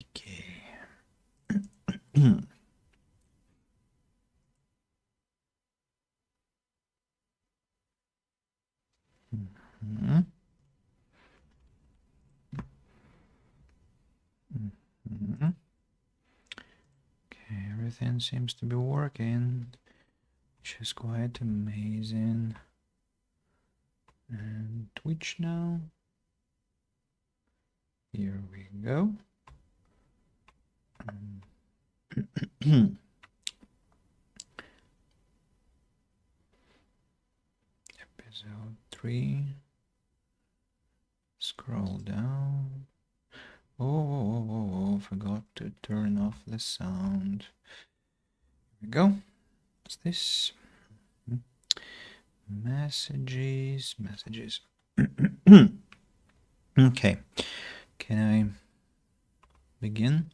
Okay. Mhm. Mhm. Okay, everything seems to be working, which is quite amazing. And Twitch now. Here we go. Episode 3. Scroll down. Oh, forgot to turn off the sound. Here we go. What's this? Messages. Okay. Can I begin?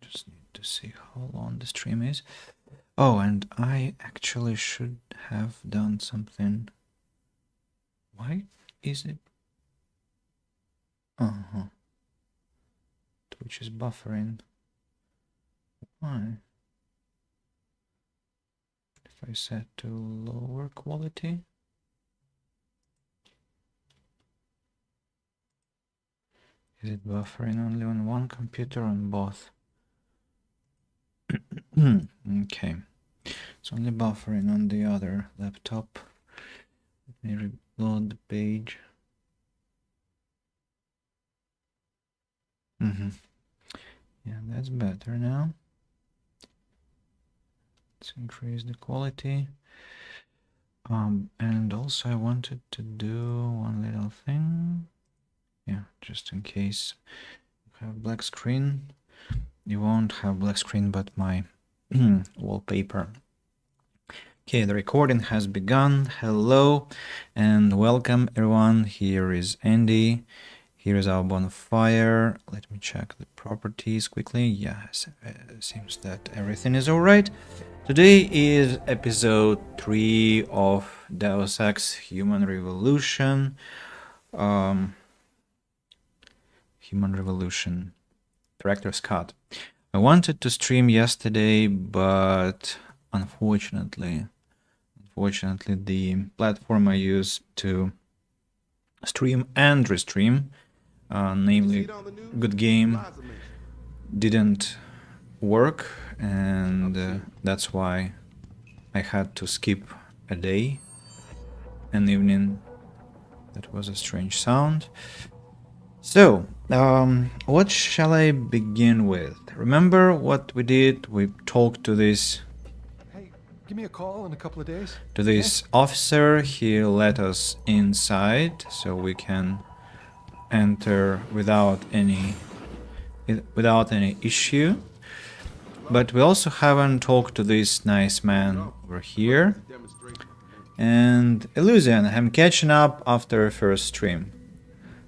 Just need to see how long the stream is. Oh, and I actually should have done something. Why is it? Uh-huh. Twitch is buffering. Why? If I set to lower quality. Is it buffering only on one computer or on both? Okay. It's only buffering on the other laptop. Let me reload the page. Yeah, that's better now. Let's increase the quality. And also I wanted to do one little thing. Yeah, just in case you have black screen. You won't have black screen, but my wallpaper. Okay, the recording has begun. Hello and welcome everyone. Here is Andy. Here is our bonfire. Let me check the properties quickly. Yes, seems that everything is alright. Today is episode 3 of Deus Ex Human Revolution. Human Revolution. Director's Cut. I wanted to stream yesterday, but unfortunately the platform I use to stream and restream, namely Good Game, didn't work, and that's why I had to skip a day, an evening. That was a strange sound. So, what shall I begin with? Remember what we did? We talked to this Give me a call in a couple of days. to this officer. He let us inside so we can enter without any issue. But we also haven't talked to this nice man over here. And Illusion, I'm catching up after first stream.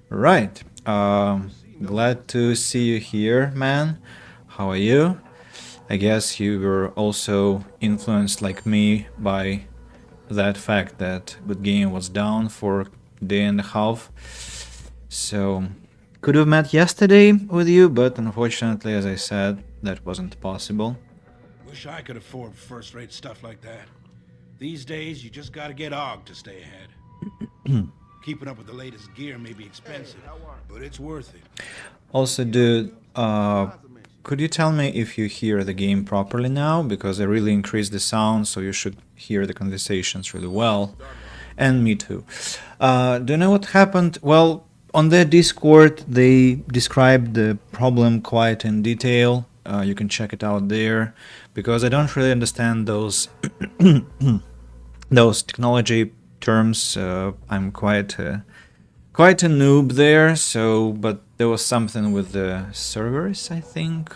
Right. Glad to see you here, man. How are you? I guess you were also influenced like me by that fact that Good Game was down for a day and a half. So could have met yesterday with you, but unfortunately, as I said, that wasn't possible. Wish I could afford first-rate stuff like that. These days, you just gotta get Og to stay ahead. Keeping up with the latest gear may be expensive, but it's worth it. Also, dude, could you tell me if you hear the game properly now? Because I really increased the sound, so you should hear the conversations really well. And me too. Do you know what happened? Well, on their Discord, they described the problem quite in detail. You can check it out there, because I don't really understand those those technology terms. I'm quite a noob there. So, but there was something with the servers, I think.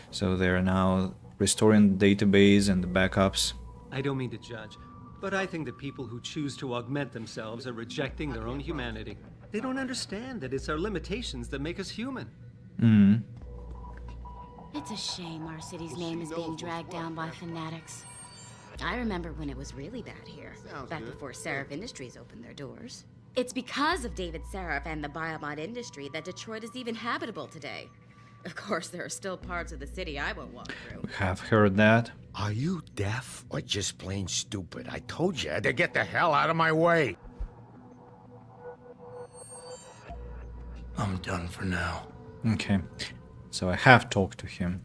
So they're now restoring the database and the backups. I don't mean to judge, but I think that people who choose to augment themselves are rejecting their own humanity. They don't understand that it's our limitations that make us human. It's a shame our city's name is being dragged down by fanatics. I remember when it was really bad here, back before Seraph Industries opened their doors. It's because of David Seraph and the biomod industry that Detroit is even habitable today. Of course, there are still parts of the city I won't walk through. We have heard that. Are you deaf or just plain stupid? I told you to get the hell out of my way. I'm done for now. Okay, so I have talked to him.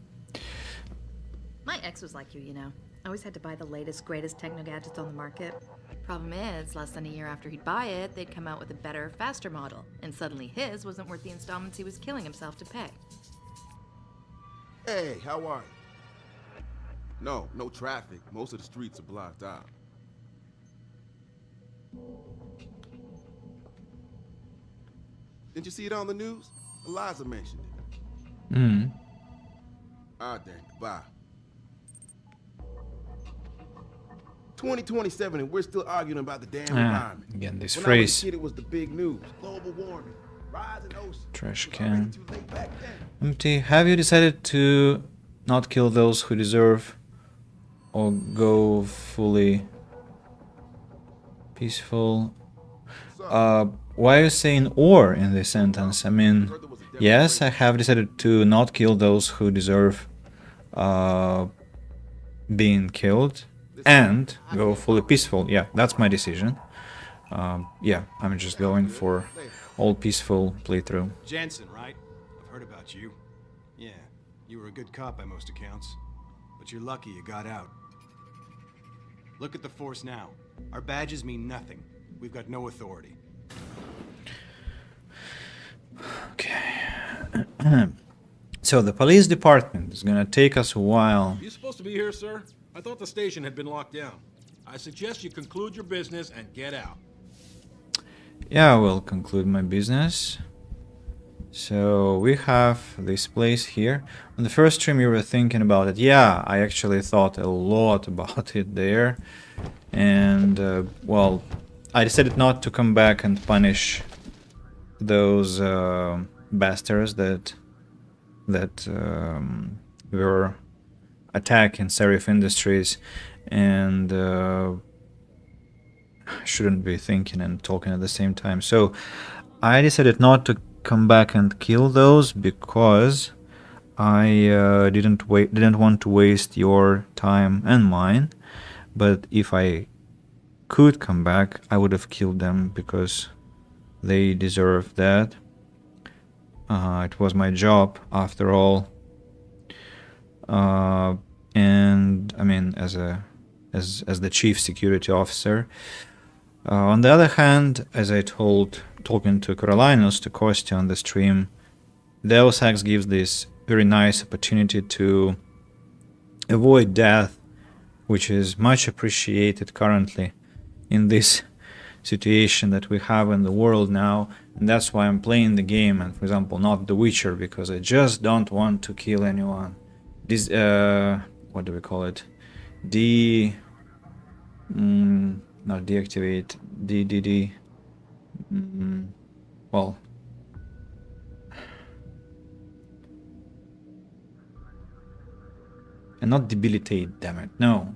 My ex was like you know. Always had to buy the latest, greatest techno gadgets on the market. Problem is, less than a year after he'd buy it, they'd come out with a better, faster model. And suddenly his wasn't worth the installments he was killing himself to pay. Hey, how are you? No traffic. Most of the streets are blocked out. Didn't you see it on the news? Eliza mentioned it. Hmm. Ah, dang. Bye. 2027 and we're still arguing about the damn environment. Again, this When I was a phrase. kid, it was the big news. Global warming. Rising oceans. Trash It was already can. too late back then. Empty. Have you decided to not kill those who deserve or go fully peaceful? Why are you saying or in this sentence? I mean, yes, I have decided to not kill those who deserve being killed and go fully peaceful. Yeah, that's my decision. Yeah, I'm just going for all peaceful playthrough. Jensen, right? I've heard about you. Yeah, you were a good cop by most accounts. But you're lucky you got out. Look at the force now. Our badges mean nothing. We've got no authority. Okay. So the police department is gonna take us a while. You supposed to be here, sir? I thought the station had been locked down. I suggest you conclude your business and get out. Yeah, I will conclude my business. So we have this place here. On the first stream you were thinking about it. Yeah, I actually thought a lot about it there. And, well, I decided not to come back and punish those bastards that were attacking Serif Industries, and shouldn't be thinking and talking at the same time. So I decided not to come back and kill those because I didn't want to waste your time and mine. But if I could come back, I would have killed them because they deserve that. It was my job after all. And I mean, as the chief security officer. On the other hand, as I talking to Carolinos, to Kostya on the stream, Deus Ex gives this very nice opportunity to avoid death, which is much appreciated currently in this situation that we have in the world now, and that's why I'm playing the game, and for example not The Witcher, because I just don't want to kill anyone. This what do we call it? Not deactivate, well, and not debilitate, damn it, no.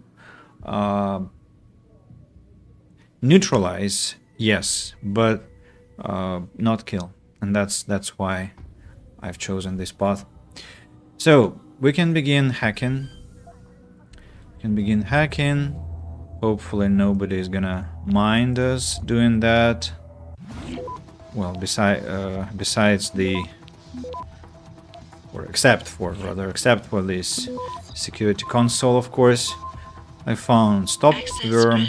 Neutralize, yes, but not kill, and that's why I've chosen this path. So we can begin hacking. Hopefully nobody is gonna mind us doing that. Well, besides the, or except for this security console, of course. I found stop worm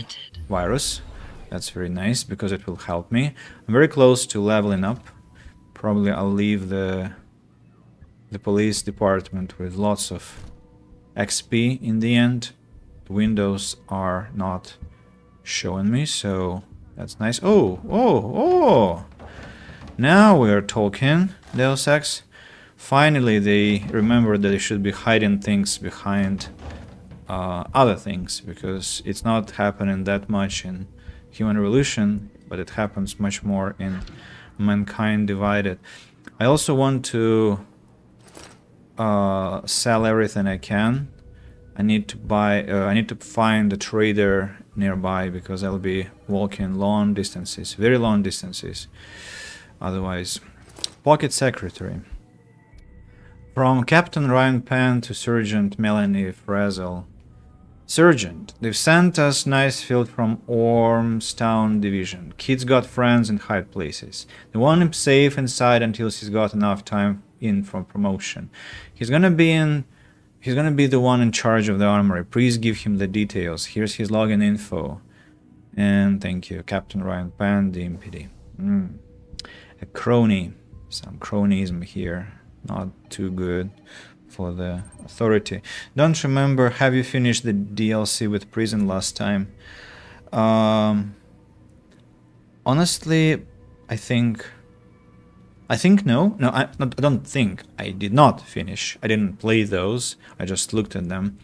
virus. That's very nice because it will help me. I'm very close to leveling up. Probably I'll leave the police department with lots of XP in the end. The windows are not showing me, so that's nice. Oh! Now we're talking, Deus Ex. Finally, they remembered that they should be hiding things behind other things, because it's not happening that much in Human Revolution, but it happens much more in Mankind Divided. I also want to sell everything I can. I need to find a trader nearby, because I'll be walking long distances, very long distances. Otherwise, pocket secretary. From Captain Ryan Penn to Sergeant Melanie Frazel. Sergeant, they've sent us nice field from Ormstown Division. Kid's got friends in high places. They want him safe inside until he's got enough time in for promotion. He's gonna be the one in charge of the armory. Please give him the details. Here's his login info. And thank you, Captain Ryan Penn, the MPD. A crony. Some cronyism here. Not too good for the authority. Don't remember, have you finished the DLC with prison last time? Honestly, I think no. No, I don't think. I did not finish. I didn't play those. I just looked at them.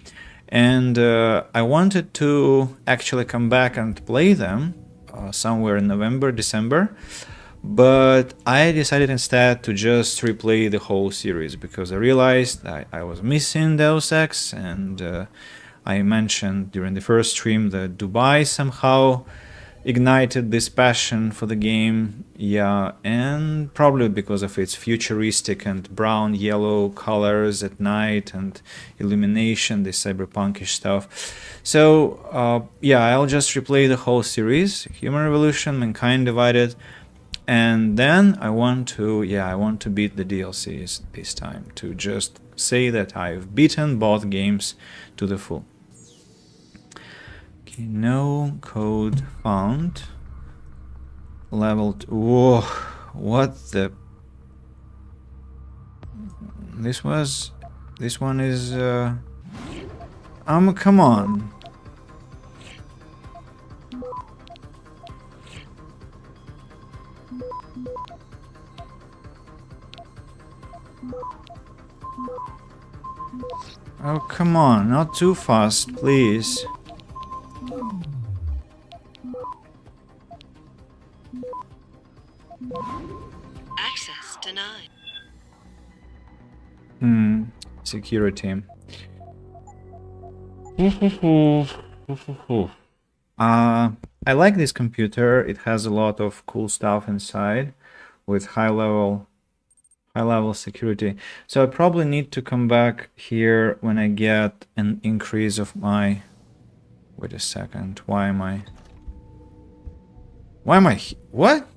And I wanted to actually come back and play them somewhere in November, December. But I decided instead to just replay the whole series because I realized I was missing Deus Ex, and I mentioned during the first stream that Dubai somehow ignited this passion for the game. Yeah, and probably because of its futuristic and brown yellow colors at night and illumination, this cyberpunkish stuff. So yeah, I'll just replay the whole series, Human Revolution, Mankind Divided. And then I want to beat the DLCs this time, to just say that I've beaten both games to the full. Okay, no code found. Leveled. Whoa, what the? This one is. Come on. Oh, come on, not too fast, please. Access denied. Security. I like this computer. It has a lot of cool stuff inside with high level security. So I probably need to come back here when I get an increase of my... Wait a second. Why am I... What?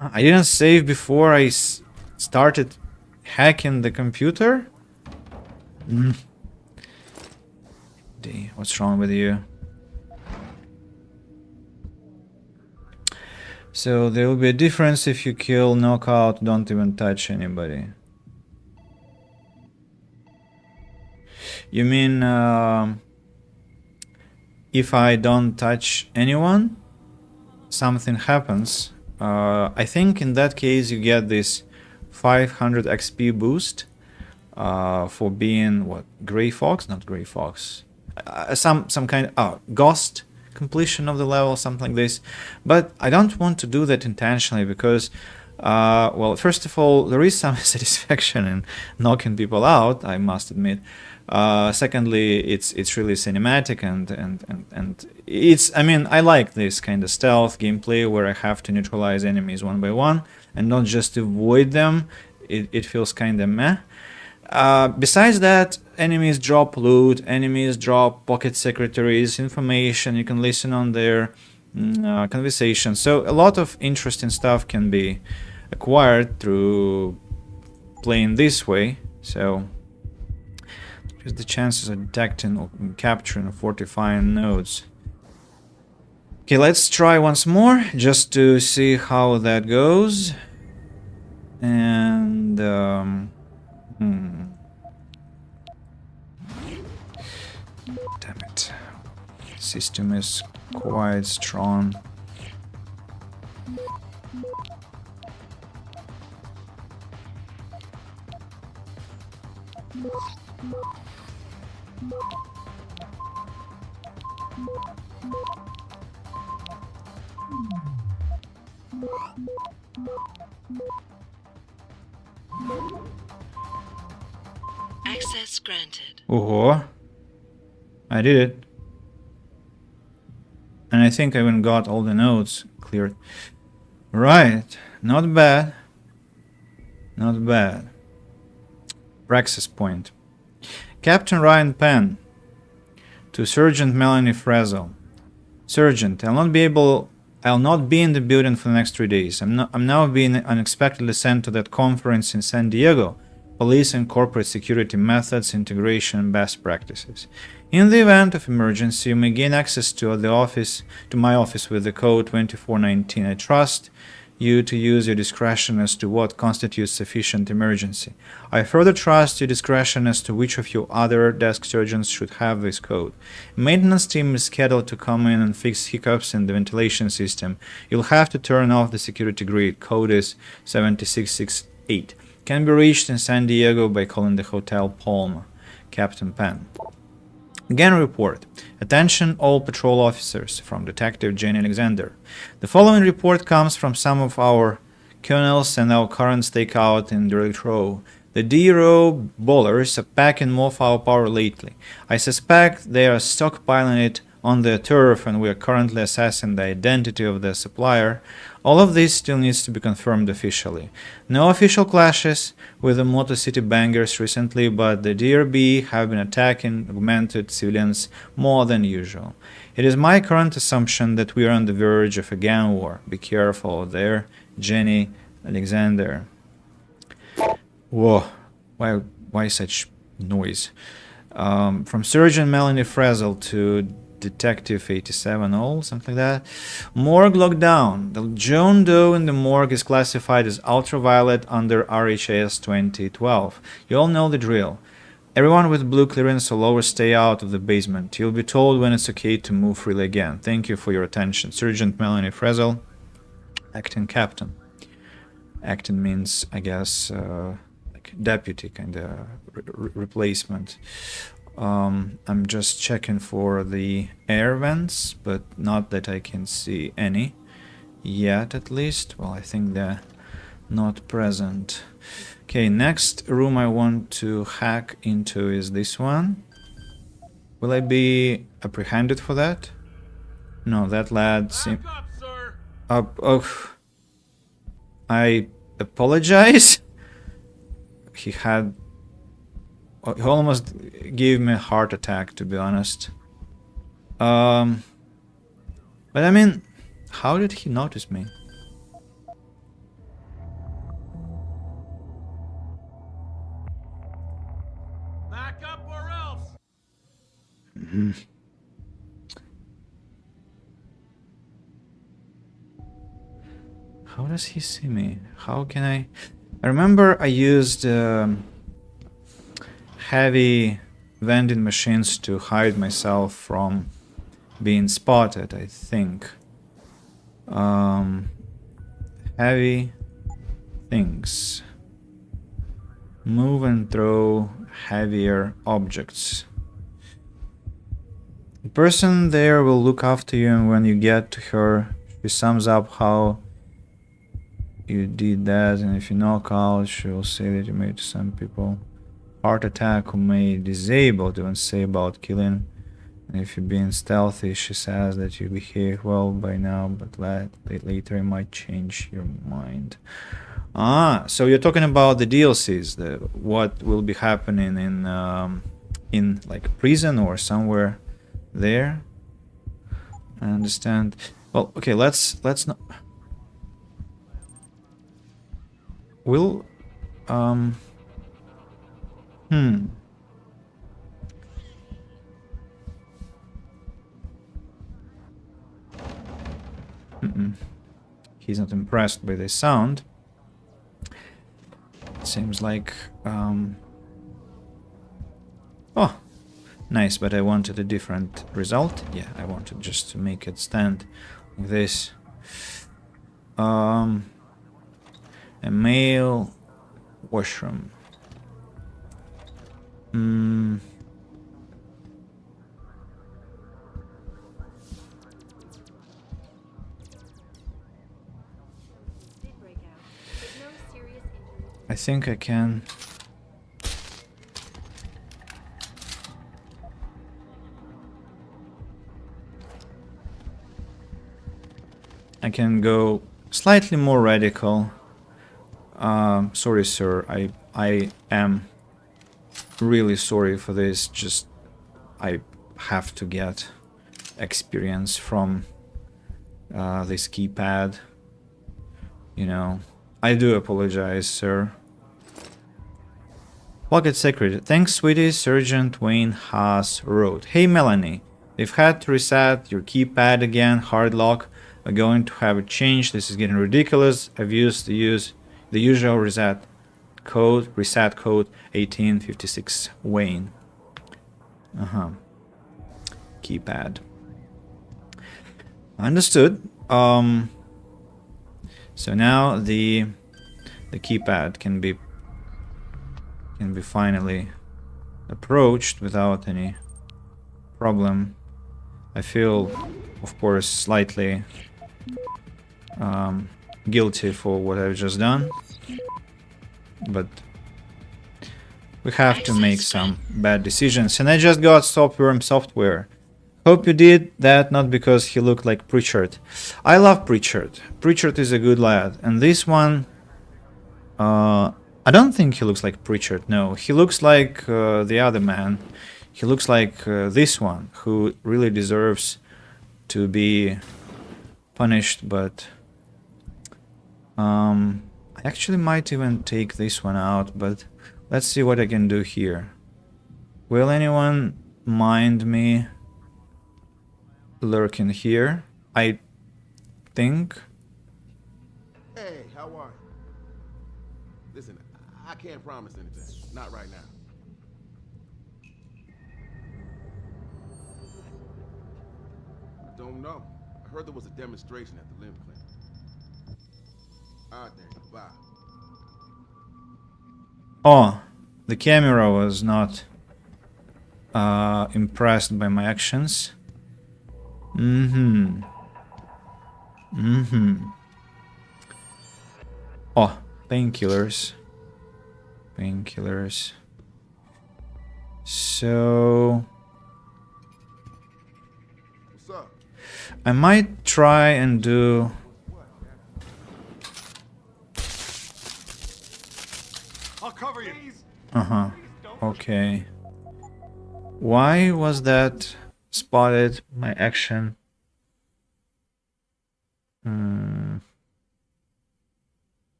I didn't save before I started hacking the computer? What's wrong with you? So there will be a difference if you kill, knockout, don't even touch anybody. You mean if I don't touch anyone, something happens? I think in that case you get this 500 XP boost for being what? Gray Fox? Not Gray Fox. Some kind of ghost completion of the level, something like this. But I don't want to do that intentionally because well, first of all, there is some satisfaction in knocking people out, I must admit. Secondly, it's really cinematic and it's, I mean, I like this kind of stealth gameplay where I have to neutralize enemies one by one and not just avoid them. It feels kind of meh. Besides that, enemies drop loot, enemies drop pocket secretaries, information, you can listen on their conversation. So a lot of interesting stuff can be acquired through playing this way. So here's the chances of detecting or capturing or fortifying nodes. Okay, let's try once more just to see how that goes. And damn it. System is quite strong. Access granted. Oh, I did it. And I think I even got all the nodes cleared. Right, not bad. Not bad. Praxis point. Captain Ryan Penn to Sergeant Melanie Frazel. Sergeant, I'll not be in the building for the next 3 days. I'm now being unexpectedly sent to that conference in San Diego. Police and corporate security methods, integration, and best practices. In the event of emergency, you may gain access to my office with the code 2419. I trust you to use your discretion as to what constitutes sufficient emergency. I further trust your discretion as to which of your other desk surgeons should have this code. Maintenance team is scheduled to come in and fix hiccups in the ventilation system. You'll have to turn off the security grid. Code is 7668. Can be reached in San Diego by calling the Hotel Palm. Captain Penn. Again report. Attention all patrol officers, from Detective Jane Alexander. The following report comes from some of our colonels and our current stakeout in Derelict Row. The D-Row ballers are packing more firepower lately. I suspect they are stockpiling it on their turf, and we are currently assessing the identity of the supplier. All of this still needs to be confirmed officially. No official clashes with the Motor City Bangers recently, but the DRB have been attacking augmented civilians more than usual. It is my current assumption that we are on the verge of a gang war. Be careful there, Jenny Alexander. Whoa, why such noise? From Surgeon Melanie Frazel to Detective 87 all, something like that. Morgue lockdown. The John Doe in the morgue is classified as ultraviolet under RHS 2012. You all know the drill. Everyone with blue clearance or lower stay out of the basement. You'll be told when it's okay to move freely again. Thank you for your attention. Sergeant Melanie Frazel, acting captain. Acting means, I guess, like deputy, kind of replacement. I'm just checking for the air vents, but not that I can see any yet, at least. Well, I think they're not present. Okay, next room I want to hack into is this one. Will I be apprehended for that? No, that lad seems... Oh, I apologize. He almost gave me a heart attack, to be honest. But I mean, how did he notice me? Back up or else. How does he see me? How can I remember I used heavy vending machines to hide myself from being spotted, I think. Heavy things. Move and throw heavier objects. The person there will look after you, and when you get to her, she sums up how you did that, and if you knock out, she will say that you made some people heart attack who may disable, don't say about killing. And if you're being stealthy, she says that you behave well by now, but later you might change your mind. Ah, so you're talking about the DLCs, what will be happening in like prison or somewhere there. I understand. Well, okay, let's not. Will He's not impressed by the sound. It seems like oh, nice, but I wanted a different result. Yeah, I wanted just to make it stand like this. A male washroom. I think I can. I can go slightly more radical. Sorry, sir. I am really sorry for this. Just I have to get experience from this keypad. You know, I do apologize, sir. Pocket Secret. Thanks, sweetie. Sergeant Wayne Haas wrote. Hey, Melanie. They've had to reset your keypad again. Hard lock. We're going to have it changed. This is getting ridiculous. I've used the usual reset code 1856 Wayne. Keypad. Understood. So now the keypad can be finally approached without any problem. I feel, of course, slightly guilty for what I've just done, but we have to make some bad decisions. And I just got Stopworm software. Hope you did that not because he looked like Pritchard. I love Pritchard. Pritchard is a good lad. And this one, I don't think he looks like Pritchard. No, he looks like the other man. He looks like this one, who really deserves to be punished. But I actually might even take this one out. But let's see what I can do here. Will anyone mind me lurking here? I think. Hey, how are you? Listen, I can't promise anything. Not right now. I don't know. I heard there was a demonstration at the limb clinic. All right, then. Bye. Oh, the camera was not impressed by my actions. Oh, painkillers. Painkillers. So What's up? I might try and do I'll cover you. okay. Why was that spotted? My action.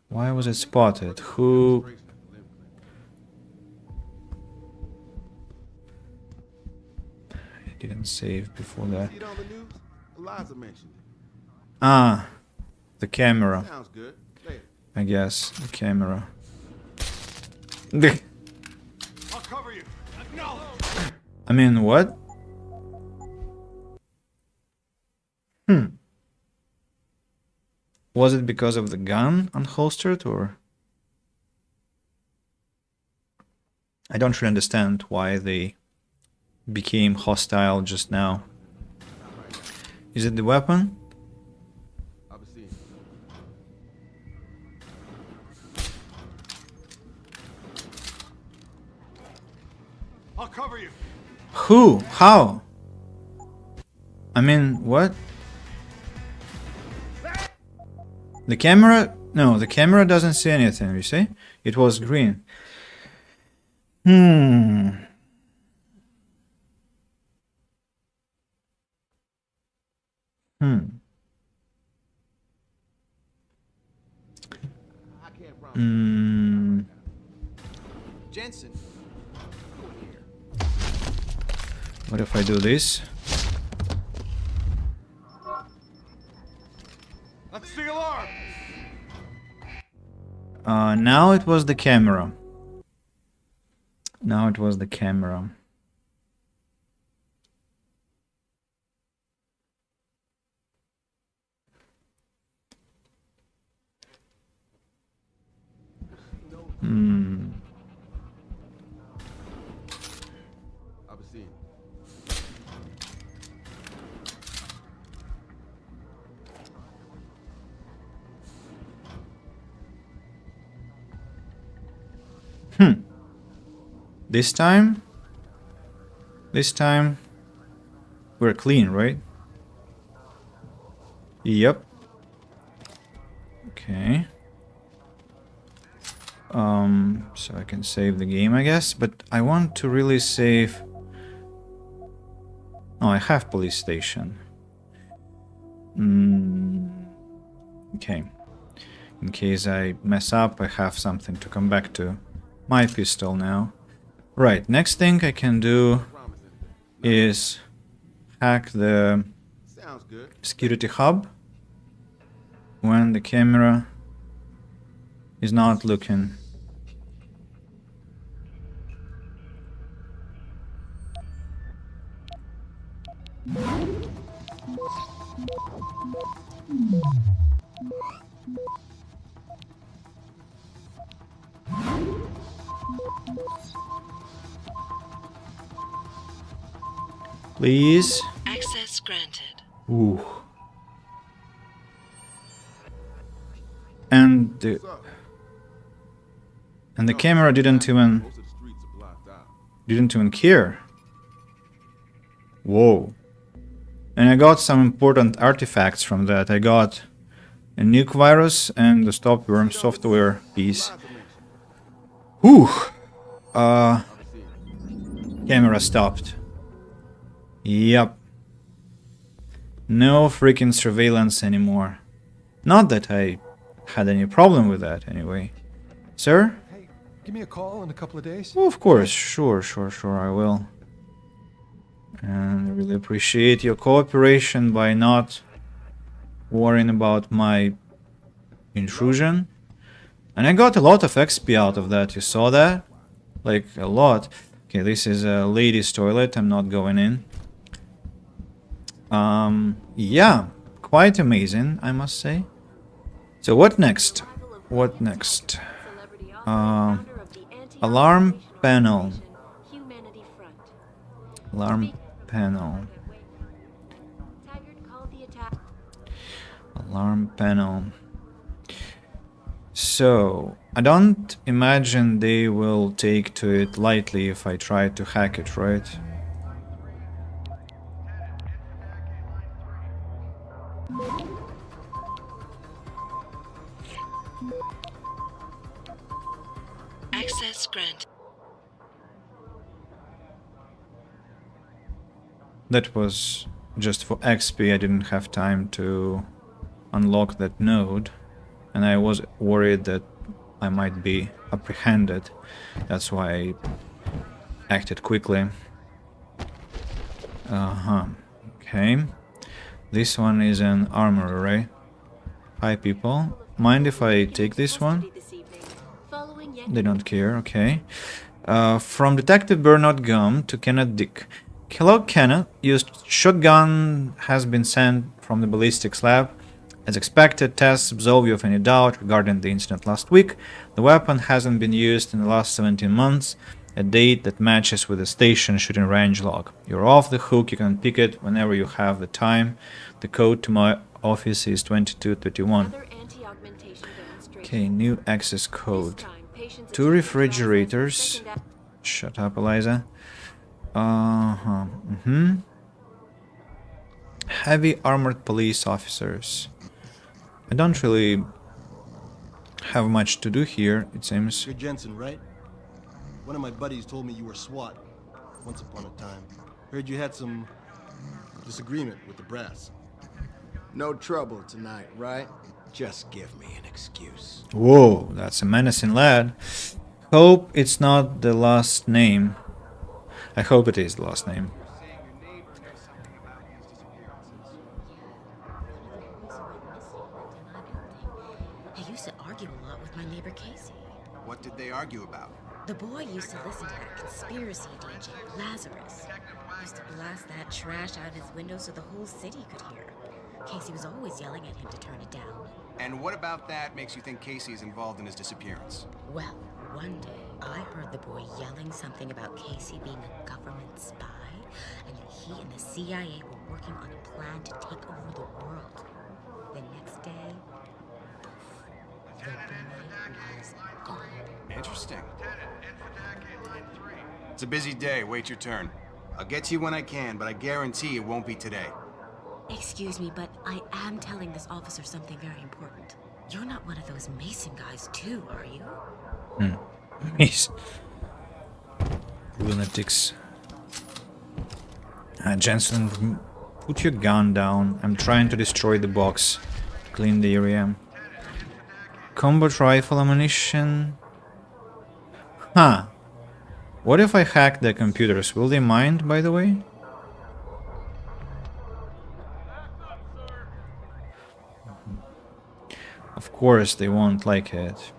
Why was it spotted? Who? I didn't save before that. See it on the news? Eliza mentioned it. Ah, the camera. Sounds good. Later. I guess the camera. I'll cover you. No. I mean, what? Was it because of the gun unholstered, or? I don't really understand why they became hostile just now. Is it the weapon? I'll be seeing you. I'll cover you. Who? How? I mean, what? The camera? No, the camera doesn't see anything, you see? It was green. Jensen. What if I do this? That's the alarm. Now it was the camera. Now it was the camera. I'll be seeing you. This time we're clean, right? Yep. Okay. So I can save the game, I guess, but I want to really save... Oh, I have police station. Okay. In case I mess up, I have something to come back to. My pistol now. Right, next thing I can do is hack the Sounds good. security hub when the camera is not looking. Please. Access granted. Ooh. And the camera didn't even Most of the streets are blocked out. care. Whoa. And I got some important artifacts from that. I got a nuke virus and the stop worm software piece. Whew. Camera stopped. Yep. No freaking surveillance anymore. Not that I had any problem with that anyway. Sir? Hey, give me a call in a couple of days. Oh, of course. Sure, I will. And I really appreciate your cooperation by not worrying about my intrusion. And I got a lot of XP out of that, you saw that? Like, a lot. Okay, this is a ladies' toilet, I'm not going in. Yeah, quite amazing, I must say. So what next? What next? Alarm panel. Alarm panel. Alarm panel. So, I don't imagine they will take to it lightly if I try to hack it, right? Access granted. That was just for XP, I didn't have time to unlock that node. And I was worried that I might be apprehended. That's why I acted quickly. Okay. This one is an armor array. Hi people. Mind if I take this one? They don't care, okay. From Detective Bernard Gum to Kenneth Dick. Kellogg Kenneth used shotgun has been sent from the ballistics lab. As expected, tests absolve you of any doubt regarding the incident last week. The weapon hasn't been used in the last 17 months, a date that matches with the station shooting range log. You're off the hook, you can pick it whenever you have the time. The code to my office is 2231. Okay, new access code. 2 refrigerators. Shut up, Eliza. Heavy armored police officers. I don't really have much to do here, it seems. You're Jensen, right? One of my buddies told me you were SWAT once upon a time. Heard you had some disagreement with the brass. No trouble tonight, right? Just give me an excuse. Whoa, that's a menacing lad. Hope it's not the last name. I hope it is the last name. I used to argue a lot with my neighbor Casey. What did they argue about? The boy used to listen to that conspiracy DJ, Lazarus. Used to blast that trash out of his window so the whole city could hear. Casey was always yelling at him to turn it down. And what about that makes you think Casey is involved in his disappearance? Well, one day, I heard the boy yelling something about Casey being a government spy, and that he and the CIA were working on a plan to take over the world. The next day, poof, the boy was gone. Interesting. It's a busy day. Wait your turn. I'll get to you when I can, but I guarantee it won't be today. Excuse me, but I am telling this officer something very important. You're not one of those Mason guys, too, are you? He's lunatics. Jensen, put your gun down. I'm trying to destroy the box. Clean the area. Combat rifle ammunition. Huh. What if I hack their computers? Will they mind, by the way? Of course they won't like it.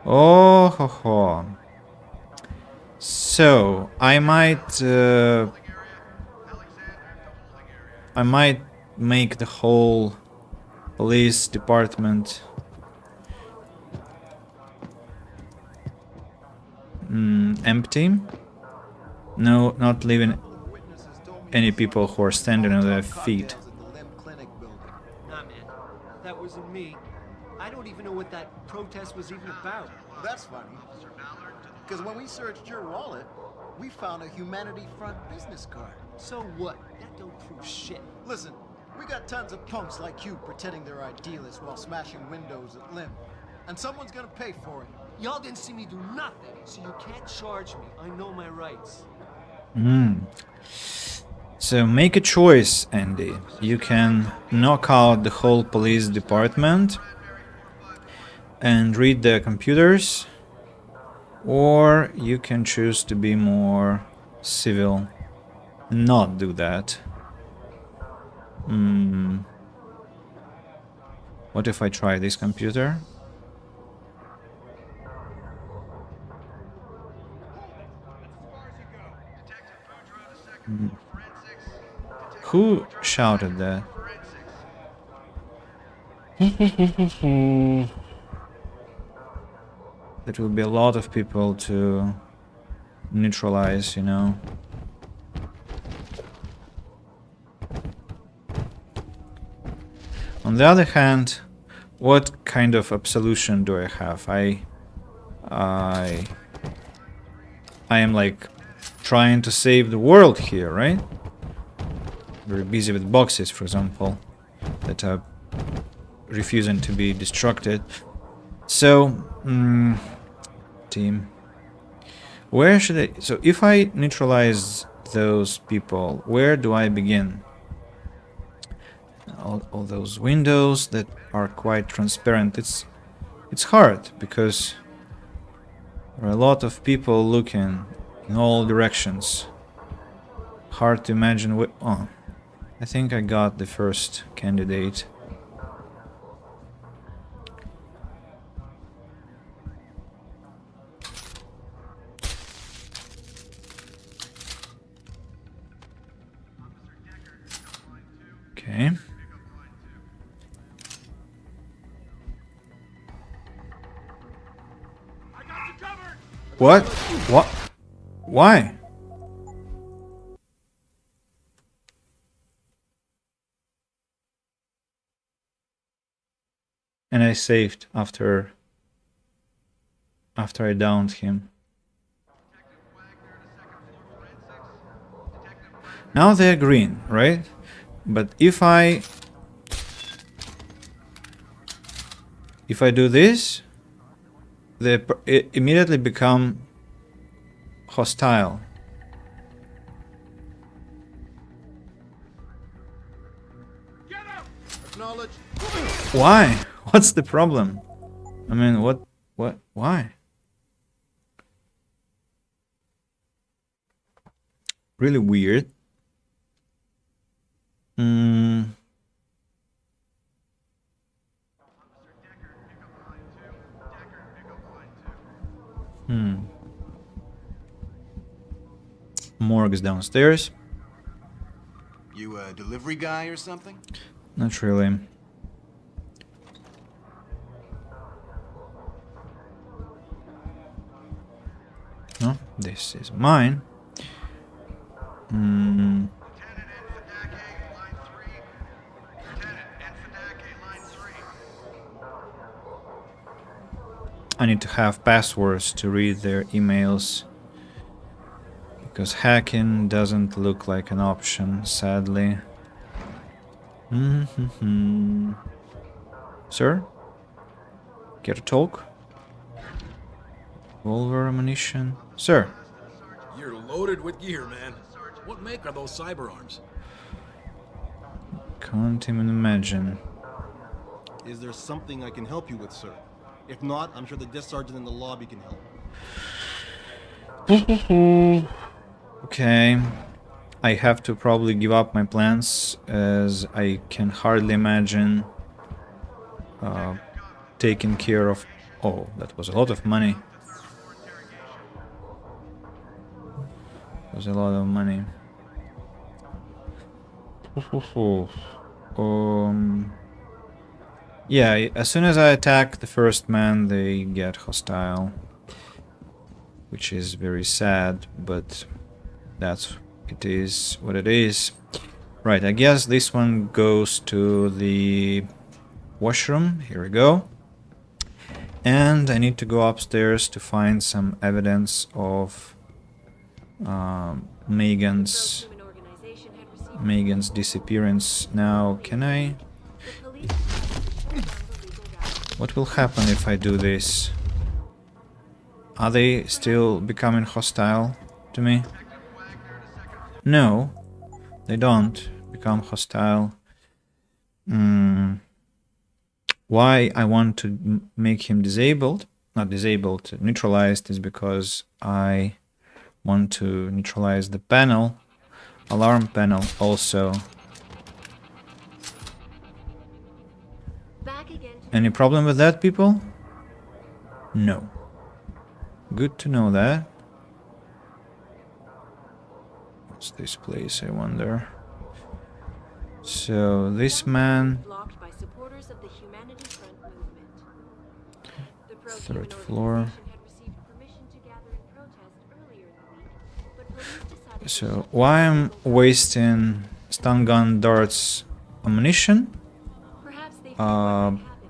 Oh ho ho. So I might make the whole police department empty. No, not leaving any people who are standing on their feet. Nah, man. That wasn't me. I don't even know what that protest was even about. That's funny. Because when we searched your wallet, we found a Humanity Front business card. So what? That don't prove shit. Listen, we got tons of punks like you pretending they're idealists while smashing windows at Limb. And someone's gonna pay for it. Y'all didn't see me do nothing, so you can't charge me. I know my rights. So make a choice, Andy. You can knock out the whole police department and read their computers, or you can choose to be more civil and not do that. What if I try this computer? Who shouted that? There will be a lot of people to neutralize, you know. On the other hand, what kind of absolution do I have? I am like trying to save the world here, right? Very busy with boxes, for example, that are refusing to be destructed. So, team, where should I? So, if I neutralize those people, where do I begin? All those windows that are quite transparent. It's hard because there are a lot of people looking in all directions. Hard to imagine what. Oh, I think I got the first candidate. Okay. What? What? Why? And I saved after I downed him. Now they're green, right? But if I do this, they immediately become hostile. Acknowledge. Why? What's the problem? I mean, why? Really weird. Morgue is downstairs. You a delivery guy or something? Not really. No, this is mine. I need to have passwords to read their emails, because hacking doesn't look like an option, sadly. Sir? Care to talk? Revolver ammunition. Sir. You're loaded with gear, man. What make are those cyber arms? Can't even imagine. Is there something I can help you with, sir? If not, I'm sure the desk sergeant in the lobby can help. Okay. I have to probably give up my plans, as I can hardly imagine taking care of... Oh, that was a lot of money. That was a lot of money. Yeah, as soon as I attack the first man, they get hostile. Which is very sad, but it is what it is. Right, I guess this one goes to the washroom. Here we go. And I need to go upstairs to find some evidence of Megan's disappearance. Now, can I... What will happen if I do this? Are they still becoming hostile to me? No, they don't become hostile. Why I want to make him disabled, not disabled, neutralized, is because I want to neutralize the panel, alarm panel also. Any problem with that, people? No. Good to know that. What's this place, I wonder? So, this man... Third floor. So, why I'm wasting stun gun darts ammunition?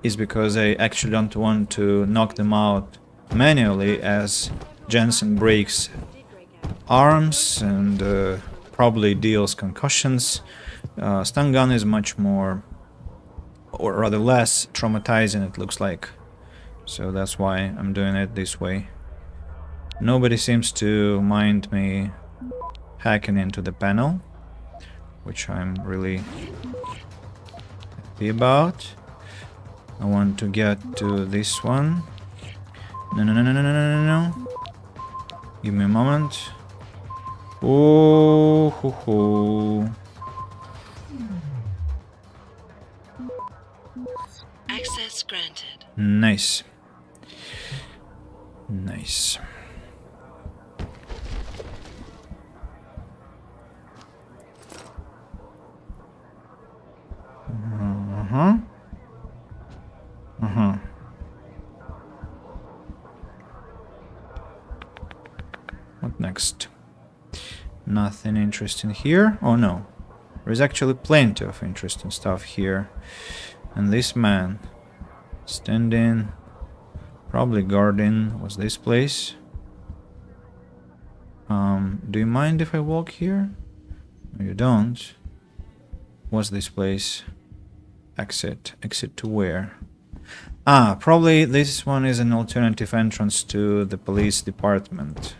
Is because I actually don't want to knock them out manually, as Jensen breaks arms and probably deals concussions. Stun gun is much more, or rather less, traumatizing, it looks like. So that's why I'm doing it this way. Nobody seems to mind me hacking into the panel, which I'm really happy about. I want to get to this one. No. Give me a moment. Oh, ho, ho. Access granted. Nice. Nice. What next? Nothing interesting here. Oh no. There is actually plenty of interesting stuff here. And this man standing, probably guarding, was this place? Do you mind if I walk here? No, you don't. What's this place? Exit. Exit to where? Ah, probably this one is an alternative entrance to the police department.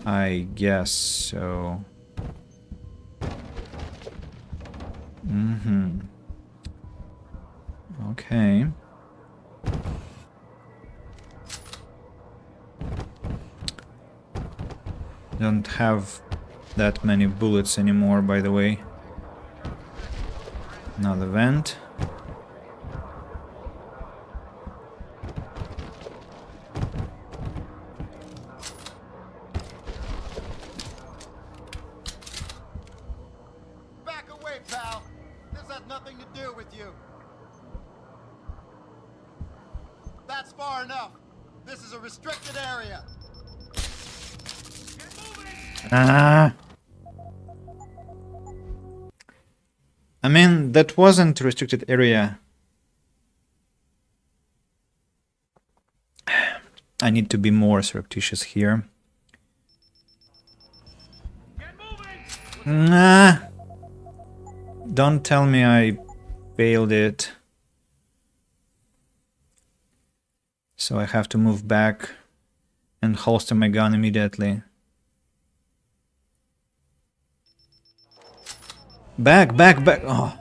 I guess so. Okay. Don't have that many bullets anymore, by the way. Another vent. Back away, pal. This has nothing to do with you. That's far enough. This is a restricted area. I mean, that wasn't a restricted area. I need to be more surreptitious here. Nah. Don't tell me I failed it. So I have to move back and holster my gun immediately. Back. Oh.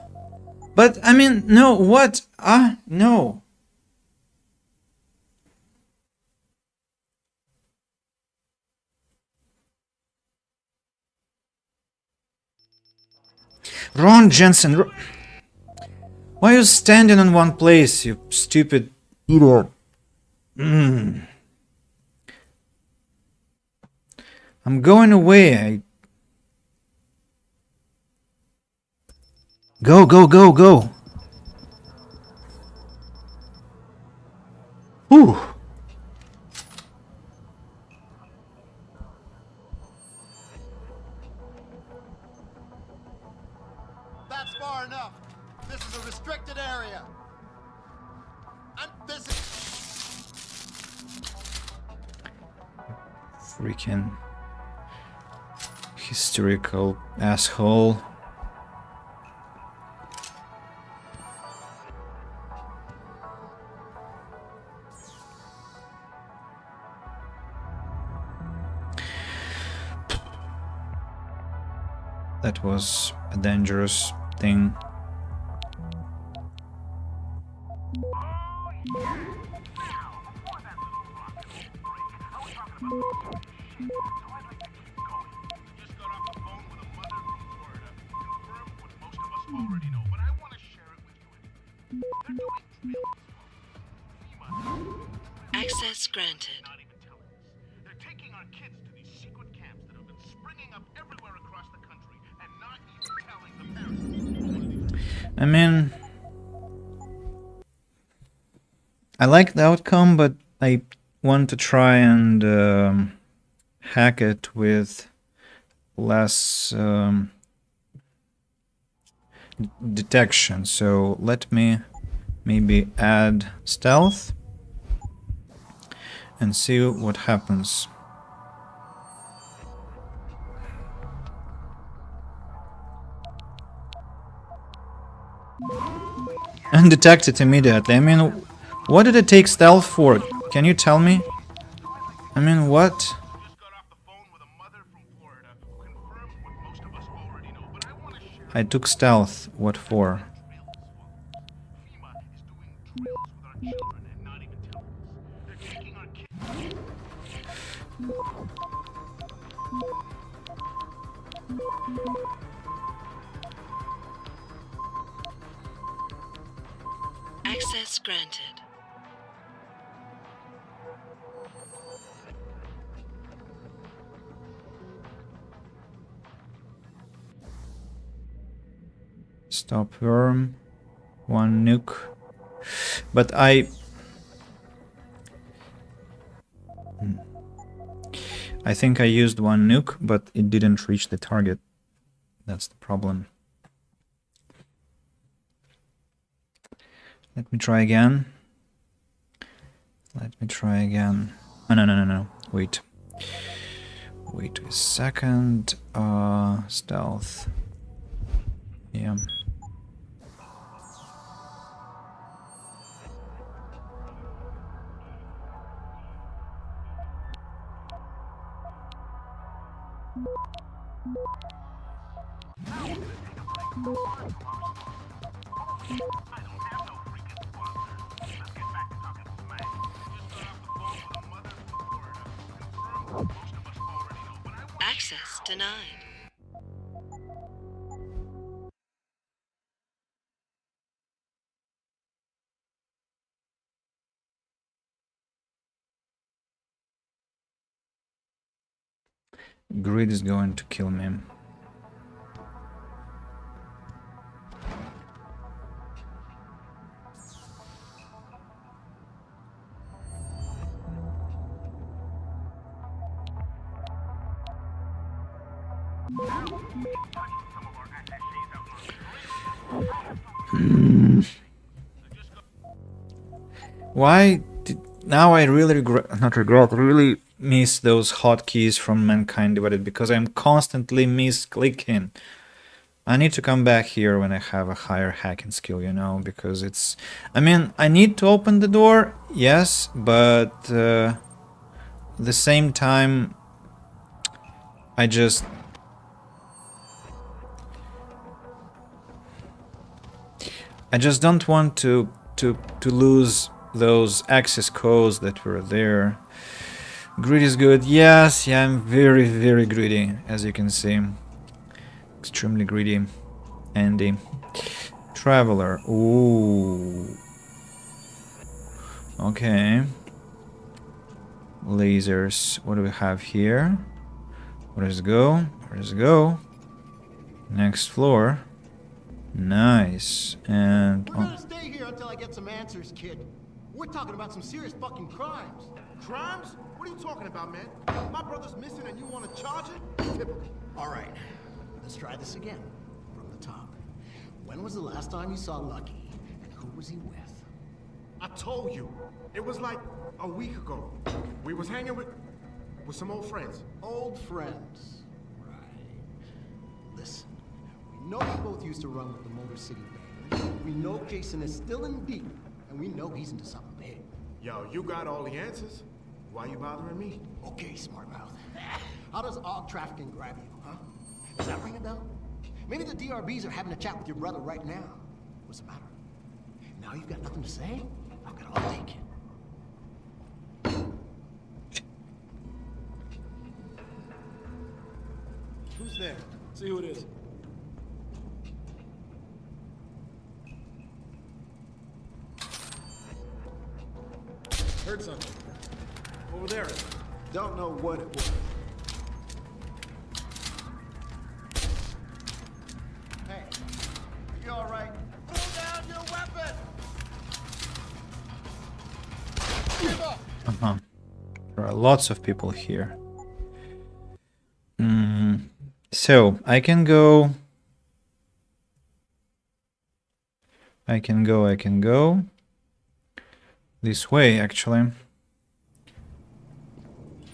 But, I mean, no, what? No. Ron Jensen. Why are you standing in one place, you stupid idiot? I'm going away. Go. Whew. That's far enough. This is a restricted area. I'm busy. Freaking hysterical asshole. That was a dangerous thing. Access granted. They're taking our kids to these secret camps that have been springing up everywhere across the country and not even telling the parents. I mean, I like the outcome, but I want to try and hack it with less detection. So let me maybe add stealth and see what happens. And detect it immediately. I mean, what did it take stealth for? Can you tell me? I mean, what? I took stealth. What for? Access granted. Stop worm. One nuke. But I think I used one nuke, but it didn't reach the target. That's the problem. Let me try again. Oh, no. Wait a second. Stealth. Yeah. Access denied. Grid is going to kill me. Why did now I really really miss those hotkeys from Mankind Divided because I'm constantly misclicking. I need to come back here when I have a higher hacking skill, you know, because it's... I mean, I need to open the door, yes, but at the same time, I just... don't want to lose those access codes that were there. Greedy is good. Yes, yeah, I'm very, very greedy, as you can see. Extremely greedy. Andy. Traveler. Ooh. Okay. Lasers. What do we have here? Where does it go? Where does it go? Next floor. Nice. And... We're gonna stay here until I get some answers, kid. We're talking about some serious fucking crimes. Crimes? What are you talking about, man? My brother's missing and you want to charge it? Typical. All right, let's try this again. From the top. When was the last time you saw Lucky, and who was he with? I told you. It was like a week ago. We was hanging with some old friends. Old friends. Right. Listen, we know you both used to run with the Motor City Bangers. We know Jason is still in deep, and we know he's into something big. Yo, you got all the answers. Why you bothering me? Okay, smart mouth. How does AUG trafficking grab you, huh? Does that ring a bell? Maybe the DRBs are having a chat with your brother right now. What's the matter? Now you've got nothing to say? I've got all take it. Who's there? See who it is. Heard something. Over there. Don't know what it was. Hey, are you all right? Pull down your weapon! Give up! Uh-huh. There are lots of people here. So, I can go... I can go... This way, actually.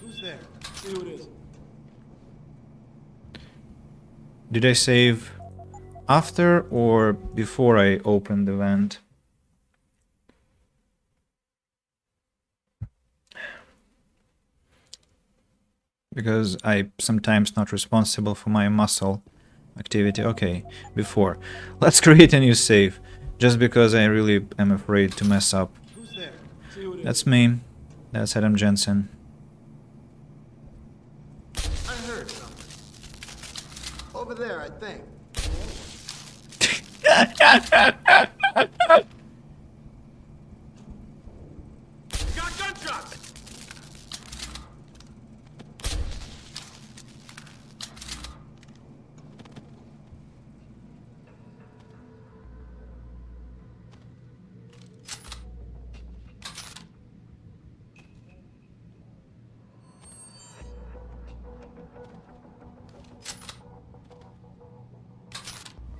Who's there? See who it is. Did I save after or before I opened the vent? Because I'm sometimes not responsible for my muscle activity. Okay, before. Let's create a new save. Just because I really am afraid to mess up. Who's there? See who it is. That's me. That's Adam Jensen. I heard something. Over there, I think. You got gunshots!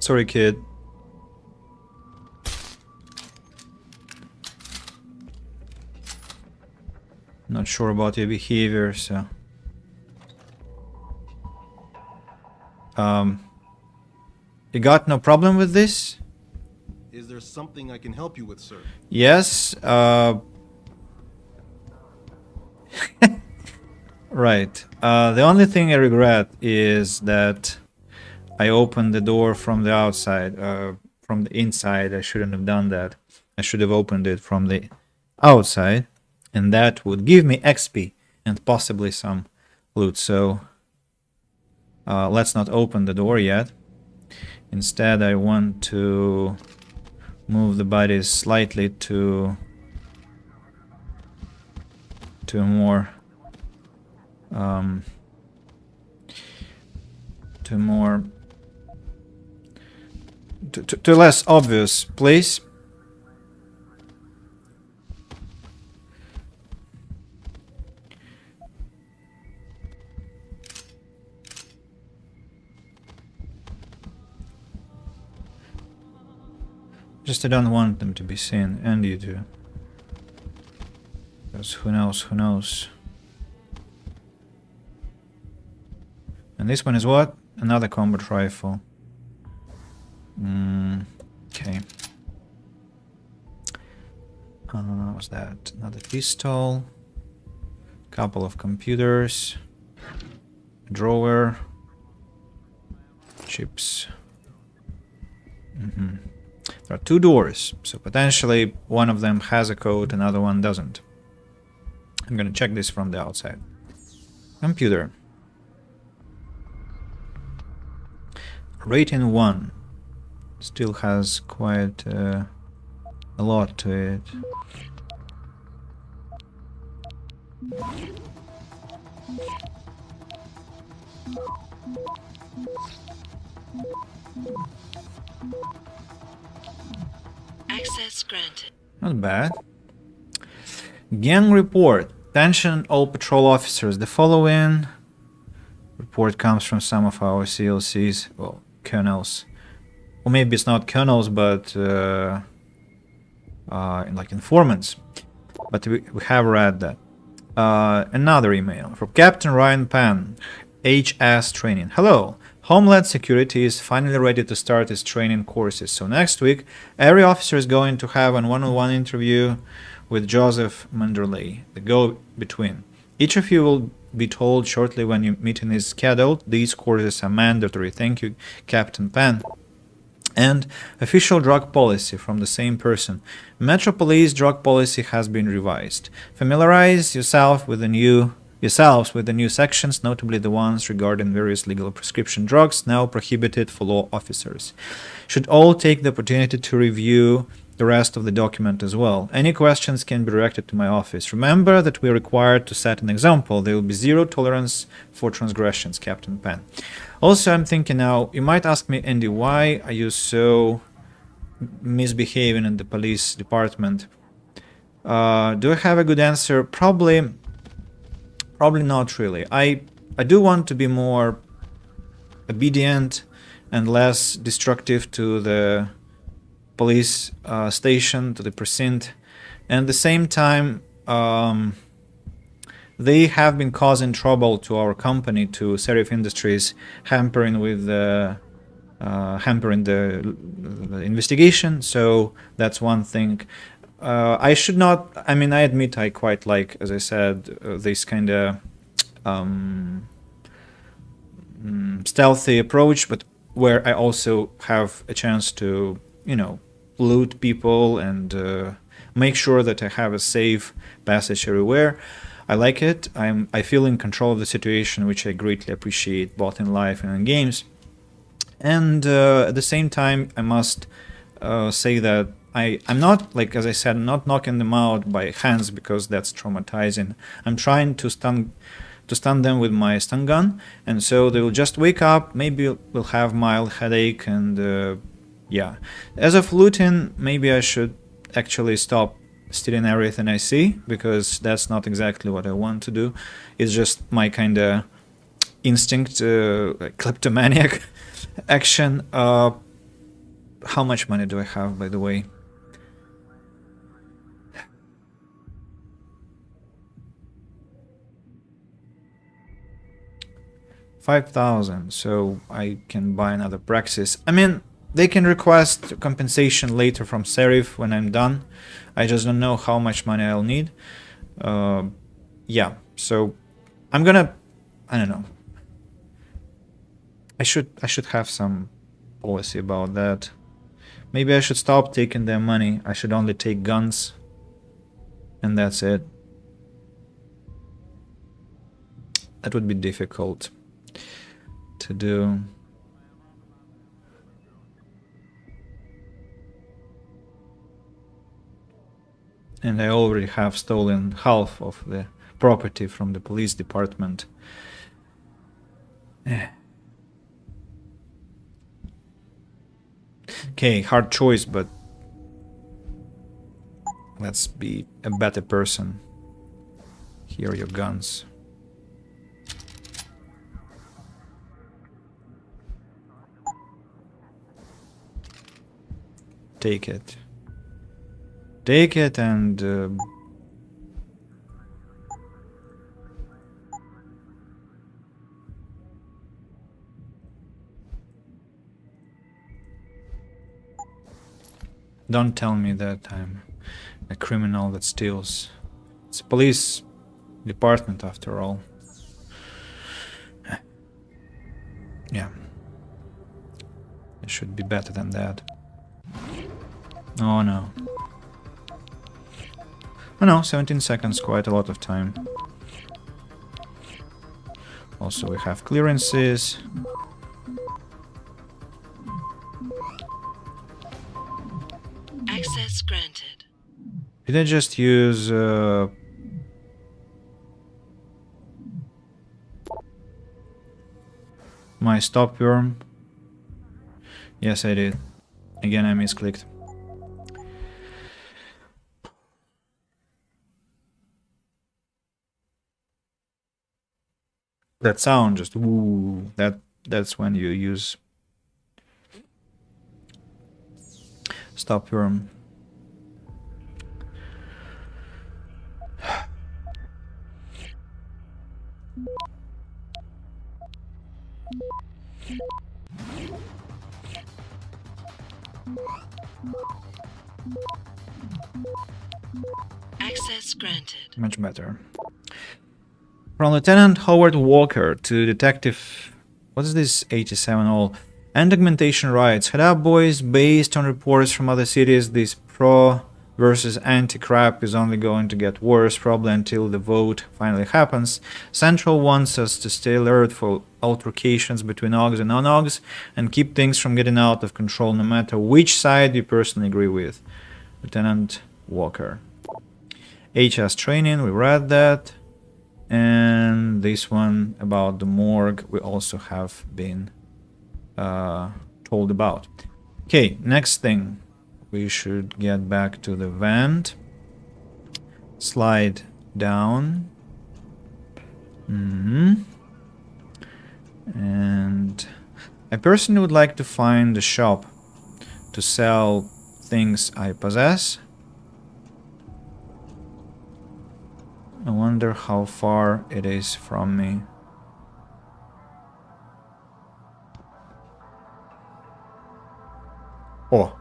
Sorry, kid. Not sure about your behavior, so... You got no problem with this? Is there something I can help you with, sir? Yes, right. The only thing I regret is that I opened the door from the outside, from the inside. I shouldn't have done that. I should have opened it from the outside, and that would give me XP and possibly some loot. So let's not open the door yet. Instead, I want to move the bodies slightly to a more to less obvious place. Just I don't want them to be seen, and you do. Because who knows, who knows. And this one is what? Another combat rifle. Okay. What's that? Another pistol. Couple of computers. Drawer. Chips. There are 2 doors, so potentially one of them has a code, another one doesn't. I'm gonna check this from the outside. Computer. Rating 1. Still has quite a lot to it. Access granted. Not bad. Gang report. Attention all patrol officers. The following report comes from some of our CLCs, well, colonels. Or maybe it's not colonels, but like informants. But we have read that. Another email from Captain Ryan Pan, HS Training. Hello. Homeland Security is finally ready to start its training courses. So next week, every officer is going to have a one-on-one interview with Joseph Manderley, the go-between. Each of you will be told shortly when your meeting is scheduled. These courses are mandatory. Thank you, Captain Pan. And official drug policy from the same person. Metro Police drug policy has been revised. Familiarize yourselves with the new sections, notably the ones regarding various legal prescription drugs now prohibited for law officers. Should all take the opportunity to review the rest of the document as well. Any questions can be directed to my office. Remember that we are required to set an example. There will be 0 tolerance for transgressions, Captain Pan. Also, I'm thinking now, you might ask me, Andy, why are you so misbehaving in the police department? Do I have a good answer? Probably not really. I do want to be more obedient and less destructive to the police station, to the precinct. And at the same time, they have been causing trouble to our company, to Serif Industries, hampering the investigation. So that's one thing. I should not. I mean, I admit I quite like, as I said, this kind of stealthy approach, but where I also have a chance to, loot people and make sure that I have a safe passage everywhere. I like it. I feel in control of the situation, which I greatly appreciate both in life and in games. And at the same time, I must say that I'm not, like, as I said, I'm not knocking them out by hands because that's traumatizing. I'm trying to stun them with my stun gun, and so they will just wake up, maybe will have mild headache, and yeah. As of looting, maybe I should actually stop stealing everything I see, because that's not exactly what I want to do. It's just my kind of instinct, kleptomaniac action. How much money do I have, by the way? $5,000, so I can buy another Praxis. I mean, they can request compensation later from Serif when I'm done. I just don't know how much money I'll need. Yeah, so I'm gonna, I don't know. I should have some policy about that. Maybe I should stop taking their money. I should only take guns, and that's it. That would be difficult to do. And I already have stolen half of the property from the police department. Okay, hard choice, but let's be a better person. Here are your guns. Take it. Take it and Don't tell me that I'm a criminal that steals. It's a police department after all. Yeah. It should be better than that. Oh no. Oh no, 17 seconds, quite a lot of time. Also we have clearances. Access granted. Did I just use my stop worm? Yes, I did. Again, I misclicked. That sound just woo. That's when you use stop worm. Access granted. Much better. From Lieutenant Howard Walker to Detective... What is this 87 all? And augmentation rights. Head up, boys. Based on reports from other cities, this pro versus anti-crap is only going to get worse, probably until the vote finally happens. Central wants us to stay alert for altercations between OGs and non-OGs and keep things from getting out of control no matter which side you personally agree with. Lieutenant Walker. HS training, we read that. And this one about the morgue we also have been told about. Okay, next thing. We should get back to the vent. Slide down. And I personally would like to find a shop to sell things I possess. I wonder how far it is from me. Oh.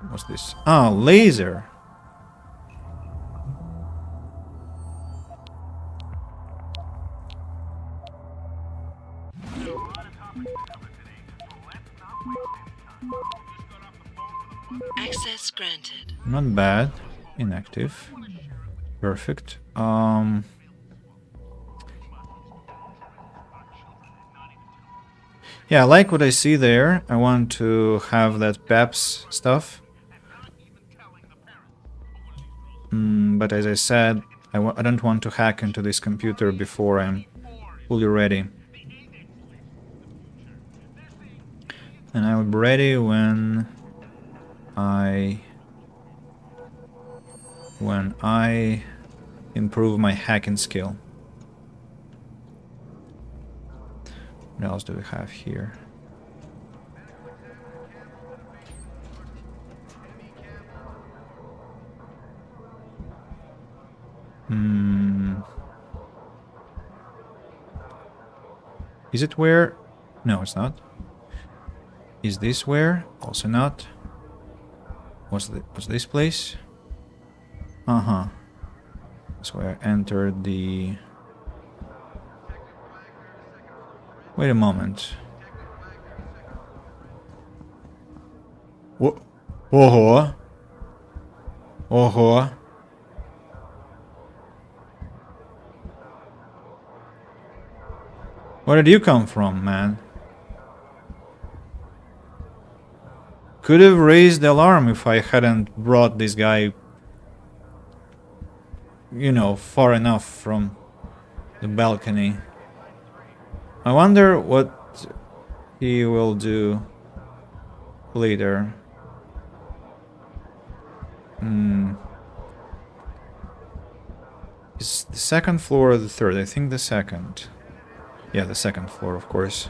What's this? Ah, laser. Access granted. Not bad. Inactive. Perfect. Yeah, I like what I see there. I want to have that PEPS stuff. But as I said, I don't want to hack into this computer before I'm fully ready. And I will be ready when I improve my hacking skill. What else do we have here? Is it where? No, it's not. Is this where? Also not. What's this place? Uh-huh. That's where I entered the... Wait a moment. Oh-ho. Oh-ho. Where did you come from, man? Could have raised the alarm if I hadn't brought this guy, you know, far enough from the balcony. I wonder what he will do later. Is the second floor or the third? I think the second. Yeah, the second floor, of course.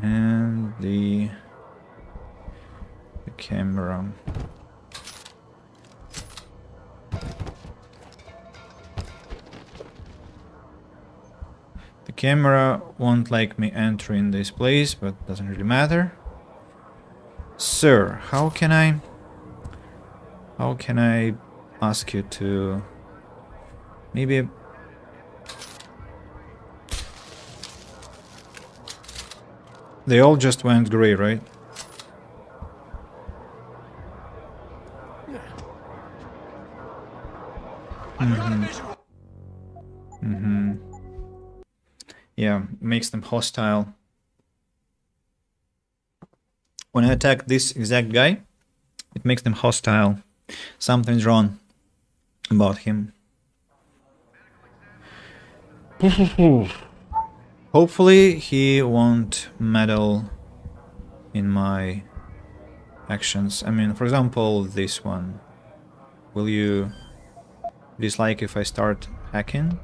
And the camera. The camera won't like me entering this place, but doesn't really matter. Sir, how can I ask you to maybe they all just went gray, right? Yeah, makes them hostile. When I attack this exact guy, it makes them hostile. Something's wrong about him. Hopefully he won't meddle in my actions. I mean, for example, this one. Will you dislike if I start hacking?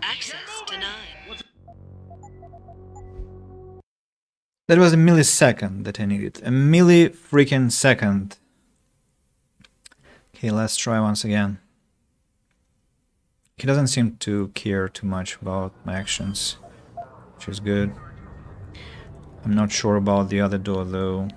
Access denied. That was a millisecond that I needed. A freaking second. Okay, let's try once again. He doesn't seem to care too much about my actions, which is good. I'm not sure about the other door though.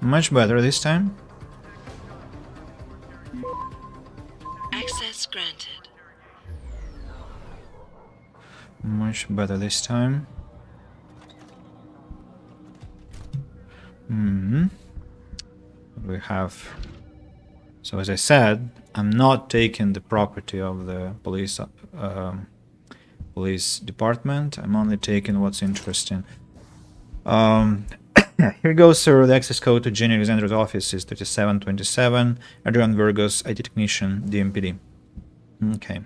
Much better this time. Access granted. Much better this time. We have... So as I said, I'm not taking the property of the police department. I'm only taking what's interesting. Here goes, sir. The access code to Jenny Alexander's office is 3727. Adrian Virgos, IT technician, DMPD. Okay.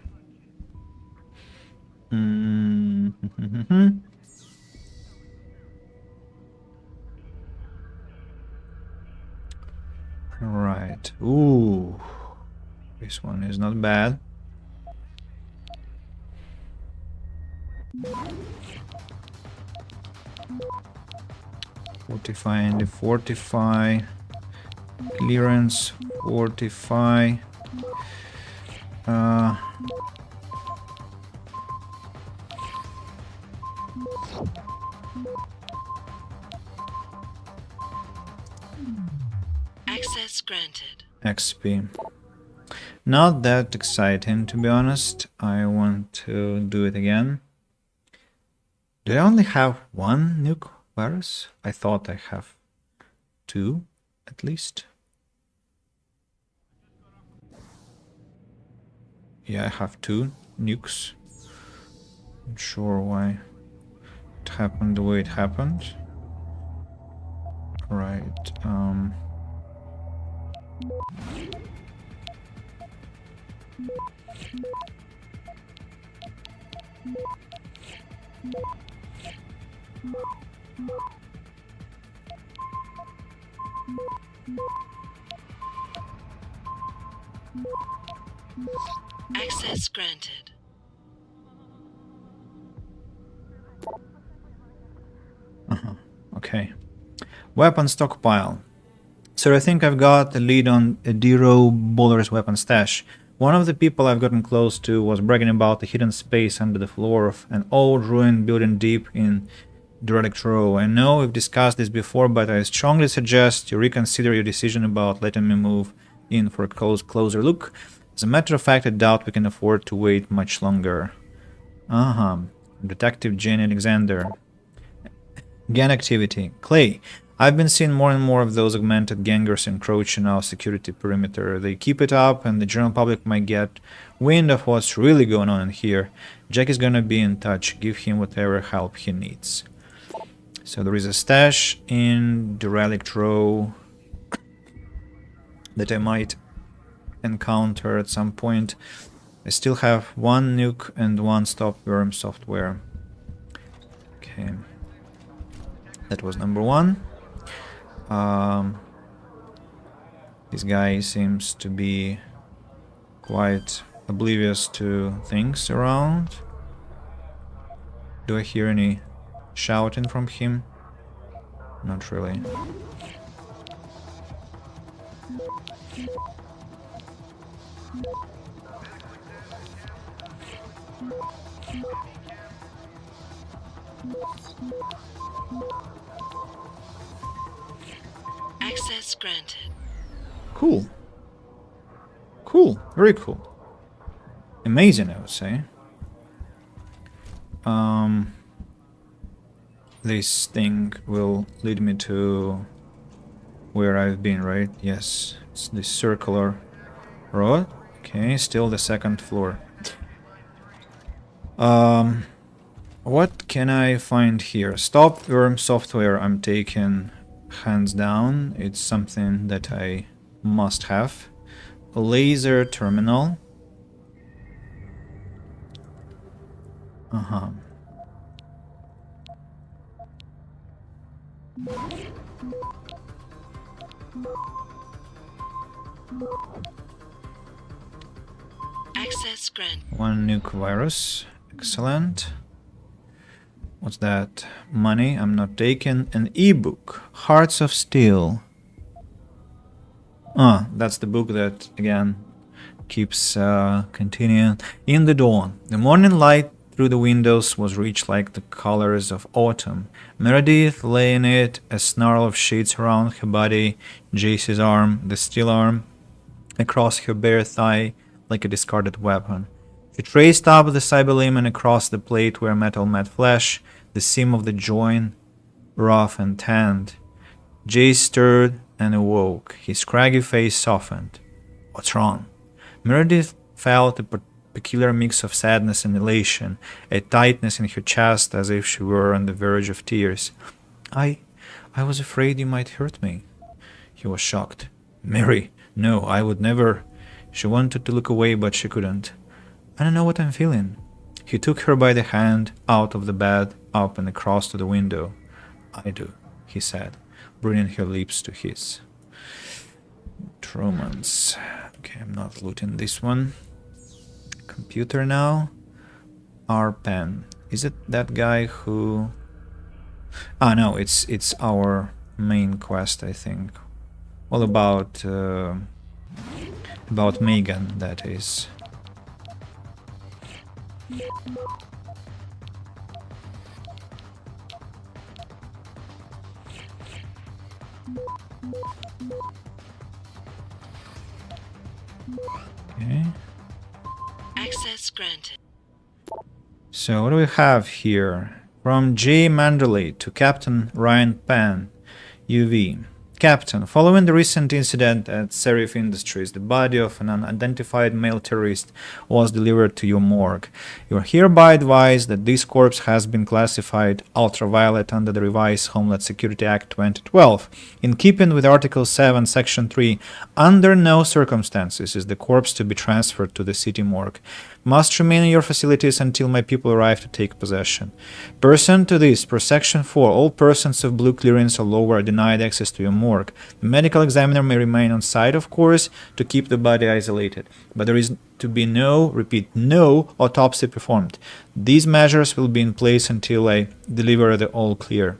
Right. Ooh. This one is not bad. Fortify and fortify. Clearance. Fortify. Access granted. XP. Not that exciting, to be honest. I want to do it again. Do I only have one nuke virus? I thought I have two, at least. Yeah, I have two nukes. Not sure why it happened the way it happened. Right. Access granted. Okay. Weapon stockpile. Sir, I think I've got a lead on Adiro Bowler's weapon stash. One of the people I've gotten close to was bragging about a hidden space under the floor of an old ruined building deep in Derelict Row. I know we've discussed this before, but I strongly suggest you reconsider your decision about letting me move in for a closer look. As a matter of fact, I doubt we can afford to wait much longer. Detective Jane Alexander. Gang activity. Clay. I've been seeing more and more of those augmented gangers encroaching our security perimeter. They keep it up and the general public might get wind of what's really going on in here. Jack is gonna be in touch. Give him whatever help he needs. So there is a stash in the relic row that I might encounter at some point. I still have 1 nuke and 1 stop worm software. Okay. That was number 1. This guy seems to be quite oblivious to things around. Do I hear any shouting from him? Not really. Access granted. Cool. Cool. Very cool. Amazing, I would say. This thing will lead me to where I've been, right? Yes. It's this circular road. Okay, still the 2nd floor. What can I find here? Stop worm software I'm taking hands down. It's something that I must have. A laser terminal. Access granted. 1 nuke virus. Excellent. What's that? Money. I'm not taking. An ebook. Hearts of Steel. That's the book that, again, keeps continuing. In the dawn. The morning light through the windows was rich like the colors of autumn. Meredith lay in it, a snarl of sheets around her body, Jace's arm, the steel arm, across her bare thigh like a discarded weapon. She traced up the cyberlimb and across the plate where metal met flesh, the seam of the joint rough and tanned. Jace stirred and awoke. His scraggy face softened. What's wrong? Meredith felt a peculiar mix of sadness and elation, a tightness in her chest as if she were on the verge of tears. I was afraid you might hurt me. He was shocked. Mary, no, I would never. She wanted to look away, but she couldn't. I don't know what I'm feeling. He took her by the hand, out of the bed, up and across to the window. I do, he said, bringing her lips to his. Romance. Okay, I'm not looting this one. Computer now. Our pen. Is it that guy who... no, it's our main quest, I think. All about Megan, that is. Okay. Access granted. So what do we have here? From J. Manderley to Captain Ryan Penn, UV. Captain, following the recent incident at Serif Industries, the body of an unidentified male terrorist was delivered to your morgue. You are hereby advised that this corpse has been classified ultraviolet under the revised Homeland Security Act 2012. In keeping with Article 7, Section 3, under no circumstances is the corpse to be transferred to the city morgue. Must remain in your facilities until my people arrive to take possession. Pursuant to this, per Section 4, all persons of blue clearance or lower are denied access to your morgue. The medical examiner may remain on site, of course, to keep the body isolated, but there is to be no, repeat, no autopsy performed. These measures will be in place until I deliver the all clear.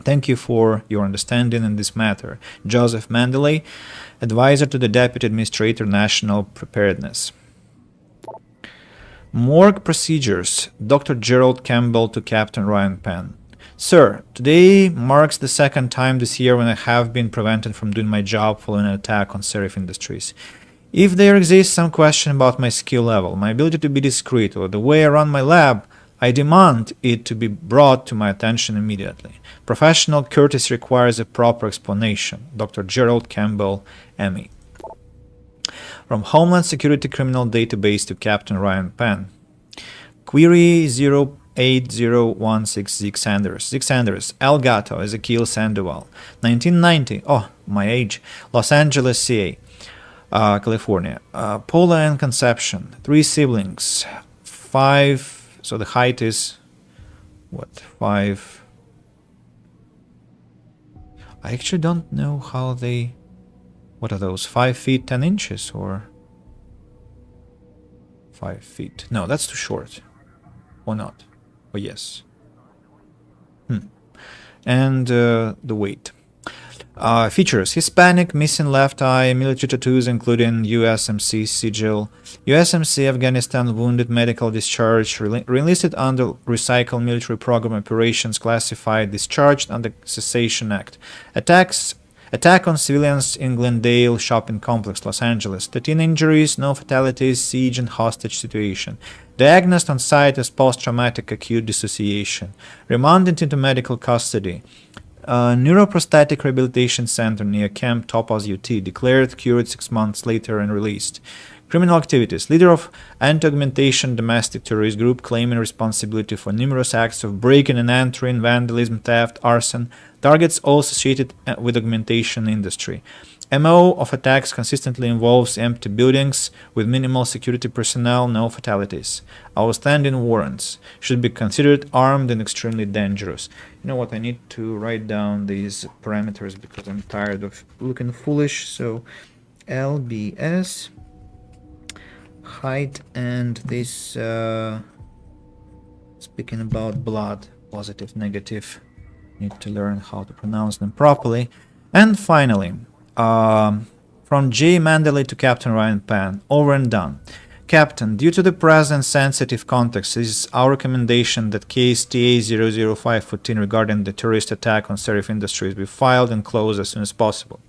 Thank you for your understanding in this matter. Joseph Mandeley, Advisor to the Deputy Administrator, National Preparedness. Morgue Procedures. Dr. Gerald Campbell to Captain Ryan Penn. Sir, today marks the 2nd time this year when I have been prevented from doing my job following an attack on Serif Industries. If there exists some question about my skill level, my ability to be discreet, or the way I run my lab, I demand it to be brought to my attention immediately. Professional courtesy requires a proper explanation. Dr. Gerald Campbell, ME. From Homeland Security Criminal Database to Captain Ryan Penn. Query 8016 Zig Sanders. Zig Sanders. Elgato. Ezekiel Sandoval. 1990. Oh, my age. Los Angeles, CA. California. Paula and Conception. 3 siblings. 5. So the height is what? 5. I actually don't know how they. What are those? 5 feet 10 inches or 5 feet? No, that's too short. Or not? Oh yes. And the weight. Features: Hispanic, missing left eye, military tattoos including USMC sigil, USMC Afghanistan wounded medical discharge, reenlisted under Recycle military program operations, classified discharged under Cessation Act. Attack on civilians in Glendale shopping complex, Los Angeles. 13 injuries, no fatalities, siege and hostage situation. Diagnosed on site as post-traumatic acute dissociation. Remanded into medical custody. Neuroprosthetic Rehabilitation Center near Camp Topaz, UT. Declared cured 6 months later and released. Criminal activities. Leader of anti-augmentation domestic terrorist group claiming responsibility for numerous acts of breaking and entering, vandalism, theft, arson. Targets all associated with augmentation industry. MO of attacks consistently involves empty buildings with minimal security personnel, no fatalities. Outstanding warrants. Should be considered armed and extremely dangerous. You know what, I need to write down these parameters because I'm tired of looking foolish. So LBS, height, and this, speaking about blood, positive, negative. Need to learn how to pronounce them properly. And finally, from J. Mandalay to Captain Ryan Pan, over and done. Captain, due to the present sensitive context, it is our recommendation that case TA-00514 regarding the terrorist attack on Serif Industries be filed and closed as soon as possible.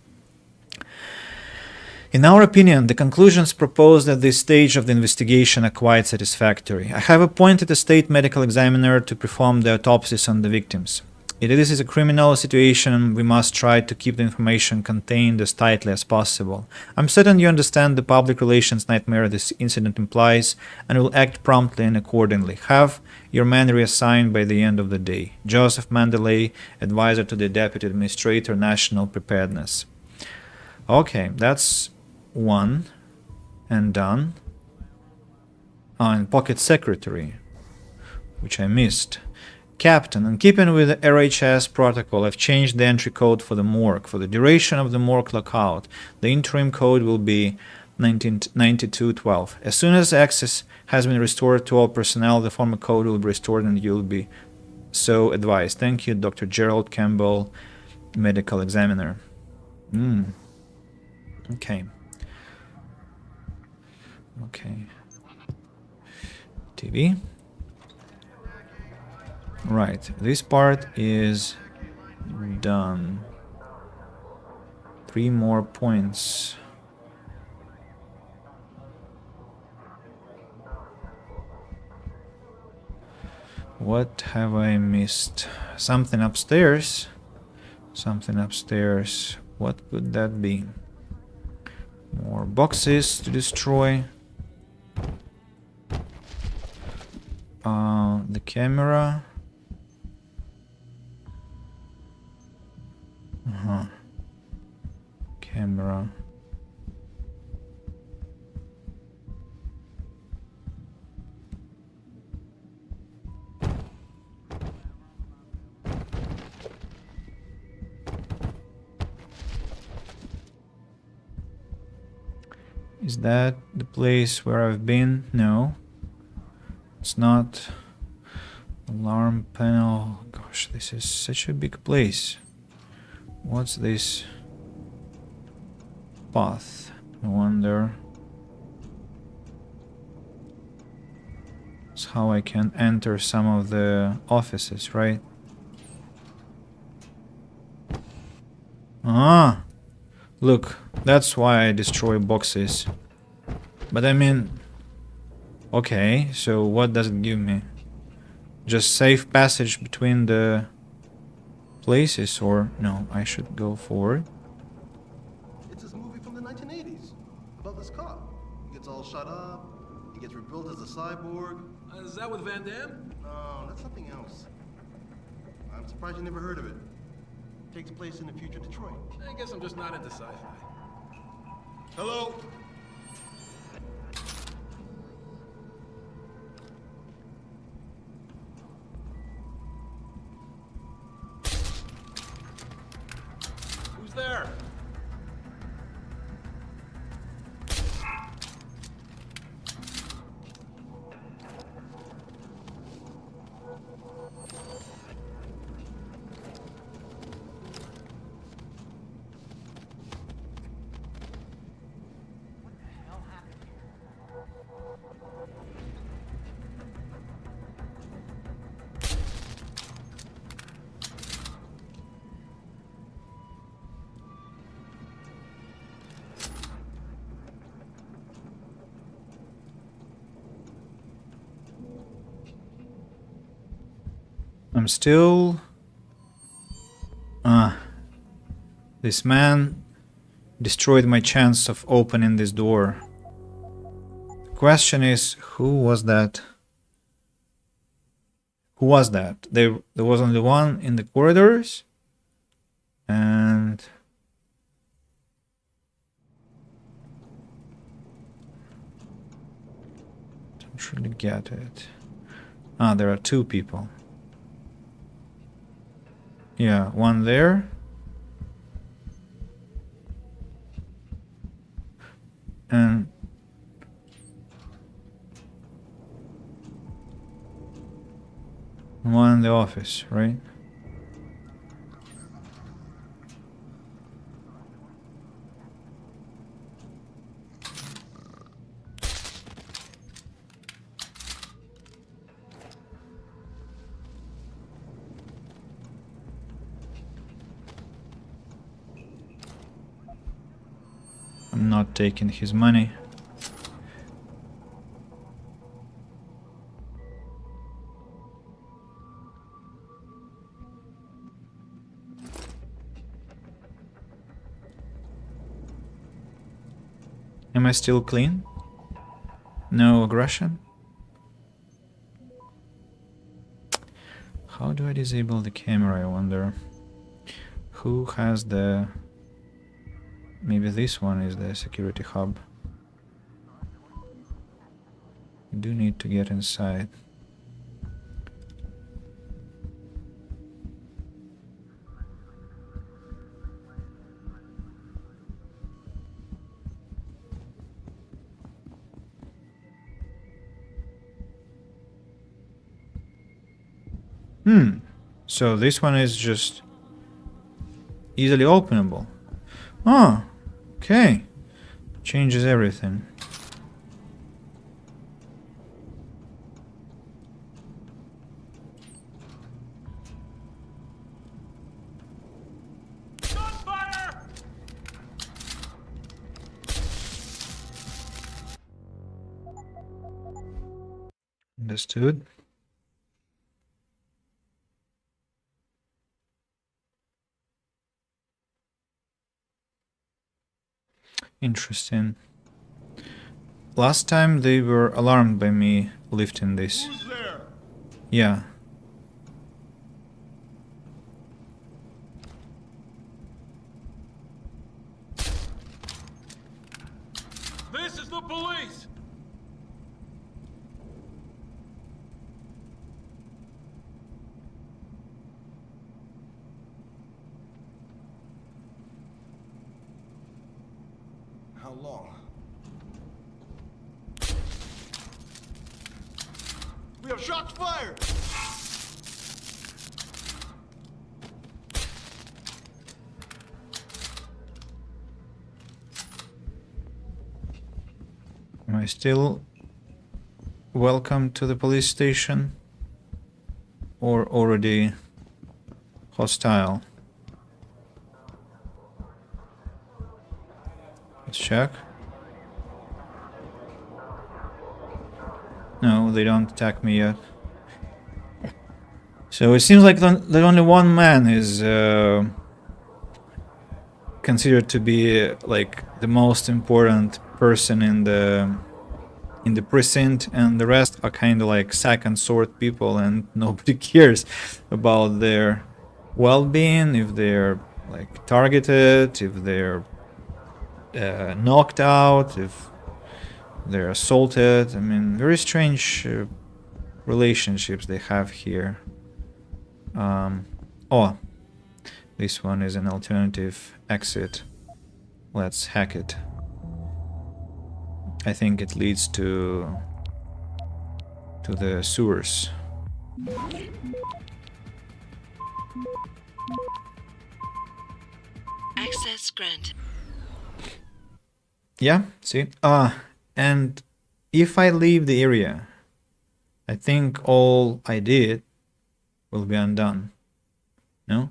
In our opinion, the conclusions proposed at this stage of the investigation are quite satisfactory. I have appointed a state medical examiner to perform the autopsies on the victims. If this is a criminal situation, we must try to keep the information contained as tightly as possible. I'm certain you understand the public relations nightmare this incident implies and will act promptly and accordingly. Have your man reassigned by the end of the day. Joseph Mandalay, Advisor to the Deputy Administrator, National Preparedness. Okay, that's one and done. And Pocket Secretary, which I missed. Captain, in keeping with the RHS protocol, I've changed the entry code for the morgue. For the duration of the morgue lockout, the interim code will be 9212. As soon as access has been restored to all personnel, the former code will be restored and you'll be so advised. Thank you, Dr. Gerald Campbell, Medical Examiner. Okay. Okay. TV. Right, this part is done. 3 more points. What have I missed? Something upstairs. Something upstairs. What could that be? More boxes to destroy. The camera. Camera. Is that the place where I've been? No. It's not. Alarm panel. Gosh, this is such a big place. What's this path? I wonder. It's how I can enter some of the offices, right? Ah! Look, that's why I destroy boxes. But I mean... Okay, so what does it give me? Just safe passage between the places, or no, I should go forward. It's this movie from the 1980s about this cop. He gets all shut up, he gets rebuilt as a cyborg. Is that with Van Damme? Oh, that's something else. I'm surprised you never heard of it. Takes place in the future Detroit. I guess I'm just not into sci-fi. Hello? Who's there? I'm still... This man destroyed my chance of opening this door. The question is, who was that? Who was that? There was only one in the corridors. And... don't really get it. There are two people. Yeah, one there. And one in the office, right? I'm not taking his money. Am I still clean? No aggression? How do I disable the camera, I wonder? Who has the... maybe this one is the security hub. I do need to get inside. So this one is just easily openable. Oh, okay. Changes everything. Understood. Interesting. Last time they were alarmed by me lifting this. Who's there? Yeah. This is the police! How long? We have shots fired! Am I still welcome to the police station? Or already hostile? Let's check. No, they don't attack me yet. So it seems like that only one man is considered to be like the most important person in in the precinct, and the rest are kind of like second sort people, and nobody cares about their well-being, if they're like targeted, if they're knocked out, if they're assaulted. I mean, very strange relationships they have here. Oh, this one is an alternative exit. Let's hack it. I think it leads to the sewers. Access granted. Yeah, see? And if I leave the area, I think all I did will be undone. No?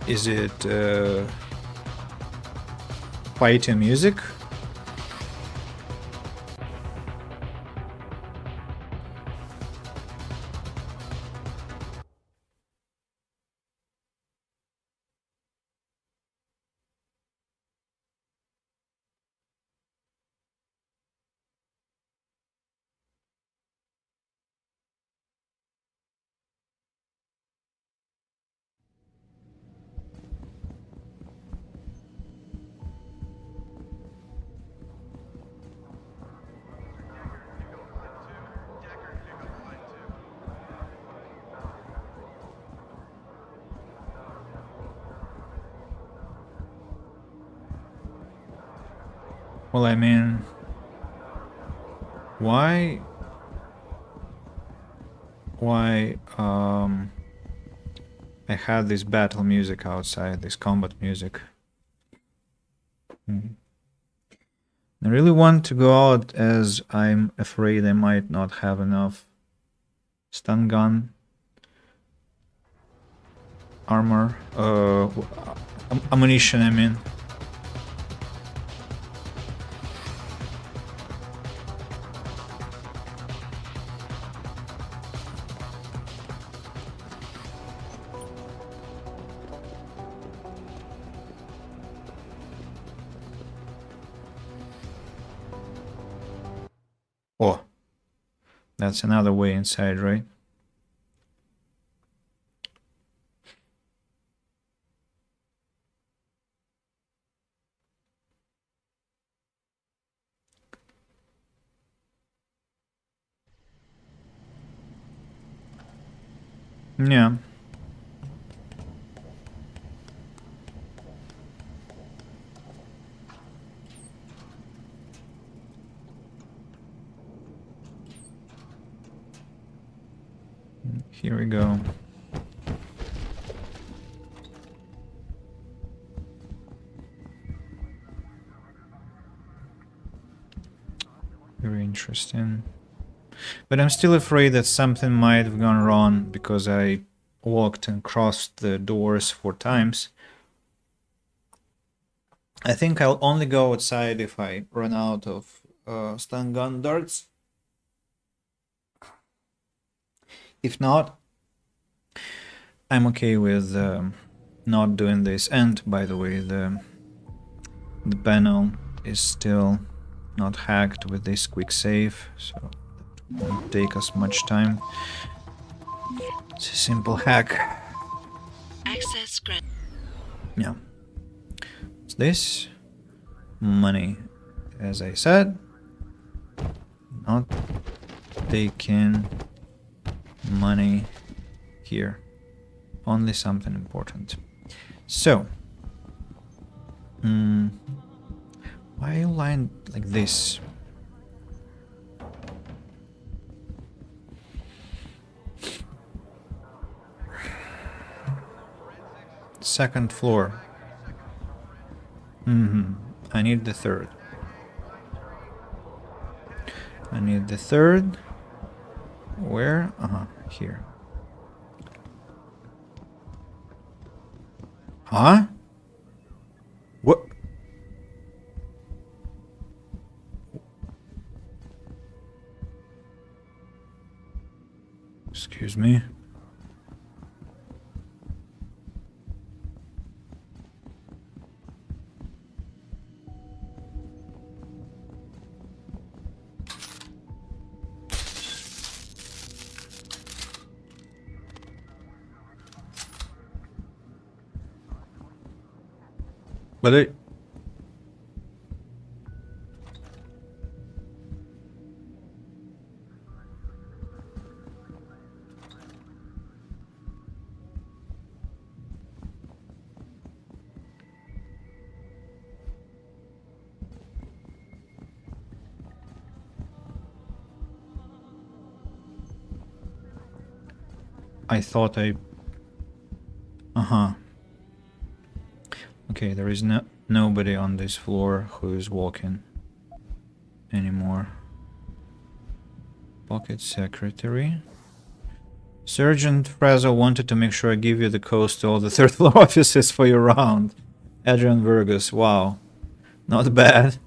Is it fighter music? Well, I mean, why I had this battle music outside, this combat music. I really want to go out, as I'm afraid I might not have enough stun gun armor, ammunition, I mean. Oh, that's another way inside, right? Yeah. Here we go. Very interesting. But I'm still afraid that something might have gone wrong because I walked and crossed the doors 4 times. I think I'll only go outside if I run out of stun gun darts. If not, I'm okay with not doing this. And by the way, the panel is still not hacked with this quick save, so it won't take us much time. It's a simple hack. Access granted. Yeah. What's this? Money. As I said, not taking money here. Only something important. So, why line like this? Second floor. I need the third. I need the third. Where? Here. Huh? What? Excuse me. But it... I thought I... Uh-huh. Okay, there is nobody on this floor who is walking anymore. Pocket secretary. Sergeant Frazo wanted to make sure I give you the codes to all the third floor offices for your round. Adrian Vergus, wow. Not bad.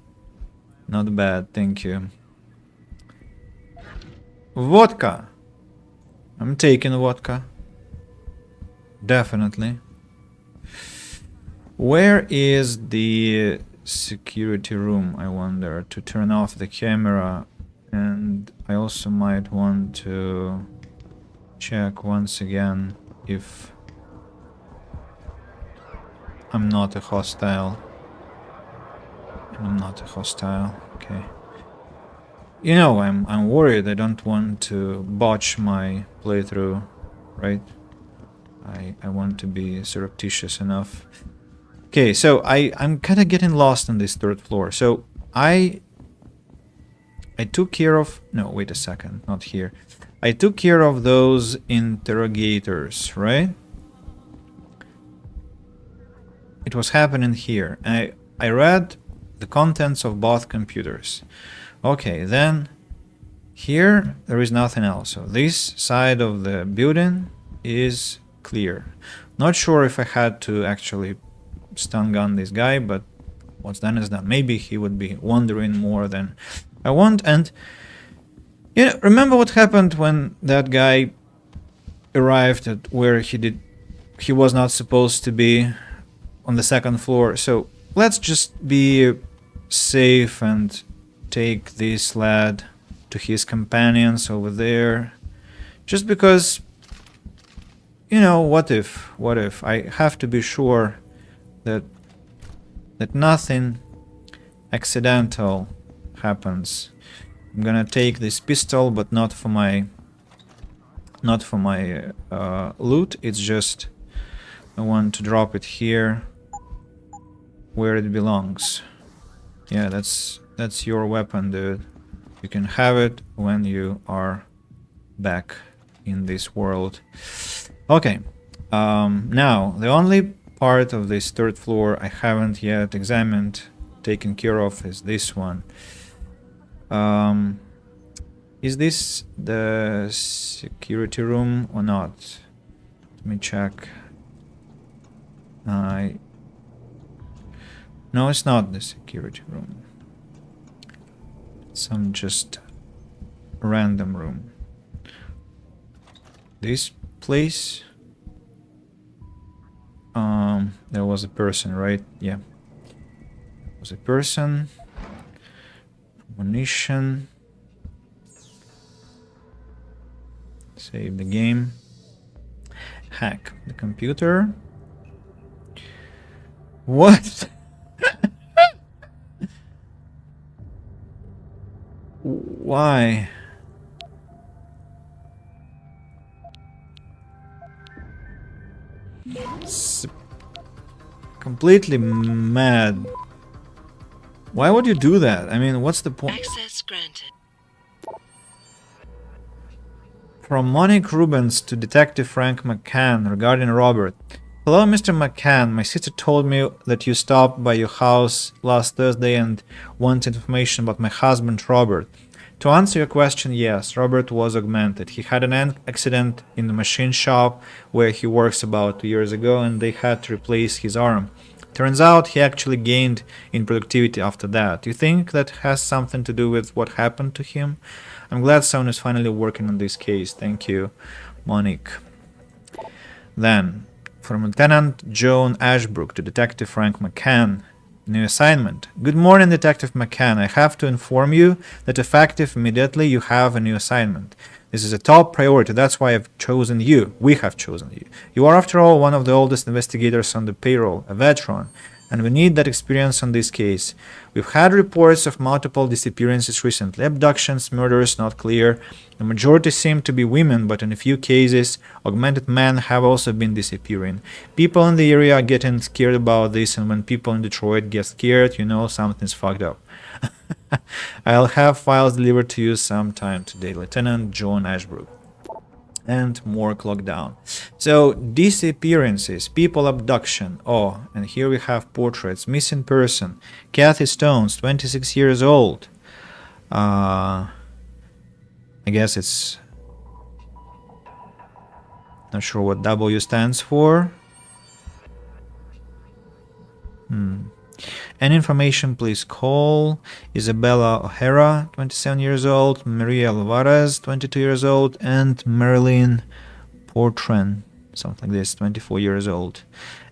Not bad, thank you. Vodka. I'm taking vodka. Definitely. Where is the security room, I wonder, to turn off the camera? And I also might want to check once again if I'm not a hostile. I'm not a hostile, okay. You know, I'm worried. I don't want to botch my playthrough, right? I want to be surreptitious enough. Okay, so I'm kind of getting lost on this third floor. So I took care of... No, wait a second, not here. I took care of those interrogators, right? It was happening here. I read the contents of both computers. Okay, then here there is nothing else. So this side of the building is clear. Not sure if I had to actually stun gun this guy, but what's done is done. Maybe he would be wondering more than I want. And you know, remember what happened when that guy arrived at where he was not supposed to be, on the second floor. So let's just be safe and take this lad to his companions over there. Just because, you know, what if I have to be sure that nothing accidental happens. I'm gonna take this pistol, but not for my loot. It's just I want to drop it here where it belongs. Yeah, that's your weapon, dude. You can have it when you are back in this world. Okay. Now, the only part of this third floor I haven't yet examined, taken care of, is this one. Is this the security room or not? Let me check. No, it's not the security room. It's some just random room. This place. There was a person, right? Yeah. There was a person. Ammunition. Save the game. Hack the computer. What? Why? Completely mad. Why would you do that? I mean, what's the point? Access granted. From Monique Rubens to Detective Frank McCann regarding Robert. Hello, Mr. McCann. My sister told me that you stopped by your house last Thursday and wanted information about my husband, Robert. To answer your question, yes, Robert was augmented. He had an accident in the machine shop where he works about 2 years ago, and they had to replace his arm. Turns out he actually gained in productivity after that. Do you think that has something to do with what happened to him? I'm glad someone is finally working on this case. Thank you, Monique. Then, from Lieutenant Joan Ashbrook to Detective Frank McCann. New assignment. Good morning, Detective McCann. I have to inform you that effective immediately you have a new assignment. This is a top priority. That's why I've chosen you. We have chosen you. You are, after all, one of the oldest investigators on the payroll, a veteran. and we need that experience on this case. We've had reports of multiple disappearances recently. Abductions, murders, not clear. The majority seem to be women, but in a few cases, augmented men have also been disappearing. People in the area are getting scared about this, and when people in Detroit get scared, you know something's fucked up. I'll have files delivered to you sometime today. Lieutenant John Ashbrook. And more clock down. So disappearances, people abduction. Oh, and here we have portraits. Missing person. Kathy Stones, 26 years old. I guess it's not sure what W stands for. Any information, please call Isabella O'Hara, 27 years old, Maria Alvarez, 22 years old, and Marilyn Portran, something like this, 24 years old.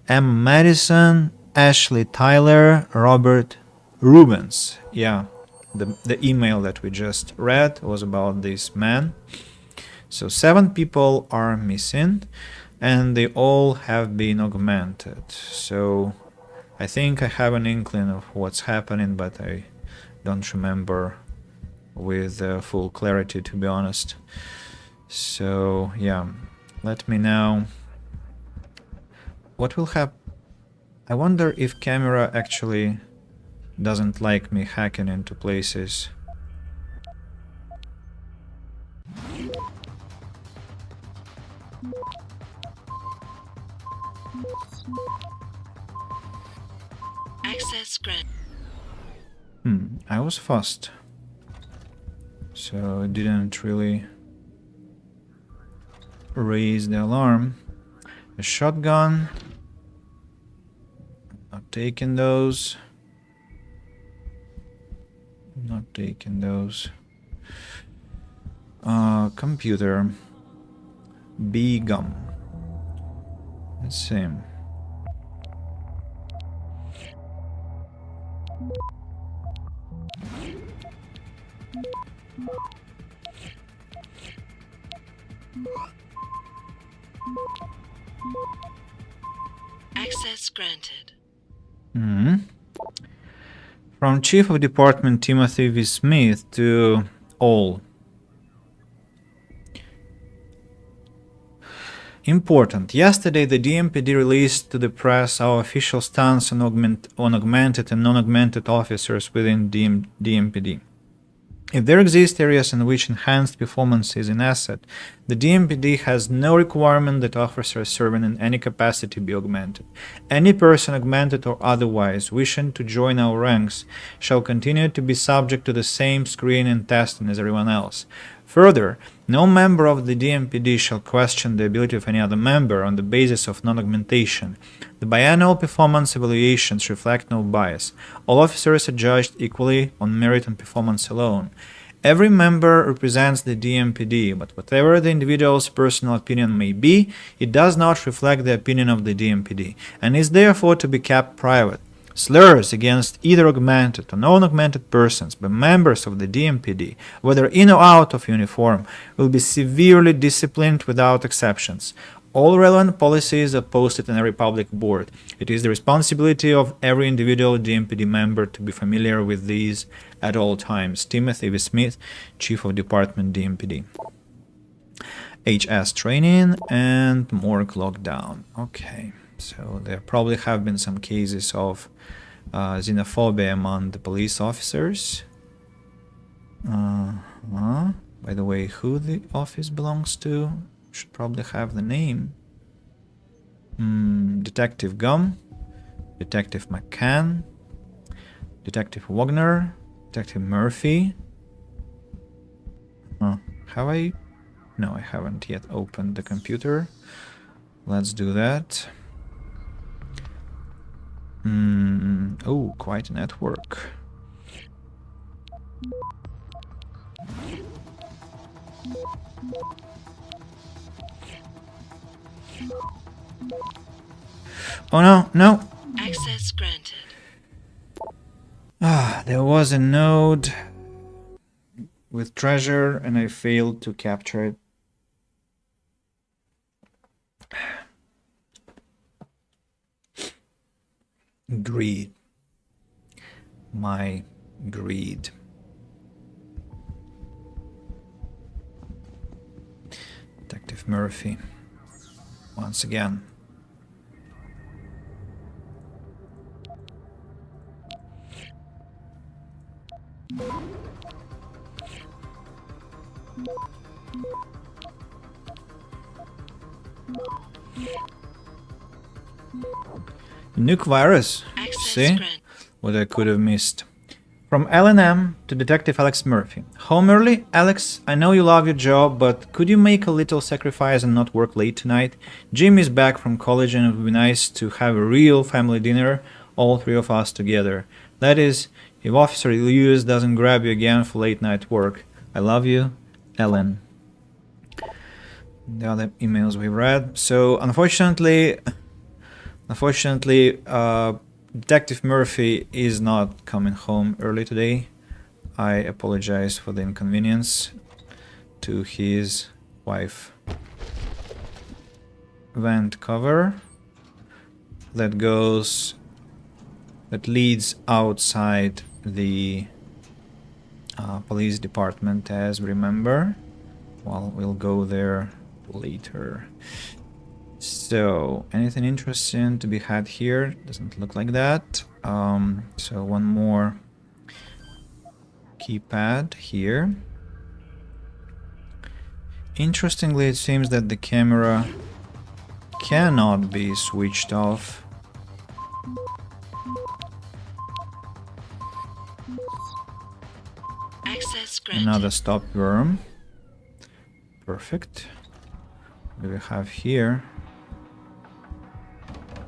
Emma Madison, Ashley Tyler, Robert Rubens. Yeah, the email that we just read was about this man. So 7 people are missing, and they all have been augmented. So I think I have an inkling of what's happening, but I don't remember with full clarity, to be honest. So yeah, let me know what will happen. I wonder if camera actually doesn't like me hacking into places. Access granted. I was fast, so it didn't really raise the alarm. A shotgun. Not taking those. Not taking those. Computer. B gum. Let's see. Access granted. From Chief of Department Timothy V. Smith to all. Important. Yesterday, the DMPD released to the press our official stance on augmented and non-augmented officers within DMPD. If there exist areas in which enhanced performance is an asset, the DMPD has no requirement that officers serving in any capacity be augmented. Any person, augmented or otherwise, wishing to join our ranks shall continue to be subject to the same screening and testing as everyone else. Further, no member of the DMPD shall question the ability of any other member on the basis of non-augmentation. The biannual performance evaluations reflect no bias. All officers are judged equally on merit and performance alone. Every member represents the DMPD, but whatever the individual's personal opinion may be, it does not reflect the opinion of the DMPD, and is therefore to be kept private. Slurs against either augmented or non-augmented persons by members of the DMPD, whether in or out of uniform, will be severely disciplined without exceptions. All relevant policies are posted in every public board. It is the responsibility of every individual DMPD member to be familiar with these at all times. Timothy V. Smith, Chief of Department, DMPD. HS training and more clock down. Okay, so there probably have been some cases of xenophobia among the police officers. By the way, who the office belongs to? Should probably have the name. Detective Gum, Detective McCann, Detective Wagner, Detective Murphy. Have I? No, I haven't yet opened the computer. Let's do that. Oh, quite a network. Oh no, no. Access granted. There was a node with treasure and I failed to capture it. Greed. My greed. Detective Murphy. Once again. Nuke virus. See? What I could have missed. From L&M to Detective Alex Murphy. Home early? Alex, I know you love your job, but could you make a little sacrifice and not work late tonight? Jim is back from college and it would be nice to have a real family dinner, all three of us together. That is, if Officer Lewis doesn't grab you again for late night work. I love you, Ellen. The other emails we read. So, unfortunately, Detective Murphy is not coming home early today. I apologize for the inconvenience to his wife. Vent cover that leads outside the police department, as we remember. Well, we'll go there later. So, anything interesting to be had here? Doesn't look like that. So one more keypad here. Interestingly, it seems that the camera cannot be switched off. Access granted. Another stop worm. Perfect. What do we have here?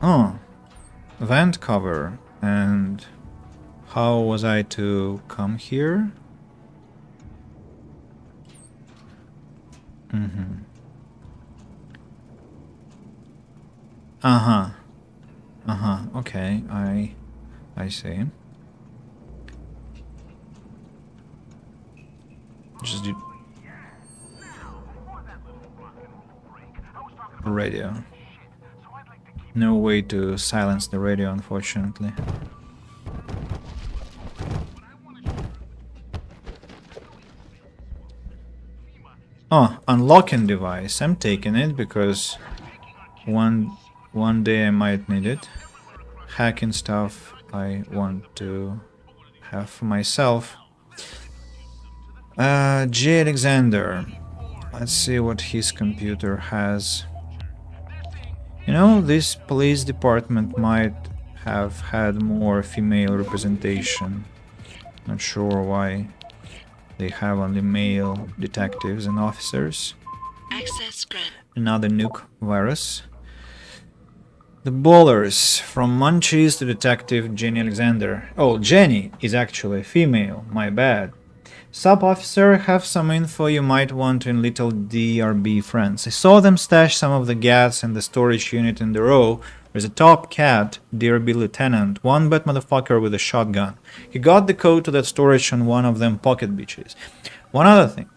Oh, vent cover. And how was I to come here? Okay, I see. Just do radio. No way to silence the radio, unfortunately. Oh, unlocking device. I'm taking it because one day I might need it. Hacking stuff I want to have for myself. J. Alexander. Let's see what his computer has. You know, this police department might have had more female representation. Not sure why they have only male detectives and officers. Access granted. Another nuke virus. The Ballers, from Munchies to Detective Jenny Alexander. Oh, Jenny is actually a female, my bad. Sub-officer, have some info you might want in little DRB friends. I saw them stash some of the gats in the storage unit in the row. There's a top cat, DRB lieutenant, one bad motherfucker with a shotgun. He got the code to that storage on one of them pocket bitches. One other thing.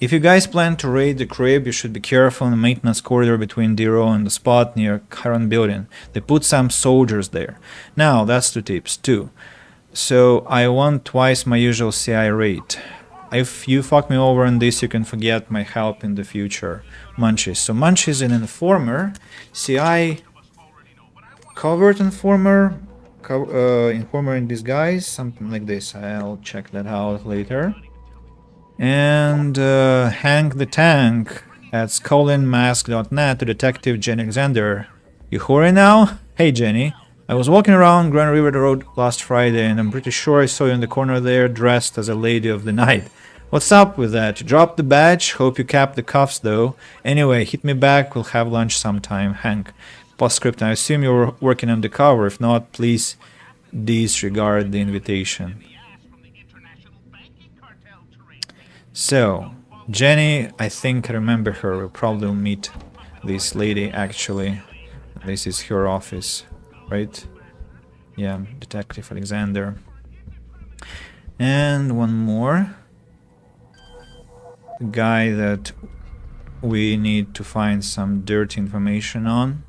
If you guys plan to raid the crib, you should be careful in the maintenance corridor between D-Row and the spot near current building. They put some soldiers there. Now, that's 2 tips, too. So, I want twice my usual CI rate. If you fuck me over in this, you can forget my help in the future. Munchies. So Munchies is an informer. CI covert informer. Informer in disguise. Something like this. I'll check that out later. And Hank the Tank at skullinmask.net to Detective Jenny Alexander. You hurry now? Hey Jenny. I was walking around Grand River Road last Friday and I'm pretty sure I saw you in the corner there dressed as a lady of the night. What's up with that? You dropped the badge? Hope you capped the cuffs though. Anyway, hit me back, we'll have lunch sometime. Hank. Postscript, I assume you're working undercover. If not, please disregard the invitation. So, Jenny, I think I remember her. We'll probably meet this lady actually. This is her office. Right? Yeah, Detective Alexander. And one more. The guy that we need to find some dirty information on.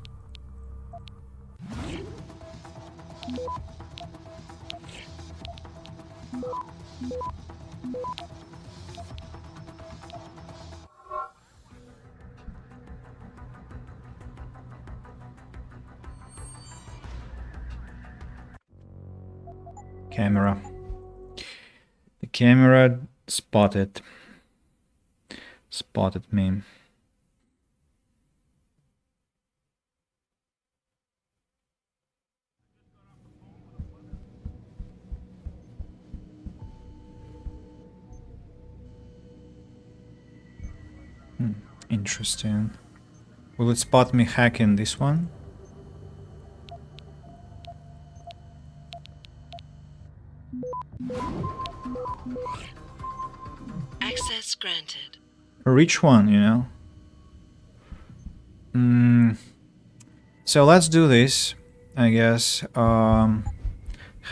camera. The camera spotted me. Interesting. Will it spot me hacking this one? Access granted. A rich one, you know. So let's do this, I guess.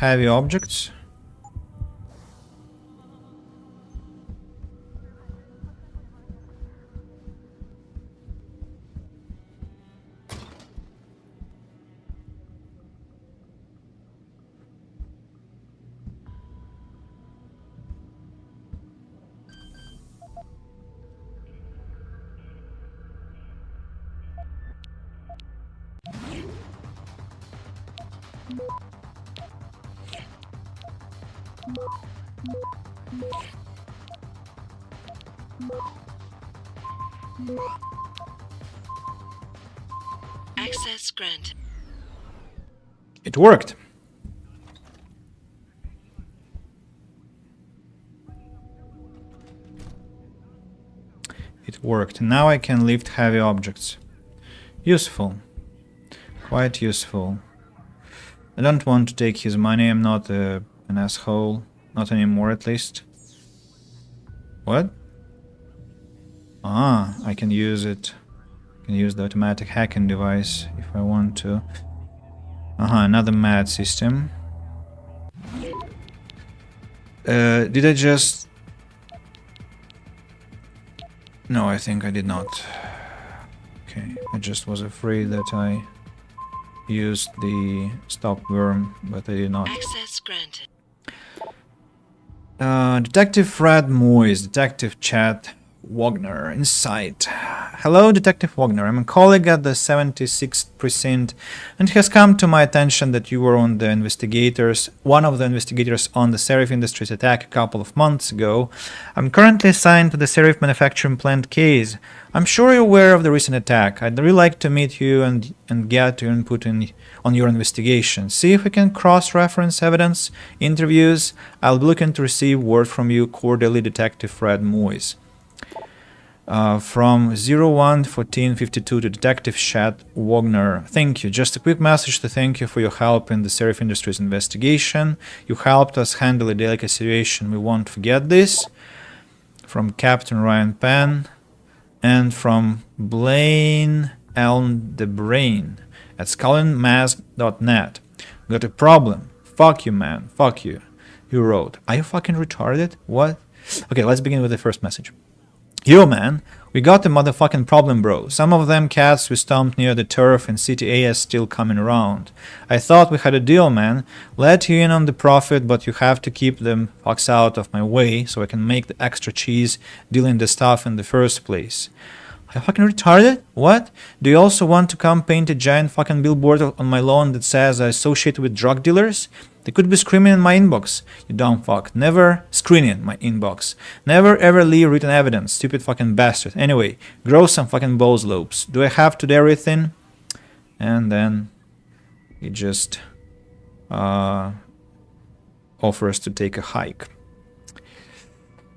Heavy objects. Access granted. It worked. It worked. Now I can lift heavy objects. Useful. Quite useful. I don't want to take his money. I'm not an asshole. Not anymore, at least. What? Ah, I can use it. I can use the automatic hacking device if I want to. Another mad system. Did I just... No, I think I did not. Okay, I just was afraid that I used the stop worm, but I did not. Access granted. Detective Fred Moyes, Detective Chad Wagner, Insight. Hello, Detective Wagner. I'm a colleague at the 76th Precinct, and it has come to my attention that you were one of the investigators on the Serif Industries attack a couple of months ago. I'm currently assigned to the Serif manufacturing plant case. I'm sure you're aware of the recent attack. I'd really like to meet you and get your input on your investigation. See if we can cross-reference evidence, interviews. I'll be looking to receive word from you. Cordially, Detective Fred Moyes. From 01-1452 to Detective Chad Wagner. Thank you. Just a quick message to thank you for your help in the Serif Industries investigation. You helped us handle a delicate situation. We won't forget this. From Captain Ryan Penn. And from Blaine Elm the Brain at skullandmask.net. Got a problem. Fuck you, man. Fuck you. You wrote. Are you fucking retarded? What? Okay, let's begin with the first message. Yo, man, we got a motherfucking problem, bro. Some of them cats we stomped near the turf in City A are still coming around. I thought we had a deal, man. Let you in on the profit, but you have to keep them fucks out of my way so I can make the extra cheese dealing the stuff in the first place. Are you fucking retarded? What? Do you also want to come paint a giant fucking billboard on my lawn that says I associate with drug dealers? They could be screaming in my inbox. You dumb fuck. Never screening my inbox. Never ever leave written evidence. Stupid fucking bastard. Anyway, grow some fucking balls lobes. Do I have to do everything? And then he just offers to take a hike.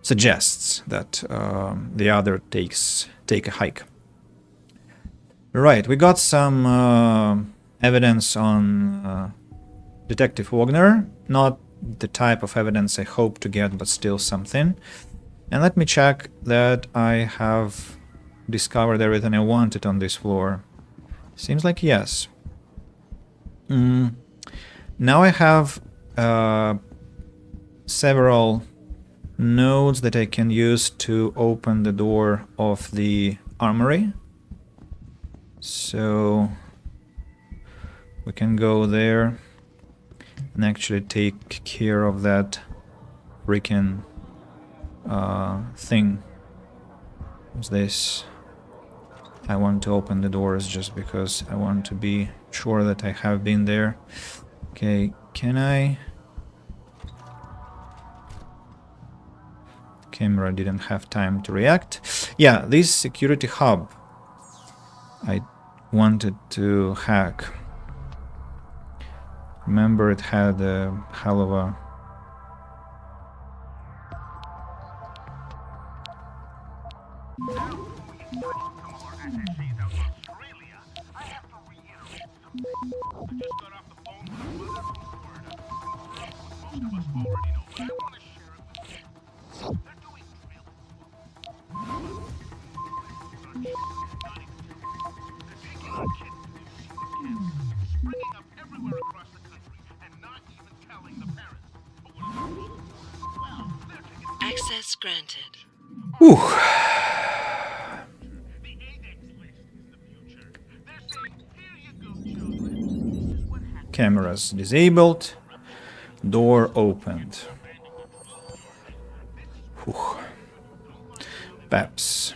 Suggests that the other take a hike. Right, we got some evidence on Detective Wagner. Not the type of evidence I hope to get, but still something. And let me check that I have discovered everything I wanted on this floor. Seems like yes. Now I have several nodes that I can use to open the door of the armory. So we can go there and actually take care of that freaking thing. What's this? I want to open the doors just because I want to be sure that I have been there. Okay, can I camera didn't have time to react. Yeah, this security hub I wanted to hack. Remember, it had a hell of a... Access granted. Whew. Cameras disabled. Door opened. Whew. Paps.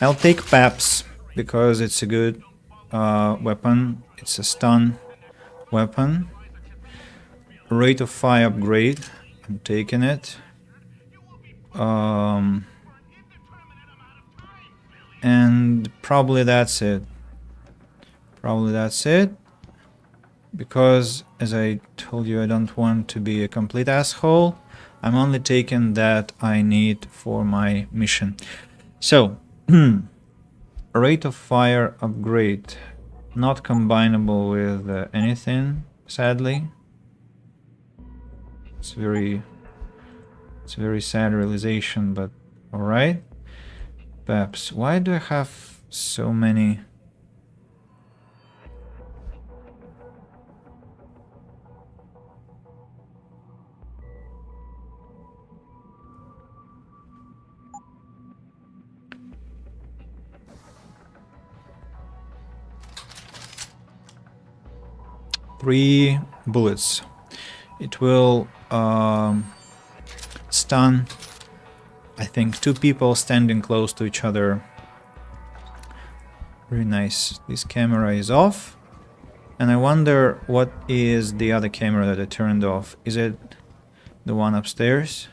I'll take Paps because it's a good weapon. It's a stun weapon. Rate of fire upgrade. I'm taking it. And probably that's it. Because, as I told you, I don't want to be a complete asshole. I'm only taking that I need for my mission. So, rate of fire upgrade. Not combinable with anything, sadly. It's a very sad realization, but alright. Perhaps. Why do I have so many? Three bullets. It will stun, I think, 2 people standing close to each other. Very nice. This camera is off. And I wonder what is the other camera that I turned off. Is it the one upstairs?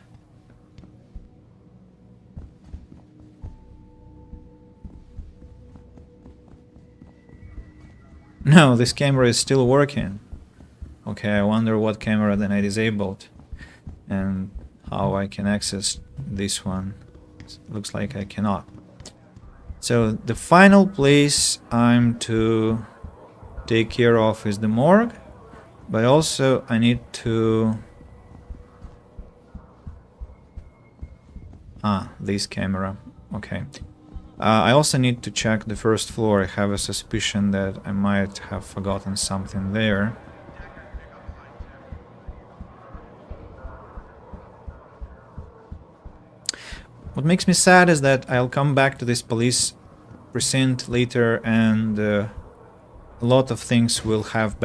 No, this camera is still working. Okay, I wonder what camera then I disabled and how I can access this one. Looks like I cannot. So the final place I'm to take care of is the morgue, but also I need to... this camera. Okay. I also need to check the first floor. I have a suspicion that I might have forgotten something there. What makes me sad is that I'll come back to this police precinct later and a lot of things will have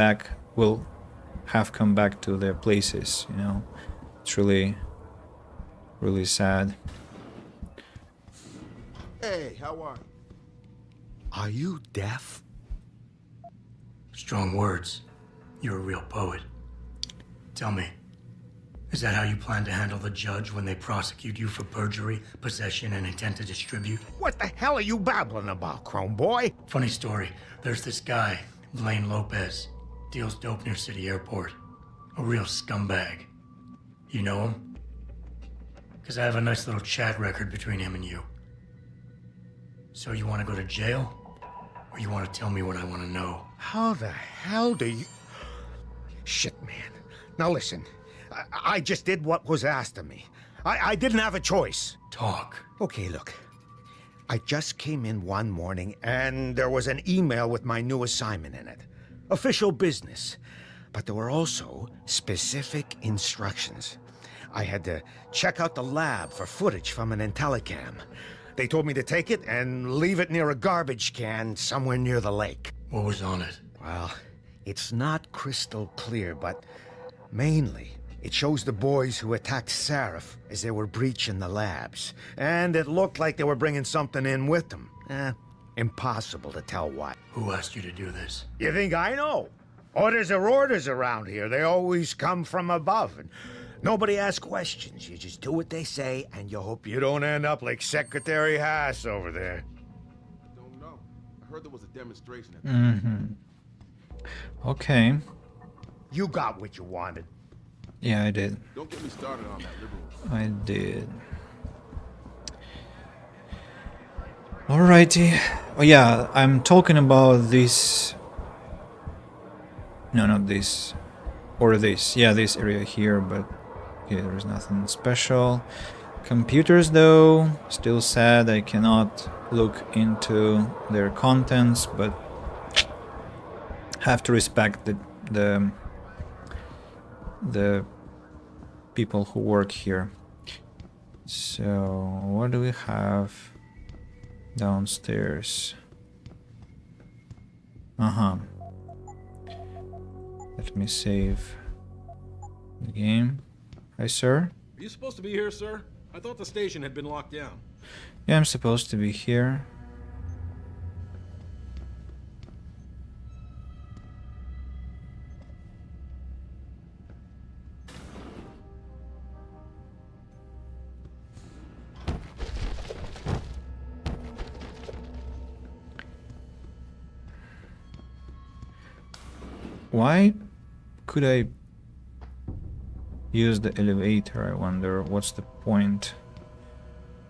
come back to their places, you know. It's really sad. Hey, how are you? Are you deaf? Strong words. You're a real poet. Tell me, is that how you plan to handle the judge when they prosecute you for perjury, possession, and intent to distribute? What the hell are you babbling about, Chrome Boy? Funny story. There's this guy, Blaine Lopez. Deals dope near City Airport. A real scumbag. You know him? Because I have a nice little chat record between him and you. So you want to go to jail? Or you want to tell me what I want to know? How the hell do you... Shit, man. Now listen, I just did what was asked of me. I didn't have a choice. Talk. Okay, look. I just came in one morning and there was an email with my new assignment in it. Official business. But there were also specific instructions. I had to check out the lab for footage from an IntelliCam. They told me to take it and leave it near a garbage can somewhere near the lake. What was on it? Well, it's not crystal clear, but mainly it shows the boys who attacked Seraph as they were breaching the labs. And it looked like they were bringing something in with them. Impossible to tell what. Who asked you to do this? You think I know? Orders are orders around here. They always come from above. And Nobody asks questions. You just do what they say, and you hope you don't end up like Secretary Haas over there. I don't know. I heard there was a demonstration at the Okay. You got what you wanted. Yeah, I did. Don't get me started on that liberal. I did. Alrighty. Oh yeah, I'm talking about this. No, not this. Or this. Yeah, this area here, but okay, there's nothing special. Computers though, still sad I cannot look into their contents, but have to respect the people who work here. So what do we have downstairs? Let me save the game. Hi, sir. Are you supposed to be here, sir? I thought the station had been locked down. Yeah, I'm supposed to be here. Why could I use the elevator? I wonder what's the point.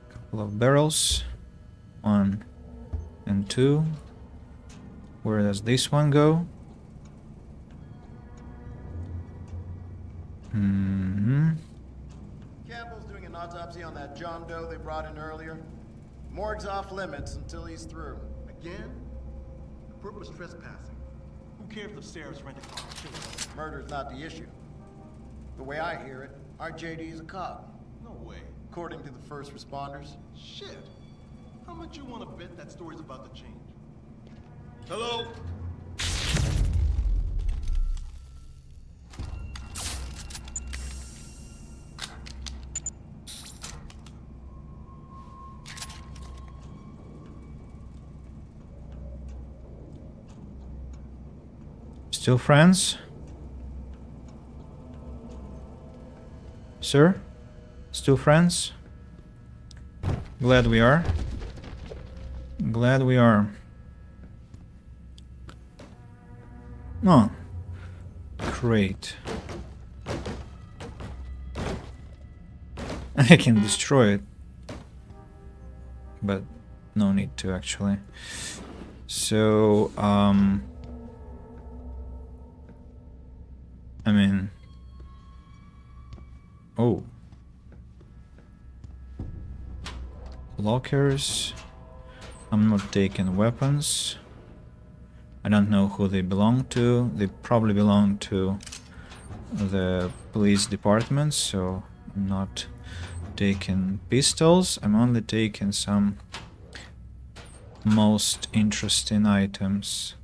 Couple of barrels, 1 and 2. Where does this one go? Campbell's doing an autopsy on that John Doe they brought in earlier. Morgue's off limits until he's through. Again? The purpose trespassing. Who cares if Sarah's rent-a-car killer? Murder's not the issue. The way I hear it, our JD is a cop. No way. According to the first responders. Shit. How much you want to bet that story's about to change? Hello? Still friends? Sir? Still friends? Glad we are. Glad we are. Oh. Great. I can destroy it. But no need to actually. So, I mean... Oh. Lockers. I'm not taking weapons. I don't know who they belong to. They probably belong to the police department, so I'm not taking pistols. I'm only taking some most interesting items.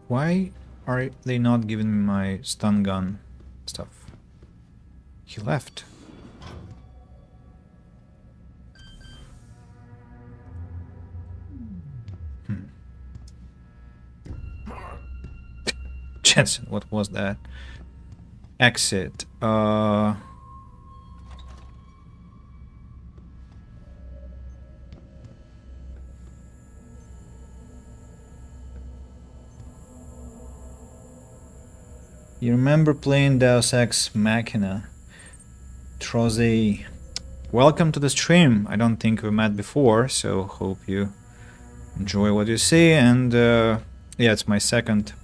Why are they not giving me my stun gun stuff? He left. Jensen, what was that? Exit. You remember playing Deus Ex Machina? Troze. Welcome to the stream. I don't think we met before, so hope you enjoy what you see. And yeah, it's my second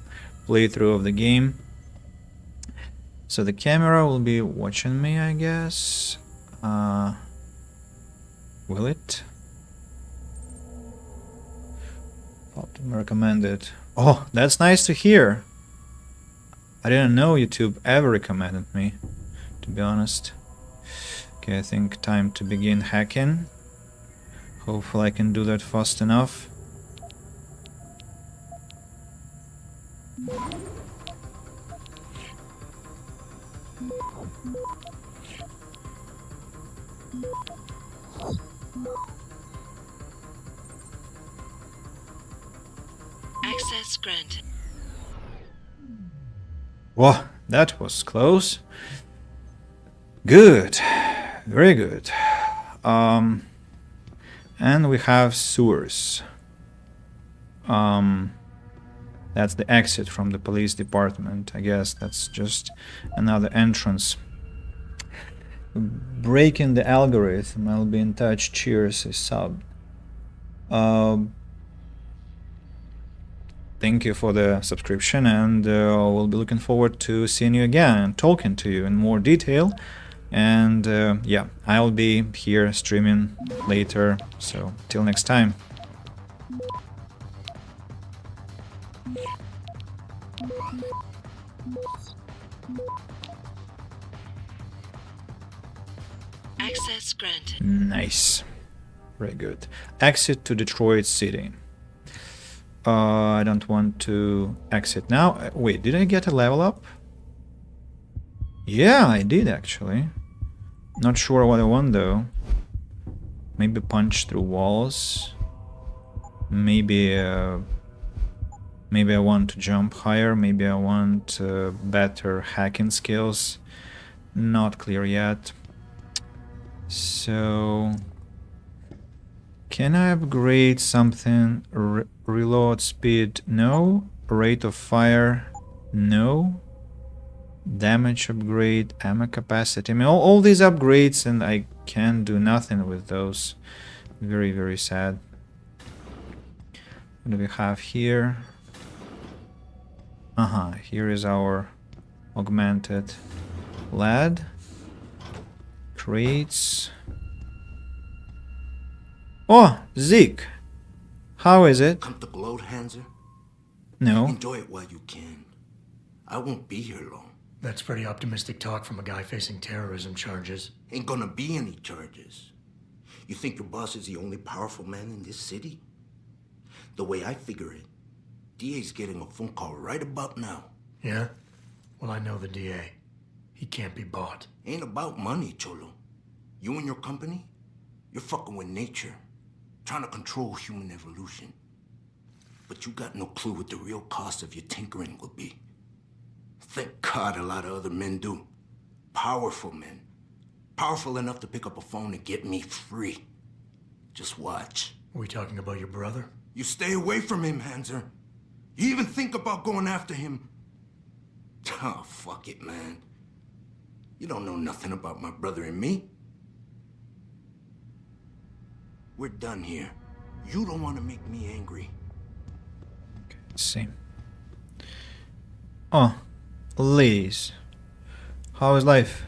playthrough of the game. So the camera will be watching me, I guess. Will it? Optimum recommended. Oh, that's nice to hear. I didn't know YouTube ever recommended me, to be honest. Okay, I think time to begin hacking. Hopefully I can do that fast enough. Access granted. Whoa, that was close. Good, very good. And we have sewers. That's the exit from the police department. I guess that's just another entrance. Breaking the algorithm. I'll be in touch. Cheers, a sub. Thank you for the subscription, and we'll be looking forward to seeing you again and talking to you in more detail. And yeah, I'll be here streaming later. So till next time. Access granted. Nice. Very good. Exit to Detroit City. I don't want to exit now. Wait, did I get a level up? Yeah, I did actually. Not sure what I want though. Maybe punch through walls. Maybe maybe I want to jump higher. Maybe I want better hacking skills. Not clear yet. So, can I upgrade something? Reload speed? No. Rate of fire? No. Damage upgrade? Ammo capacity? I mean, all these upgrades, and I can do nothing with those. Very, very sad. What do we have here? Here is our augmented lad. Crates. Oh, Zeke. How is it? Come to gloat, Hanser? No. Enjoy it while you can. I won't be here long. That's pretty optimistic talk from a guy facing terrorism charges. Ain't gonna be any charges. You think your boss is the only powerful man in this city? The way I figure it, DA's getting a phone call right about now. Yeah? Well, I know the DA. He can't be bought. Ain't about money, Cholo. You and your company, you're fucking with nature, trying to control human evolution. But you got no clue what the real cost of your tinkering will be. Thank God a lot of other men do. Powerful men. Powerful enough to pick up a phone and get me free. Just watch. Are we talking about your brother? You stay away from him, Hanser. You even think about going after him. Oh, fuck it, man. You don't know nothing about my brother and me. We're done here. You don't want to make me angry. Let's see. Oh, ladies. How is life?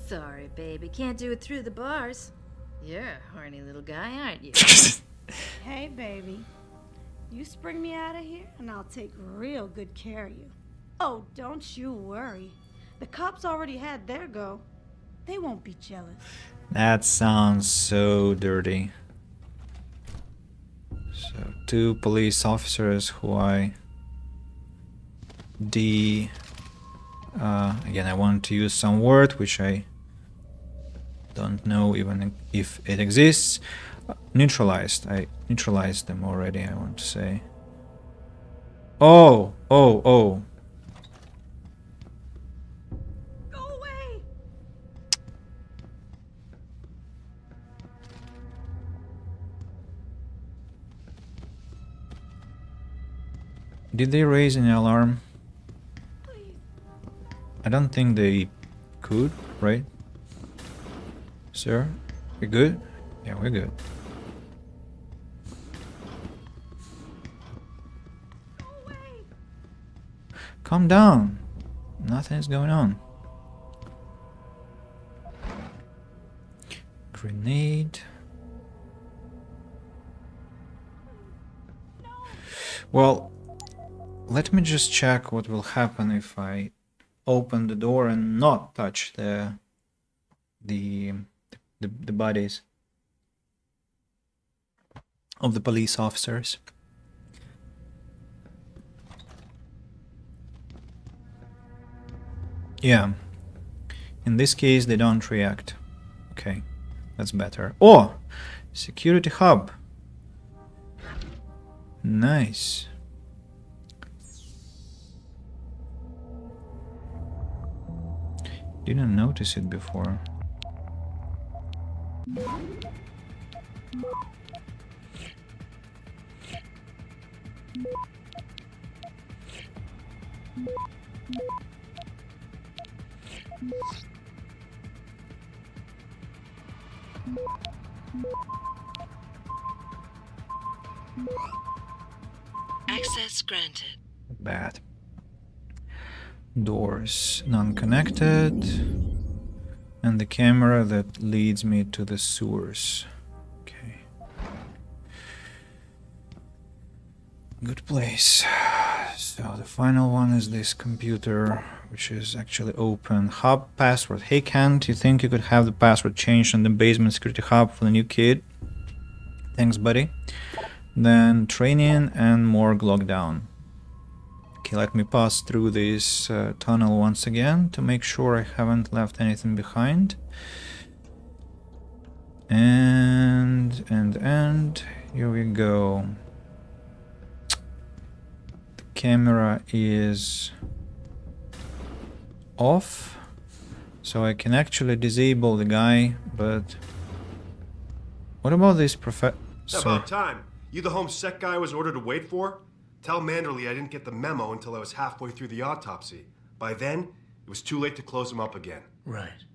Sorry, baby. Can't do it through the bars. You're a horny little guy, aren't you? Hey, baby. You spring me out of here, and I'll take real good care of you. Oh, don't you worry. The cops already had their go. They won't be jealous. That sounds so dirty. So, 2 police officers who again, I want to use some word which I don't know even if it exists. Neutralized. I neutralized them already, I want to say. Oh. Go away! Did they raise any alarm? I don't think they could, right? Sir? We good? Yeah, we're good. Calm down. Nothing's going on. Grenade. Well, let me just check what will happen if I open the door and not touch the bodies of the police officers. Yeah. In this case, they don't react. Okay, that's better. Oh! Security hub. Nice. Didn't notice it before. Access granted. Bad. Doors non-connected. And the camera that leads me to the sewers. Okay. Good place. So the final one is this computer, which is actually open. Hub password. Hey Kent, you think you could have the password changed on the basement security hub for the new kid? Thanks, buddy. Then training and morgue lockdown. Okay, let me pass through this tunnel once again to make sure I haven't left anything behind. And here we go. The camera is off, so I can actually disable the guy, but what about this About time. You the home sec guy I was ordered to wait for? Tell Manderley I didn't get the memo until I was halfway through the autopsy. By then, it was too late to close him up again. Right.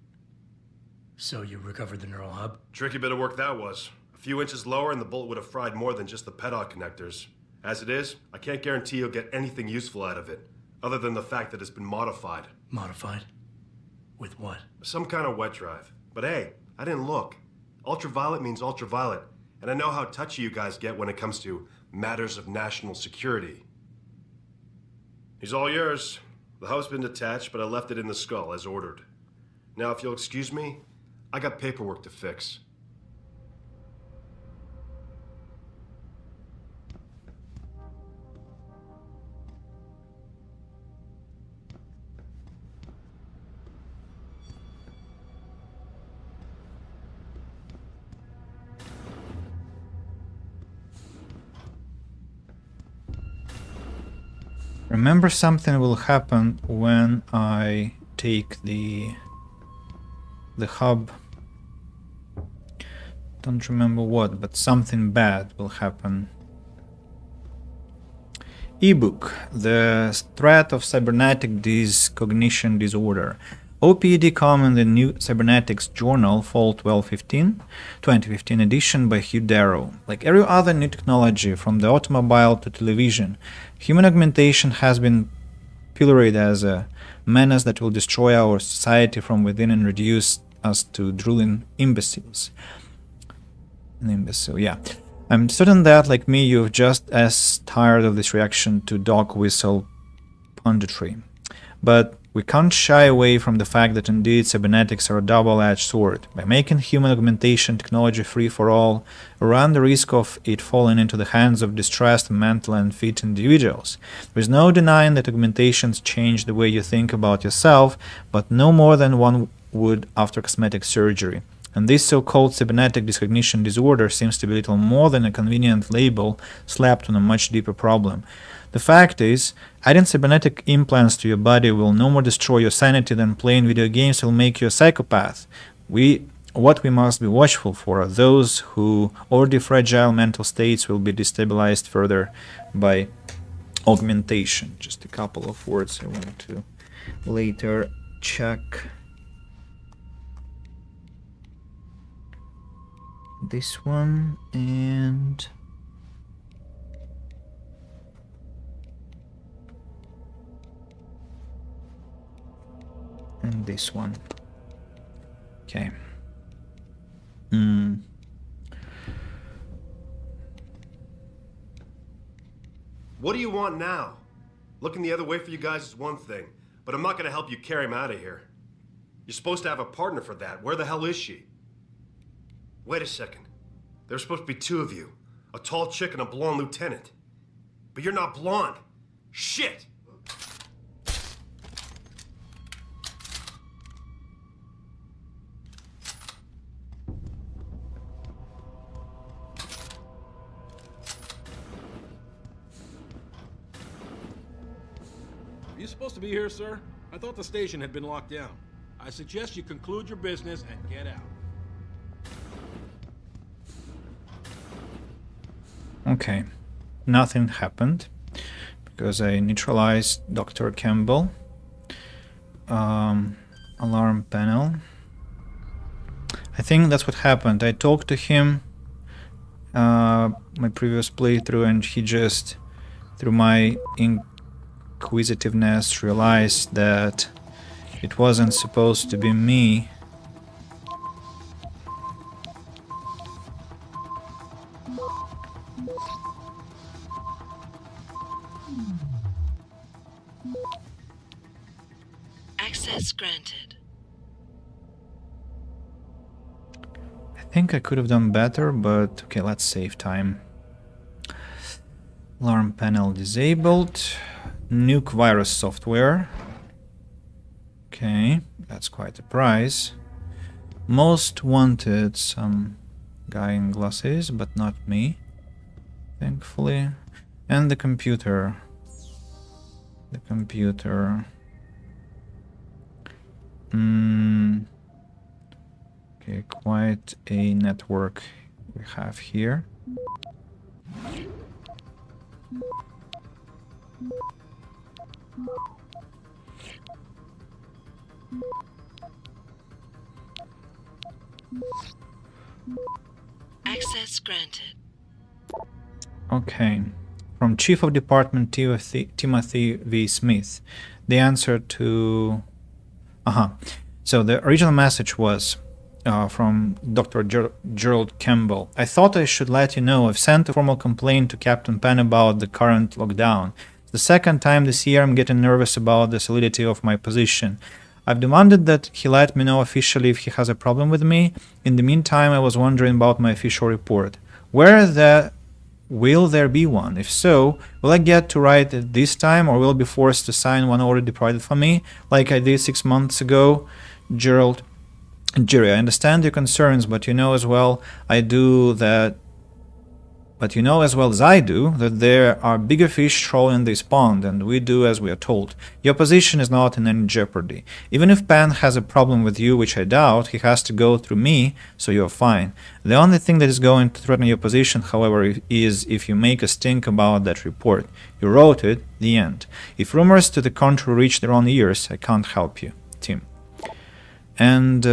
So you recovered the neural hub? Tricky bit of work that was. A few inches lower and the bullet would have fried more than just the pedal connectors. As it is, I can't guarantee you'll get anything useful out of it, other than the fact that it's been modified. Modified? With what? Some kind of wet drive. But hey, I didn't look. Ultraviolet means ultraviolet, and I know how touchy you guys get when it comes to matters of national security. He's all yours. The hub's been detached, but I left it in the skull as ordered. Now, if you'll excuse me, I got paperwork to fix. Remember, something will happen when I take the hub. Don't remember what, but something bad will happen. Ebook: The Threat of Cybernetic Discognition Disorder. OPED.com in the New Cybernetics Journal, Fall 2015 edition by Hugh Darrow. Like every other new technology, from the automobile to television, human augmentation has been pilloried as a menace that will destroy our society from within and reduce us to drooling imbeciles. An imbecile, yeah. I'm certain that, like me, you're just as tired of this reaction to dog whistle punditry. But we can't shy away from the fact that indeed cybernetics are a double-edged sword. By making human augmentation technology free for all, we run the risk of it falling into the hands of distressed mental and fit individuals. There is no denying that augmentations change the way you think about yourself, but no more than one would after cosmetic surgery. And this so-called cybernetic discognition disorder seems to be little more than a convenient label slapped on a much deeper problem. The fact is, adding cybernetic implants to your body will no more destroy your sanity than playing video games will make you a psychopath. What we must be watchful for are those who already fragile mental states will be destabilized further by augmentation. Just a couple of words I want to later check. This one and this one. Okay. What do you want now? Looking the other way for you guys is one thing, but I'm not gonna help you carry him out of here. You're supposed to have a partner for that. Where the hell is she? Wait a second. There's supposed to be two of you. A tall chick and a blonde lieutenant. But you're not blonde. Shit! Are you supposed to be here, sir? I thought the station had been locked down. I suggest you conclude your business and get out. Okay, nothing happened because I neutralized Dr. Campbell. Alarm panel. I think that's what happened. I talked to him my previous playthrough, and he just, through my inquisitiveness, realized that it wasn't supposed to be me. Access granted. I think I could have done better, but okay, let's save time. Alarm panel disabled. Nuke virus software. Okay, that's quite a prize. Most wanted, some guy in glasses, but not me, thankfully. And the computer. The computer. Okay, quite a network we have here. Access granted. Okay. From Chief of Department Timothy V. Smith. The answer to... So the original message was from Dr. Gerald Campbell. I thought I should let you know I've sent a formal complaint to Captain Penn about the current lockdown. It's the second time this year I'm getting nervous about the solidity of my position. I've demanded that he let me know officially if he has a problem with me. In the meantime, I was wondering about my official report. Will there be one? If so, will I get to write it this time, or will I be forced to sign one already provided for me, like I did 6 months ago? Jerry, I understand your concerns, but you know as well as I do that there are bigger fish trolling this pond, and we do as we are told. Your position is not in any jeopardy. Even if Penn has a problem with you, which I doubt, he has to go through me, so you're fine. The only thing that is going to threaten your position, however, is if you make a stink about that report. You wrote it, the end. If rumors to the contrary reach their own ears, I can't help you. Tim. And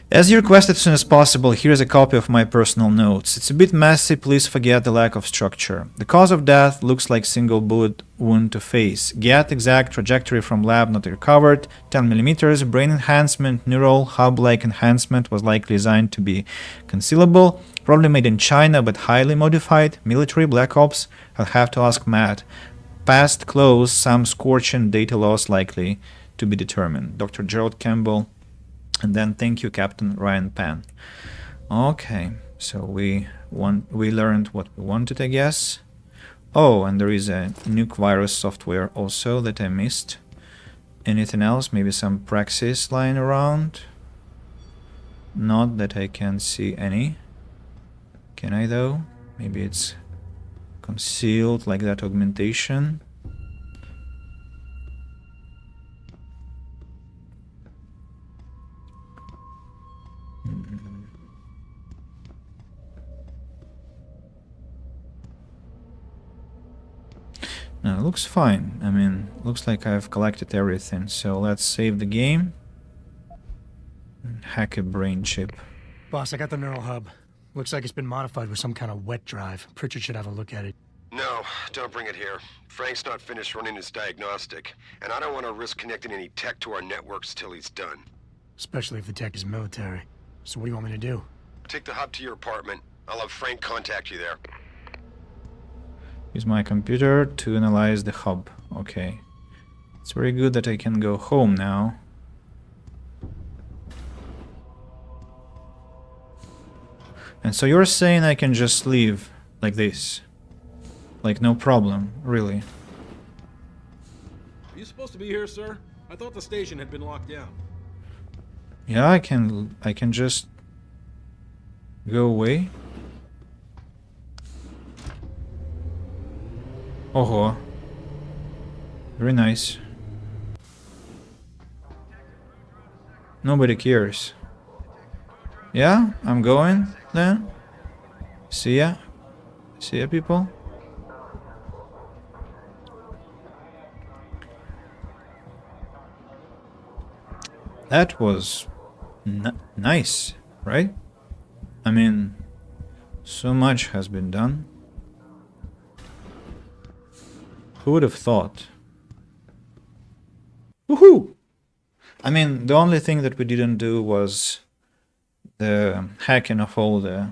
as you requested as soon as possible, here's a copy of my personal notes. It's a bit messy, please forget the lack of structure. The cause of death looks like single bullet wound to face. Get exact trajectory from lab not recovered. 10 millimeters. Brain enhancement, neural hub-like enhancement was likely designed to be concealable. Probably made in China but highly modified. Military, Black Ops, I'll have to ask Matt. Past close, some scorching, data loss likely to be determined. Dr. Gerald Campbell. And then thank you, Captain Ryan Penn. Okay, so we learned what we wanted, I guess. Oh, and there is a nuke virus software also that I missed. Anything else? Maybe some praxis lying around? Not that I can see any. Can I though? Maybe it's concealed like that augmentation. No, it looks fine. I mean, looks like I've collected everything. So let's save the game. Hack a brain chip. Boss, I got the neural hub. Looks like it's been modified with some kind of wet drive. Pritchard should have a look at it. No, don't bring it here. Frank's not finished running his diagnostic, and I don't want to risk connecting any tech to our networks till he's done. Especially if the tech is military. So what do you want me to do? Take the hub to your apartment. I'll have Frank contact you there. Use my computer to analyze the hub. Okay. It's very good that I can go home now. And so you're saying I can just leave like this? Like no problem, really? Are you supposed to be here, sir? I thought the station had been locked down. Yeah, I can just go away. Oh, very nice. Nobody cares. Yeah, I'm going then. See ya. See ya, people. That was nice, right? I mean, so much has been done. Who would have thought? Woohoo! I mean, the only thing that we didn't do was the hacking of all the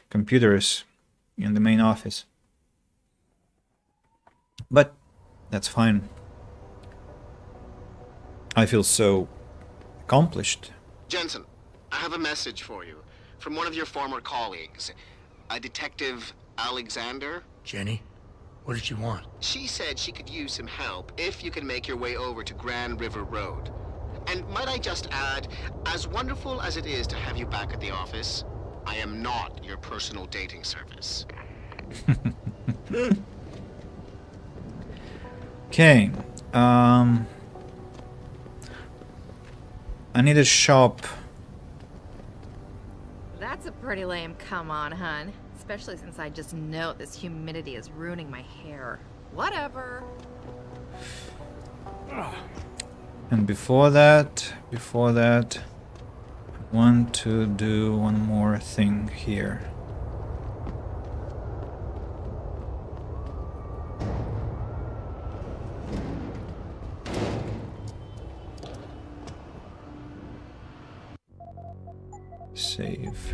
computers in the main office. But that's fine. I feel so accomplished. Jensen, I have a message for you from one of your former colleagues, a Detective Alexander. Jenny, what did you want? She said she could use some help if you can make your way over to Grand River Road. And might I just add, as wonderful as it is to have you back at the office, I am not your personal dating service. Okay. I need a shop. That's a pretty lame come on, hun. Especially since I just know this humidity is ruining my hair. Whatever. And before that, I want to do one more thing here. Save.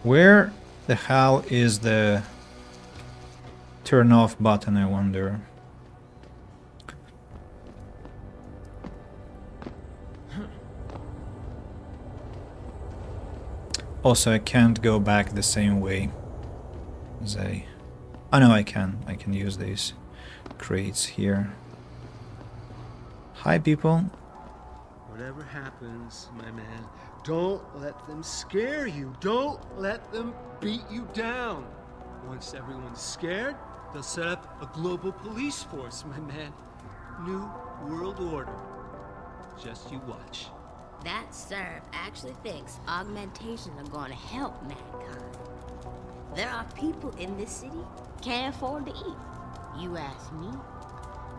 Where the hell is the turn off button, I wonder? Also, I can't go back the same way as I... Oh no, I can. I can use these crates here. Hi, people. Whatever happens, my man, don't let them scare you. Don't let them beat you down. Once everyone's scared, they'll set up a global police force, my man. New world order. Just you watch. That serve actually thinks augmentation are gonna help mankind. There are people in this city can't afford to eat. You ask me,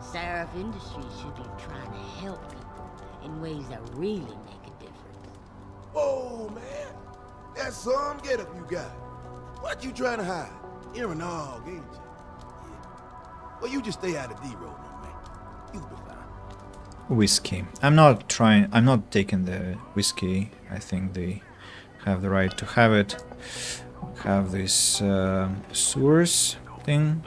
Seraph Industries should be trying to help people in ways that really make a difference. Oh, man. That's some getup you got. What you trying to hide? You're an og, ain't you? Yeah. Well, you just stay out of D-Road, my man. You'll be fine. Whiskey. I'm not taking the whiskey. I think they have the right to have it. Have this sewers thing.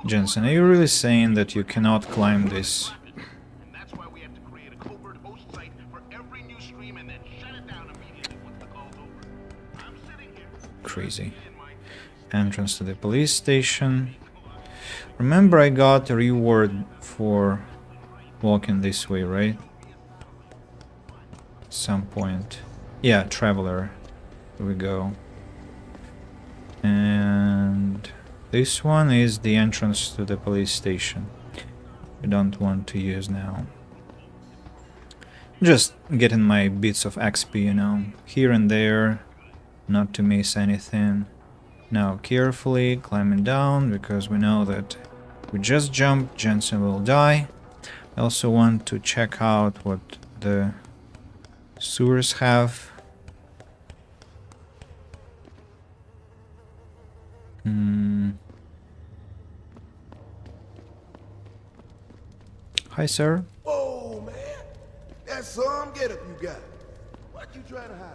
Jensen, are you really saying that you cannot climb this? Crazy. Entrance to the police station. Remember, I got a reward for walking this way, right? At some point. Yeah, traveler. Here we go. And this one is the entrance to the police station. I don't want to use now. Just getting my bits of XP, you know, here and there, not to miss anything. Now carefully climbing down, because we know that if we just jump, Jensen will die. I also want to check out what the sewers have. Hi, sir. Oh, man. That's some getup you got. What you trying to hide?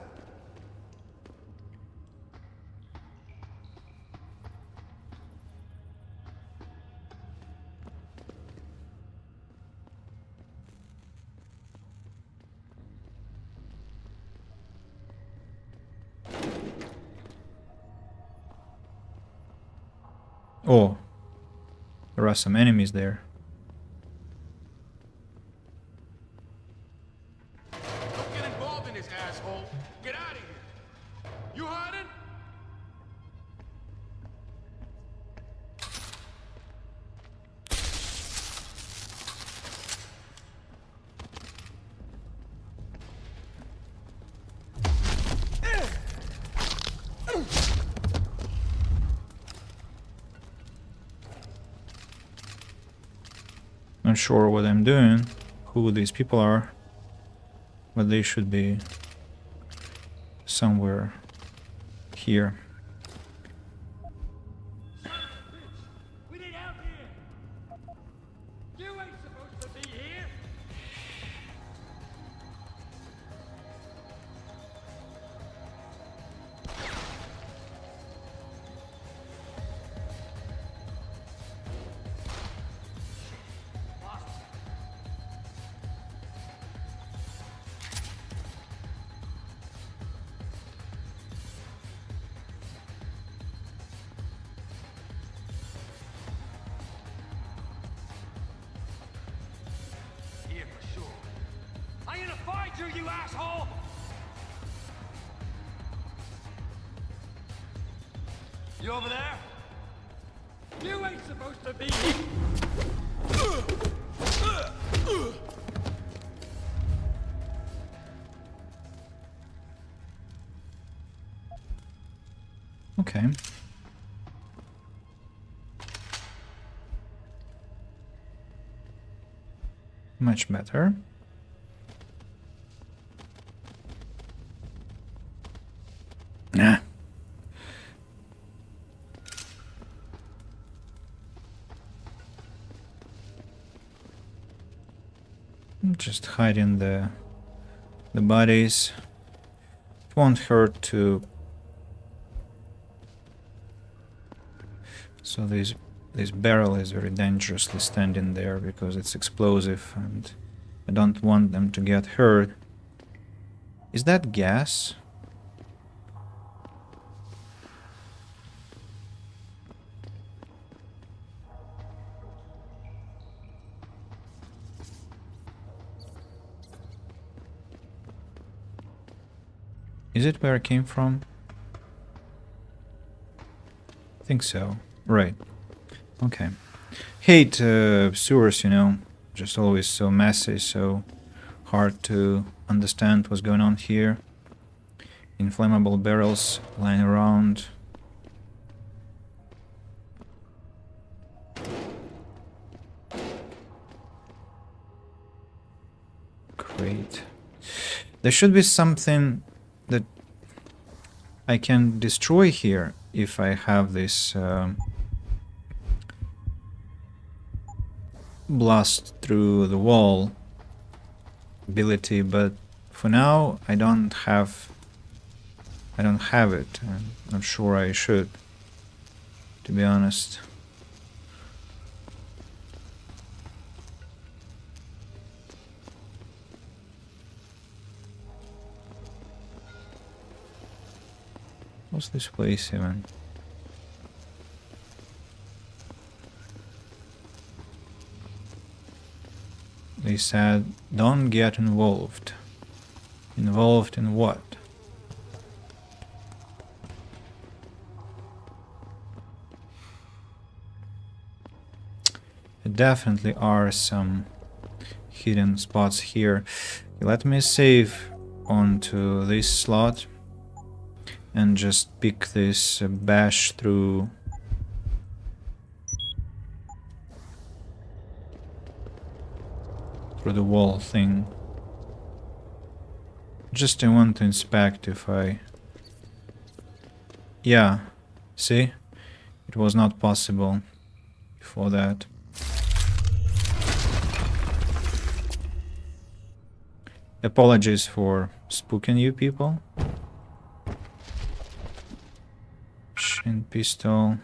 Oh, there are some enemies there. Don't get involved in this, asshole. Get out of here. You hiding? Not sure what I'm doing, who these people are, but they should be somewhere here. We need help here. You ain't supposed to be here. Here for sure. I'm gonna find you, you asshole! You over there? You ain't supposed to be here. Okay. Much better. Nah. Just hiding the bodies. It won't hurt to. So this barrel is very dangerously standing there because it's explosive and I don't want them to get hurt. Is that gas? Is it where it came from? I think so. Right. Okay. Hate sewers, you know. Just always so messy, so hard to understand what's going on here. Inflammable barrels lying around. Great. There should be something that I can destroy here if I have this blast through the wall ability, but for now I don't have it. I'm sure I should, to be honest. What's this place even? They said, don't get involved. Involved in what? There definitely are some hidden spots here. Let me save onto this slot and just pick this bash through the wall thing. Just I want to inspect if I... Yeah, see? It was not possible before that. Apologies for spooking you people. Shin pistol.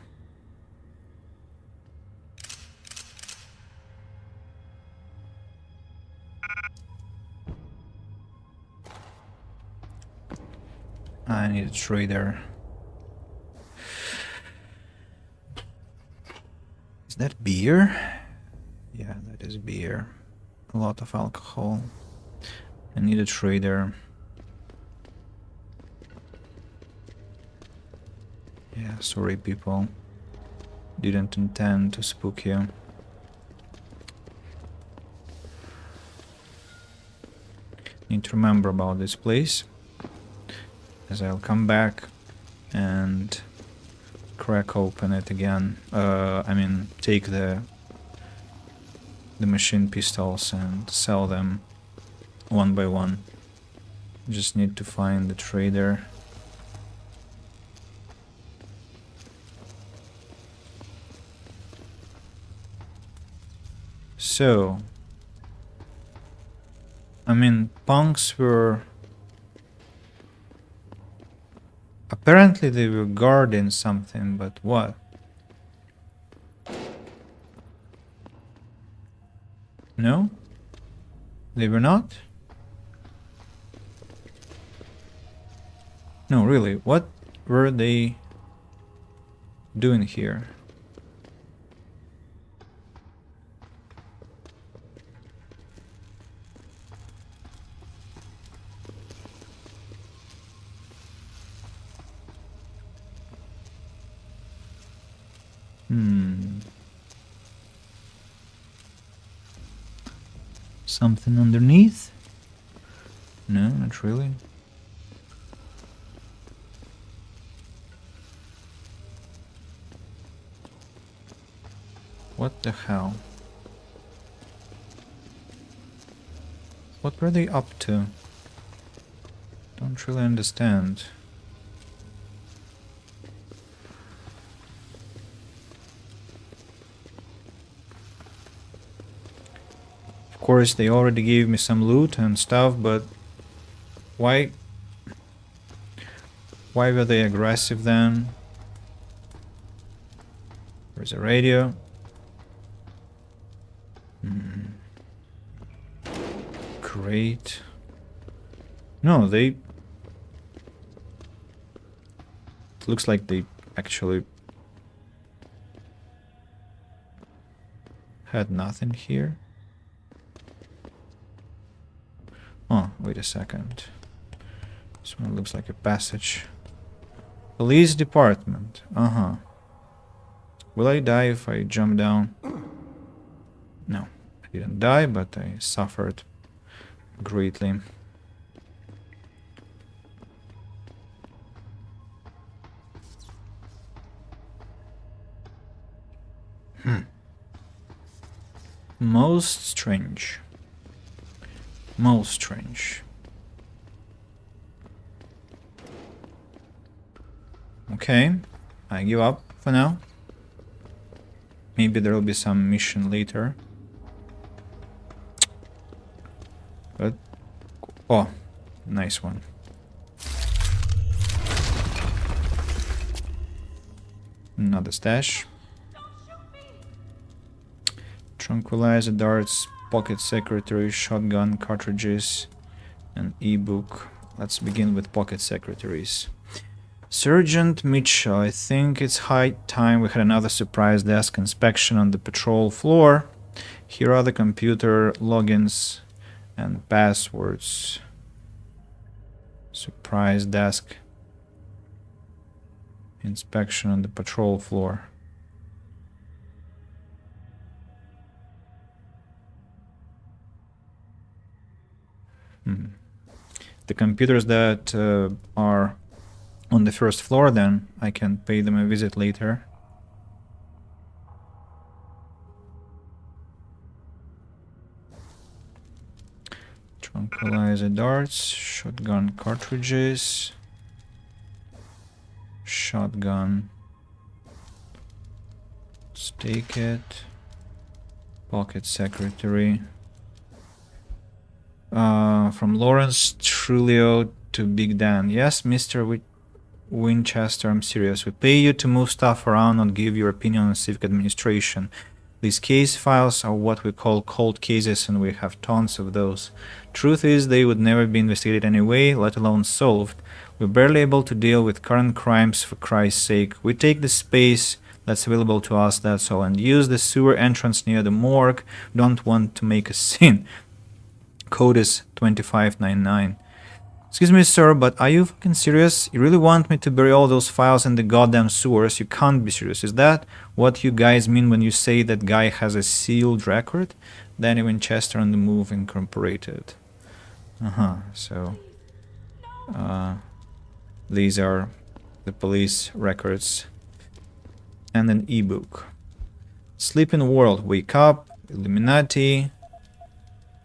I need a trader. that beer? Yeah, that is beer. A lot of alcohol. I need a trader. Yeah, sorry people. Didn't intend to spook you. Need to remember about this place, as I'll come back and crack open it again. I mean, take the machine pistols and sell them one by one. Just need to find the trader. So, I mean, punks were... Apparently they were guarding something, but what? No? They were not? No, really, what were they doing here? Something underneath? No, not really. What the hell? What were they up to? Don't really understand. Of course, they already gave me some loot and stuff, but why were they aggressive then? There's a radio. Great. No, they... It looks like they actually had nothing here. Oh, wait a second. This one looks like a passage. Police department. Uh-huh. Will I die if I jump down? No, I didn't die, but I suffered greatly. Most strange. Most strange. Okay, I give up for now. Maybe there will be some mission later. But... Oh, nice one. Another stash. Tranquilizer darts, pocket secretary, shotgun cartridges, and e-book. Let's begin with pocket secretaries. Sergeant Mitchell, I think it's high time we had another surprise desk inspection on the patrol floor. Here are the computer logins and passwords. Surprise desk inspection on the patrol floor. The computers that are on the first floor, then I can pay them a visit later. Tranquilizer darts, shotgun cartridges, shotgun, let's take it, pocket secretary. From Lawrence Trulio to Big Dan. Yes, Mr. Winchester, I'm serious. We pay you to move stuff around and give your opinion on civic administration. These case files are what we call cold cases, and we have tons of those. Truth is, they would never be investigated anyway, let alone solved. We're barely able to deal with current crimes, for Christ's sake. We take the space that's available to us, that's all. And use the sewer entrance near the morgue. Don't want to make a scene. Code is 2599. Excuse me, sir, but are you fucking serious? You really want me to bury all those files in the goddamn sewers? You can't be serious. Is that what you guys mean when you say that guy has a sealed record? Danny Winchester on the Move Incorporated. So these are the police records and an ebook. Sleeping World, Wake Up, Illuminati.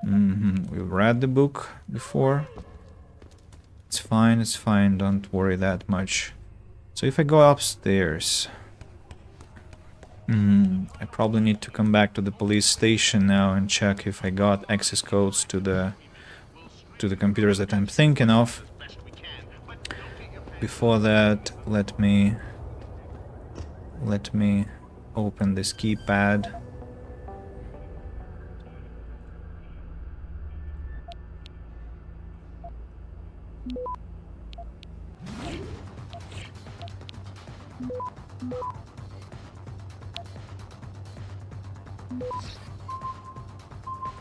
We've read the book before. It's fine, don't worry that much. So if I go upstairs, I probably need to come back to the police station now and check if I got access codes to the computers that I'm thinking of. Before that, let me open this keypad.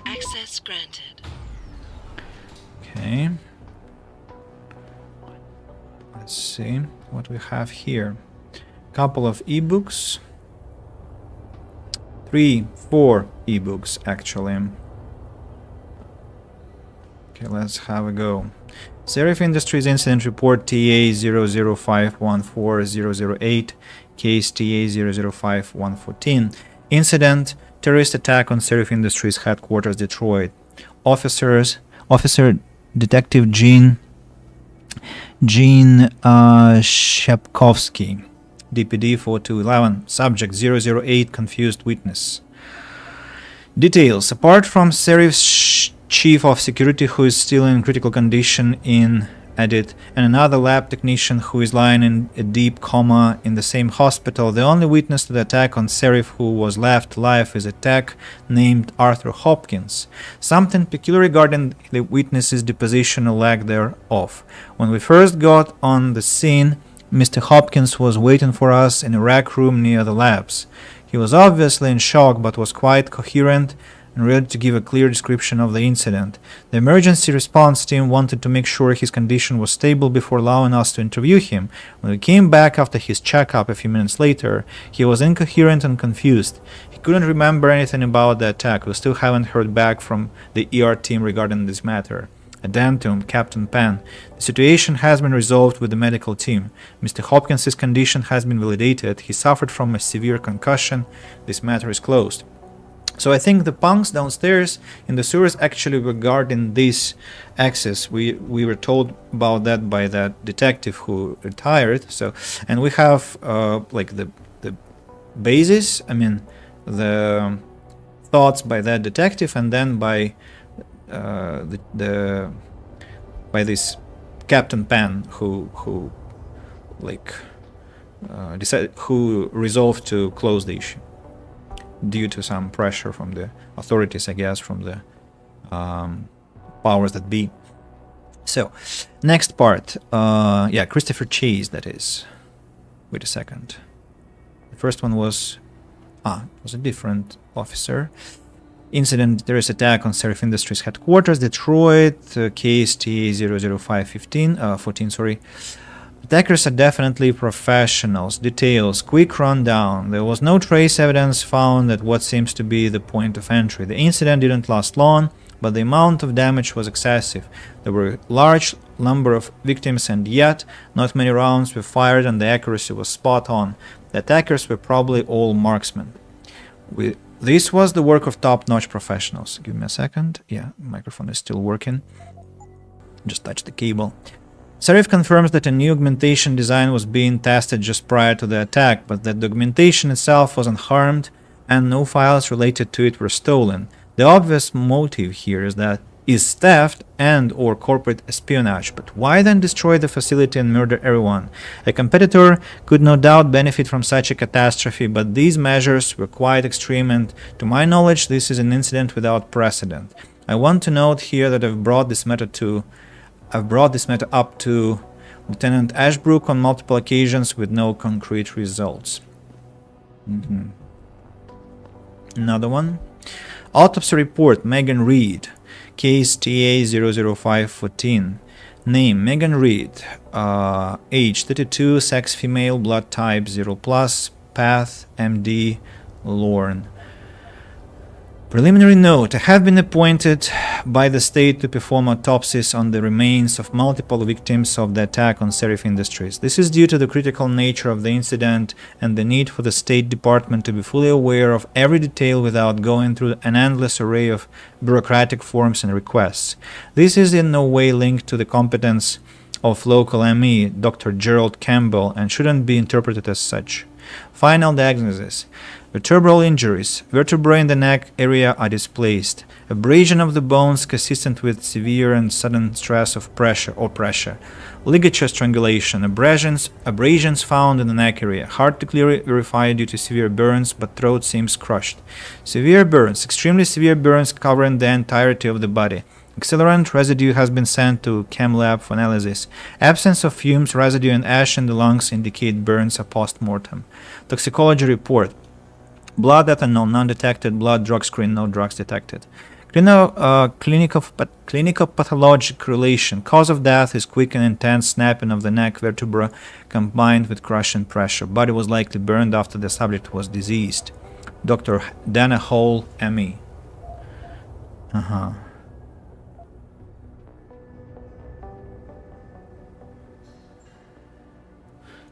Access granted. Okay. Let's see what we have here. Couple of ebooks. 3, 4 ebooks actually. Okay, let's have a go. Serif Industries Incident Report TA 00514-008, Case TA 005-114. Incident: terrorist attack on Serif Industries headquarters, Detroit. Officer Detective Gene Shepkovsky, DPD 4211. Subject 008, confused witness. Details: apart from Serif's chief of security, who is still in critical condition in Edit, and another lab technician who is lying in a deep coma in the same hospital, the only witness to the attack on Serif who was left alive is a tech named Arthur Hopkins. Something peculiar regarding the witness's deposition or lack thereof. When we first got on the scene, Mr. Hopkins was waiting for us in a rec room near the labs. He was obviously in shock, but was quite coherent and ready to give a clear description of the incident. The emergency response team wanted to make sure his condition was stable before allowing us to interview him. When we came back after his checkup a few minutes later, he was incoherent and confused. He couldn't remember anything about the attack. We still haven't heard back from the ER team regarding this matter. Addendum, Captain Pan. The situation has been resolved with the medical team. Mr. Hopkins' condition has been validated. He suffered from a severe concussion. This matter is closed. So I think the punks downstairs in the sewers actually were guarding this access. We were told about that by that detective who retired. So, and we have like the basis. I mean, the thoughts by that detective, and then by by this Captain Pan who decided, who resolved to close the issue due to some pressure from the authorities, I guess, from the powers that be. So, next part. Yeah, Christopher Chase, that is. Wait a second. The first one was... it was a different officer. Incident: terrorist attack on Serif Industries headquarters, Detroit, case TA 00514, sorry. Attackers are definitely professionals. Details: quick rundown. There was no trace evidence found at what seems to be the point of entry. The incident didn't last long, but the amount of damage was excessive. There were a large number of victims, and yet not many rounds were fired, and the accuracy was spot on. The attackers were probably all marksmen. This was the work of top-notch professionals. Give me a second. Yeah, microphone is still working. Just touch the cable. Serif confirms that a new augmentation design was being tested just prior to the attack, but that the augmentation itself was unharmed and no files related to it were stolen. The obvious motive here is theft and or corporate espionage, but why then destroy the facility and murder everyone? A competitor could no doubt benefit from such a catastrophe, but these measures were quite extreme, and to my knowledge this is an incident without precedent. I want to note here that I've brought this matter up to Lieutenant Ashbrook on multiple occasions with no concrete results. Another one. Autopsy report, Megan Reed. Case TA00514. Name, Megan Reed. Age, 32, sex female, blood type 0+, path, MD, Lorne. Preliminary note, I have been appointed by the state to perform autopsies on the remains of multiple victims of the attack on Serif Industries. This is due to the critical nature of the incident and the need for the State Department to be fully aware of every detail without going through an endless array of bureaucratic forms and requests. This is in no way linked to the competence of local ME, Dr. Gerald Campbell, and shouldn't be interpreted as such. Final diagnosis. Vertebral injuries. Vertebrae in the neck area are displaced. Abrasion of the bones consistent with severe and sudden stress of pressure. Ligature strangulation. Abrasions found in the neck area. Hard to clearly verify due to severe burns, but throat seems crushed. Severe burns. Extremely severe burns covering the entirety of the body. Accelerant residue has been sent to chem lab for analysis. Absence of fumes, residue, and ash in the lungs indicate burns are post-mortem. Toxicology report. Blood ethanol, non-detected. Blood drug screen, no drugs detected. Clinical pathologic relation. Cause of death is quick and intense snapping of the neck vertebra combined with crushing pressure. Body was likely burned after the subject was diseased. Dr. Dana Hall, ME.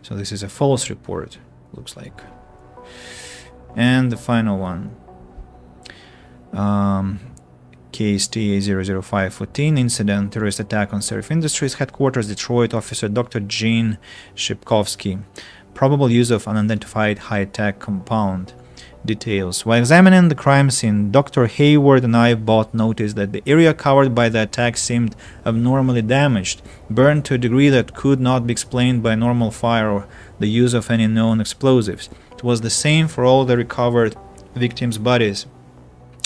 So this is a false report, looks like. And the final one. Case TA00514, incident, terrorist attack on Serif Industries headquarters, Detroit, officer Dr. Gene Shipkovsky. Probable use of unidentified high-tech compound. Details. While examining the crime scene, Dr. Hayward and I both noticed that the area covered by the attack seemed abnormally damaged, burned to a degree that could not be explained by normal fire or the use of any known explosives. It was the same for all the recovered victims' bodies.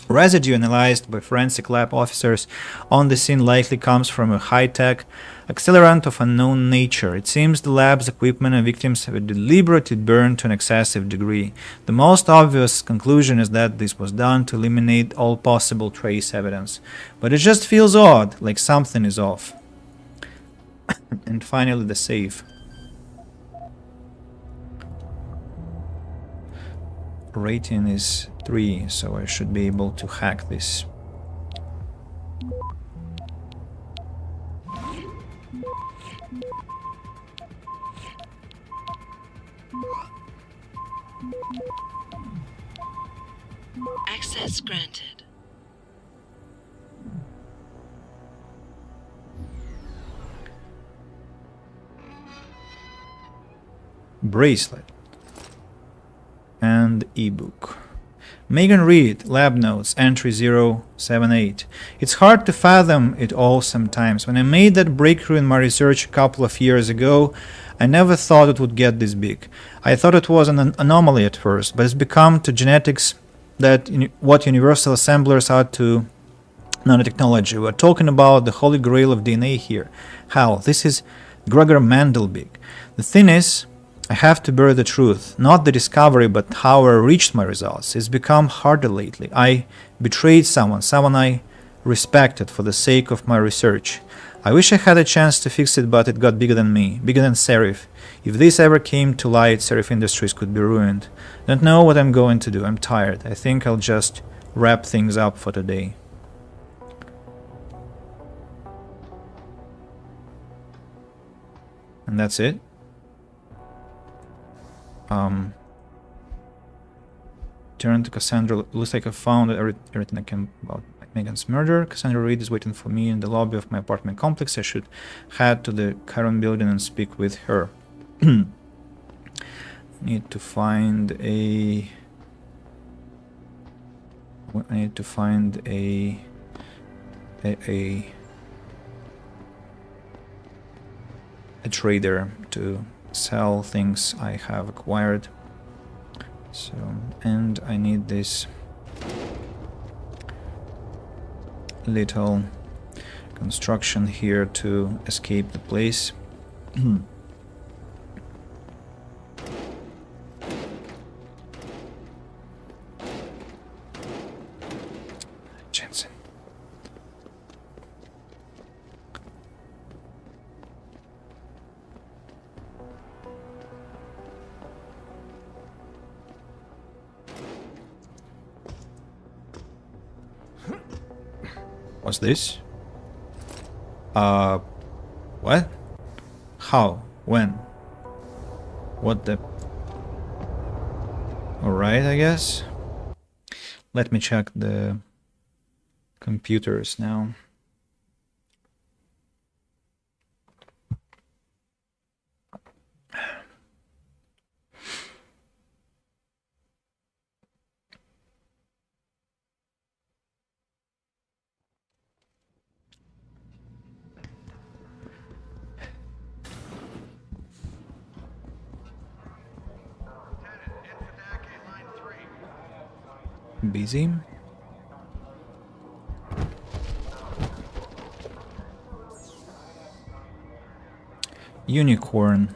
Residue analyzed by forensic lab officers on the scene likely comes from a high-tech accelerant of unknown nature. It seems the lab's equipment and victims have deliberately burned to an excessive degree. The most obvious conclusion is that this was done to eliminate all possible trace evidence. But it just feels odd, like something is off. And finally, the safe. Rating is 3, so I should be able to hack this. Access granted. Bracelet and ebook. Megan Reed, lab notes, entry 078. It's hard to fathom it all sometimes. When I made that breakthrough in my research a couple of years ago, I never thought it would get this big. I thought it was an anomaly at first, but it's become to genetics that what universal assemblers are to nanotechnology. We're talking about the holy grail of DNA here. How? This is Gregor Mendel big. The thing is, I have to bury the truth, not the discovery, but how I reached my results. It's become harder lately. I betrayed someone I respected for the sake of my research. I wish I had a chance to fix it, but it got bigger than me, bigger than Serif. If this ever came to light, Serif Industries could be ruined. Don't know what I'm going to do. I'm tired. I think I'll just wrap things up for today. And that's it. Turn to Cassandra. Looks like I found everything I can about Megan's murder. Cassandra Reed is waiting for me in the lobby of my apartment complex. I should head to the Chiron building and speak with her. Need to find a... I need to find a trader to sell things I have acquired. So, and I need this little construction here to escape the place. What's this? What? How? When? What the... Alright, I guess. Let me check the computers now. Busy. Unicorn.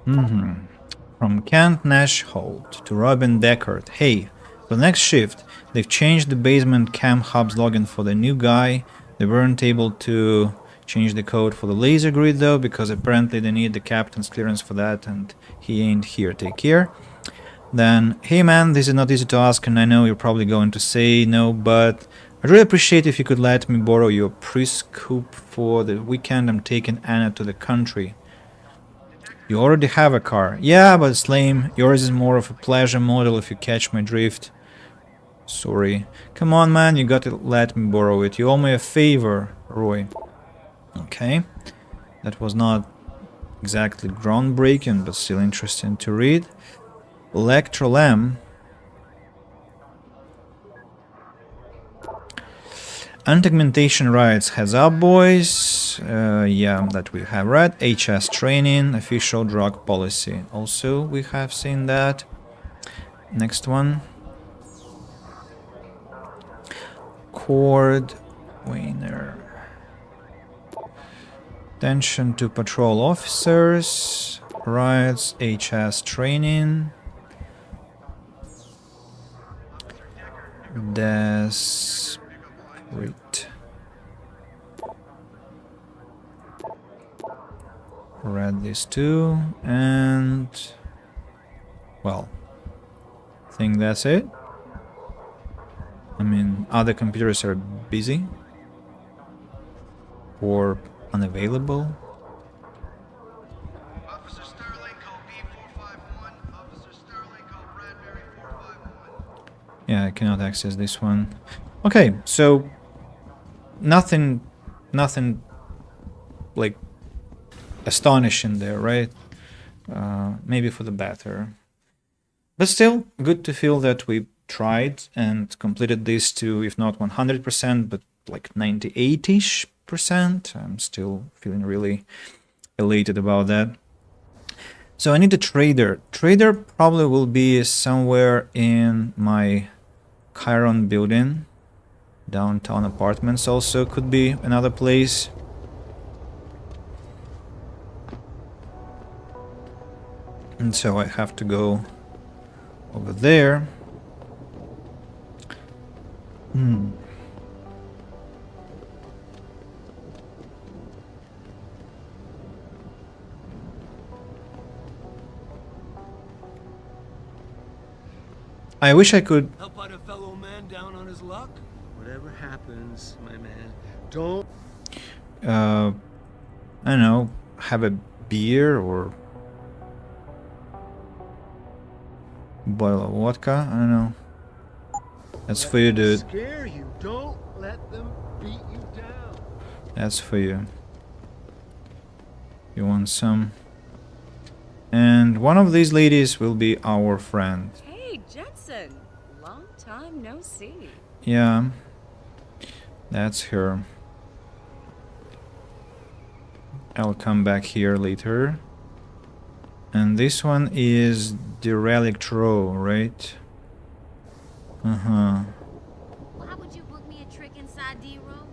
From Kent Nash Holt to Robin Deckard. Hey, for the next shift, they've changed the basement cam hub's login for the new guy. They weren't able to change the code for the laser grid though, because apparently they need the captain's clearance for that and he ain't here. Take care. Then, hey man, this is not easy to ask and I know you're probably going to say no, but I'd really appreciate if you could let me borrow your pre-scoop for the weekend. I'm taking Anna to the country. You already have a car. Yeah, but it's lame. Yours is more of a pleasure model if you catch my drift. Sorry. Come on, man, you gotta let me borrow it. You owe me a favor, Roy. Okay. That was not exactly groundbreaking, but still interesting to read. Electrolam. Untagmentation rights. Heads up, boys. Yeah, that we have read. HS training, official drug policy. Also, we have seen that. Next one. Cord Wainer. Attention to patrol officers. Rights. HS training. Desperate. Read this too, and well, I think that's it. I mean, other computers are busy or unavailable. Yeah, I cannot access this one. Okay, so nothing like astonishing there, right? Maybe for the better. But still, good to feel that we tried and completed this to, if not 100%, but like 98-ish%. I'm still feeling really elated about that. So I need a trader. Trader probably will be somewhere in my Chiron building. Downtown apartments also could be another place. And so I have to go over there. I wish I could Help out a fellow man down on his luck? Whatever happens, my man, don't... I don't know, have a beer or bottle of vodka, I don't know. That's for you, dude. Scare you. Don't let them beat you down. That's for you. You want some? And one of these ladies will be our friend. Hey, Jetson. Long time no see. Yeah, that's her. I'll come back here later. And this one is Derelict Row, right? Why would you book me a trick inside D-Row?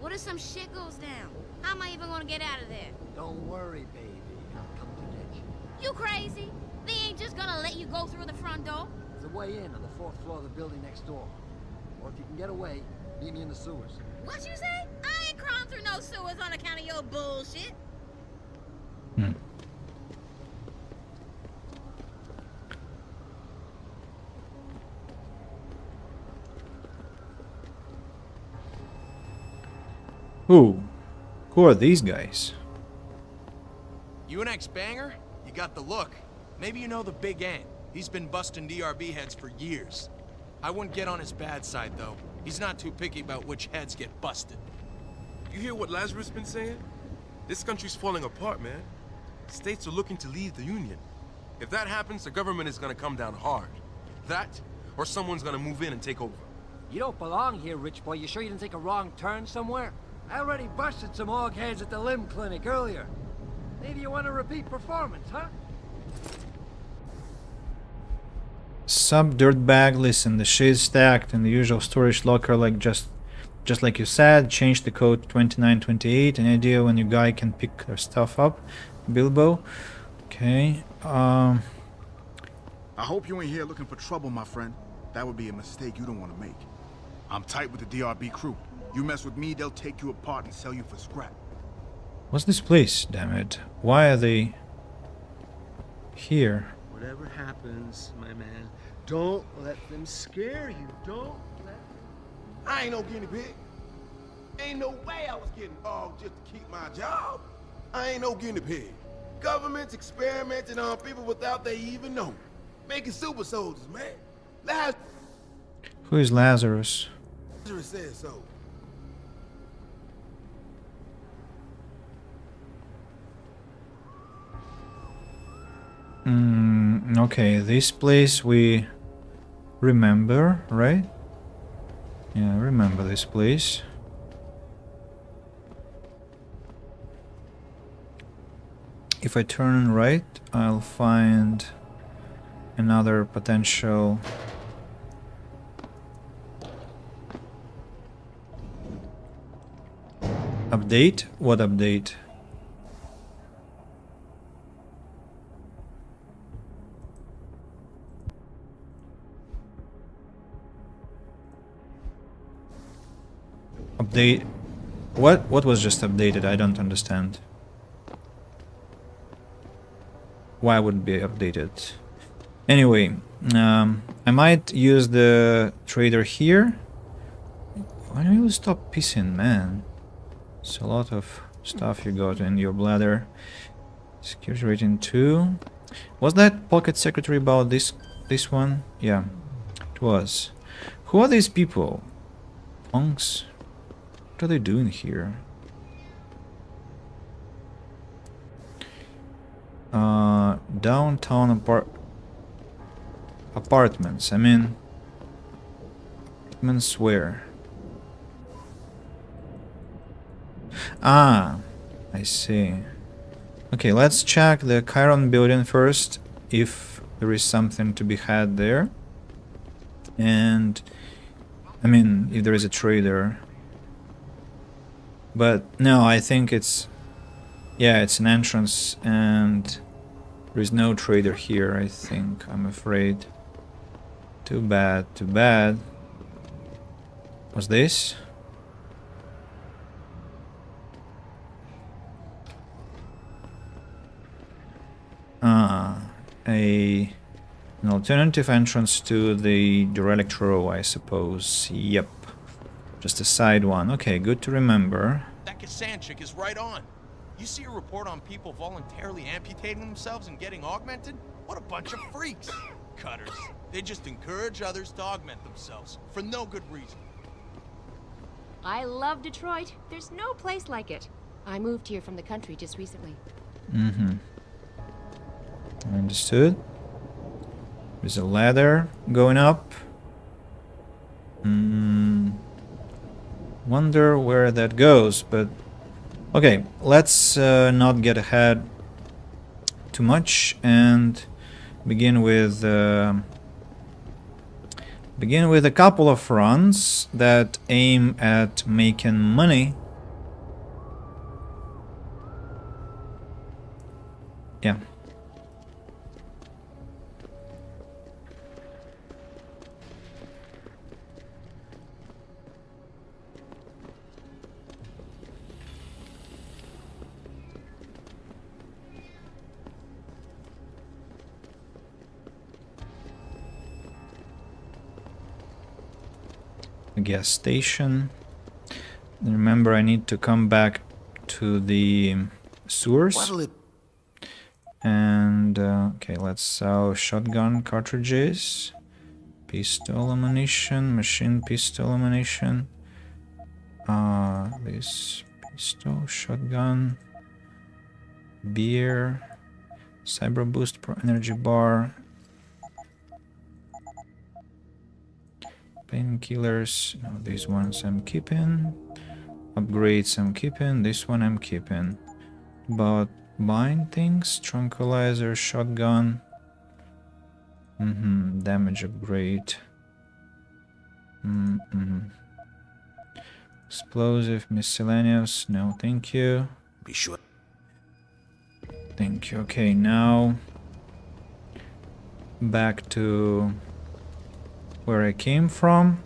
What if some shit goes down? How am I even gonna get out of there? Don't worry, baby. I'll come to get you. You crazy? They ain't just gonna let you go through the front door. There's a way in on the 4th floor of the building next door. Or if you can get away, meet me in the sewers. What you say? I ain't crawling through no sewers on account of your bullshit. Who? Who are these guys? You an ex-banger? You got the look. Maybe you know the Big Ant. He's been busting DRB heads for years. I wouldn't get on his bad side, though. He's not too picky about which heads get busted. You hear what Lazarus been saying? This country's falling apart, man. States are looking to leave the Union. If that happens, the government is gonna come down hard. That, or someone's gonna move in and take over. You don't belong here, rich boy. You sure you didn't take a wrong turn somewhere? I already busted some hog heads at the limb clinic earlier. Maybe you want a repeat performance, huh? Sub dirtbag, listen, the shit is stacked in the usual storage locker like just like you said. Change the code 2928. Any idea when your guy can pick their stuff up? Bilbo. Okay. I hope you ain't here looking for trouble, my friend. That would be a mistake you don't want to make. I'm tight with the DRB crew. You mess with me, they'll take you apart and sell you for scrap. What's this place, damn it? Why are they here? Whatever happens, my man, don't let them scare you. Don't let them... I ain't no guinea pig. Ain't no way I was getting off just to keep my job. I ain't no guinea pig. Government's experimenting on people without they even know. Making super soldiers, man. Who is Lazarus? Lazarus said so. Okay, this place we remember, right? Yeah, I remember this place. If I turn right, I'll find another potential update. What update? Update. What was just updated? I don't understand. Why would it be updated? Anyway, I might use the trader here. Why don't you stop pissing, man? It's a lot of stuff you got in your bladder. Security rating 2. Was that pocket secretary about this one? Yeah, it was. Who are these people? Punks? What are they doing here? Downtown apartments. I mean, apartments where? Ah, I see. Okay, let's check the Chiron building first, if there is something to be had there. And, I mean, if there is a trader. But no, I think it's... Yeah, it's an entrance and there is no trader here, I think, I'm afraid. Too bad, too bad. What's this? An alternative entrance to the derelict row, I suppose. Yep. Just a side one. Okay, good to remember. That Kassanchik is right on. You see a report on people voluntarily amputating themselves and getting augmented? What a bunch of freaks. Cutters. They just encourage others to augment themselves for no good reason. I love Detroit. There's no place like it. I moved here from the country just recently. Mm-hmm. Understood. There's a ladder going up. Wonder where that goes, but okay, let's not get ahead too much and begin with a couple of runs that aim at making money. Yeah. A gas station. Remember, I need to come back to the sewers. What'll it... And, okay, let's sell shotgun cartridges, pistol ammunition, machine pistol ammunition, this pistol, shotgun, beer, cyber boost pro energy bar, painkillers, no, these ones I'm keeping, upgrades I'm keeping, this one I'm keeping, but buying things, tranquilizer, shotgun, damage upgrade, explosive, miscellaneous, no thank you. Be sure. Thank you. Okay, now back to where I came from,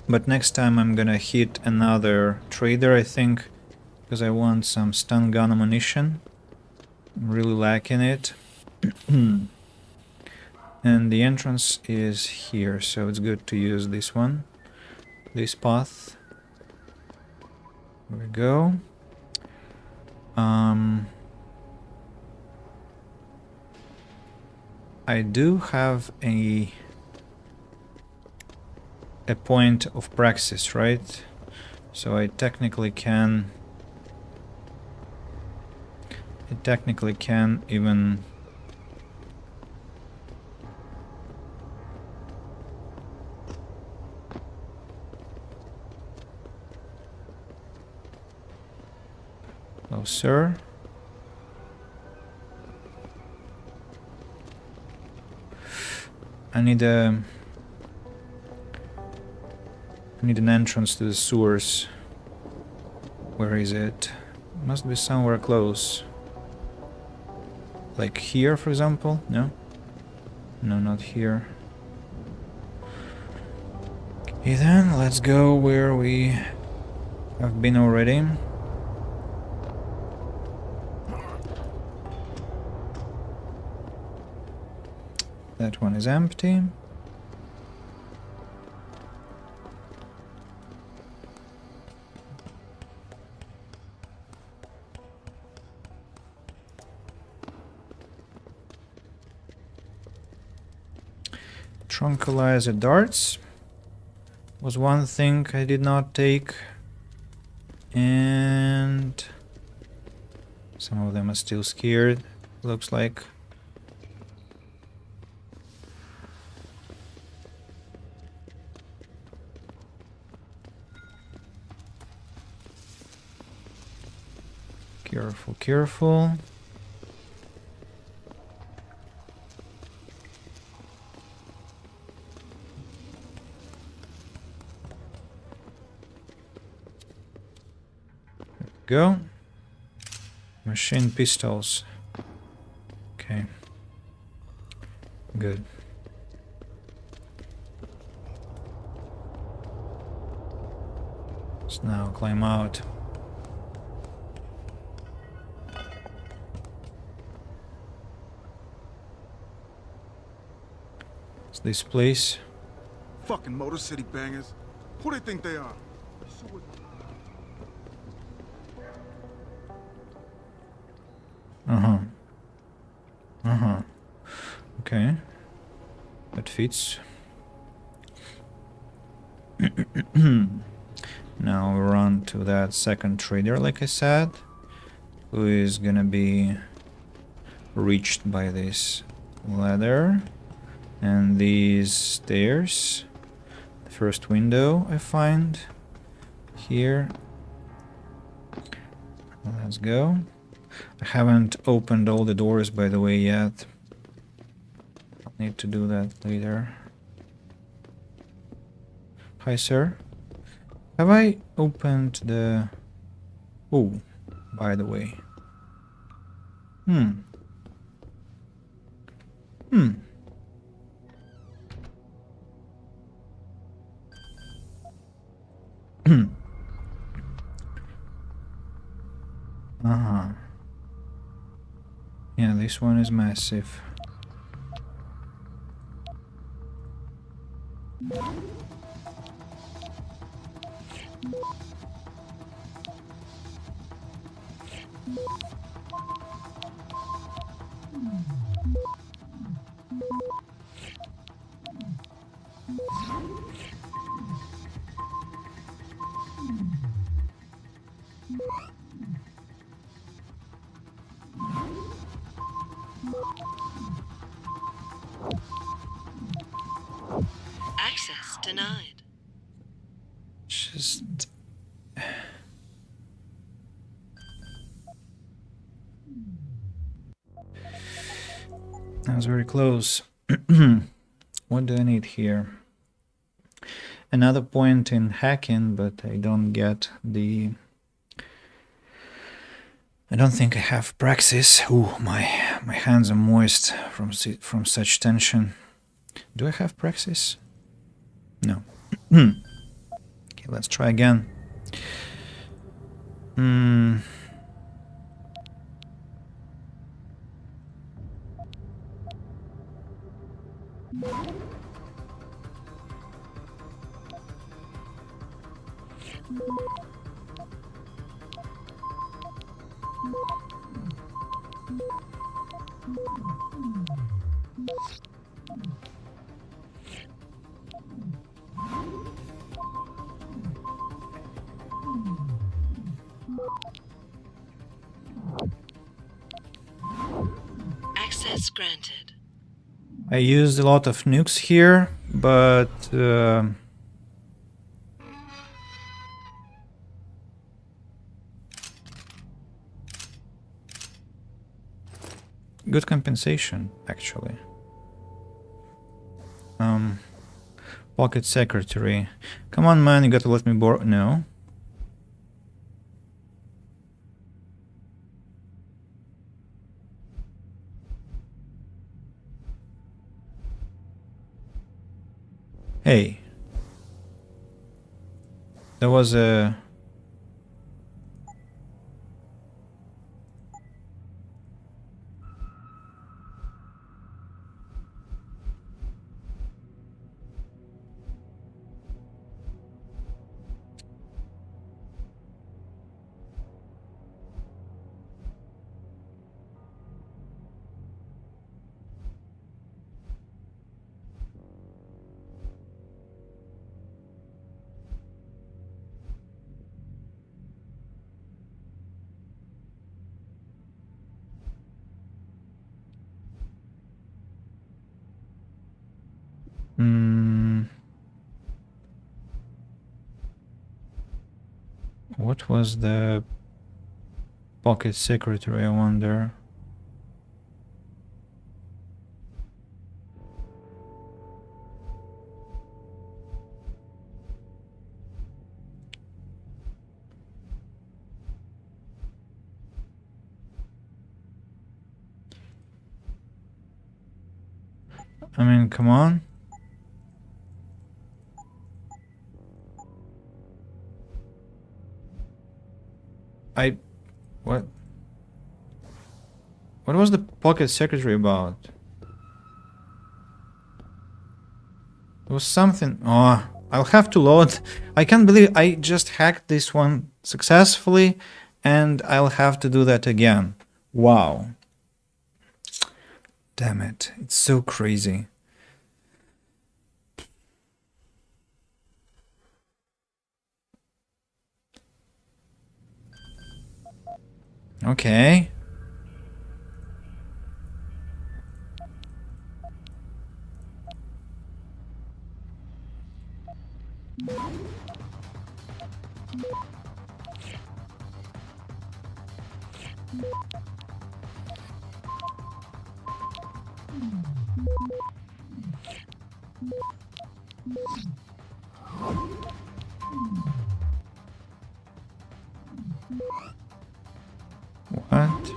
but next time I'm gonna hit another trader, I think, because I want some stun gun ammunition. I'm really lacking it. And the entrance is here, so it's good to use this one, this path. Here we go. I do have a point of praxis, right? So I technically can even closer. I need an entrance to the sewers. Where is it? Must be somewhere close. Like here, for example? No? No, not here. Okay then, let's go where we have been already. That one is empty. Tranquilizer darts was one thing I did not take, and some of them are still scared, looks like. Careful, careful. Go. Machine pistols. Okay. Good. Let's now climb out. It's this place. Fucking Motor City bangers. Who they think they are? Okay. That fits. Now we run to that second trader, like I said, who is gonna be reached by this ladder and these stairs. The first window I find here. Let's go. I haven't opened all the doors, by the way, yet. I'll need to do that later. Hi, sir. Have I opened the... Oh, by the way. Yeah, this one is massive. Access denied. Just... That was very close. What do I need here? Another point in hacking, but I don't get the... I don't think I have praxis. Ooh, my hands are moist from such tension. Do I have praxis? No. Okay, let's try again. Access granted. I used a lot of nukes here, but good compensation, actually. Pocket secretary. Come on, man, you gotta let me borrow. No. Hey. There was a... What was the pocket secretary, I wonder? I mean, come on. What? What was the pocket secretary about? There was something... Oh, I'll have to load. I can't believe I just hacked this one successfully, and I'll have to do that again. Wow. Damn it. It's so crazy. Okay. What?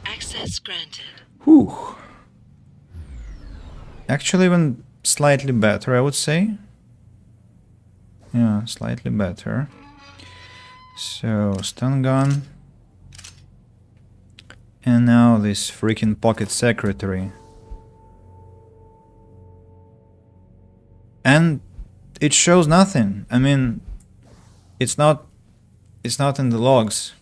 Access granted. Whew. Actually, even slightly better, I would say. Yeah, slightly better. So, stun gun. And now this freaking pocket secretary. And it shows nothing. I mean, it's not in the logs.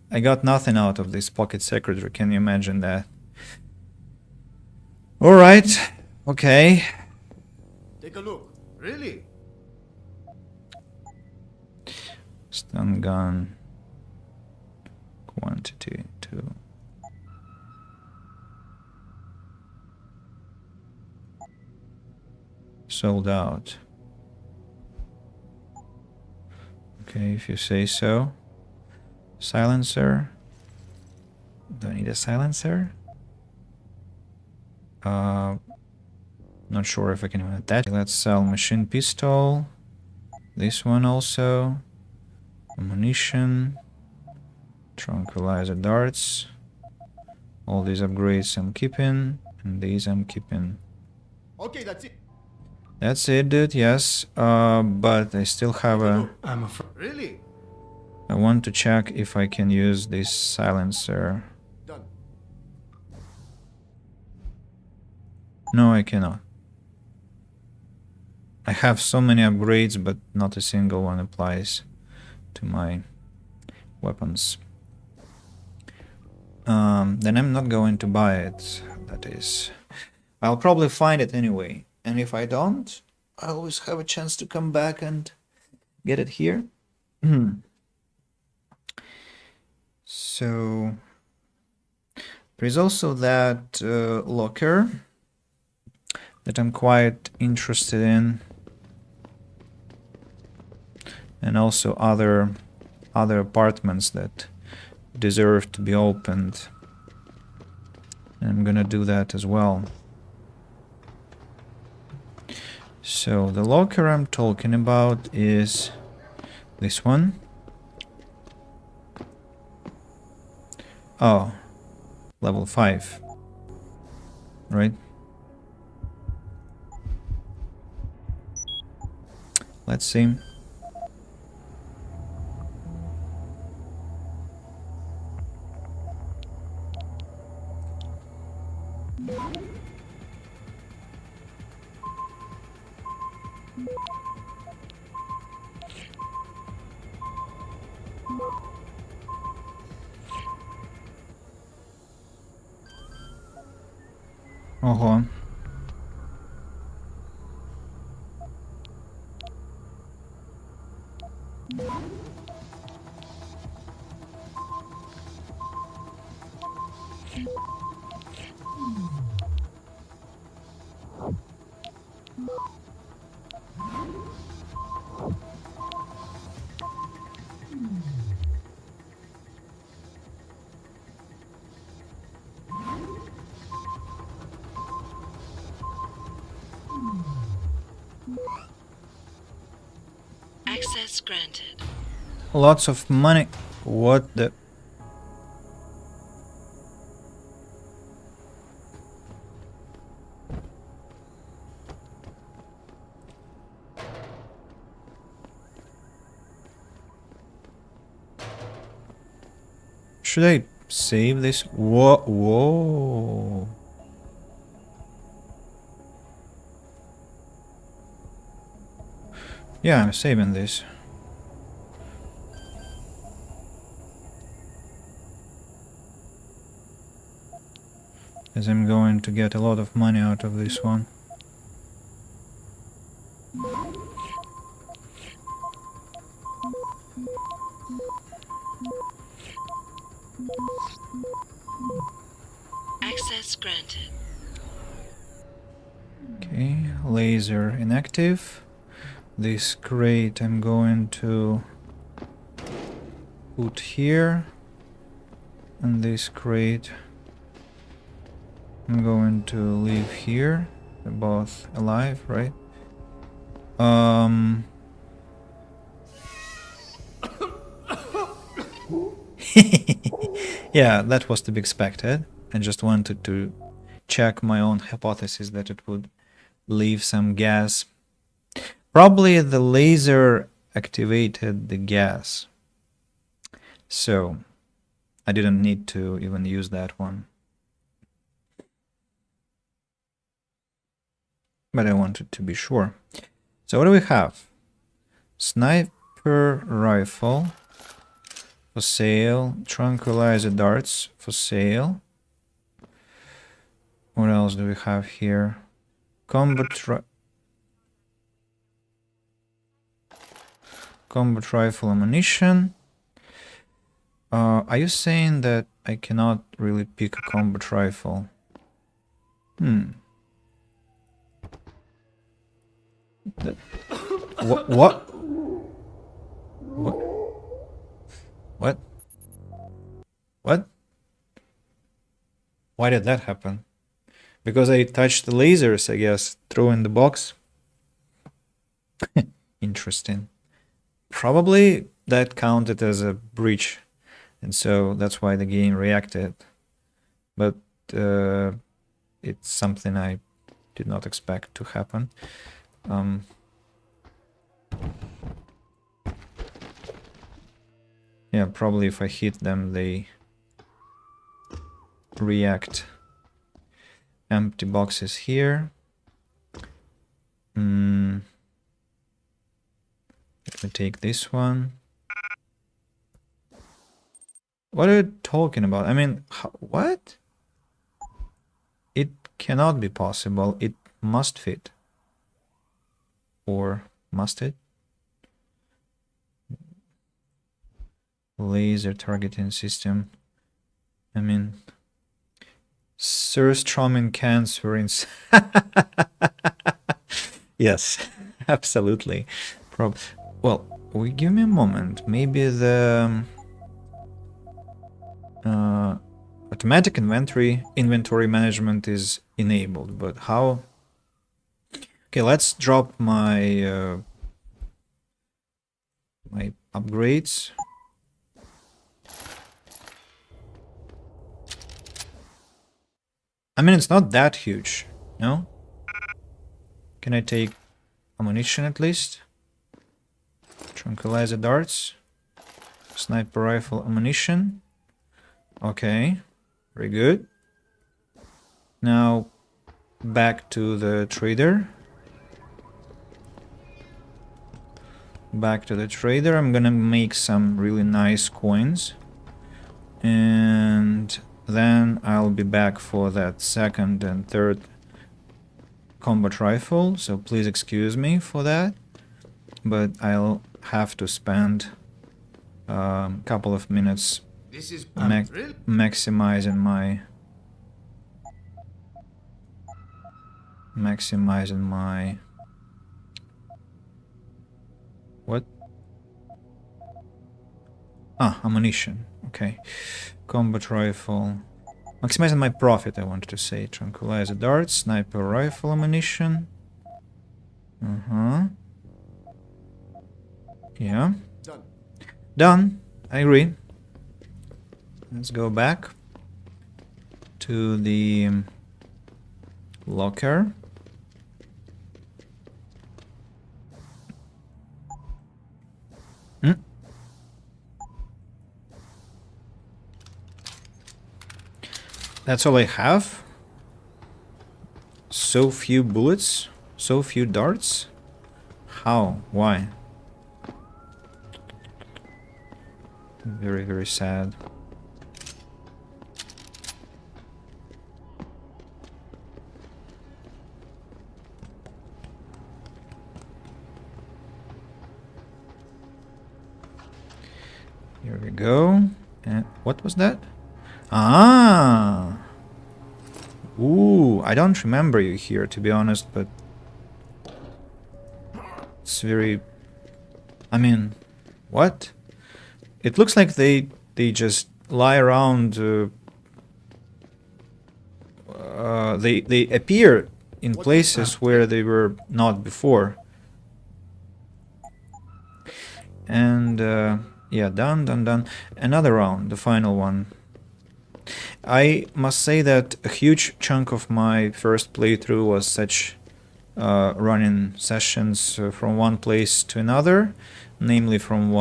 I got nothing out of this pocket secretary. Can you imagine that? All right. Okay. Take a look. Really? Stun gun. Quantity 2. Sold out. Okay, if you say so. Silencer. Do I need a silencer? Not sure if I can even attach. Let's sell machine pistol. This one also. Ammunition. Tranquilizer darts. All these upgrades I'm keeping. And these I'm keeping. Okay, that's it. That's it, dude, yes. But I still have a... I'm afraid. Really? I want to check if I can use this silencer. Done. No, I cannot. I have so many upgrades, but not a single one applies to my weapons. Then I'm not going to buy it, that is. I'll probably find it anyway. And if I don't, I always have a chance to come back and get it here. So there is also that locker that I'm quite interested in, and also other apartments that deserve to be opened. And I'm gonna do that as well. So the locker I'm talking about is this one. Oh, level 5, right? Let's see. Ого. Access granted. Lots of money. What the... Should I save this? Whoa, whoa. Yeah, I'm saving this. As I'm going to get a lot of money out of this one. Access granted. Okay, laser inactive. This crate I'm going to put here. And this crate I'm going to leave here. They're both alive, right? Yeah, that was to be expected. I just wanted to check my own hypothesis that it would leave some gas. Probably the laser activated the gas. So I didn't need to even use that one. But I wanted to be sure. So what do we have? Sniper rifle for sale. Tranquilizer darts for sale. What else do we have here? Combat rifle ammunition. Are you saying that I cannot really pick a combat rifle? What? What? What? What? Why did that happen? Because I touched the lasers, I guess, throw in the box. Interesting. Probably that counted as a breach, and so that's why the game reacted. But it's something I did not expect to happen. Yeah, probably if I hit them, they react. Empty boxes here. Let me take this one. What are you talking about? I mean, what? It cannot be possible. It must fit. Or must it? Laser targeting system. I mean, surströmming cans were in. Yes, absolutely. Well, give me a moment. Maybe the automatic inventory management is enabled, but how? Okay, let's drop my my upgrades. I mean, it's not that huge, no? Can I take ammunition at least? Tranquilizer darts. Sniper rifle ammunition. Okay, very good. Now, back to the trader. Back to the trader. I'm gonna make some really nice coins. And then I'll be back for that second and third combat rifle, so please excuse me for that. But I'll have to spend a couple of minutes maximizing my what? Ammunition. Okay. Combat rifle. Maximizing my profit, I wanted to say. Tranquilizer darts, sniper rifle ammunition. Yeah. Done. I agree. Let's go back to the locker. That's all I have. So few bullets, so few darts. How? Why? Very, very sad. Here we go. And what was that? Ah! Ooh, I don't remember you here, to be honest, but it's very... I mean, what? It looks like they just lie around. They appear in places where they were not before. And yeah, done. Another round, the final one. I must say that a huge chunk of my first playthrough was such running sessions from one place to another, namely from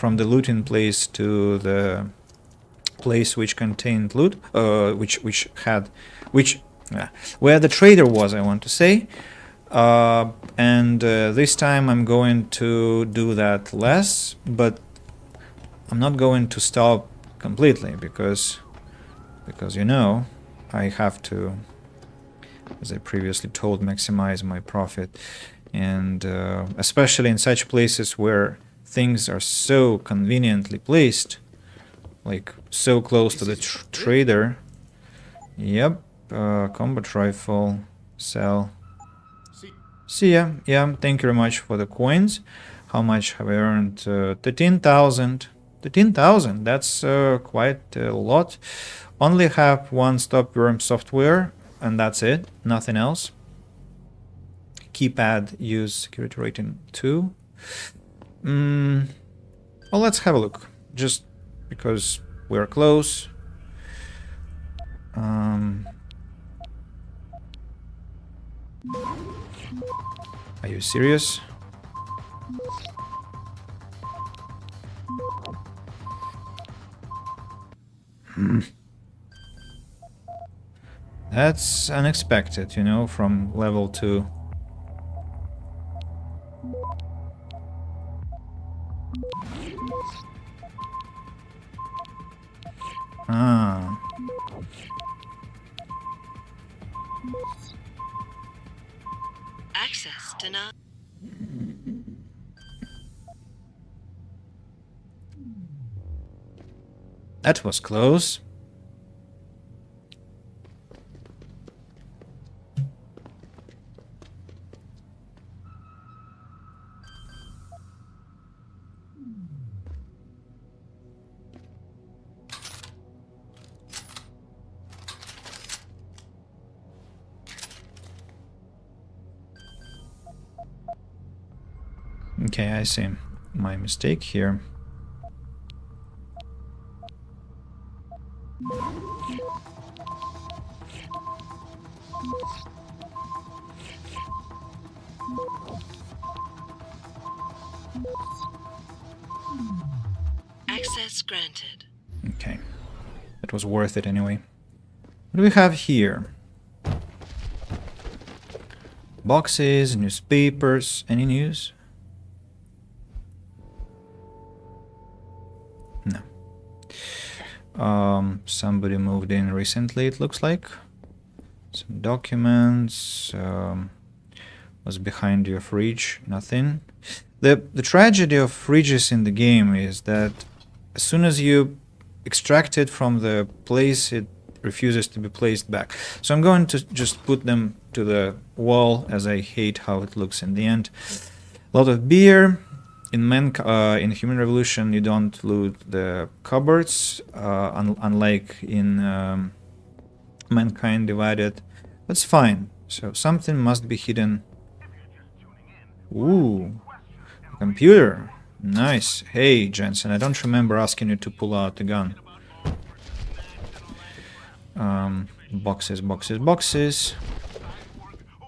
the looting place to the place which contained loot, where the trader was, I want to say. And this time I'm going to do that less, but I'm not going to stop completely because you know I have to, as I previously told, maximize my profit, and especially in such places where things are so conveniently placed, like so close to the trader. Yep, combat rifle, sell. See ya. Yeah, thank you very much for the coins. How much have I earned? 13,000. 13,000, that's quite a lot. Only have one stop worm software, and that's it. Nothing else. Keypad use security rating 2. Well, let's have a look. Just because we're close. Are you serious? That's unexpected, you know, from level 2. Ah. Access denied. That was close. Okay, I see. My mistake here. Access granted. Okay. That was worth it anyway. What do we have here? Boxes, newspapers, any news? No. Somebody moved in recently, it looks like. Some documents. What's behind your fridge? Nothing. The tragedy of fridges in the game is that as soon as you extract it from the place, it refuses to be placed back. So I'm going to just put them to the wall, as I hate how it looks in the end. A lot of beer. In Human Revolution, you don't loot the cupboards, unlike in Mankind Divided. That's fine. So something must be hidden. Ooh, computer. Nice. Hey, Jensen, I don't remember asking you to pull out the gun. Boxes, boxes, boxes.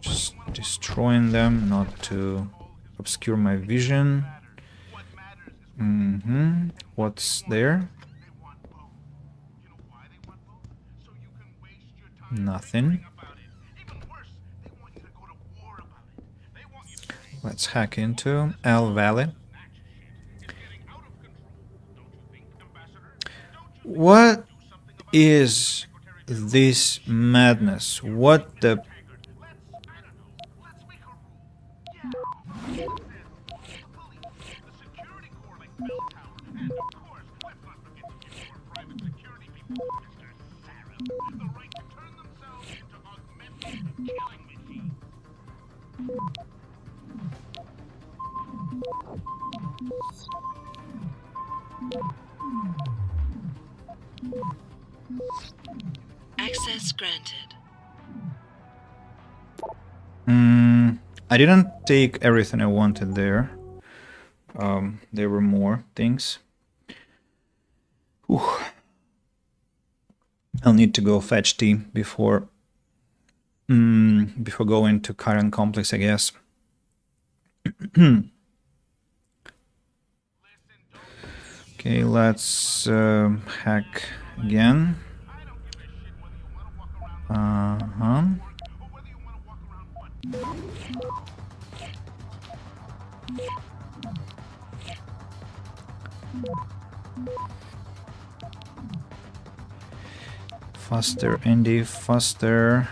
Just destroying them, not to obscure my vision. What's there? Nothing. Let's hack into L Valley. What is this madness? What the... Access granted. I didn't take everything I wanted there. There were more things. Ooh. I'll need to go fetch tea before going to current complex, I guess. Okay, let's hack again. Faster, Andy, faster.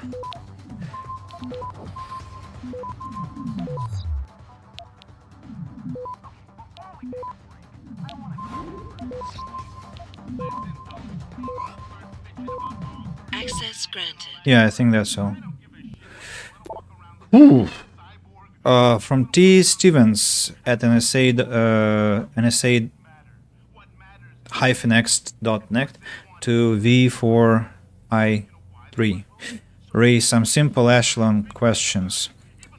Access granted. Yeah, I think that's all. Ooh. From T. Stevens at nsa-x.net to V4I3. Raise some simple echelon questions.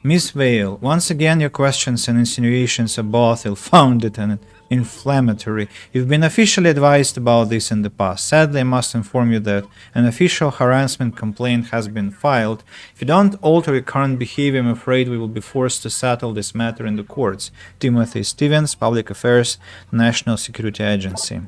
Miss Vale, once again your questions and insinuations are both ill-founded and inflammatory. You've been officially advised about this in the past. Sadly, I must inform you that an official harassment complaint has been filed. If you don't alter your current behavior, I'm afraid we will be forced to settle this matter in the courts. Timothy Stevens, Public Affairs, National Security Agency.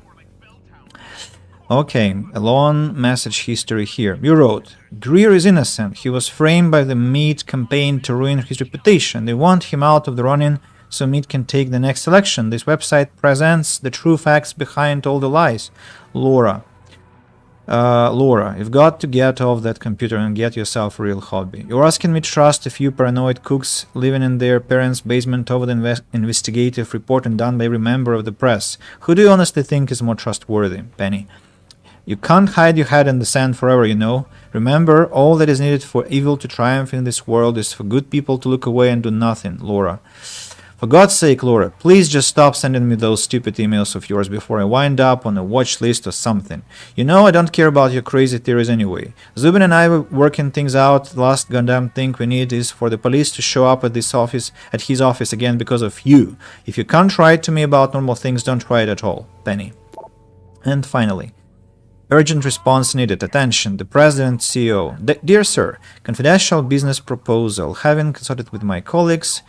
Okay, a long message history here. You wrote, Greer is innocent. He was framed by the Meade campaign to ruin his reputation. They want him out of the running so Meade can take the next election. This website presents the true facts behind all the lies. Laura, you've got to get off that computer and get yourself a real hobby. You're asking me to trust a few paranoid cooks living in their parents' basement over the investigative reporting done by every member of the press. Who do you honestly think is more trustworthy? Penny. You can't hide your head in the sand forever, you know. Remember, all that is needed for evil to triumph in this world is for good people to look away and do nothing, Laura. For God's sake, Laura, please just stop sending me those stupid emails of yours before I wind up on a watch list or something. You know I don't care about your crazy theories anyway. Zubin and I were working things out. The last goddamn thing we need is for the police to show up at his office again because of you. If you can't write to me about normal things, don't write at all. Penny. And finally, urgent response needed. Attention, the President, CEO. Dear Sir, confidential business proposal. Having consulted with my colleagues...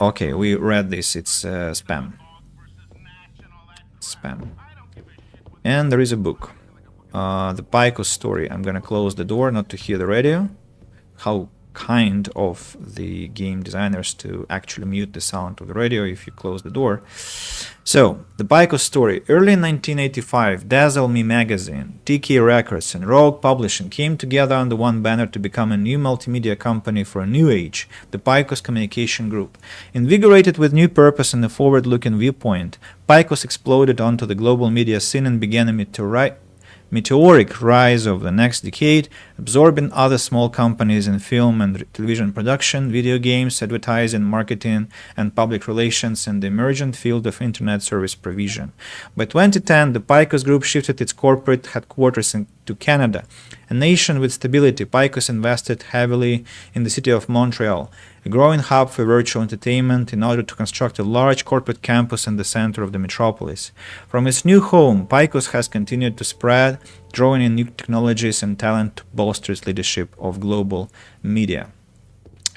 Okay, we read this. It's spam. Spam. And there is a book. The Pico story. I'm gonna close the door not to hear the radio. How kind of the game designers to actually mute the sound of the radio if you close the door. So, the Pico story. Early in 1985, Dazzle Me magazine, TK Records, and Rogue Publishing came together under one banner to become a new multimedia company for a new age, the Picos Communication Group. Invigorated with new purpose and a forward-looking viewpoint, Picos exploded onto the global media scene and began a meteoric rise of the next decade, absorbing other small companies in film and television production, video games, advertising, marketing, and public relations, and the emergent field of internet service provision. By 2010, the Picos Group shifted its corporate headquarters to Canada. A nation with stability, Picos invested heavily in the city of Montreal, a growing hub for virtual entertainment, in order to construct a large corporate campus in the center of the metropolis. From its new home, Picos has continued to spread, drawing in new technologies and talent to bolster its leadership of global media.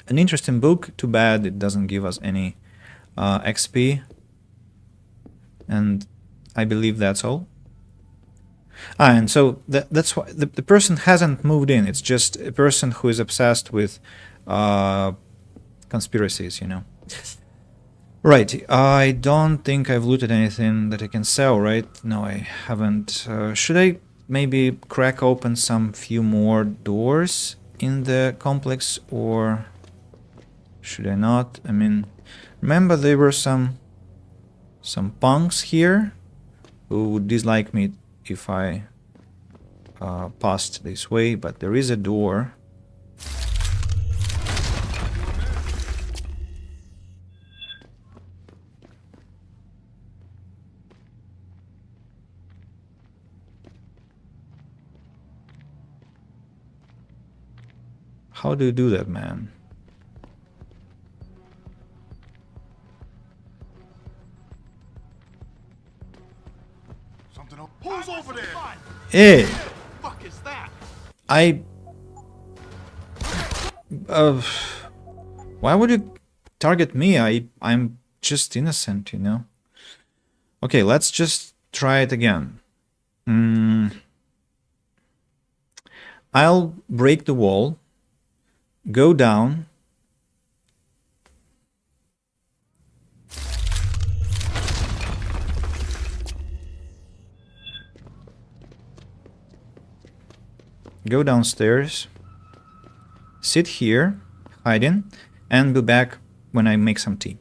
An interesting book, too bad it doesn't give us any XP. And I believe that's all. And so that's why the person hasn't moved in. It's just a person who is obsessed with conspiracies, you know. Right, I don't think I've looted anything that I can sell, right? No, I haven't. Should I maybe crack open some few more doors in the complex, or should I not? I mean, remember there were some punks here who would dislike me if I passed this way, but there is a door. How do you do that, man? Who's over there? Hey! Fuck is that? Why would you target me? I'm just innocent, you know? Okay, let's just try it again. I'll break the wall, go down, go downstairs, sit here, hiding, and be back when I make some tea.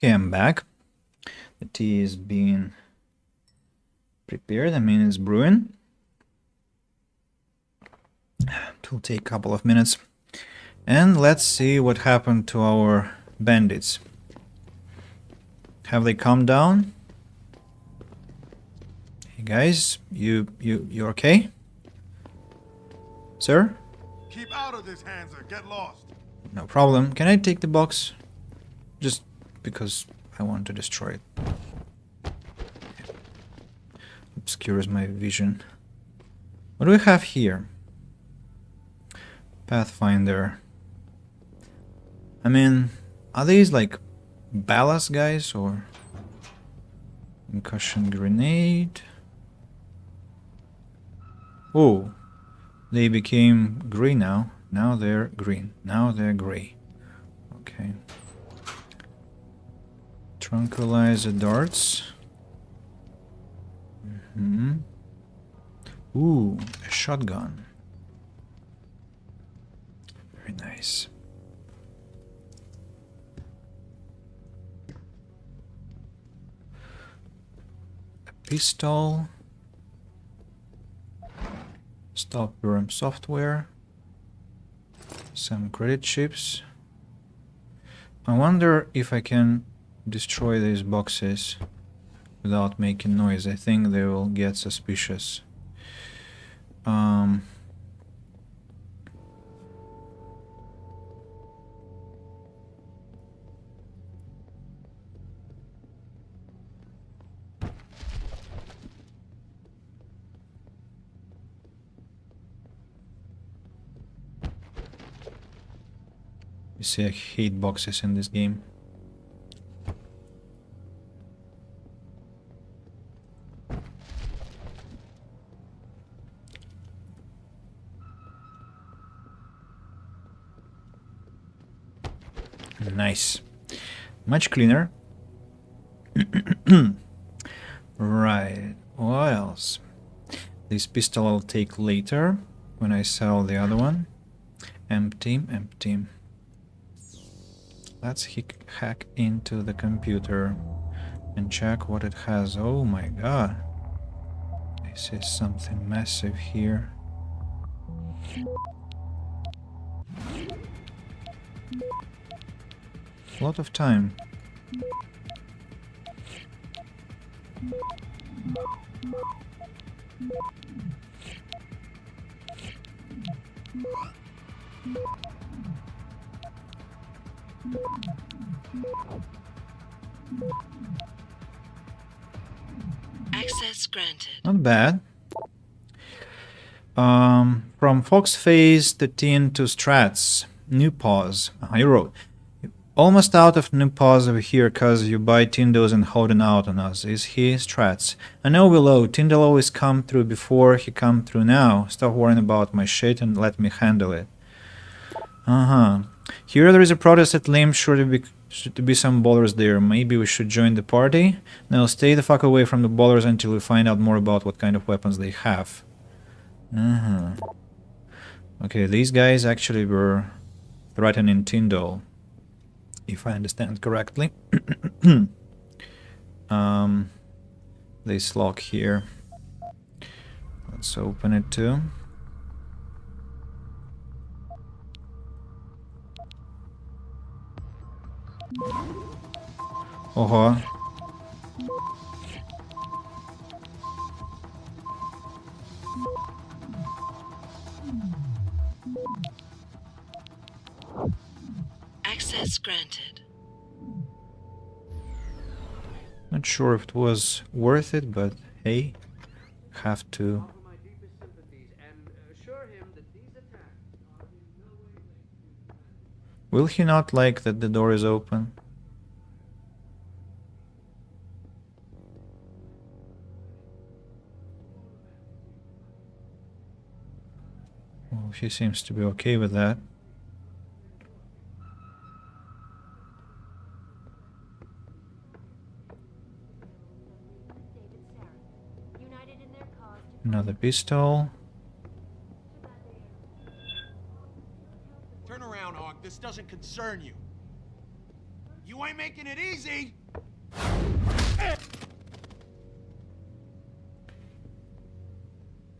Okay, I'm back. The tea is being prepared. I mean, it's brewing. It will take a couple of minutes. And let's see what happened to our bandits. Have they calmed down? Hey guys, you okay? Sir? Keep out of this, Hanser. Get lost. No problem. Can I take the box? Just because I want to destroy it. Obscures my vision. What do we have here? Pathfinder. I mean, are these like ballast guys or concussion grenade? Oh, they became grey now. Now they're green. Now they're grey. Okay. Tranquilizer darts. Ooh, a shotgun. Very nice. A pistol. Stop worm software. Some credit chips. I wonder if I can destroy these boxes without making noise. I think they will get suspicious. You see, I hate boxes in this game. Nice. Much cleaner. Right. What else? This pistol I'll take later when I sell the other one. Empty, empty. Let's hack into the computer and check what it has. Oh my god. This is something massive here. A lot of time. Access granted. Not bad. From Fox Phase 13 to Strats. New pause. You wrote. Almost out of new pause over here cause you buy Tindos and holding out on us. Is he? Strats. I know we low. Tindo always come through before he come through now. Stop worrying about my shit and let me handle it. Here there is a protest at Lim. Sure to be some ballers there. Maybe we should join the party? No, stay the fuck away from the ballers until we find out more about what kind of weapons they have. Okay, these guys actually were threatening Tyndall, if I understand correctly. This lock here. Let's open it too. Oh. Access granted. Not sure if it was worth it, but hey, have to. Will he not like that the door is open? Well, he seems to be okay with that. Another pistol. Turn around, Hawk. This doesn't concern you. You ain't making it easy.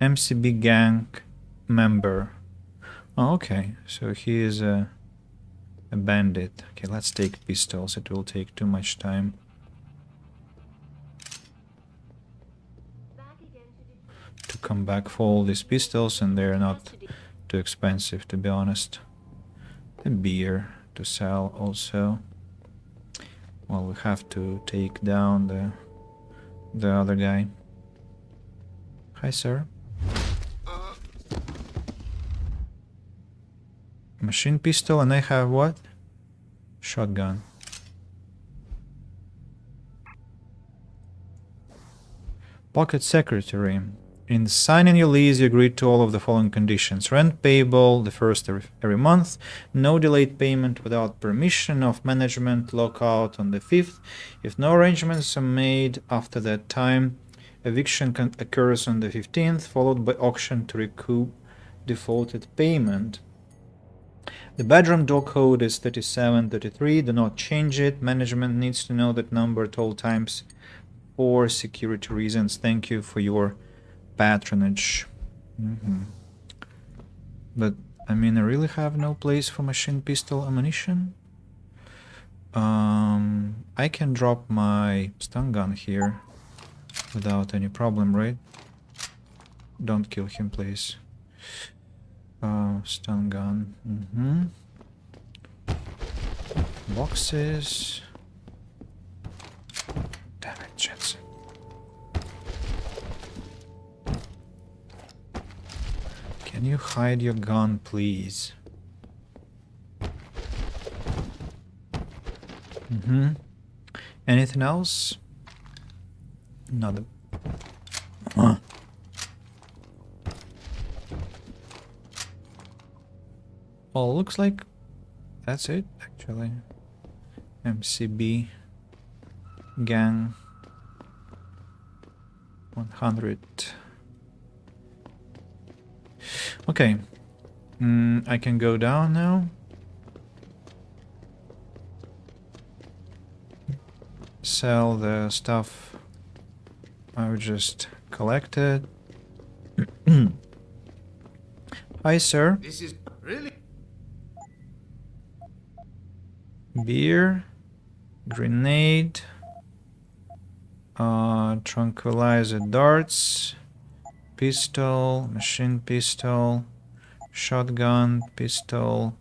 MCB gang member. Oh, okay, so he is a bandit. Okay, let's take pistols. It will take too much time. To come back for all these pistols, and they're not too expensive, to be honest. The beer to sell also. Well, we have to take down the other guy. Hi, sir. Machine pistol, and I have what? Shotgun. Pocket secretary. In signing your lease, you agreed to all of the following conditions. Rent payable the first every month. No delayed payment without permission of management. Lockout on the 5th. If no arrangements are made after that time, eviction occurs on the 15th, followed by auction to recoup defaulted payment. The bedroom door code is 3733. Do not change it. Management needs to know that number at all times for security reasons. Thank you for your patronage. But I mean, I really have no place for machine pistol ammunition. I can drop my stun gun here without any problem, right? Don't kill him, please. Stun gun. Boxes. Damn it, Jensen. Can you hide your gun, please? Anything else? Another. Huh. Well, looks like that's it, actually. MCB gang 100. Okay. I can go down now. Sell the stuff I just collected. Hi, sir. This is really... Beer, grenade, tranquilizer darts, pistol, machine pistol, shotgun, pistol,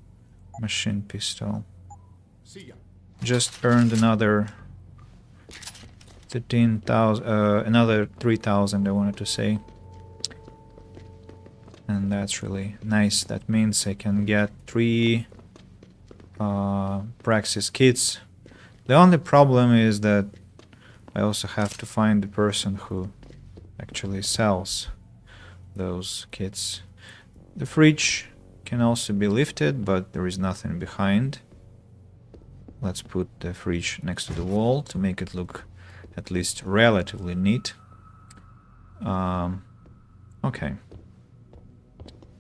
machine pistol. Just earned another 13,000, another 3,000 I wanted to say. And that's really nice. That means I can get 3 Praxis kits. The only problem is that I also have to find the person who actually sells those kits. The fridge can also be lifted, but there is nothing behind. Let's put the fridge next to the wall to make it look at least relatively neat. Okay.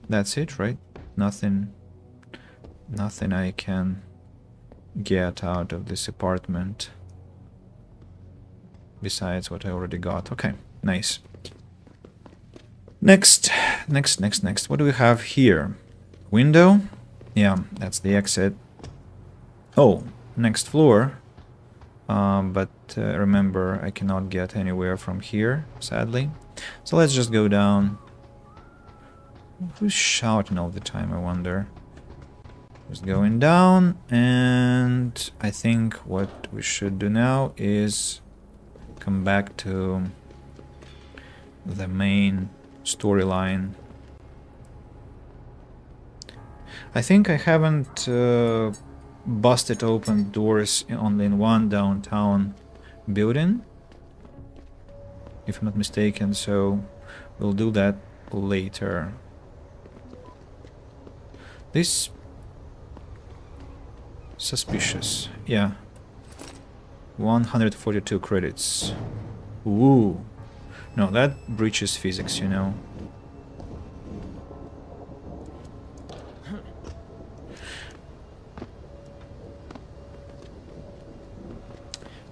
That's it, right? Nothing I can get out of this apartment besides what I already got. Okay, nice. Next. What do we have here? Window? Yeah, that's the exit. Oh, next floor. But remember, I cannot get anywhere from here, sadly. So let's just go down. Who's shouting all the time, I wonder? Just going down, and I think what we should do now is come back to the main storyline. I think I haven't busted open doors only in one downtown building, if I'm not mistaken, so we'll do that later. This suspicious. Yeah. 142 credits. Ooh. No, that breaches physics, you know.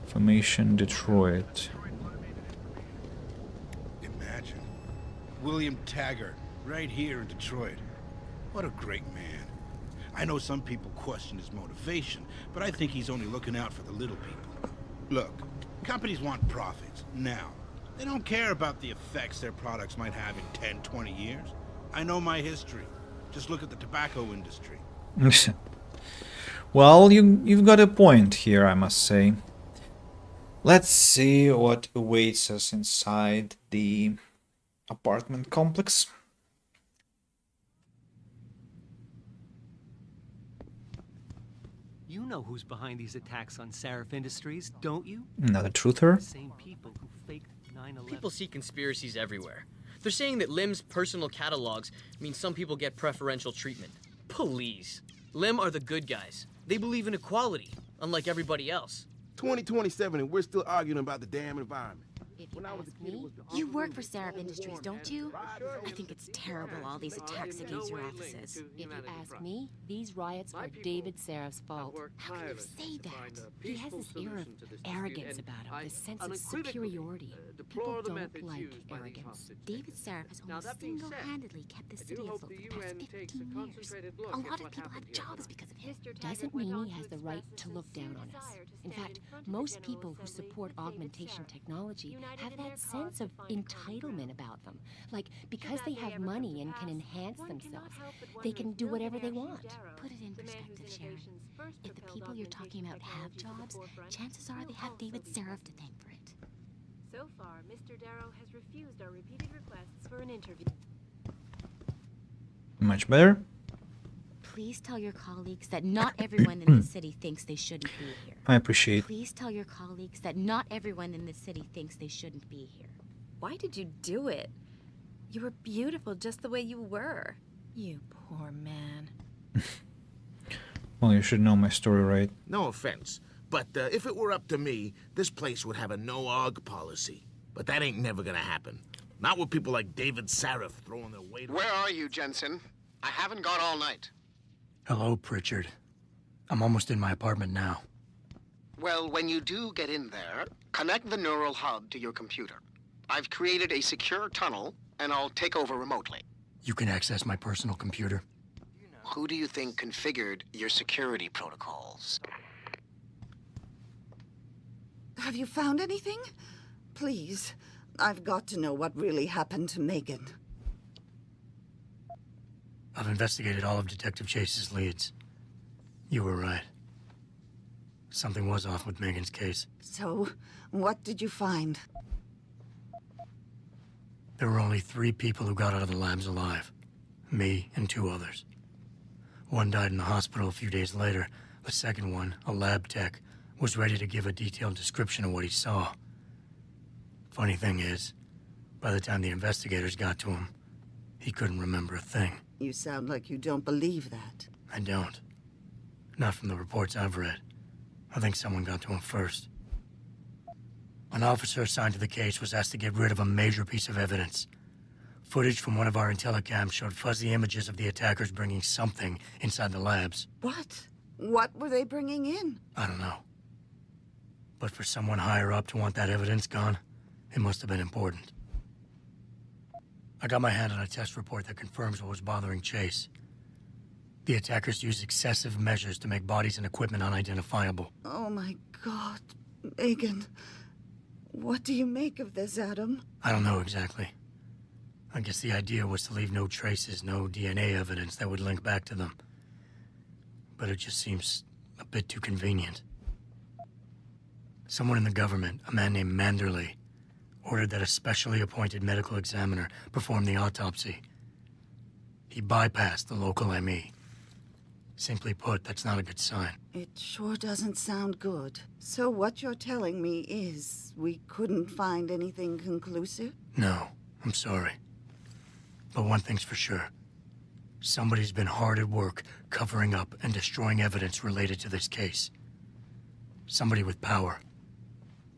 Information Detroit. Imagine. William Taggart, right here in Detroit. What a great man. I know some people question his motivation, but I think he's only looking out for the little people. Look, companies want profits, now. They don't care about the effects their products might have in 10, 20 years. I know my history. Just look at the tobacco industry. Well, you've got a point here, I must say. Let's see what awaits us inside the apartment complex. You know who's behind these attacks on Sarif Industries, don't you? Another truther? The same people who faked 9/11. People see conspiracies everywhere. They're saying that Lim's personal catalogs mean some people get preferential treatment. Please. Lim are the good guys. They believe in equality, unlike everybody else. 2027 and we're still arguing about the damn environment. When I was a kid, you work for Sarif Industries, don't you? I think it's terrible, all these attacks against your offices. If you ask me, these riots are David Sarif's fault. How can you say that? He has this air of arrogance about him, this sense of superiority. People don't like arrogance. David Sarif has almost single-handedly kept the city afloat for the past 15 years. A lot of people have jobs because of him. Doesn't mean he has the right to look down on us. In fact, most people who support augmentation technology have that sense of entitlement about them. Like, because they have money and can enhance themselves, they can do whatever they want. Put it in perspective, Sharon. If the people you're talking about have jobs, chances are they have David Sarif to thank for it. So far, Mr. Darrow has refused our repeated requests for an interview. Much better. Please tell your colleagues that not everyone in the city thinks they shouldn't be here. I appreciate. Please tell your colleagues that not everyone in the city thinks they shouldn't be here. Why did you do it? You were beautiful just the way you were. You poor man. Well, you should know my story, right? No offense, but if it were up to me, this place would have a no-aug policy. But that ain't never gonna happen. Not with people like David Sarif throwing their weight. Where are you, Jensen? I haven't gone all night. Hello, Pritchard. I'm almost in my apartment now. Well, when you do get in there, connect the neural hub to your computer. I've created a secure tunnel, and I'll take over remotely. You can access my personal computer. Who do you think configured your security protocols? Have you found anything? Please, I've got to know what really happened to Megan. I've investigated all of Detective Chase's leads. You were right. Something was off with Megan's case. So, what did you find? There were only 3 people who got out of the labs alive. Me and 2 others. One died in the hospital a few days later. The second one, a lab tech, was ready to give a detailed description of what he saw. Funny thing is, by the time the investigators got to him, he couldn't remember a thing. You sound like you don't believe that. I don't. Not from the reports I've read. I think someone got to him first. An officer assigned to the case was asked to get rid of a major piece of evidence. Footage from one of our intellicams showed fuzzy images of the attackers bringing something inside the labs. What? What were they bringing in? I don't know. But for someone higher up to want that evidence gone, it must have been important. I got my hand on a test report that confirms what was bothering Chase. The attackers used excessive measures to make bodies and equipment unidentifiable. Oh my God, Megan. What do you make of this, Adam? I don't know exactly. I guess the idea was to leave no traces, no DNA evidence that would link back to them. But it just seems a bit too convenient. Someone in the government, a man named Manderley, ordered that a specially appointed medical examiner perform the autopsy. He bypassed the local ME. Simply put, that's not a good sign. It sure doesn't sound good. So what you're telling me is we couldn't find anything conclusive? No, I'm sorry. But one thing's for sure. Somebody's been hard at work covering up and destroying evidence related to this case. Somebody with power,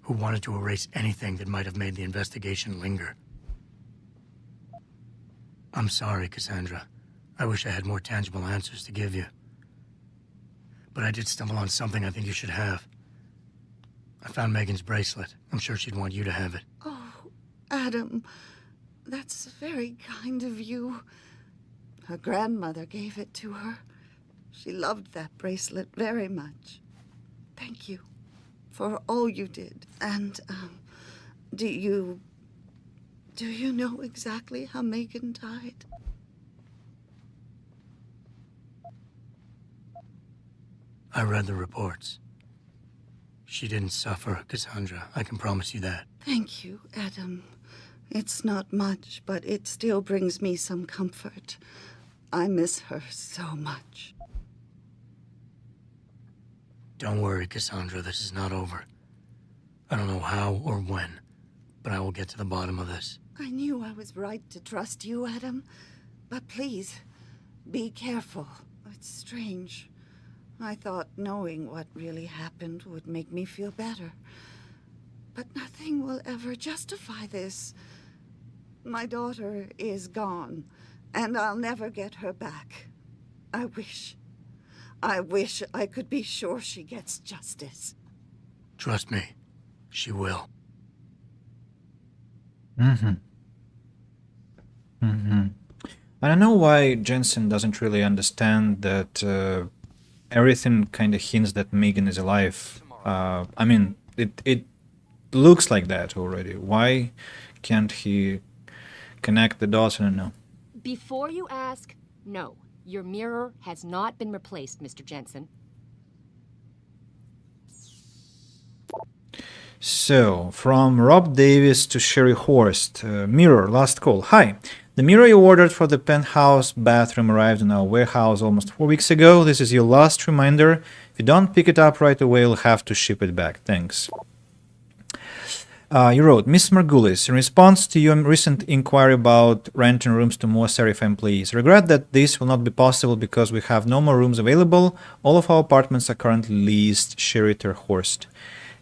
who wanted to erase anything that might have made the investigation linger. I'm sorry, Cassandra. I wish I had more tangible answers to give you. But I did stumble on something I think you should have. I found Megan's bracelet. I'm sure she'd want you to have it. Oh, Adam, that's very kind of you. Her grandmother gave it to her. She loved that bracelet very much. Thank you for all you did. And, do you know exactly how Megan died? I read the reports. She didn't suffer, Cassandra. I can promise you that. Thank you, Adam. It's not much, but it still brings me some comfort. I miss her so much. Don't worry, Cassandra. This is not over. I don't know how or when, but I will get to the bottom of this. I knew I was right to trust you, Adam. But please, be careful. It's strange. I thought knowing what really happened would make me feel better. But nothing will ever justify this. My daughter is gone, and I'll never get her back. I wish I could be sure she gets justice. Trust me, she will. I don't know why Jensen doesn't really understand that everything kind of hints that Megan is alive. I mean, it looks like that already. Why can't he connect the dots? I don't know. Before you ask, no. Your mirror has not been replaced, Mr. Jensen. So, from Rob Davis to Sherry Horst. Mirror, last call. Hi. The mirror you ordered for the penthouse bathroom arrived in our warehouse almost 4 weeks ago. This is your last reminder. If you don't pick it up right away, you'll have to ship it back. Thanks. You wrote, Miss Margulis, in response to your recent inquiry about renting rooms to more Serif employees, regret that this will not be possible because we have no more rooms available. All of our apartments are currently leased. Sherry Terhorst.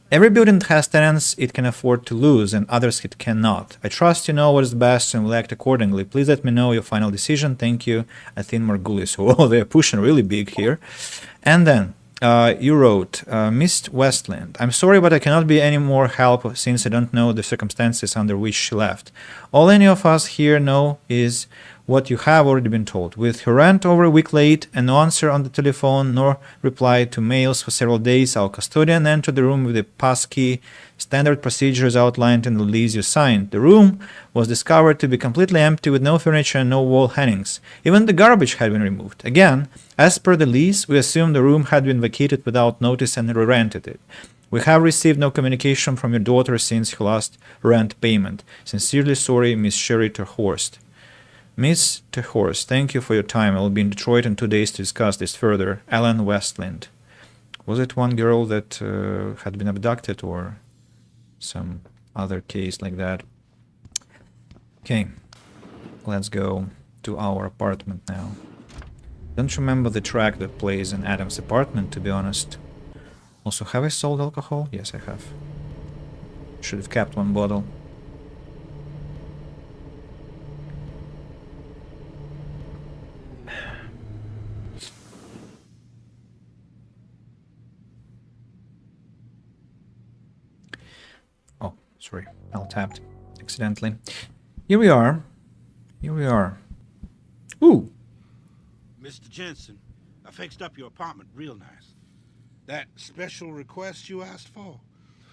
Every building that has tenants it can afford to lose, and others it cannot. I trust you know what is best and will act accordingly. Please let me know your final decision. Thank you, Athene Margulis. Oh, they're pushing really big here. And then, you wrote, Miss Westland, I'm sorry, but I cannot be any more help since I don't know the circumstances under which she left. All any of us here know is what you have already been told. With her rent over a week late and no answer on the telephone nor reply to mails for several days, our custodian entered the room with a passkey. Standard procedures outlined in the lease you signed. The room was discovered to be completely empty with no furniture and no wall hangings. Even the garbage had been removed. Again, as per the lease, we assumed the room had been vacated without notice and re-rented it. We have received no communication from your daughter since her last rent payment. Sincerely sorry, Miss Sherry Terhorst. Miss Terhorst, thank you for your time. I will be in Detroit in 2 days to discuss this further. Ellen Westland. Was it one girl that had been abducted or some other case like that? Okay, let's go to our apartment now. Don't remember the track that plays in Adam's apartment, to be honest. Also, have I sold alcohol? Yes, I have. Should have kept one bottle. Oh, sorry, I'll tapped accidentally. Here we are. Here we are. Ooh! Mr. Jensen, I fixed up your apartment real nice. That special request you asked for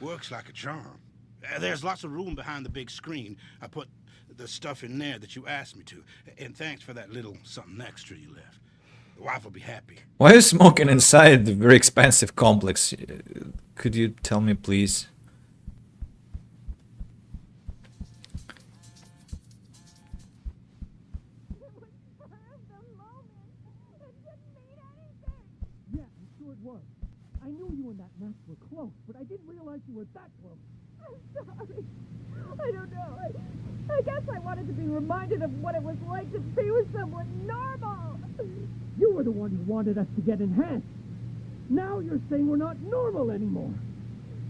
works like a charm. There's lots of room behind the big screen. I put the stuff in there that you asked me to. And thanks for that little something extra you left. The wife will be happy. Why are you smoking inside the very expensive complex? Could you tell me, please? I knew you and that mess were close, but I didn't realize you were that close. I'm sorry. I don't know. I guess I wanted to be reminded of what it was like to be with someone normal. You were the one who wanted us to get enhanced. Now you're saying we're not normal anymore.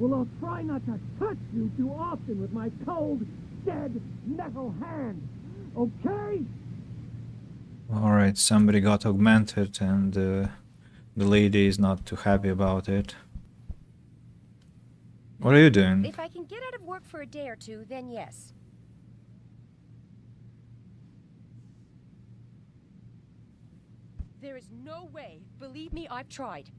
Well, I'll try not to touch you too often with my cold, dead metal hand. Okay? Alright, somebody got augmented and the lady is not too happy about it. What are you doing? If I can get out of work for a day or two, then yes. There is no way. Believe me, I've tried.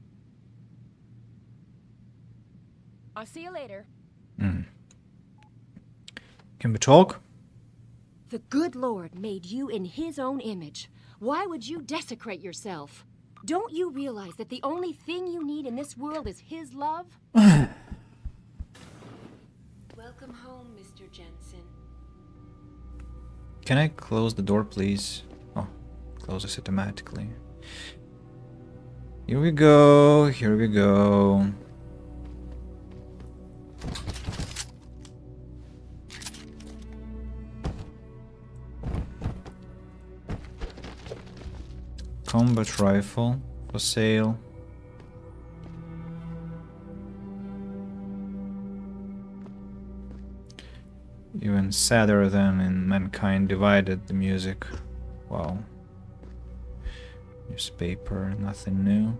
I'll see you later. Can we talk? The good Lord made you in his own image. Why would you desecrate yourself? Don't you realize that the only thing you need in this world is his love? Welcome home, Mr. Jensen. Can I close the door, please? Oh, closes automatically. Here we go, here we go. Combat rifle for sale. Even sadder than in Mankind Divided, the music. Wow. Newspaper, nothing new.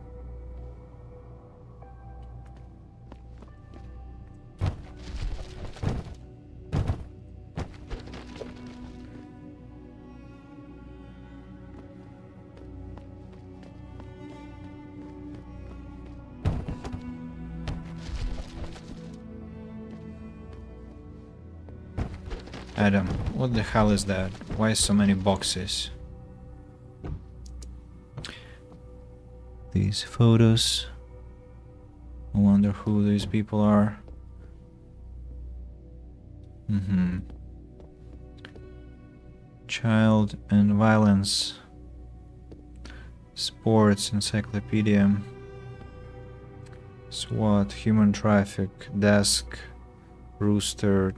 Adam, what the hell is that? Why so many boxes? These photos. I wonder who these people are. Child and violence. Sports encyclopedia. SWAT, human traffic, desk, rooster.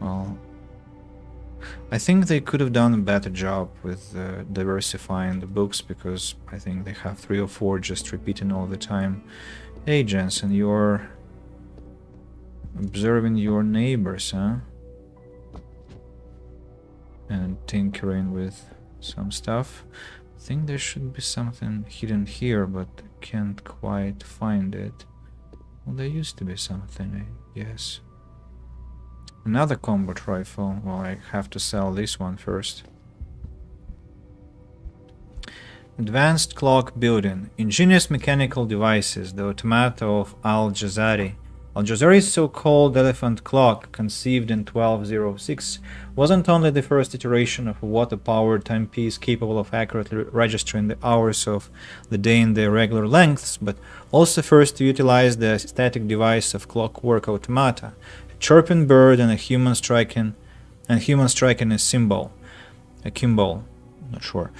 Well, I think they could have done a better job with diversifying the books, because I think they have 3 or 4 just repeating all the time. Hey Jensen, you're observing your neighbors, huh? And tinkering with some stuff. I think there should be something hidden here, but can't quite find it. Well, there used to be something, I guess. Another combat rifle. Well, I have to sell this one first. Advanced clock building. Ingenious mechanical devices. The automata of Al-Jazari. Al-Jazari's so-called elephant clock, conceived in 1206, wasn't only the first iteration of a water-powered timepiece capable of accurately registering the hours of the day in their regular lengths, but also first to utilize the static device of clockwork automata, a chirping bird and a human striking a cymbal, a kimball. Not sure.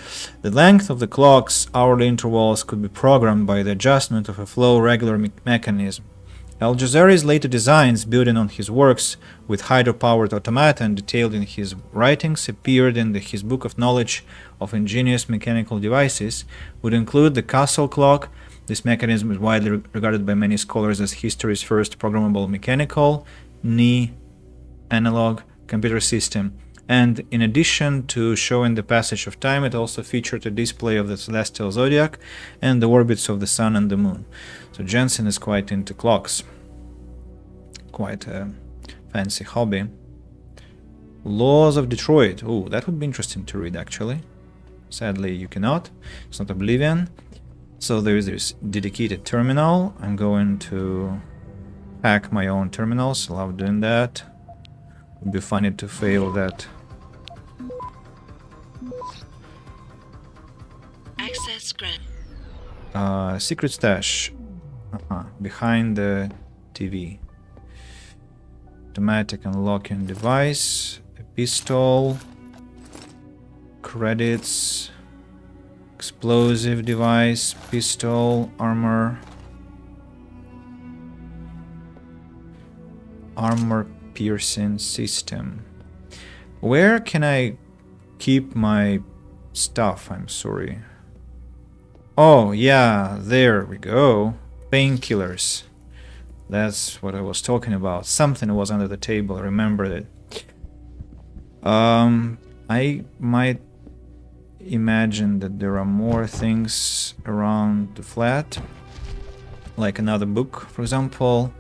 The length of the clock's hourly intervals could be programmed by the adjustment of a flow regular mechanism. Al-Jazari's later designs, building on his works with hydro-powered automata and detailed in his writings, appeared in his Book of Knowledge of Ingenious Mechanical Devices, would include the castle clock. This mechanism is widely regarded by many scholars as history's first programmable mechanical, analog computer system. And in addition to showing the passage of time, it also featured a display of the celestial zodiac and the orbits of the sun and the moon. So Jensen is quite into clocks. Quite a fancy hobby. Laws of Detroit. Oh, that would be interesting to read, actually. Sadly, you cannot. It's not Oblivion. So there is this dedicated terminal. I'm going to hack my own terminals. I love doing that. It would be funny to fail that. Access grant. Secret stash. Behind the TV. Automatic unlocking device. A pistol. Credits. Explosive device. Pistol. Armor. Armor piercing system. Where can I keep my stuff? I'm sorry. Oh, yeah, there we go. Painkillers. That's what I was talking about. Something was under the table. I remembered it. I might imagine that there are more things around the flat. Like another book, for example.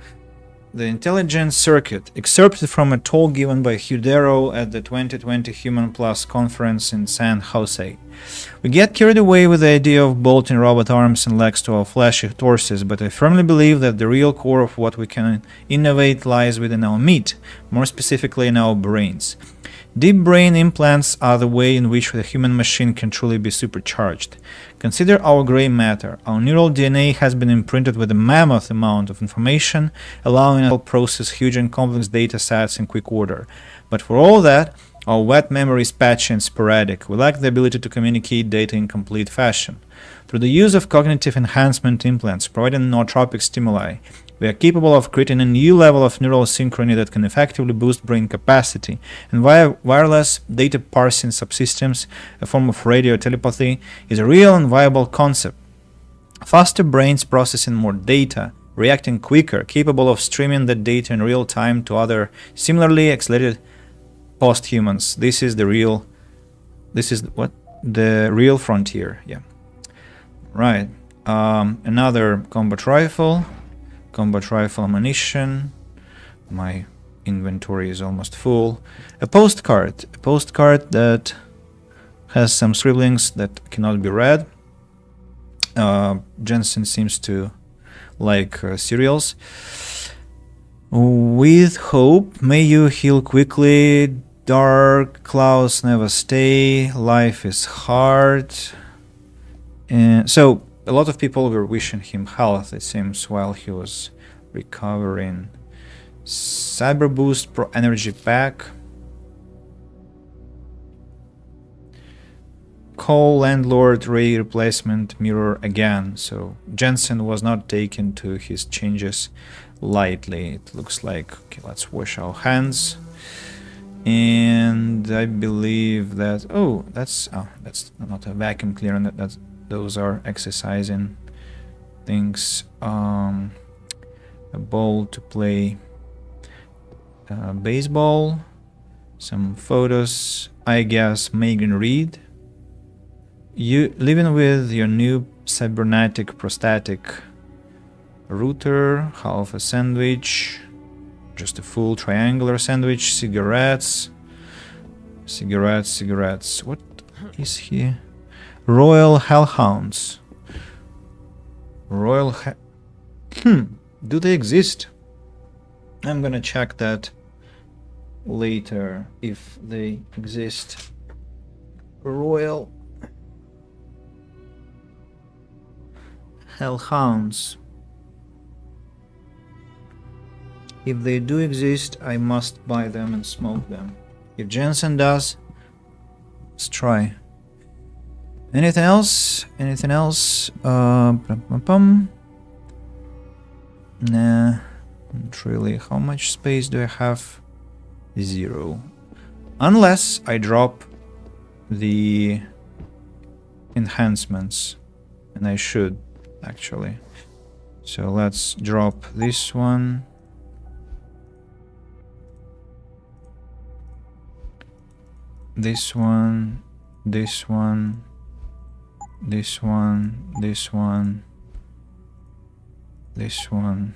The Intelligence Circuit, excerpted from a talk given by Hugh Darrow at the 2020 Human Plus conference in San Jose. We get carried away with the idea of bolting robot arms and legs to our fleshy torsos, but I firmly believe that the real core of what we can innovate lies within our meat, more specifically in our brains. Deep brain implants are the way in which the human machine can truly be supercharged. Consider our gray matter. Our neural DNA has been imprinted with a mammoth amount of information, allowing us to process huge and complex data sets in quick order. But for all that, our wet memory is patchy and sporadic. We lack the ability to communicate data in complete fashion. Through the use of cognitive enhancement implants providing nootropic stimuli, we are capable of creating a new level of neural synchrony that can effectively boost brain capacity, and via wireless data parsing subsystems, a form of radio telepathy, is a real and viable concept. Faster brains processing more data, reacting quicker, capable of streaming that data in real time to other similarly accelerated post-humans. This is the real frontier. Yeah. Right. Another combat rifle ammunition. My inventory is almost full. A postcard that has some scribblings that cannot be read. Jensen seems to like cereals. With hope, may you heal quickly. Dark clouds never stay. Life is hard. And so a lot of people were wishing him health, it seems, while he was recovering. Cyber Boost Pro Energy Pack. Call Landlord Ray Replacement Mirror again. So Jensen was not taken to his changes lightly. It looks like, okay, let's wash our hands. And I believe that, that's not a vacuum cleaner. Those are exercising things. A ball to play baseball. Some photos. I guess Megan Reed. You living with your new cybernetic prosthetic router, half a sandwich, just a full triangular sandwich, cigarettes. What is here? Royal Hellhounds. Do they exist? I'm gonna check that later if they exist. Royal Hellhounds. If they do exist, I must buy them and smoke them. If Jensen does, let's try. Anything else? Anything else? Nah, not really. How much space do I have? 0. Unless I drop the enhancements, and I should actually. So let's drop this one. This one, this one, this one, this one, this one.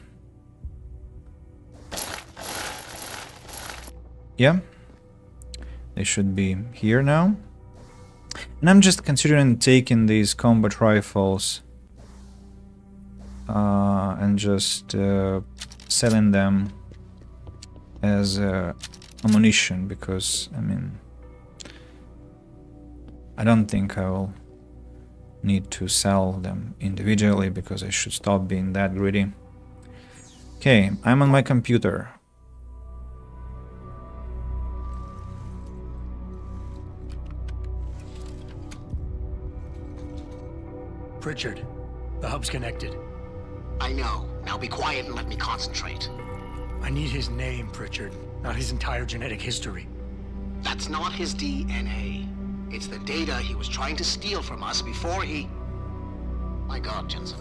Yeah, they should be here now. And I'm just considering taking these combat rifles and just selling them as ammunition, because, I mean, I don't think I will need to sell them individually, because I should stop being that greedy. Okay, I'm on my computer. Pritchard, the hub's connected. I know. Now be quiet and let me concentrate. I need his name, Pritchard, not his entire genetic history. That's not his DNA. It's the data he was trying to steal from us before he... My God, Jensen.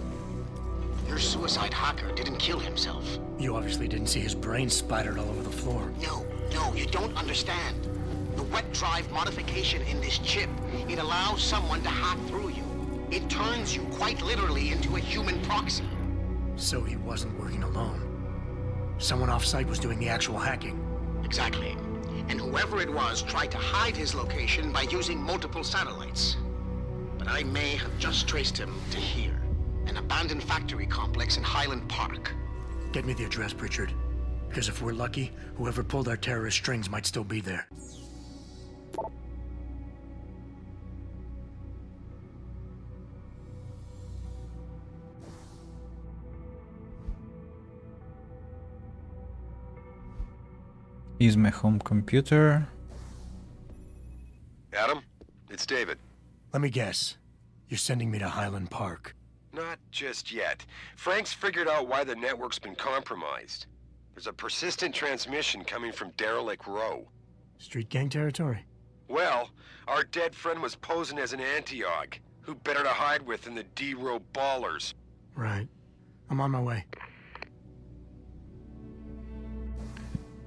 Your suicide hacker didn't kill himself. You obviously didn't see his brain splattered all over the floor. No, you don't understand. The wet drive modification in this chip, it allows someone to hack through you. It turns you quite literally into a human proxy. So he wasn't working alone. Someone off-site was doing the actual hacking. Exactly. And whoever it was tried to hide his location by using multiple satellites. But I may have just traced him to here, an abandoned factory complex in Highland Park. Get me the address, Pritchard. Because if we're lucky, whoever pulled our terrorist strings might still be there. Use my home computer. Adam, it's David. Let me guess. You're sending me to Highland Park. Not just yet. Frank's figured out why the network's been compromised. There's a persistent transmission coming from Derelict Row. Street gang territory? Well, our dead friend was posing as an anti-aug. Who better to hide with than the D-Row ballers? Right. I'm on my way.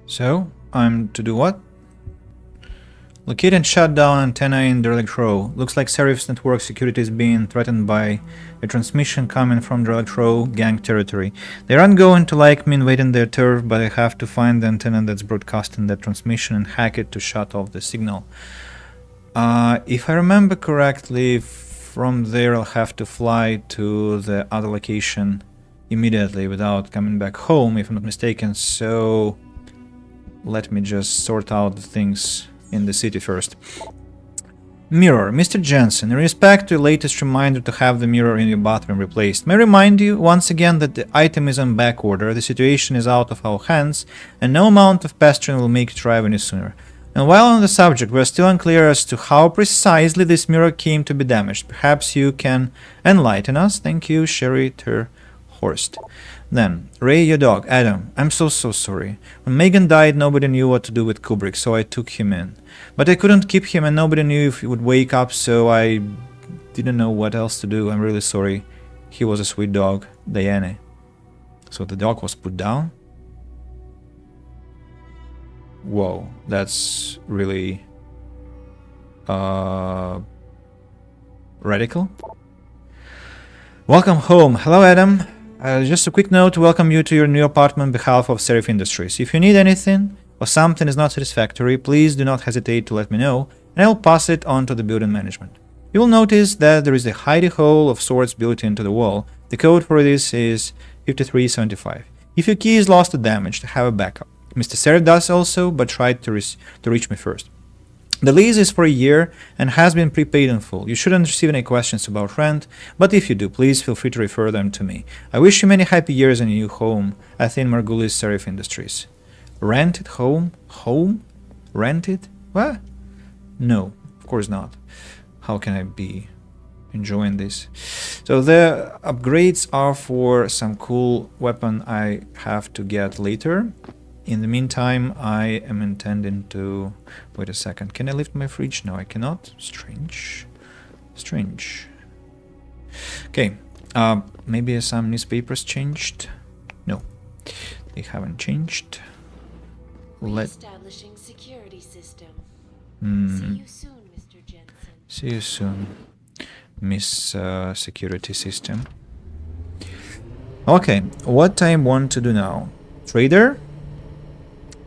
So, I'm to do what? Locate and shut down antenna in Derelict Row. Looks like Serif's network security is being threatened by a transmission coming from Derelict Row gang territory. They aren't going to like me invading their turf, but I have to find the antenna that's broadcasting that transmission and hack it to shut off the signal. If I remember correctly, from there I'll have to fly to the other location immediately without coming back home, if I'm not mistaken, so let me just sort out the things in the city first. Mirror. Mr. Jensen, in respect to the latest reminder to have the mirror in your bathroom replaced, may I remind you once again that the item is on back order, the situation is out of our hands, and no amount of pestering will make it arrive any sooner. And while on the subject, we are still unclear as to how precisely this mirror came to be damaged. Perhaps you can enlighten us? Thank you, Sherry Horst. Then, Ray, your dog. Adam, I'm so sorry. When Megan died, nobody knew what to do with Kubrick, so I took him in. But I couldn't keep him and nobody knew if he would wake up, so I didn't know what else to do. I'm really sorry. He was a sweet dog, Diane. So the dog was put down? Whoa, that's really radical. Welcome home. Hello, Adam. Just a quick note to welcome you to your new apartment on behalf of Serif Industries. If you need anything or something is not satisfactory, please do not hesitate to let me know, and I'll pass it on to the building management. You will notice that there is a hidey hole of sorts built into the wall. The code for this is 5375. If your key is lost or damaged, have a backup. Mr. Serif does also, but try to reach me first. The lease is for a year and has been prepaid in full. You shouldn't receive any questions about rent, but if you do, please feel free to refer them to me. I wish you many happy years in your new home, Athene Margulis Serif Industries. Rented home? Home? Rented? What? No, of course not. How can I be enjoying this? So the upgrades are for some cool weapon I have to get later. In the meantime, I am intending to... Wait a second. Can I lift my fridge? No, I cannot. Strange. Strange. Okay. Maybe some newspapers changed? No. They haven't changed. Establishing security system. See you soon, Mr. Jensen. See you soon, Miss Security System. Okay, what I want to do now. Trader.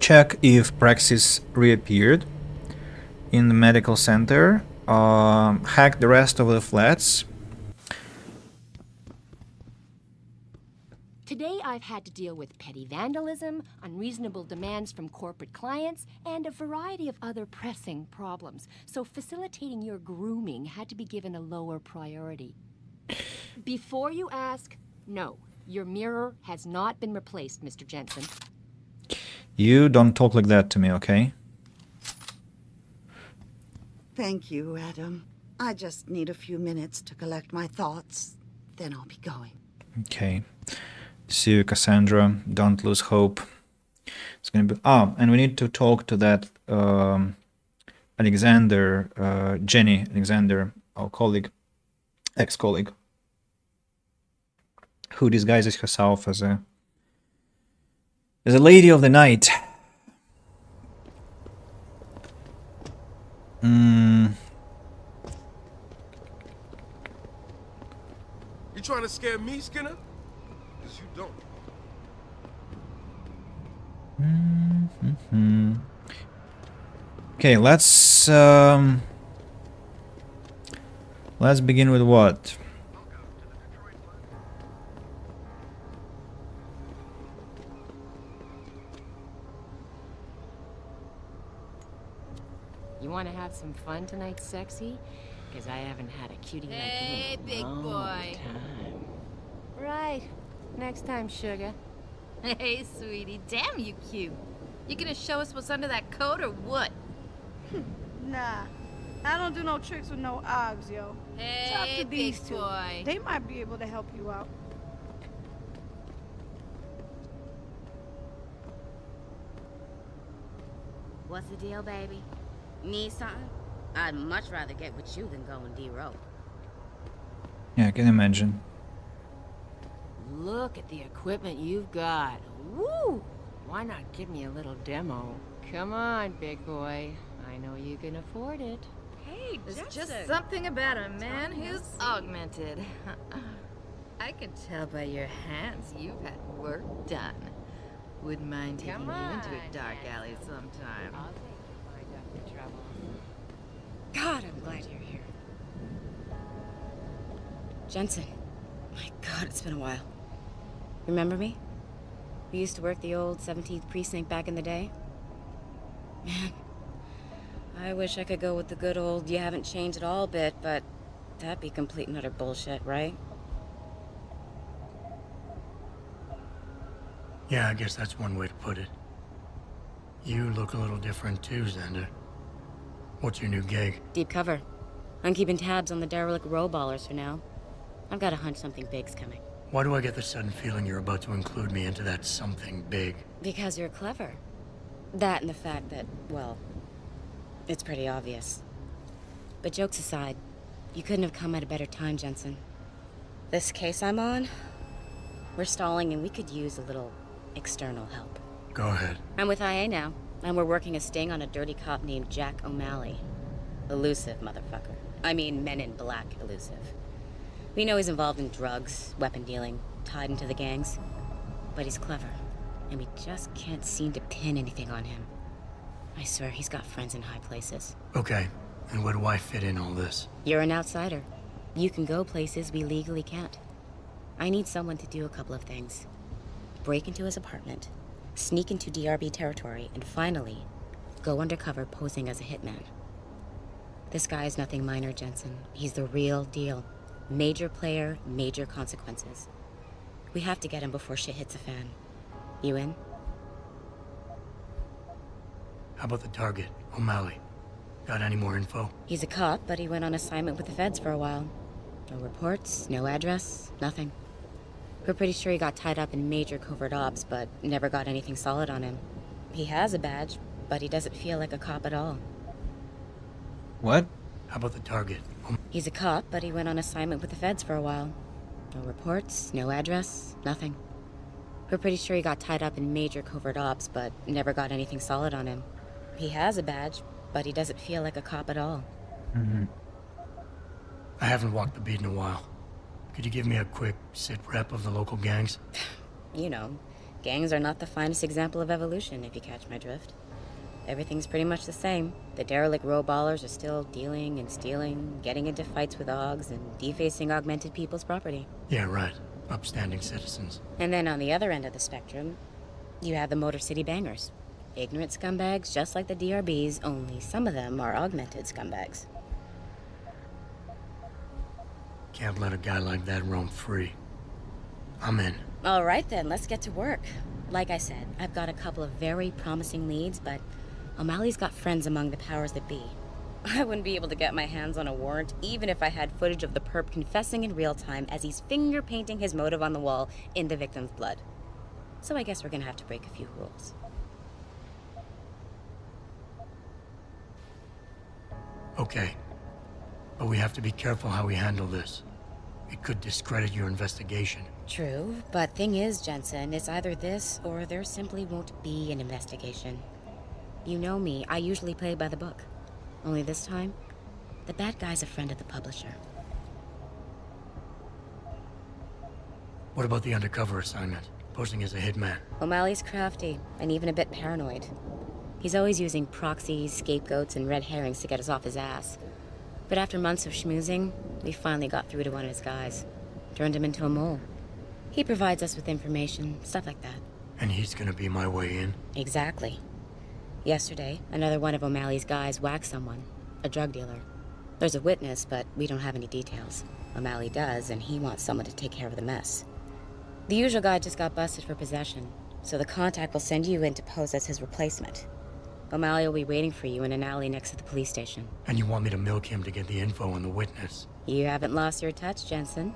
Check if Praxis reappeared in the medical center. Hack the rest of the flats. Today I've had to deal with petty vandalism, unreasonable demands from corporate clients, and a variety of other pressing problems. So facilitating your grooming had to be given a lower priority. Before you ask, no, your mirror has not been replaced, Mr. Jensen. You don't talk like that to me, okay? Thank you, Adam. I just need a few minutes to collect my thoughts, then I'll be going. Okay. See you, Cassandra. Don't lose hope. It's gonna be... Ah, and we need to talk to that Alexander, Jenny Alexander, our colleague, ex-colleague, who disguises herself as a lady of the night. You trying to scare me, Skinner? Because you don't. Okay, let's begin with what? You want to have some fun tonight, sexy? Because I haven't had a cutie like you in a long time. Right. Next time, sugar. Hey, sweetie, damn you cute. You gonna show us what's under that coat or what? Nah, I don't do no tricks with no Oggs, yo. Hey, Talk to these big two. boy. They might be able to help you out. What's the deal, baby? Need something? I'd much rather get with you than go and D-roll. Yeah, I can imagine. Look at the equipment you've got. Woo! Why not give me a little demo? Come on, big boy. I know you can afford it. Hey, there's just something about a man who's augmented. I can tell by your hands you've had work done. Wouldn't mind taking you into a dark alley sometime. God, I'm glad you're here. Jensen. My God, it's been a while. Remember me? We used to work the old 17th precinct back in the day. Man, I wish I could go with the good old you haven't changed at all bit, but that'd be complete and utter bullshit, right? Yeah, I guess that's one way to put it. You look a little different too, Xander. What's your new gig? Deep cover. I'm keeping tabs on the derelict row ballers for now. I've got a hunch something big's coming. Why do I get the sudden feeling you're about to include me into that something big? Because you're clever. That and the fact that, well, it's pretty obvious. But jokes aside, you couldn't have come at a better time, Jensen. This case I'm on, we're stalling and we could use a little external help. Go ahead. I'm with IA now, and we're working a sting on a dirty cop named Jack O'Malley. Elusive motherfucker. I mean, Men in Black elusive. We know he's involved in drugs, weapon dealing, tied into the gangs. But he's clever, and we just can't seem to pin anything on him. I swear he's got friends in high places. Okay, and where do I fit in all this? You're an outsider. You can go places we legally can't. I need someone to do a couple of things. Break into his apartment, sneak into DRB territory, and finally, go undercover posing as a hitman. This guy's nothing minor, Jensen. He's the real deal. Major player, major consequences. We have to get him before shit hits a fan. You in? How about the target, O'Malley? Got any more info? He's a cop, but he went on assignment with the feds for a while. No reports, no address, nothing. We're pretty sure he got tied up in major covert ops, but never got anything solid on him. He has a badge, but he doesn't feel like a cop at all. What? How about the target? He's a cop, but he went on assignment with the feds for a while. No reports, no address, nothing. We're pretty sure he got tied up in major covert ops, but never got anything solid on him. He has a badge, but he doesn't feel like a cop at all. Mm-hmm. I haven't walked the beat in a while. Could you give me a quick sit rep of the local gangs? You know, gangs are not the finest example of evolution, if you catch my drift. Everything's pretty much the same. The derelict row ballers are still dealing and stealing, getting into fights with Augs, and defacing augmented people's property. Yeah, right. Upstanding citizens. And then on the other end of the spectrum, you have the Motor City Bangers. Ignorant scumbags just like the DRBs, only some of them are augmented scumbags. Can't let a guy like that roam free. I'm in. All right then, let's get to work. Like I said, I've got a couple of very promising leads, but O'Malley's got friends among the powers that be. I wouldn't be able to get my hands on a warrant, even if I had footage of the perp confessing in real time as he's finger painting his motive on the wall in the victim's blood. So I guess we're gonna have to break a few rules. Okay. But we have to be careful how we handle this. It could discredit your investigation. True, but thing is, Jensen, it's either this or there simply won't be an investigation. You know me, I usually play by the book. Only this time, the bad guy's a friend of the publisher. What about the undercover assignment? Posing as a hitman? O'Malley's crafty, and even a bit paranoid. He's always using proxies, scapegoats, and red herrings to get us off his ass. But after months of schmoozing, we finally got through to one of his guys. Turned him into a mole. He provides us with information, stuff like that. And he's gonna be my way in? Exactly. Yesterday, another one of O'Malley's guys whacked someone, a drug dealer. There's a witness, but we don't have any details. O'Malley does, and he wants someone to take care of the mess. The usual guy just got busted for possession, so the contact will send you in to pose as his replacement. O'Malley will be waiting for you in an alley next to the police station. And you want me to milk him to get the info on the witness? You haven't lost your touch, Jensen.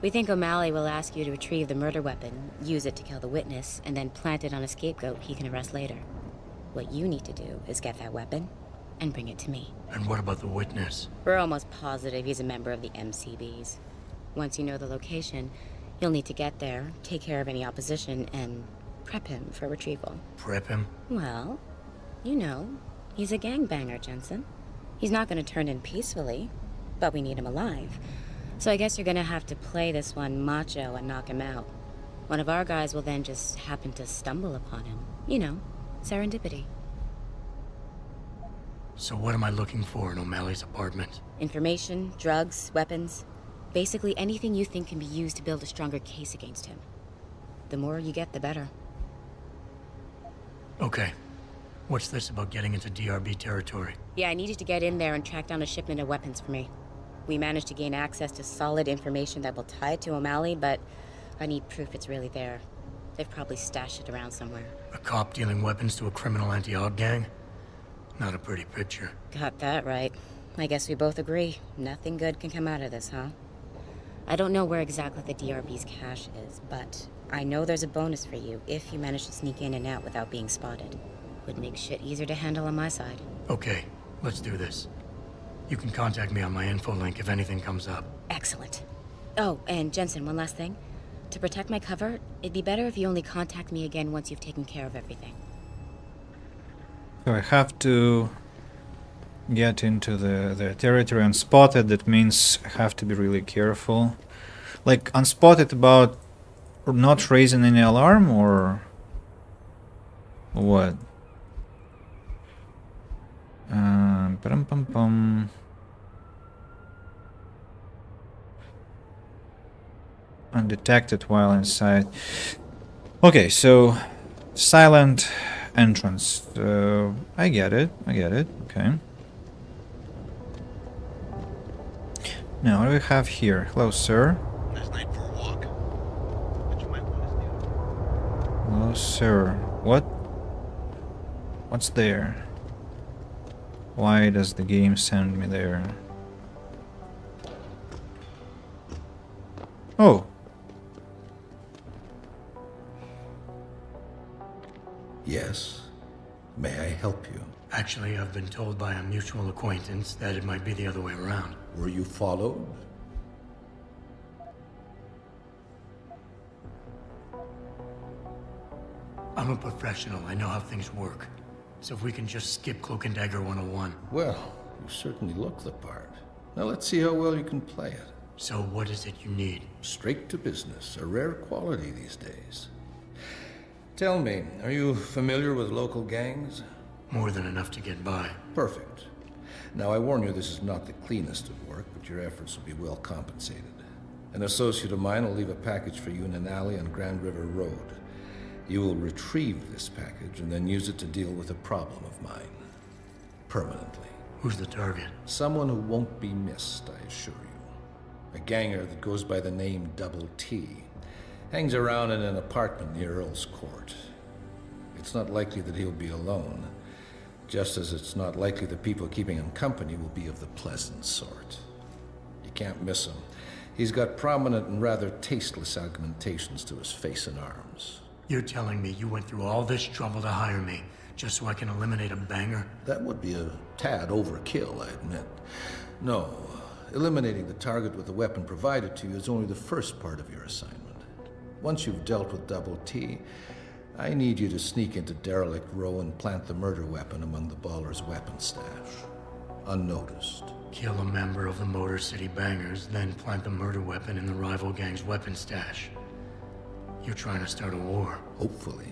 We think O'Malley will ask you to retrieve the murder weapon, use it to kill the witness, and then plant it on a scapegoat he can arrest later. What you need to do is get that weapon and bring it to me. And what about the witness? We're almost positive he's a member of the MCBs. Once you know the location, you'll need to get there, take care of any opposition, and prep him for retrieval. Prep him? Well, you know, he's a gangbanger, Jensen. He's not going to turn in peacefully, but we need him alive. So I guess you're going to have to play this one macho and knock him out. One of our guys will then just happen to stumble upon him. You know, serendipity. So what am I looking for in O'Malley's apartment? Information, drugs, weapons. Basically anything you think can be used to build a stronger case against him. The more you get, the better. Okay. What's this about getting into DRB territory? Yeah, I need you to get in there and track down a shipment of weapons for me. We managed to gain access to solid information that will tie it to O'Malley, but I need proof it's really there. They've probably stashed it around somewhere. A cop dealing weapons to a criminal anti-AUG gang? Not a pretty picture. Got that right. I guess we both agree. Nothing good can come out of this, huh? I don't know where exactly the DRB's cache is, but I know there's a bonus for you if you manage to sneak in and out without being spotted. Would make shit easier to handle on my side. Okay, let's do this. You can contact me on my info link if anything comes up. Excellent. Oh, and Jensen, one last thing. To protect my cover, it'd be better if you only contact me again once you've taken care of everything. So I have to get into the territory unspotted. That means I have to be really careful. Like, unspotted about not raising any alarm, or what? Pum. Undetected while inside. Okay, so silent entrance. I get it. Okay. Now, what do we have here? Hello, sir. Last night for a walk. But you might want to stay. Hello, sir. What's there? Why does the game send me there? Oh. Yes. May I help you? Actually, I've been told by a mutual acquaintance that it might be the other way around. Were you followed? I'm a professional. I know how things work. So if we can just skip Cloak and Dagger 101. Well, you certainly look the part. Now let's see how well you can play it. So what is it you need? Straight to business. A rare quality these days. Tell me, are you familiar with local gangs? More than enough to get by. Perfect. Now I warn you, this is not the cleanest of work, but your efforts will be well compensated. An associate of mine will leave a package for you in an alley on Grand River Road. You will retrieve this package and then use it to deal with a problem of mine. Permanently. Who's the target? Someone who won't be missed, I assure you. A ganger that goes by the name Double T. Hangs around in an apartment near Earl's Court. It's not likely that he'll be alone, just as it's not likely the people keeping him company will be of the pleasant sort. You can't miss him. He's got prominent and rather tasteless augmentations to his face and arms. You're telling me you went through all this trouble to hire me, just so I can eliminate a banger? That would be a tad overkill, I admit. No, eliminating the target with the weapon provided to you is only the first part of your assignment. Once you've dealt with Double T, I need you to sneak into Derelict Row and plant the murder weapon among the Baller's weapon stash. Unnoticed. Kill a member of the Motor City Bangers, then plant the murder weapon in the rival gang's weapon stash. You're trying to start a war. Hopefully.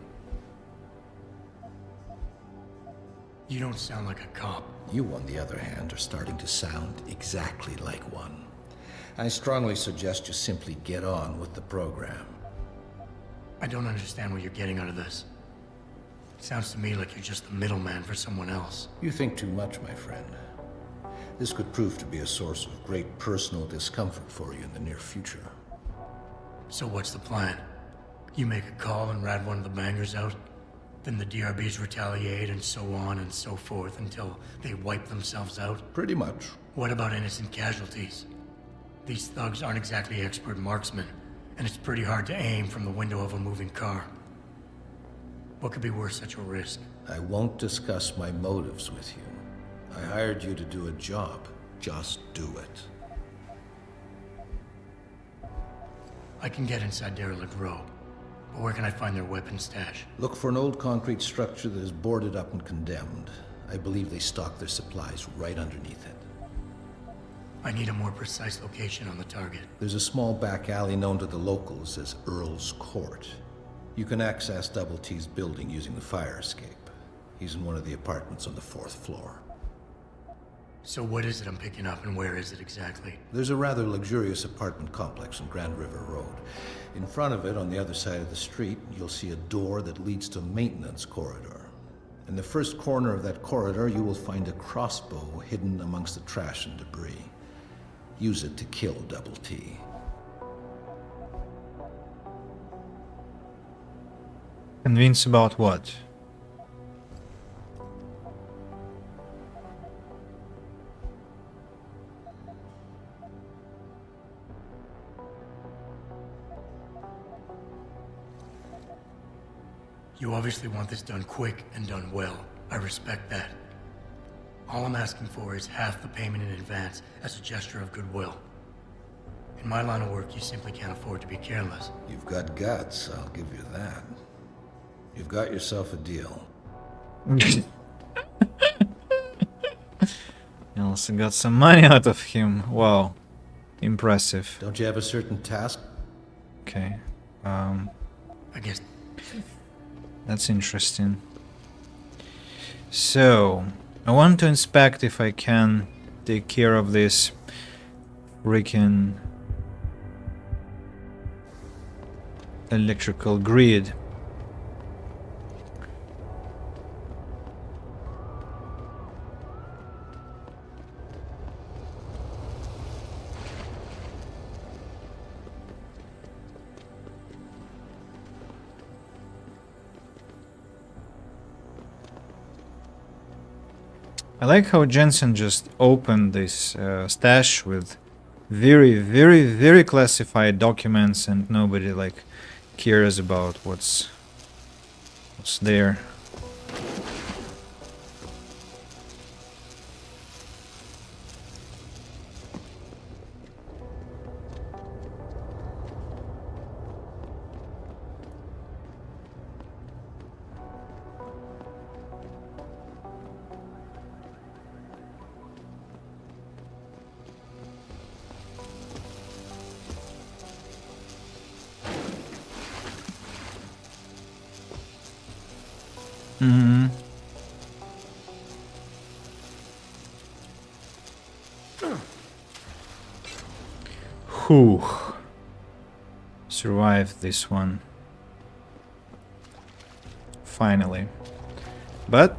You don't sound like a cop. You, on the other hand, are starting to sound exactly like one. I strongly suggest you simply get on with the program. I don't understand what you're getting out of this. It sounds to me like you're just the middleman for someone else. You think too much, my friend. This could prove to be a source of great personal discomfort for you in the near future. So what's the plan? You make a call and rat one of the bangers out, then the DRBs retaliate and so on and so forth until they wipe themselves out? Pretty much. What about innocent casualties? These thugs aren't exactly expert marksmen, and it's pretty hard to aim from the window of a moving car. What could be worth such a risk? I won't discuss my motives with you. I hired you to do a job. Just do it. I can get inside Derelict Row, but where can I find their weapon stash? Look for an old concrete structure that is boarded up and condemned. I believe they stock their supplies right underneath it. I need a more precise location on the target. There's a small back alley known to the locals as Earl's Court. You can access Double T's building using the fire escape. He's in one of the apartments on the 4th floor. So what is it I'm picking up and where is it exactly? There's a rather luxurious apartment complex on Grand River Road. In front of it, on the other side of the street, you'll see a door that leads to a maintenance corridor. In the first corner of that corridor, you will find a crossbow hidden amongst the trash and debris. Use it to kill Double T. Convince about what? You obviously want this done quick and done well. I respect that. All I'm asking for is half the payment in advance as a gesture of goodwill. In my line of work, you simply can't afford to be careless. You've got guts, I'll give you that. You've got yourself a deal. You also got some money out of him. Wow. Impressive. Don't you have a certain task? Okay. I guess. That's interesting. So, I want to inspect if I can take care of this freaking electrical grid. I like how Jensen just opened this stash with very classified documents, and nobody like cares about what's there. Mm-hmm. Whew. Survived this one. Finally. But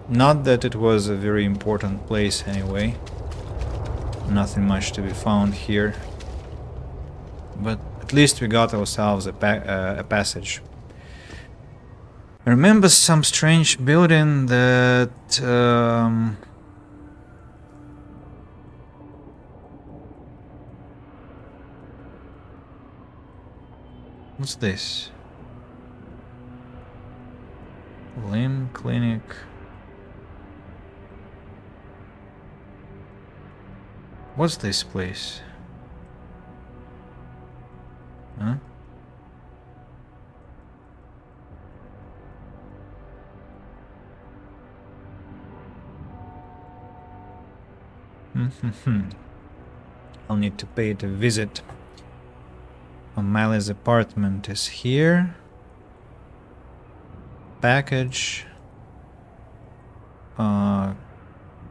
not that it was a very important place anyway. Nothing much to be found here. But at least we got ourselves a passage. I remember some strange building that what's this? Limb clinic. What's this place? Huh? I'll need to pay it a visit. O'Malley's apartment is here. Package. Go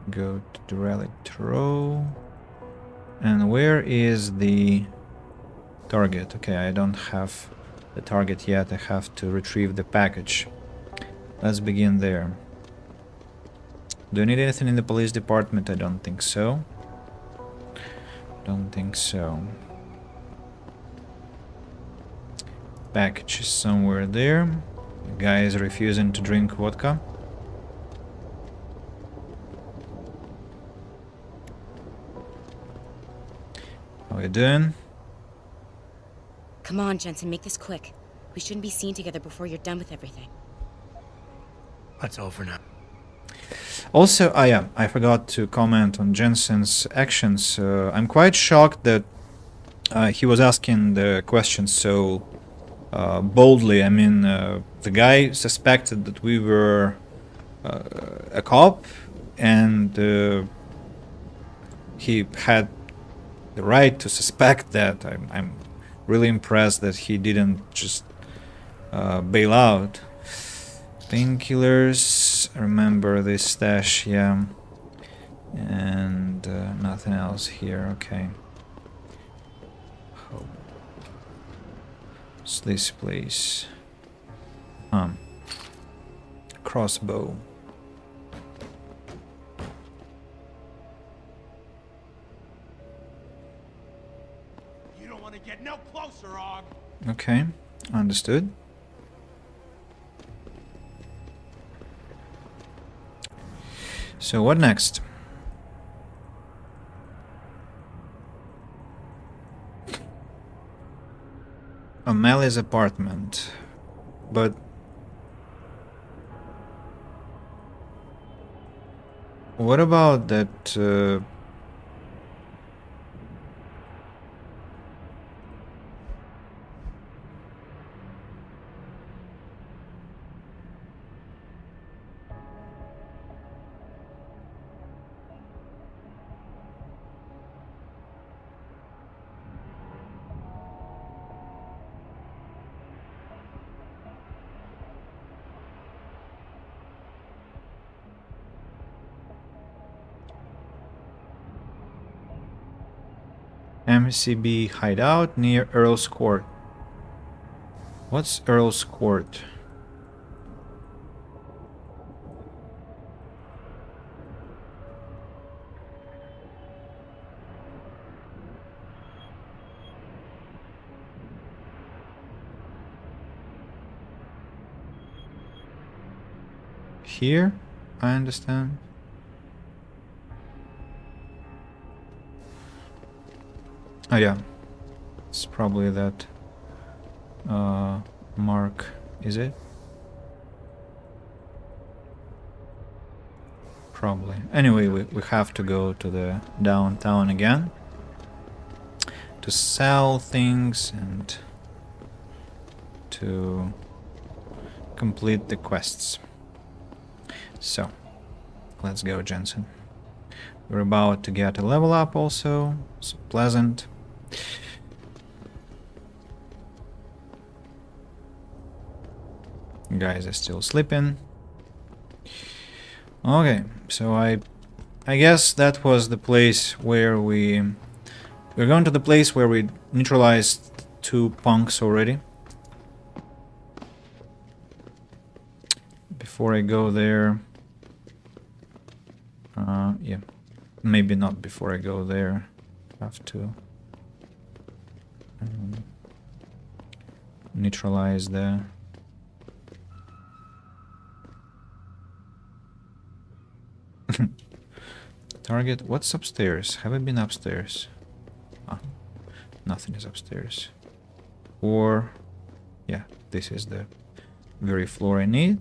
to the relic row. And where is the target? Okay, I don't have the target yet. I have to retrieve the package. Let's begin there. Do you need anything in the police department? I don't think so. Don't think so. Package is somewhere there. The guy is refusing to drink vodka. How you doing? Come on, Jensen, make this quick. We shouldn't be seen together before you're done with everything. That's all for now. Also, I forgot to comment on Jensen's actions. I'm quite shocked that he was asking the questions so boldly. I mean, the guy suspected that we were a cop, and he had the right to suspect that. I'm really impressed that he didn't just bail out. Painkillers, remember this stash, yeah. And nothing else here, okay. What's this place? Crossbow. want to get no closer, Og. Okay, understood. So what next? O'Malley's apartment. But what about that MCB hideout near Earl's Court? What's Earl's Court? Here, I understand. Oh yeah, it's probably that mark, is it? Probably. Anyway, we have to go to the downtown again to sell things and to complete the quests. So, let's go, Jensen. We're about to get a level up also, so pleasant. Guys are still sleeping. Okay, so I guess that was the place where we're going to the place where we neutralized 2 punks already. Before I go there, yeah, maybe not before I go there. Have to neutralize the target. What's upstairs? Have I been upstairs? Ah, nothing is upstairs. Or, yeah, this is the very floor I need.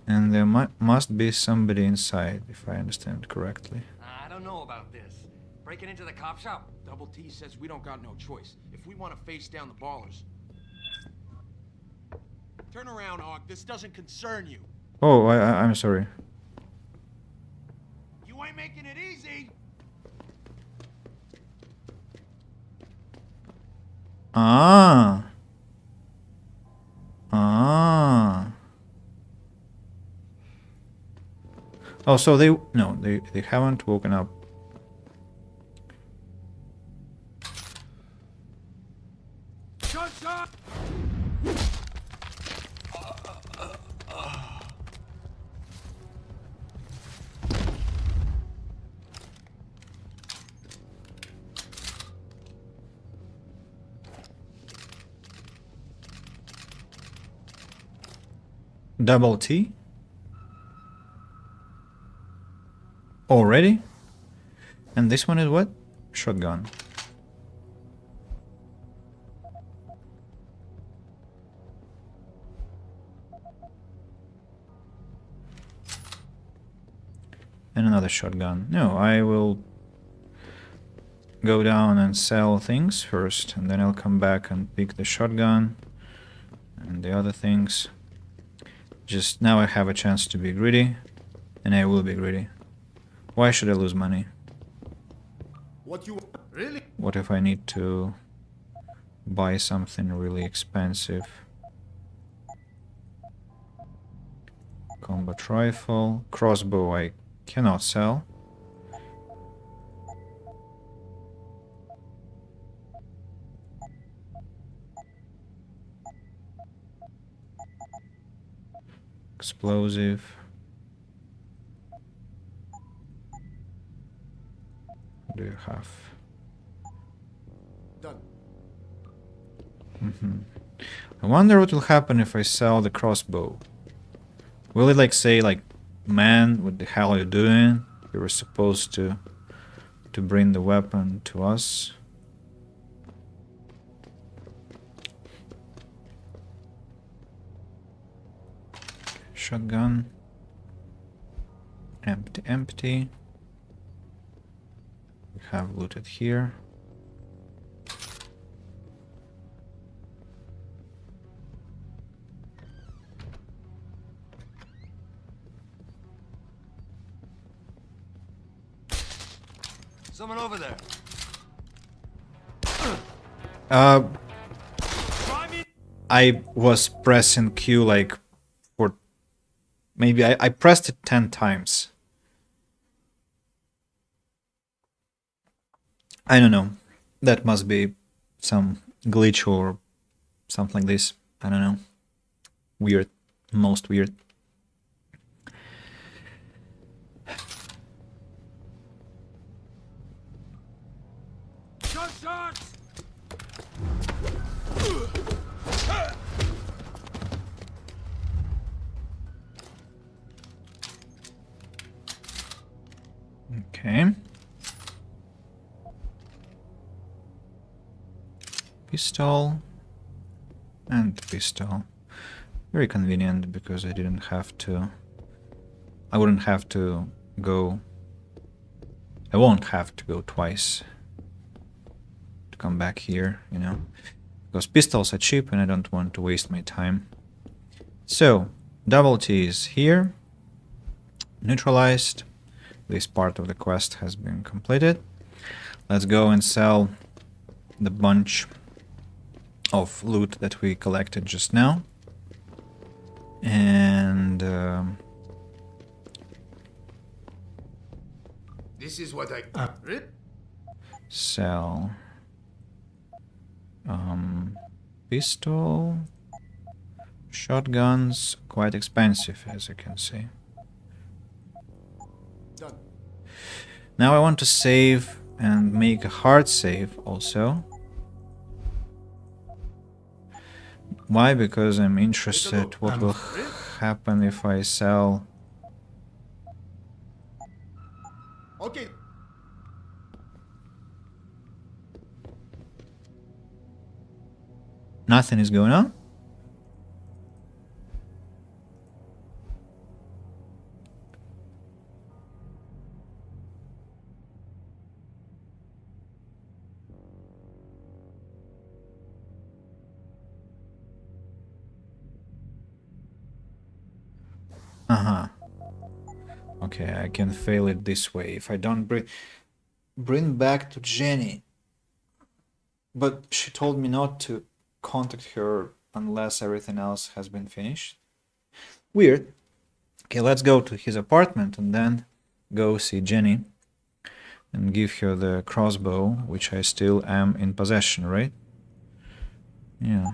And there must be somebody inside, if I understand correctly. I don't know about this. Breaking into the cop shop? Double T says we don't got no choice. If we want to face down the ballers. Turn around, Og. This doesn't concern you. Oh, I'm sorry. You ain't making it easy. Ah. Ah. Oh, so they haven't woken up. Gunshot! Double T? Already? And this one is what? Shotgun. And another shotgun. No, I will go down and sell things first, and then I'll come back and pick the shotgun and the other things. Just now I have a chance to be greedy, and I will be greedy. Why should I lose money? What you really? What if I need to buy something really expensive? Combat rifle, crossbow I cannot sell. Explosive. What do you have? Done. I wonder what will happen if I sell the crossbow. Will it like say like, man, what the hell are you doing? You were supposed to bring the weapon to us. Shotgun. Empty, empty. We have looted here. Someone over there. I was pressing Q like for maybe I pressed it 10 times. I don't know. That must be some glitch or something like this. I don't know. Weird. Most weird. Okay. Pistol and pistol. Very convenient because I didn't have to. I wouldn't have to go. I won't have to go twice to come back here, you know, because pistols are cheap and I don't want to waste my time. So, double T is here, neutralized. This part of the quest has been completed. Let's go and sell the bunch of loot that we collected just now. And This is what I sell pistol, shotguns, quite expensive as you can see. Done. Now I want to save and make a hard save also. Why? Because I'm interested what will happen if I sell. Okay. Nothing is going on? Uh-huh. Okay, I can fail it this way. If I don't bring back to Jenny. But she told me not to contact her unless everything else has been finished. Weird. Okay, let's go to his apartment and then go see Jenny and give her the crossbow, which I still am in possession, right? Yeah.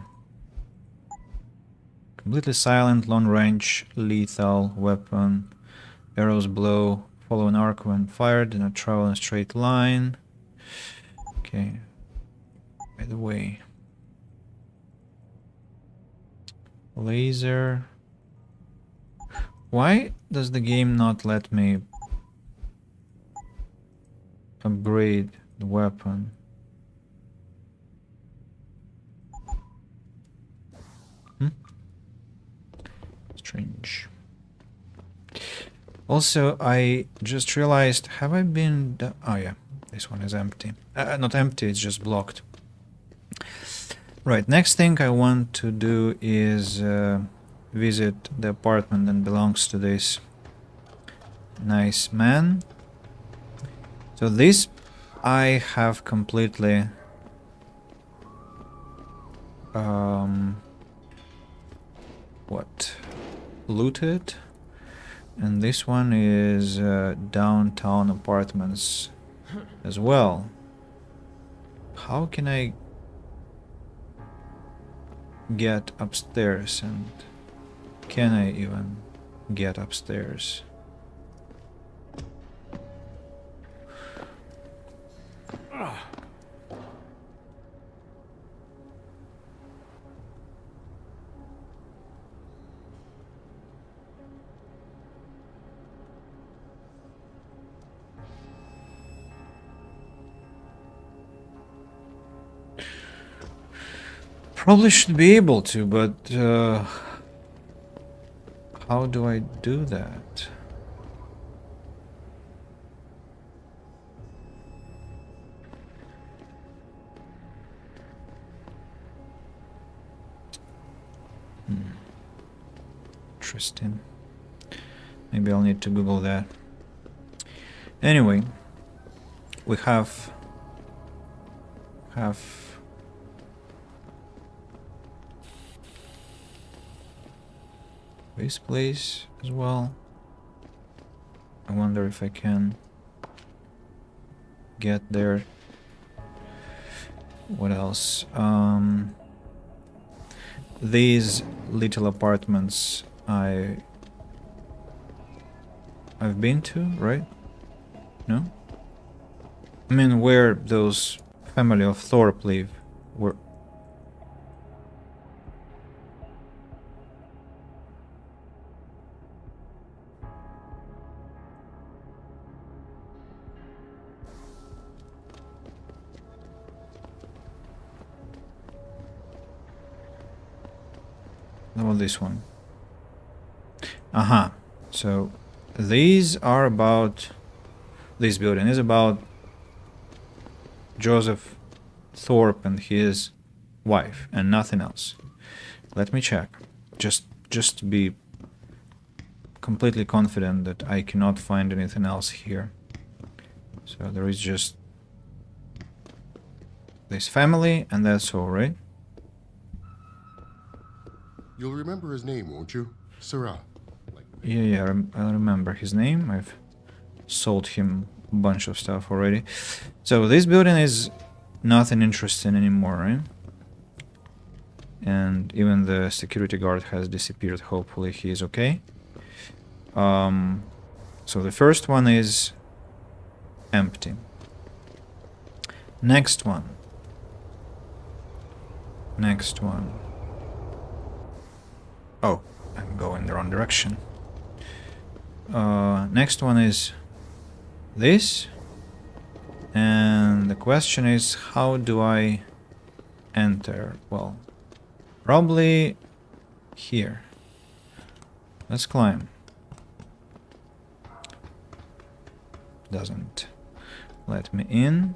Completely silent, long range, lethal weapon. Arrows blow, follow an arc when fired, do not travel in a straight line. Okay. By the way. Laser. Why does the game not let me upgrade the weapon? Strange. Also, I just realized, have I been... Oh yeah, this one is empty. Not empty, it's just blocked. Right, next thing I want to do is visit the apartment that belongs to this nice man. So this I have completely looted, and this one is downtown apartments as well. How can I get upstairs, and can I even get upstairs? Probably should be able to, but how do I do that? Interesting. Maybe I'll need to Google that. Anyway, we have this place as well. I wonder if I can get there. What else? These little apartments I've been to, right? No? I mean, where those family of Thorpe live. Where... How about this one? Aha. So these are about... This building is about Joseph Thorpe and his wife and nothing else. Let me check. Just to be completely confident that I cannot find anything else here. So there is just this family and that's all, right? You'll remember his name, won't you? Sarah. Yeah, I remember his name. I've sold him a bunch of stuff already. So this building is nothing interesting anymore, right? And even the security guard has disappeared. Hopefully he is okay. So the first one is empty. Next one. Oh, I'm going the wrong direction. Next one is this. And the question is, how do I enter? Well, probably here. Let's climb. Doesn't let me in.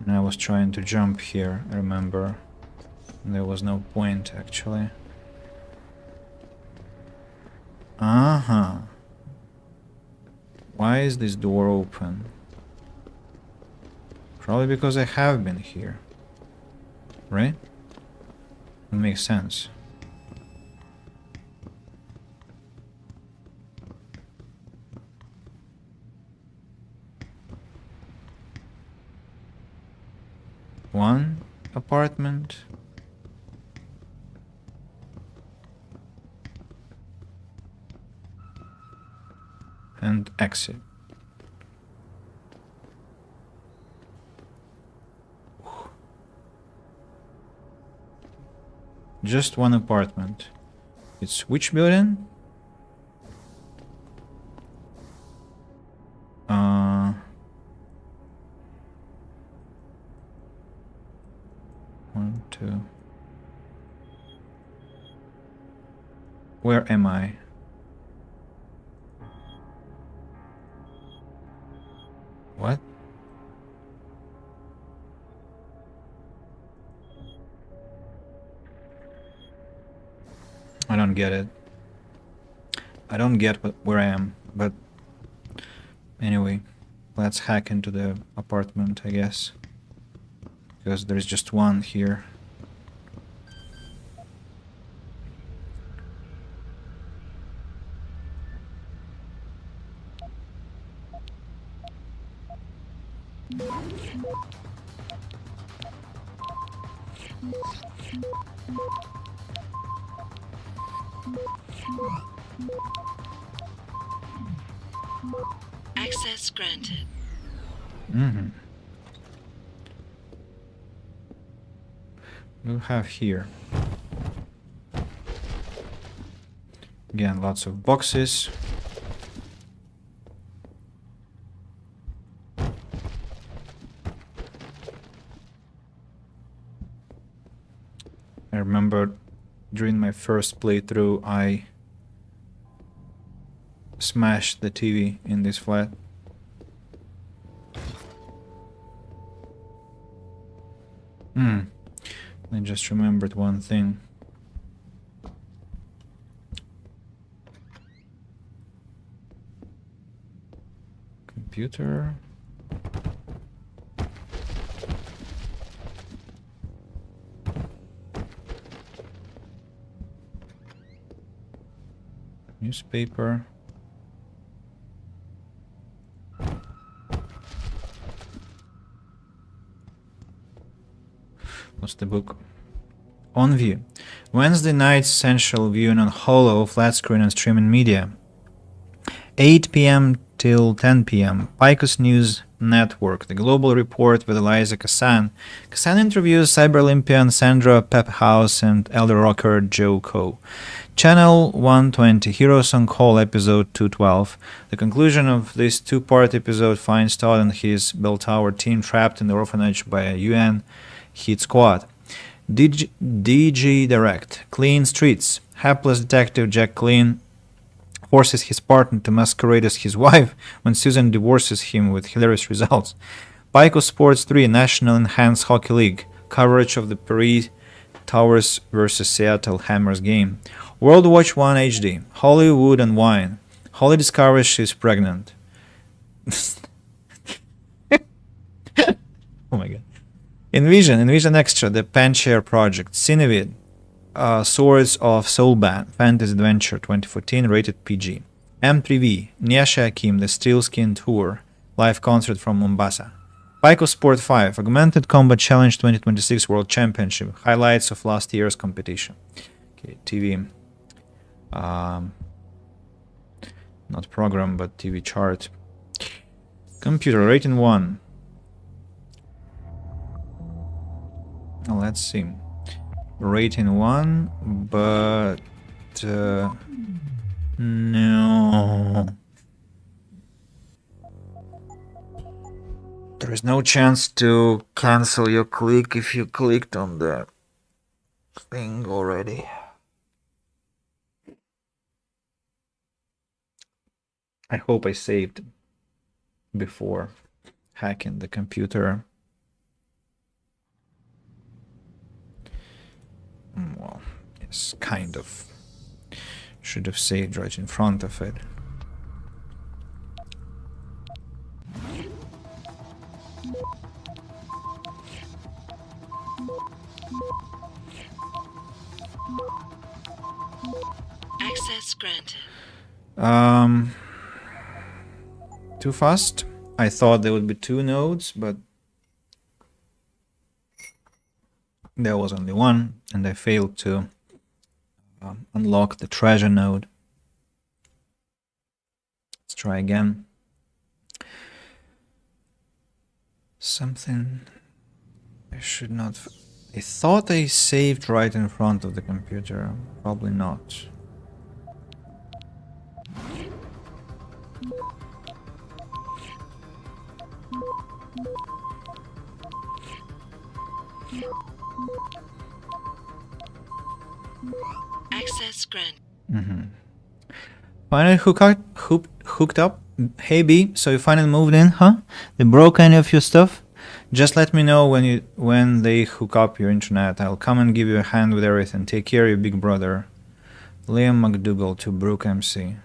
And I was trying to jump here, I remember. There was no point, actually. Why is this door open? Probably because I have been here. Right? It makes sense. One apartment. And exit. Just one apartment. It's which building? One, two. Where am I? What? I don't get it. I don't get where I am, but anyway, let's hack into the apartment, I guess. Because there's just one here. Access granted. We'll have here again lots of boxes. I remember during my first playthrough I smashed the TV in this flat. I just remembered one thing. Computer. Newspaper. What's the book? On View. Wednesday night essential viewing on Holo, flat screen and streaming media. 8 p.m. till 10 p.m. Picos News Network. The Global Report with Eliza Cassan. Cassan interviews Cyber Olympian Sandra Pephouse and elder rocker Joe Coe. Channel 120, Heroes on Call, episode 212. The conclusion of this two-part episode finds Todd and his bell tower team trapped in the orphanage by a UN hit squad. DG Direct. Clean Streets. Hapless detective Jack Clean forces his partner to masquerade as his wife when Susan divorces him with hilarious results. Pico Sports 3, National Enhanced Hockey League. Coverage of the Paris Towers vs Seattle Hammers game. World Watch 1 HD. Hollywood and Wine. Holly discovers she's pregnant. Oh my god. Envision Extra, the Panchair Project. Cinevid. Swords of Soulban, Fantasy Adventure 2014, rated PG. M3V, Nyasha Akim, The Steel Skin Tour, live concert from Mombasa. Pico Sport 5, Augmented Combat Challenge 2026 World Championship, highlights of last year's competition. Okay, TV. Not program, but TV chart. Computer, rating 1. Let's see. Rating 1, but no. There is no chance to cancel your click if you clicked on the thing already. I hope I saved before hacking the computer. Well, yes, kind of. Should have saved right in front of it. Access granted. Too fast. I thought there would be 2 nodes, but there was only 1, and I failed to unlock the treasure node. Let's try again. Something I should not... I thought I saved right in front of the computer. Probably not. Access grant. Finally hooked up. Hey B, so you finally moved in, huh? They broke any of your stuff? Just let me know when they hook up your internet. I'll come and give you a hand with everything. Take care, your big brother. Liam McDougall to Brook MC.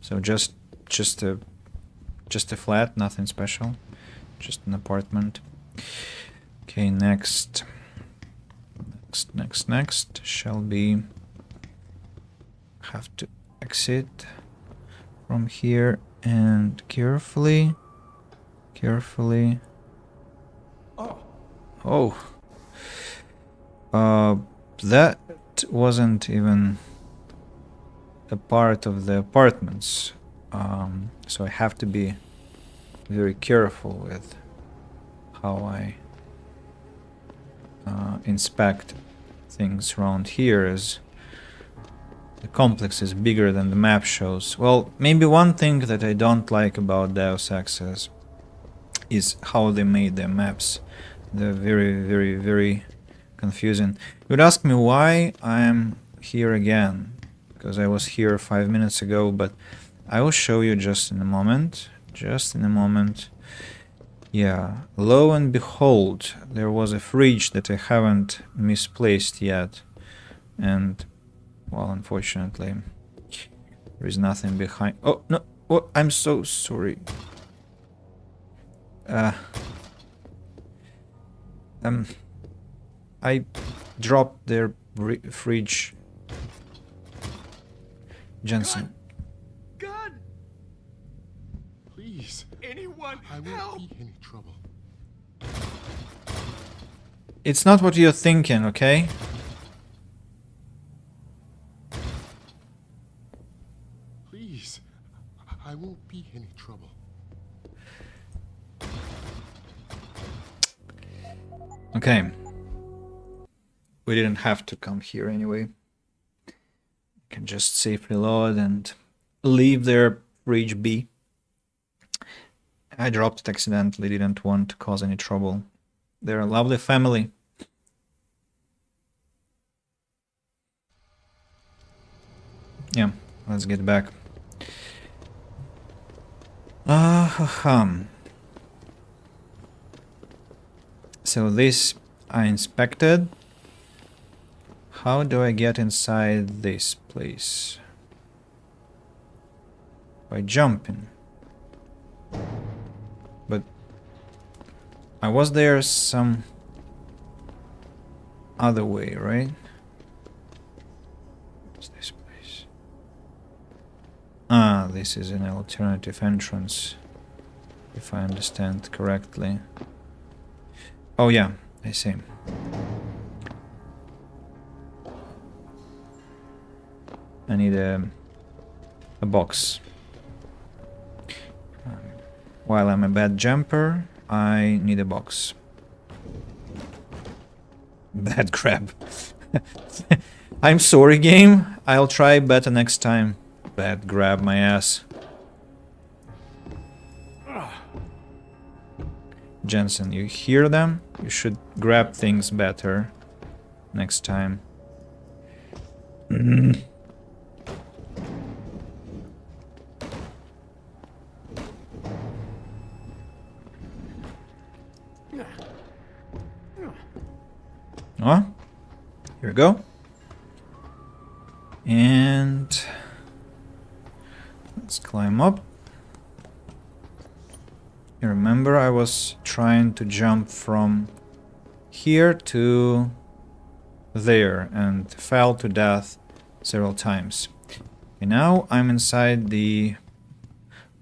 So just a flat, nothing special. Just an apartment. Okay, next shall be... have to exit from here and carefully. Oh. That wasn't even a part of the apartments. So I have to be very careful with how I inspect things around here, as the complex is bigger than the map shows. Well, maybe one thing that I don't like about Deus Ex is how they made their maps. They're very, very, very confusing. You would ask me why I'm here again, because I was here 5 minutes ago, but I will show you just in a moment. Just in a moment. Yeah, lo and behold, there was a fridge that I haven't misplaced yet. And, well, unfortunately, there is nothing behind. Oh, no, oh, I'm so sorry. I dropped their fridge. Jensen. God! Please. Anyone, I won't help! be any trouble. It's not what you're thinking, okay? Please. I won't be any trouble. Okay. We didn't have to come here anyway. Can just safely load and leave their fridge be. I dropped it accidentally, didn't want to cause any trouble. They're a lovely family. Yeah, let's get back. So this I inspected. How do I get inside this place? By jumping. But I was there some other way, right? What's this place? Ah, this is an alternative entrance, if I understand correctly. Oh yeah, I see. I need a box. While I'm a bad jumper, I need a box. Bad grab. I'm sorry, game. I'll try better next time. Bad grab, my ass. Jensen, you hear them? You should grab things better next time. Oh, here we go. And let's climb up. You remember I was trying to jump from here to there and fell to death several times. And now I'm inside the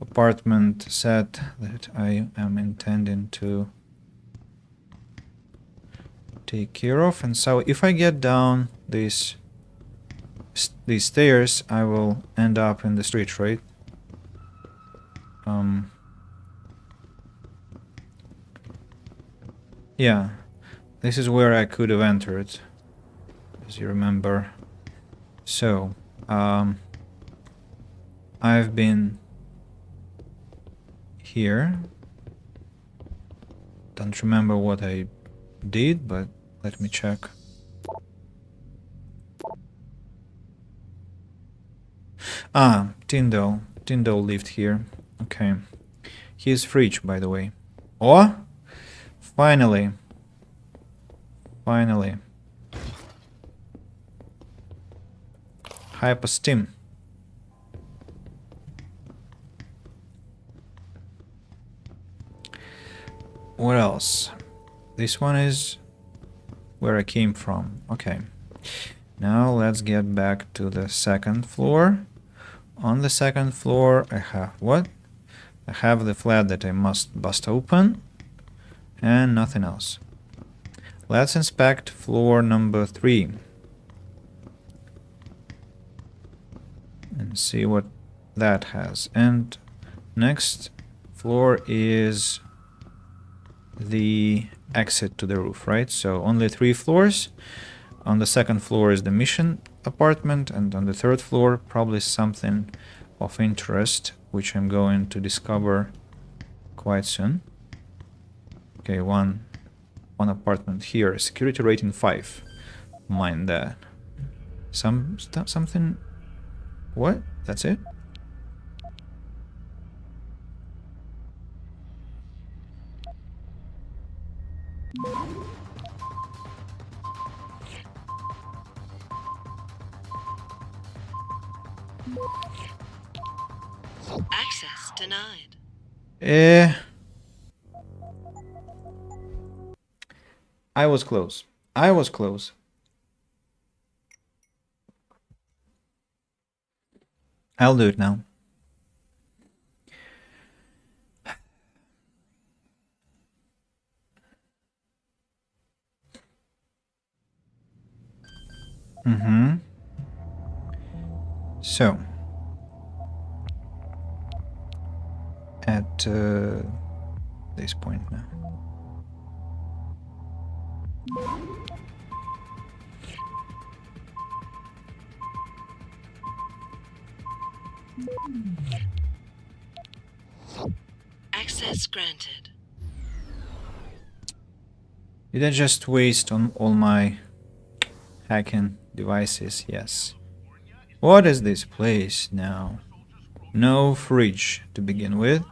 apartment set that I am intending to take care of. And so if I get down these stairs, I will end up in the street, right? Yeah, this is where I could have entered, as you remember. So, I've been here. Don't remember what I did, but let me check. Ah, Tyndall. Tyndall lived here. Okay. He is fridge, by the way. Oh! Finally. Finally. Hypersteam. What else? This one is where I came from. Okay. Now let's get back to the second floor. On the second floor I have what? I have the flat that I must bust open. And nothing else. Let's inspect floor number 3. And see what that has. And next floor is the exit to the roof, right? So only 3 floors. On the second floor is the mission apartment, and on the third floor probably something of interest, which I'm going to discover quite soon. Okay, one apartment here, security rating 5. Mind that. Something. What? That's it? Access denied. I was close. I was close. I'll do it now. So, at this point now. Access granted. Did I just waste on all my hacking devices? Yes. What is this place now? No fridge to begin with.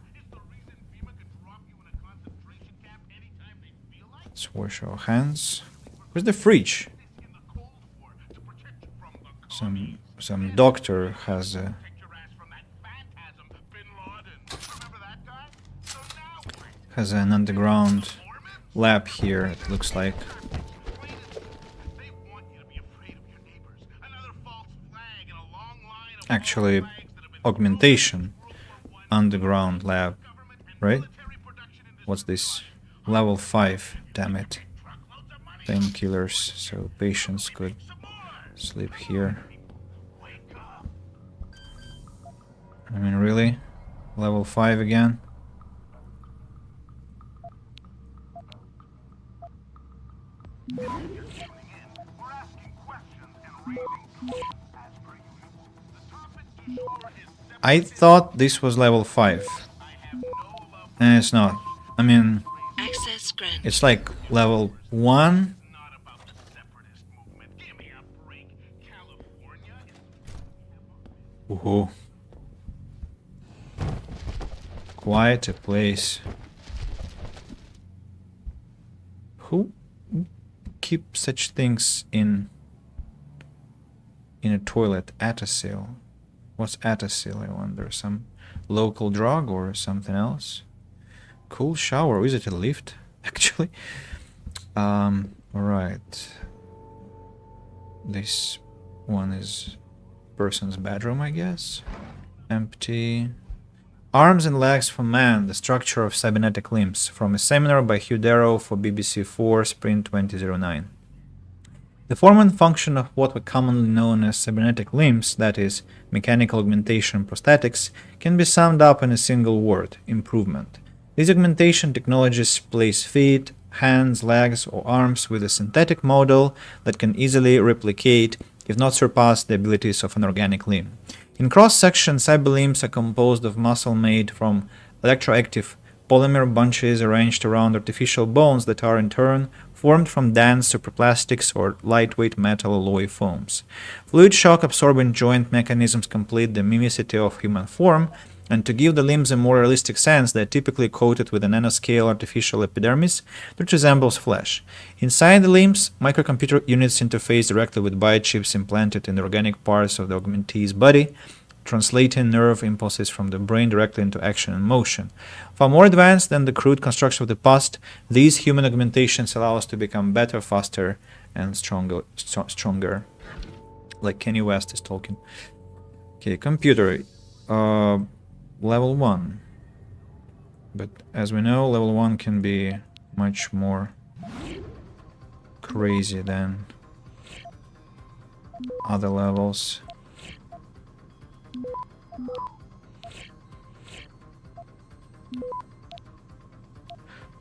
Let's wash our hands. Where's the fridge? Some doctor has a an underground lab here, it looks like. Actually, augmentation underground lab, right? What's this? Level 5, damn it. Painkillers, so patients could sleep here. I mean, really? Level 5 again? I thought this was level 5. And it's not. I mean, it's like level 1. Woohoo. Quite a place. Who keeps such things in a toilet? Atacil. What's Atacil, I wonder? Some local drug or something else? Cool shower. Is it a lift, actually? Alright. This one is person's bedroom, I guess. Empty. Arms and legs for man, the structure of cybernetic limbs. From a seminar by Hugh Darrow for BBC 4, Spring 2009. The form and function of what were commonly known as cybernetic limbs, that is, mechanical augmentation prosthetics, can be summed up in a single word: improvement. These augmentation technologies place feet, hands, legs, or arms with a synthetic model that can easily replicate, if not surpass, the abilities of an organic limb. In cross-section, cyber limbs are composed of muscle made from electroactive polymer bunches arranged around artificial bones that are in turn formed from dense superplastics or lightweight metal alloy foams. Fluid shock absorbing joint mechanisms complete the mimicity of human form, and to give the limbs a more realistic sense, they are typically coated with a nanoscale artificial epidermis that resembles flesh. Inside the limbs, microcomputer units interface directly with biochips implanted in the organic parts of the augmentee's body, translating nerve impulses from the brain directly into action and motion. Far more advanced than the crude construction of the past, these human augmentations allow us to become better, faster, and stronger. Like Kanye West is talking. Okay, computer. Level 1. But as we know, level 1 can be much more crazy than other levels.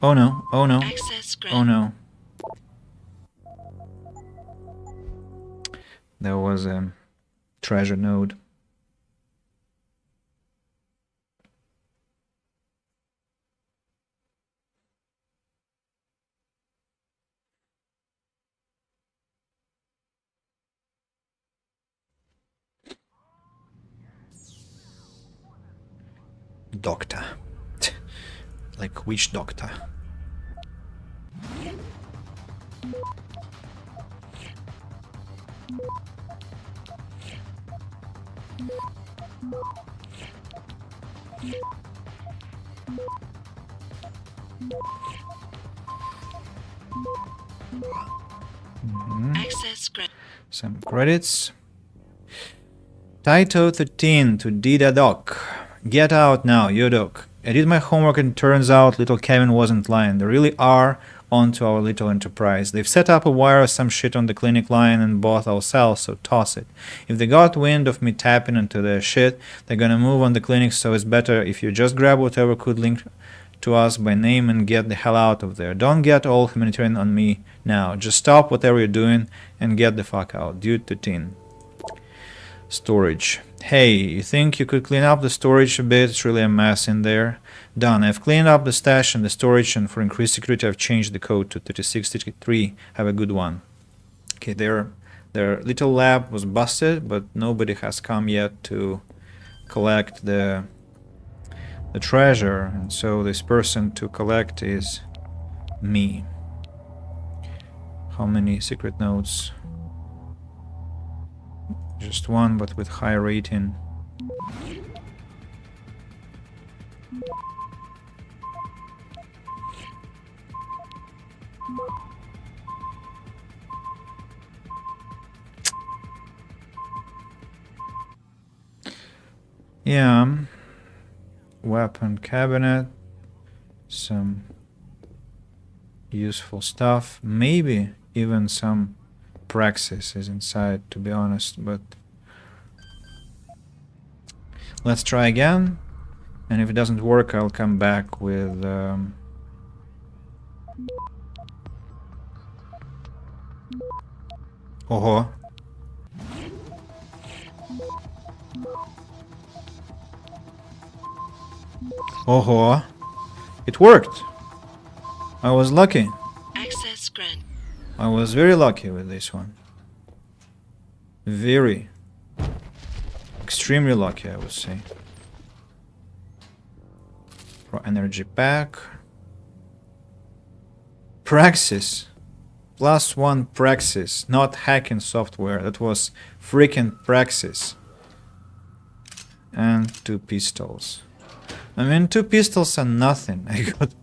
Oh no, oh no, oh no. There was a treasure node. Doctor. Like which doctor? Some credits. Taito 13 to Dida Doc. Get out now, you doc. I did my homework and turns out little Kevin wasn't lying. They really are onto our little enterprise. They've set up a wire or some shit on the clinic line and bought our cells, so toss it. If they got wind of me tapping into their shit, they're gonna move on the clinic, so it's better if you just grab whatever could link to us by name and get the hell out of there. Don't get all humanitarian on me now. Just stop whatever you're doing and get the fuck out. Dude to teen. Storage. Hey, you think you could clean up the storage a bit? It's really a mess in there. Done. I've cleaned up the stash and the storage, and for increased security I've changed the code to 3663. Have a good one. Okay, their little lab was busted, but nobody has come yet to collect the treasure, and so this person to collect is me. How many secret notes? Just one, but with high rating. Yeah. Weapon cabinet. Some useful stuff. Maybe even some praxis is inside, to be honest, but let's try again, and if it doesn't work I'll come back with oh, it worked. I was lucky. Access grant. I was very lucky with this one. Very. Extremely lucky, I would say. Pro energy pack. Praxis. +1 praxis. Not hacking software. That was freaking praxis. And 2 pistols. I mean, 2 pistols are nothing. I got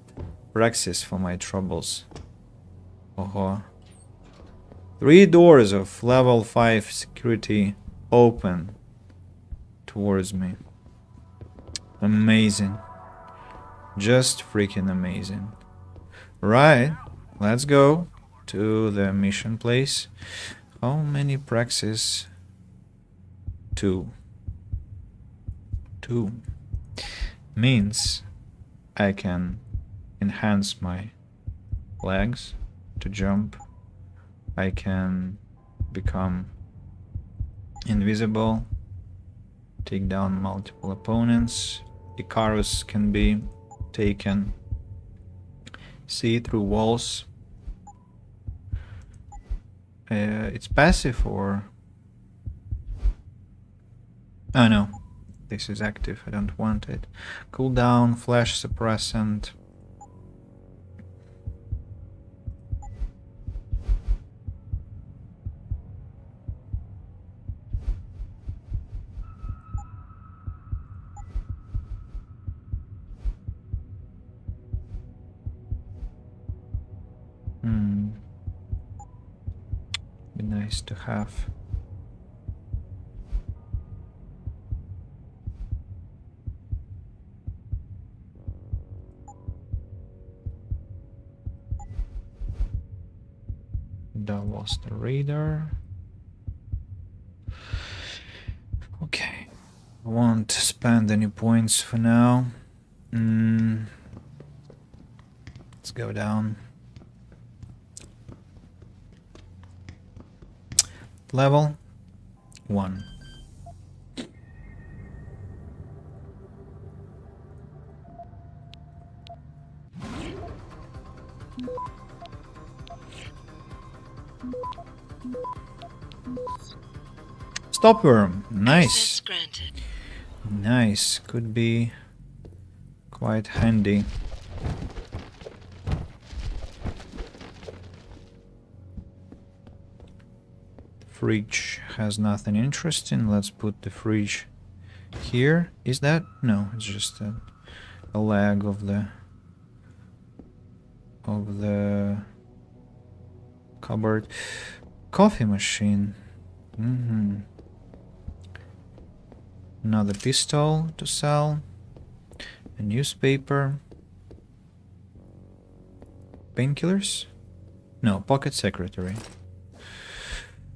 praxis for my troubles. Oh. 3 doors of level 5 security open towards me. Amazing. Just freaking amazing. Right, let's go to the mission place. How many praxis? 2. 2. Means I can enhance my legs to jump. I can become invisible, take down multiple opponents. Icarus can be taken, see through walls. It's passive or... oh no, this is active, I don't want it. Cooldown, flash suppressant. Be nice to have. Lost the radar. Okay. I won't spend any points for now. Let's go down. Level 1. Stopworm. Nice. Nice. Could be quite handy. Fridge has nothing interesting. Let's put the fridge here. Is that? No, it's just a leg of the cupboard. Coffee machine. Another pistol to sell. A newspaper. Painkillers? No, pocket secretary.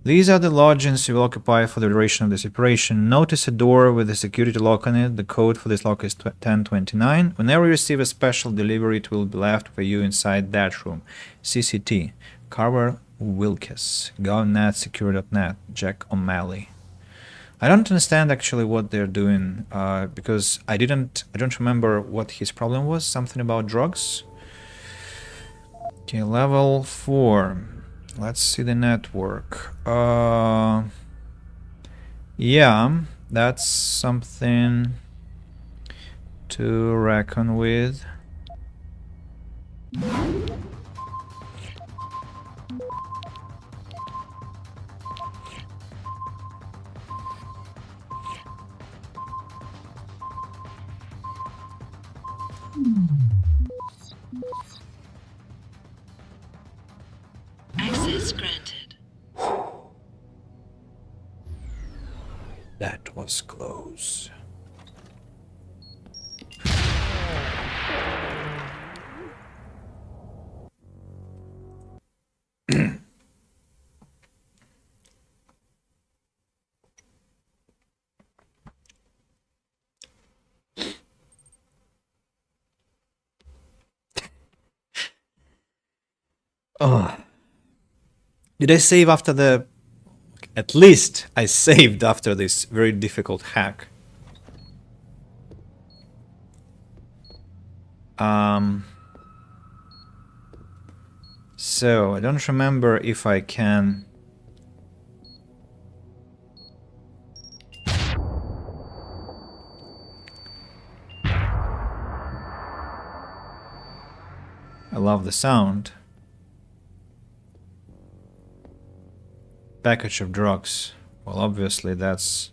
These are the lodgings you will occupy for the duration of the separation. Notice a door with a security lock on it. The code for this lock is 1029. Whenever you receive a special delivery, it will be left for you inside that room. CCT. Carver Wilkes. GovNet, Jack O'Malley. I don't understand actually what they're doing, because I don't remember what his problem was. Something about drugs. Okay, level 4. Let's see the network. Yeah, that's something to reckon with. Access granted. That was close. Oh. Did I save after the... At least I saved after this very difficult hack. So, I don't remember if I can... I love the sound. Package of drugs. Well, obviously that's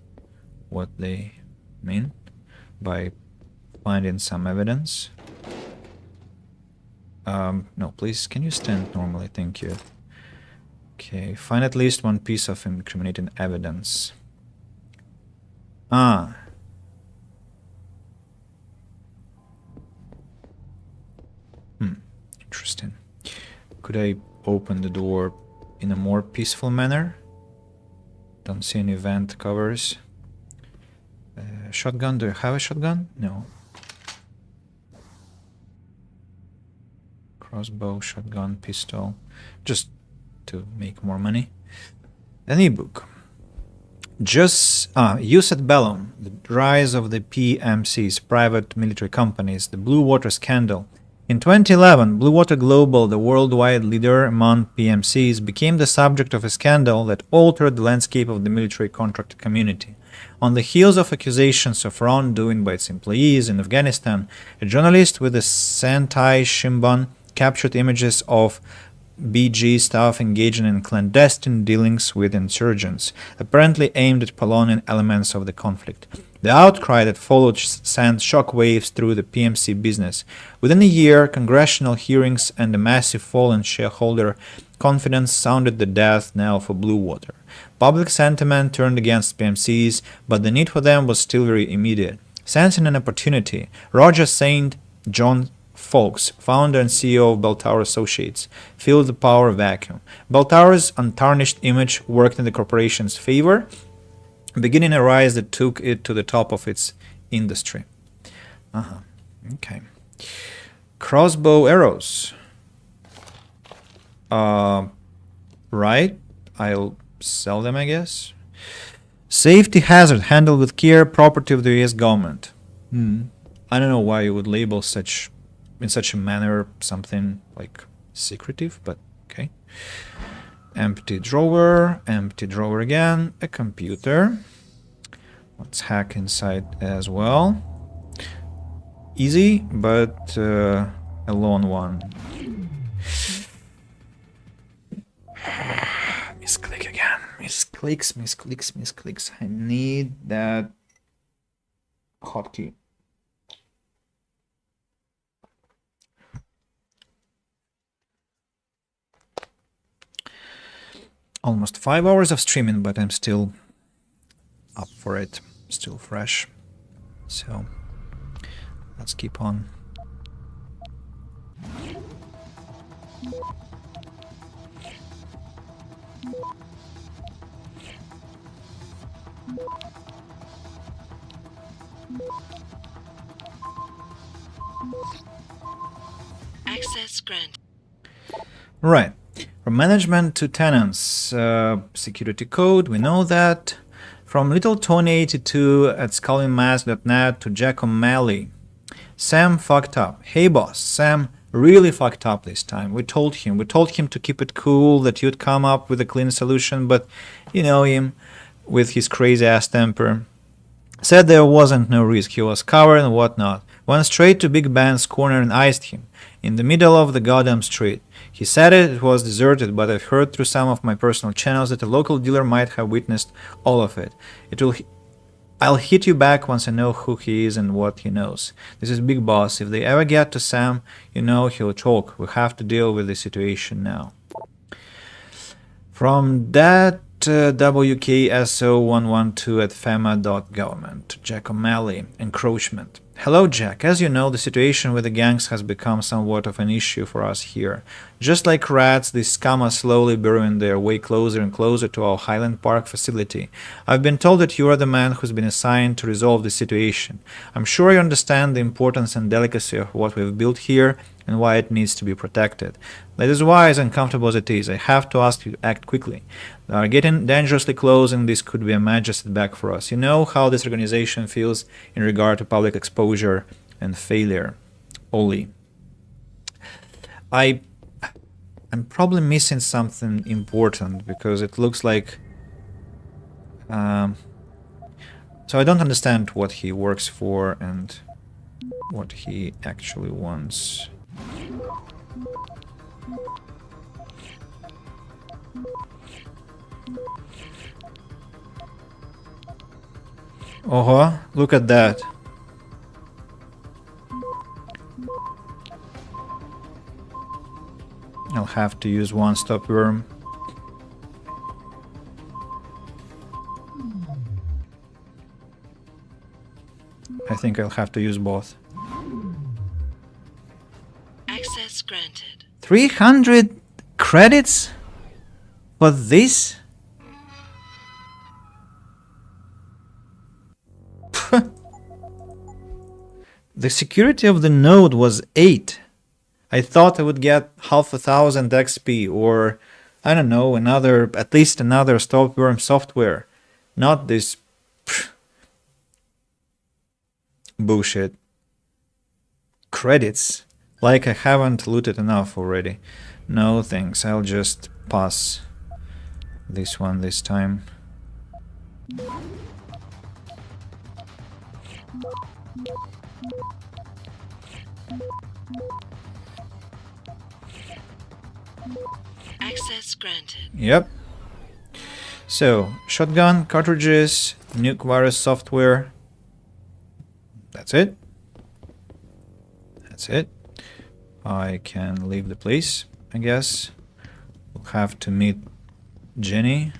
what they mean by finding some evidence. No, please, can you stand normally? Thank you. Okay, find at least one piece of incriminating evidence. Ah. Interesting. Could I open the door in a more peaceful manner? Don't see any vent covers. Shotgun, do you have a shotgun? No. Crossbow, shotgun, pistol. Just to make more money. An ebook. Use at Bellum. The rise of the PMCs, private military companies. The Blue Water scandal. In 2011, Blue Water Global, the worldwide leader among PMCs, became the subject of a scandal that altered the landscape of the military contractor community. On the heels of accusations of wrongdoing by its employees in Afghanistan, a journalist with the Sentai Shimbun captured images of BG staff engaging in clandestine dealings with insurgents, apparently aimed at prolonging elements of the conflict. The outcry that followed sent shockwaves through the PMC business. Within a year, congressional hearings and a massive fall in shareholder confidence sounded the death knell for Blue Water. Public sentiment turned against PMCs, but the need for them was still very immediate. Sensing an opportunity, Roger St. John Folks, founder and CEO of Belltower Associates, filled the power vacuum. Belltower's untarnished image worked in the corporation's favor, beginning a rise that took it to the top of its industry. Okay. Crossbow arrows. Right. I'll sell them, I guess. Safety hazard handled with care, property of the US government. I don't know why you would label in such a manner something like secretive, but okay. Empty drawer again, a computer. Let's hack inside as well. Easy, but a lone one. Misclick again. Misclicks. I need that hotkey. Almost 5 hours of streaming, but I'm still up for it. Still fresh. So let's keep on. Access granted. Right. From management to tenants, security code, we know that. From Little Tony82 at ScullingMask.net to Jack O'Malley. Sam fucked up. Hey boss, Sam really fucked up this time. We told him to keep it cool, that you'd come up with a clean solution, but you know him, with his crazy ass temper. Said there wasn't no risk, he was covered and whatnot. Went straight to Big Ben's corner and iced him. In the middle of the goddamn street. He said it was deserted, but I've heard through some of my personal channels that a local dealer might have witnessed all of it. I'll hit you back once I know who he is and what he knows. This is Big Boss. If they ever get to Sam, you know he'll talk. We have to deal with the situation now. From that WKSO112 at FEMA.government. Jack O'Malley. Encroachment. Hello, Jack. As you know, the situation with the gangs has become somewhat of an issue for us here. Just like rats, these scum are slowly burrowing their way closer and closer to our Highland Park facility. I've been told that you are the man who's been assigned to resolve the situation. I'm sure you understand the importance and delicacy of what we've built here and why it needs to be protected. That is why, as uncomfortable as it is, I have to ask you to act quickly. They are getting dangerously close, and this could be a major setback for us. You know how this organization feels in regard to public exposure and failure. Ollie. I'm probably missing something important, because it looks like... so I don't understand what he works for and what he actually wants. Oh, look at that. I'll have to use one stop worm. I think I'll have to use both. Access granted. 300 credits for this? The security of the node was 8. I thought I would get 500 XP or, I don't know, at least another stopworm software. Not this bullshit. Credits? Like I haven't looted enough already. No thanks, I'll just pass this one this time. Access granted. Yep. So, shotgun, cartridges, nuke virus software. That's it. That's it. I can leave the place, I guess. We'll have to meet Jenny.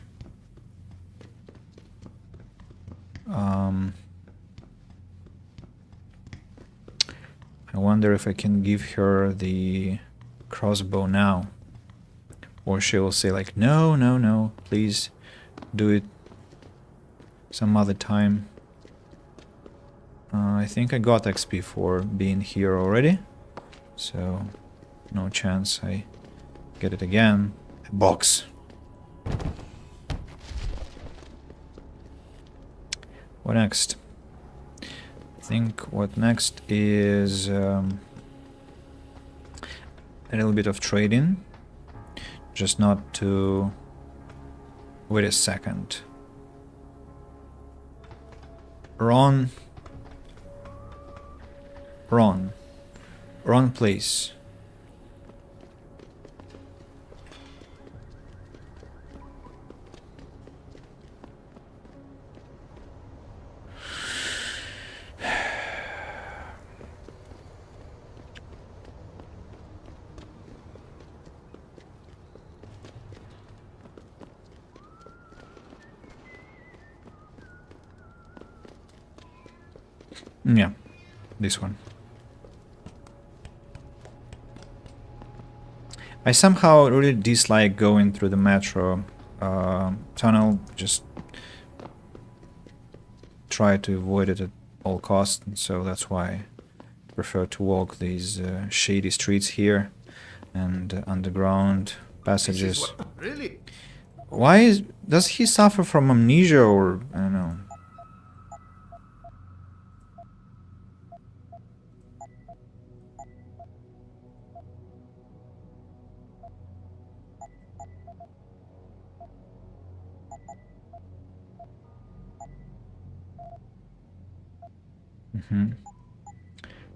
I wonder if I can give her the crossbow now. Or she will say like, no, no, no, please do it some other time. I think I got XP for being here already, so no chance I get it again. A box. What next? I think what next is a little bit of trading. Just not to... Wait a second. Ron, please. Yeah, this one. I somehow really dislike going through the metro tunnel. Just try to avoid it at all costs, and so that's why I prefer to walk these shady streets here and underground passages. Really? Does he suffer from amnesia, or I don't know?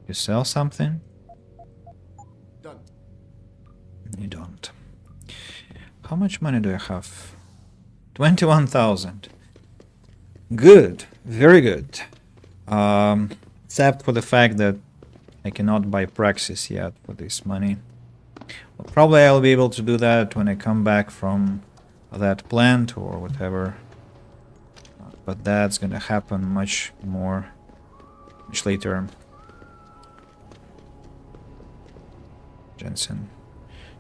You sell something? Done. You don't. How much money do I have? 21,000. Good. Very good. Except for the fact that I cannot buy Praxis yet for this money. Well, probably I'll be able to do that when I come back from that plant or whatever. But that's gonna happen much later. Jensen,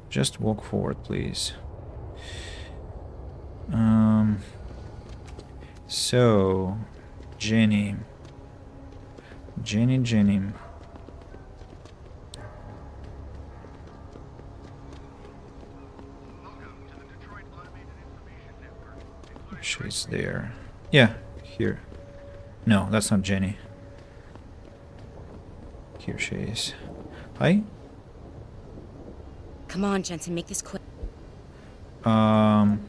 just walk forward, please. So, Jenny. She's there. Yeah, here. No, that's not Jenny. Here she is. Hi. Come on, Jensen, make this quick. I'm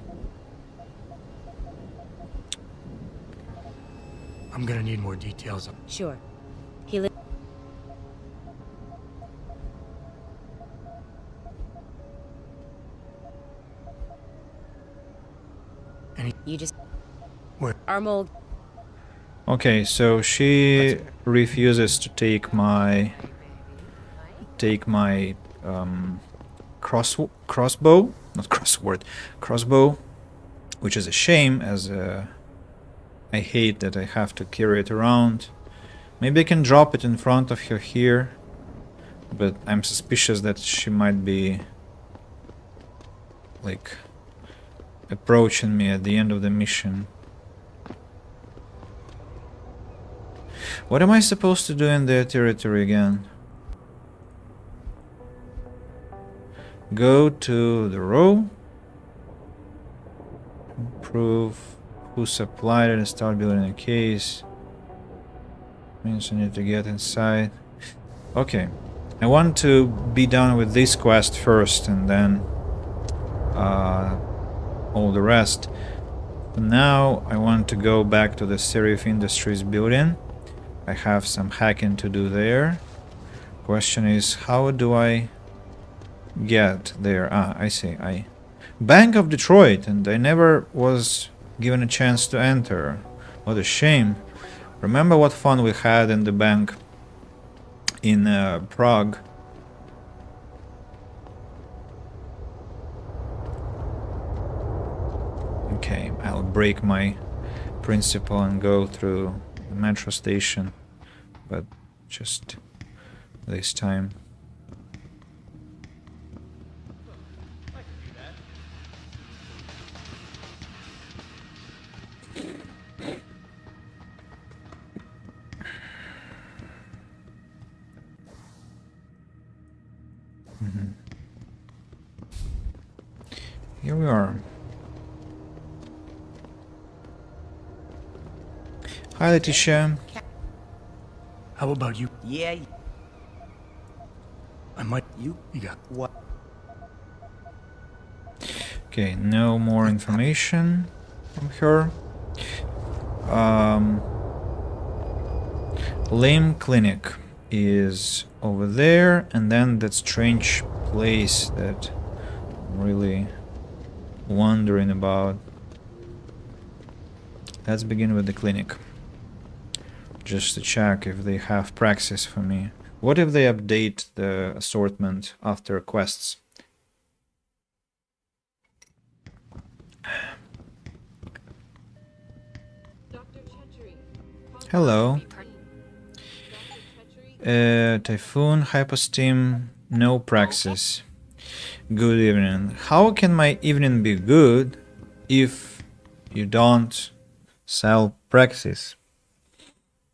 gonna need more details. Sure. He li- You just... Where? Our mold... Okay, so she refuses to take my crossbow, which is a shame, as I hate that I have to carry it around. Maybe I can drop it in front of her here, but I'm suspicious that she might be like approaching me at the end of the mission. What am I supposed to do in their territory again? Go to the row, prove who supplied it, and start building a case. Means I need to get inside. Okay, I want to be done with this quest first, and then all the rest. For now, I want to go back to the Serif Industries building. I have some hacking to do there. Question is, how do I get there? Ah, I see. Bank of Detroit, and I never was given a chance to enter. What a shame. Remember what fun we had in the bank in Prague. Okay, I'll break my principle and go through the metro station, but just this time. Here we are. Hi, Letitia. How about you? Yeah. I might. You got what? Okay, no more information from her. Limb Clinic is over there, and then that strange place that I'm really wondering about. Let's begin with the clinic. Just to check if they have praxis for me. What if they update the assortment after quests? Hello. Typhoon, Hyposteam, no praxis. Good evening. How can my evening be good if you don't sell praxis?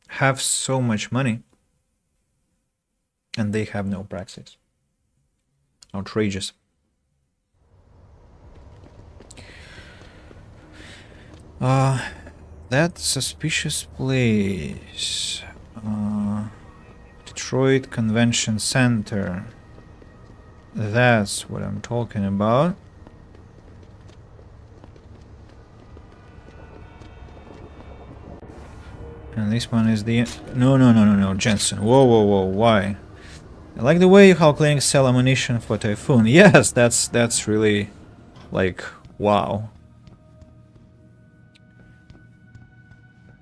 Have so much money and they have no praxis. Outrageous. That suspicious place. Detroit Convention Center. That's what I'm talking about. And this one is the... No, Jensen. Whoa, why? I like the way how clinics sell ammunition for Typhoon. Yes, that's really... like, wow.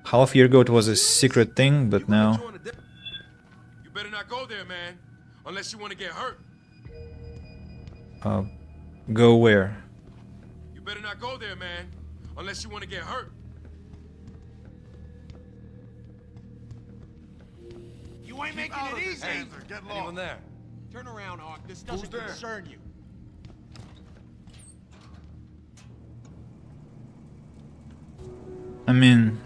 Half a year ago it was a secret thing, but now... You better not go there, man. Unless you want to get hurt. Go where? You better not go there, man. Unless you want to get hurt. You ain't making it easy. Get lost. Anyone there? Turn around, Hawk. This doesn't concern you. I mean...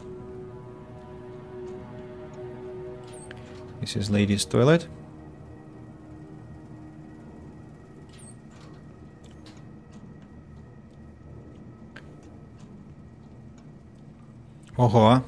This is ladies' toilet. Ого.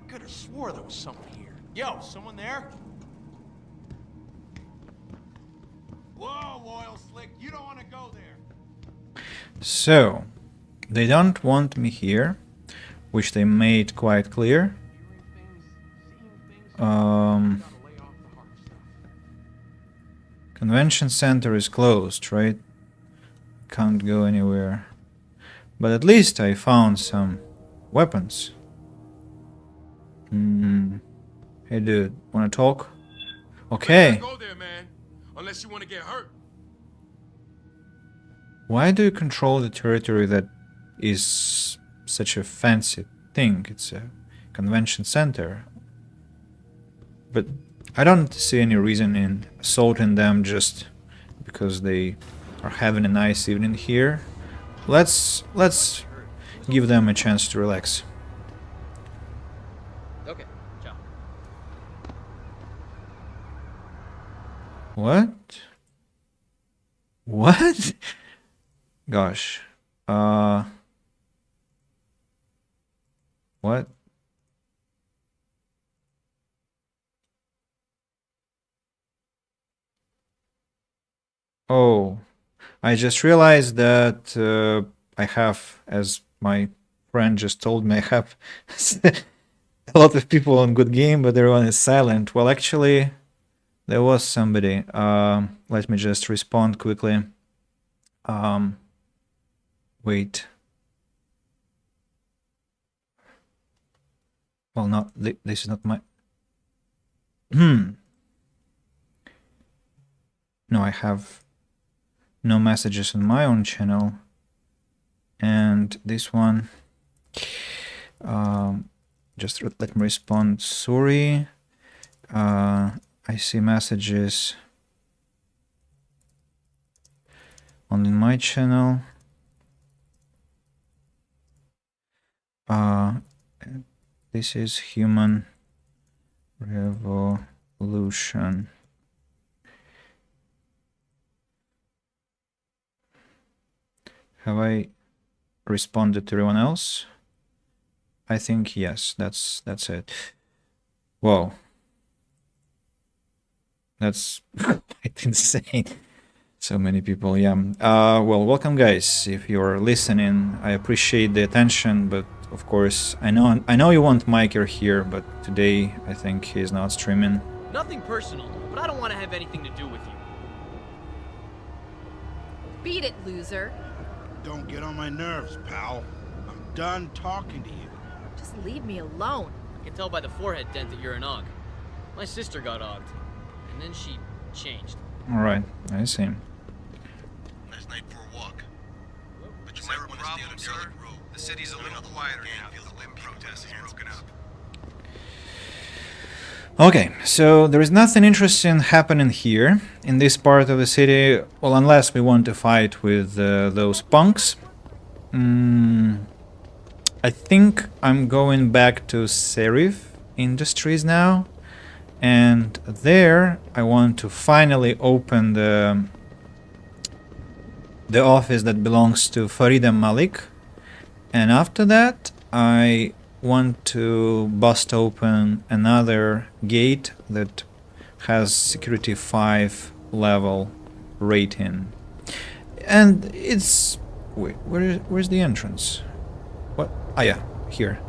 Could have swore there was someone here. Yo, someone there? Whoa, Oil Slick, you don't want to go there. So, they don't want me here, which they made quite clear. Convention center is closed, right? Can't go anywhere. But at least I found some weapons. Hey dude, wanna talk? Okay. Go there, man. Unless you want to get hurt. Why do you control the territory that is such a fancy thing? It's a convention center. But I don't see any reason in assaulting them just because they are having a nice evening here. Let's give them a chance to relax. Okay, ciao. What? What? Gosh. What? Oh, I just realized that I have, as my friend just told me, I have a lot of people on Good Game, but everyone is silent. Well, actually, there was somebody. Let me just respond quickly. Wait. Well, not this is not my. No, I have no messages on my own channel, and this one. Just let me respond. Sorry, I see messages on my channel. This is human revolution. Have I responded to everyone else? I think yes, that's it. Whoa. That's quite insane. So many people, yeah. Well, welcome guys. If you're listening, I appreciate the attention, but of course, I know you want Mike here, but today I think he's not streaming. Nothing personal, but I don't want to have anything to do with you. Beat it, loser. Don't get on my nerves, pal. I'm done talking to you. Just leave me alone. I can tell by the forehead dent that you're an Og. My sister got ogged, and then she changed. Alright, I see. Nice night for a walk. But you might want to stay on a derelict road. The city's a little quieter now that the limb protest has broken up. Okay, so there is nothing interesting happening here in this part of the city, well, unless we want to fight with those punks. I think I'm going back to Serif Industries now, and there I want to finally open the office that belongs to Farida Malik, and after that I want to bust open another gate that has security 5 level rating, and it's wait, where's the entrance? What? Ah, yeah, here.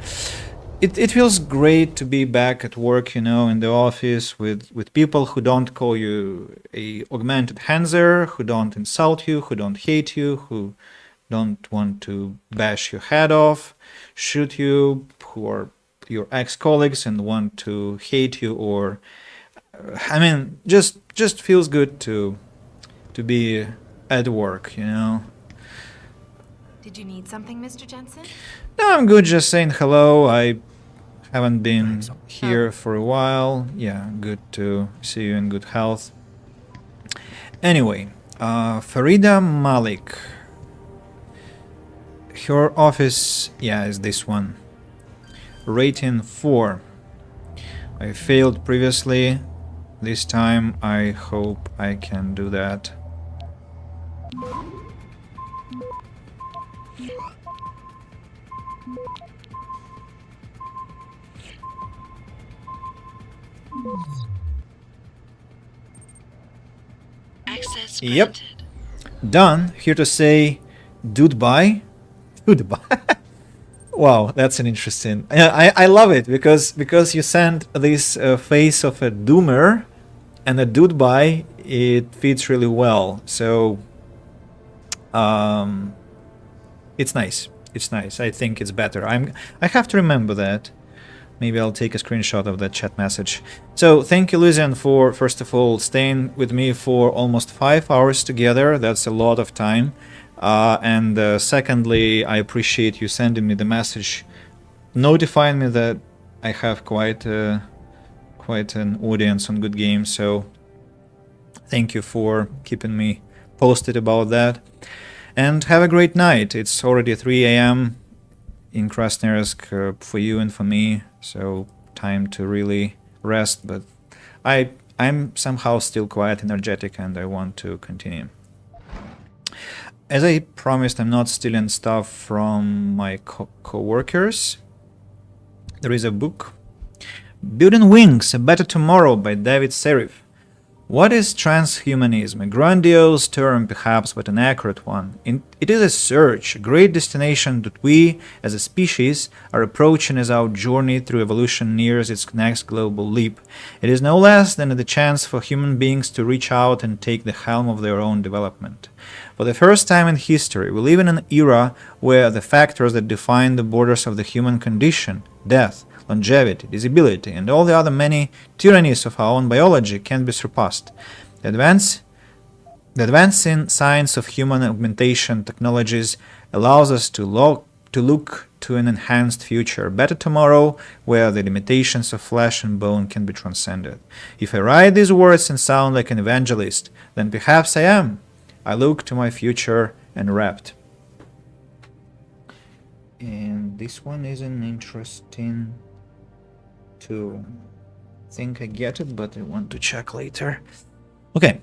It feels great to be back at work, you know, in the office with people who don't call you a augmented Hanser, who don't insult you, who don't hate you, who don't want to bash your head off, shoot you, who are your ex-colleagues and want to hate you, or I mean, just feels good to be at work, you know. Did you need something, Mr. Jensen? No, I'm good, just saying hello. I haven't been here for a while. Yeah, good to see you in good health. Anyway, Farida Malik. Her office, yeah, is this one. Rating 4. I failed previously. This time I hope I can do that. Access Yep. granted. Done. Here to say goodbye. Goodbye. Wow, that's an interesting. I love it because you send this face of a doomer and a goodbye. It fits really well. So it's nice. It's nice. I think it's better. I have to remember that. Maybe I'll take a screenshot of that chat message. So thank you, Lucian, for first of all staying with me for almost 5 hours together. That's a lot of time. And secondly, I appreciate you sending me the message, notifying me that I have quite an audience on Good Games. So thank you for keeping me posted about that. And have a great night. It's already 3 a.m. in Krasnoyarsk for you and for me. So time to really rest. But I'm somehow still quite energetic and I want to continue. As I promised, I'm not stealing stuff from my co-workers. There is a book. Building Wings, A Better Tomorrow by David Serif. What is transhumanism? A grandiose term, perhaps, but an accurate one. It is a search, a great destination that we, as a species, are approaching as our journey through evolution nears its next global leap. It is no less than the chance for human beings to reach out and take the helm of their own development. For the first time in history, we live in an era where the factors that define the borders of the human condition, death, longevity, disability, and all the other many tyrannies of our own biology can be surpassed. The advancing science of human augmentation technologies allows us to look to an enhanced future, better tomorrow, where the limitations of flesh and bone can be transcended. If I write these words and sound like an evangelist, then perhaps I am. I look to my future and rapt. And this one is an interesting to think I get it, but I want to check later. Okay,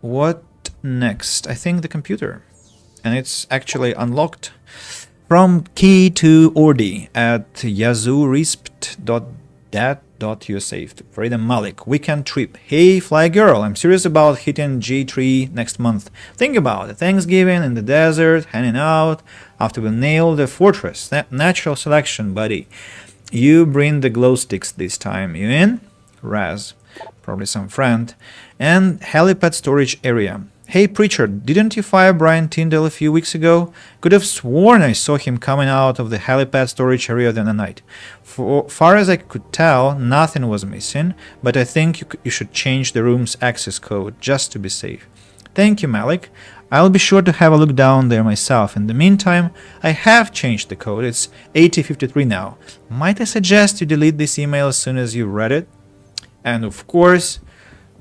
what next? I think the computer. And it's actually unlocked. From key to ordi at yazoorispt.dat.usa. Freedom Malik. Weekend trip. Hey, fly girl. I'm serious about hitting G3 next month. Think about it. Thanksgiving in the desert, hanging out. After we nail the fortress. Natural selection, buddy. You bring the glow sticks this time. You in? Raz. Probably some friend. And helipad storage area. Hey, preacher, didn't you fire Brian Tyndall a few weeks ago? Could have sworn I saw him coming out of the helipad storage area the other night. For far as I could tell, nothing was missing, but I think you should change the room's access code just to be safe. Thank you, Malik. I'll be sure to have a look down there myself. In the meantime, I have changed the code. It's 8053 now. Might I suggest you delete this email as soon as you've read it? And of course,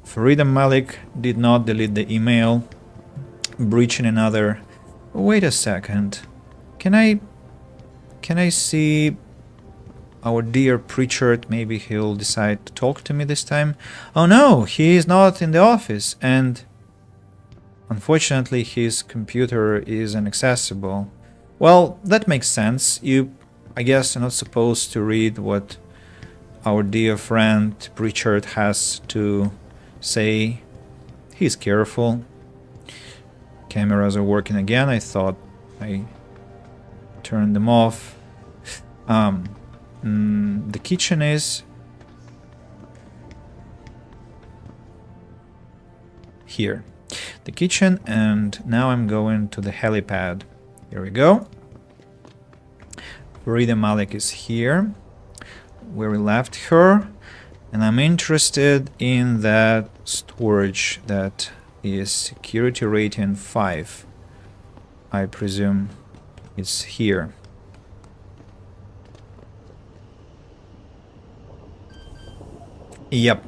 Freedom Malik did not delete the email, breaching another. Wait a second. Can I see our dear Pritchard? Maybe he'll decide to talk to me this time. Oh no, he is not in the office, and unfortunately his computer is inaccessible. Well, that makes sense. You, I guess, are not supposed to read what our dear friend Pritchard has to say. He's careful. Cameras are working again. I thought I turned them off. The kitchen is here. The kitchen, and now I'm going to the helipad. Here we go. Farida Malik is here, where we left her. And I'm interested in that storage that is security rating 5. I presume it's here. Yep,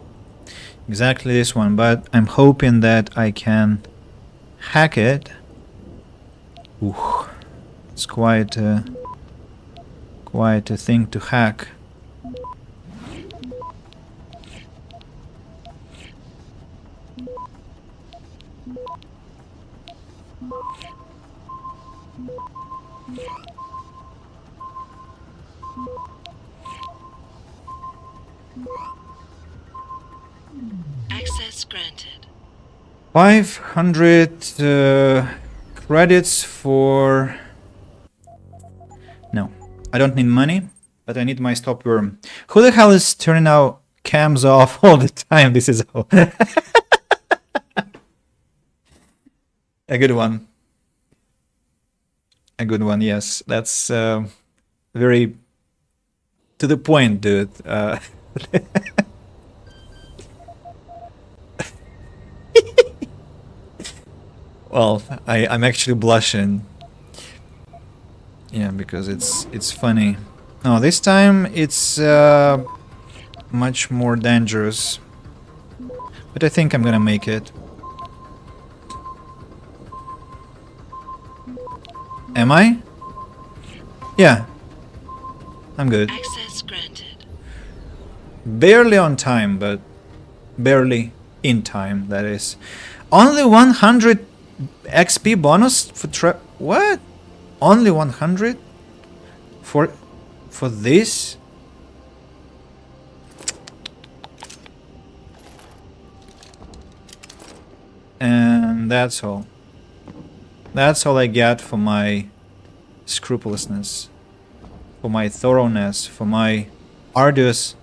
exactly this one, but I'm hoping that I can hack it. Ooh, it's quite a thing to hack. Access granted. 500 credits for... No, I don't need money, but I need my stop worm. Who the hell is turning our cams off all the time? This is all. A good one. A good one, yes. That's very to the point, dude. Well, I'm actually blushing. Yeah, because it's funny. No, this time it's much more dangerous. But I think I'm gonna make it. Am I? Yeah. I'm good. Access granted. Barely on time, but barely in time, that is. Only 100 XP bonus for what? Only 100? For this? And that's all. That's all I get for my scrupulousness, for my thoroughness, for my arduous,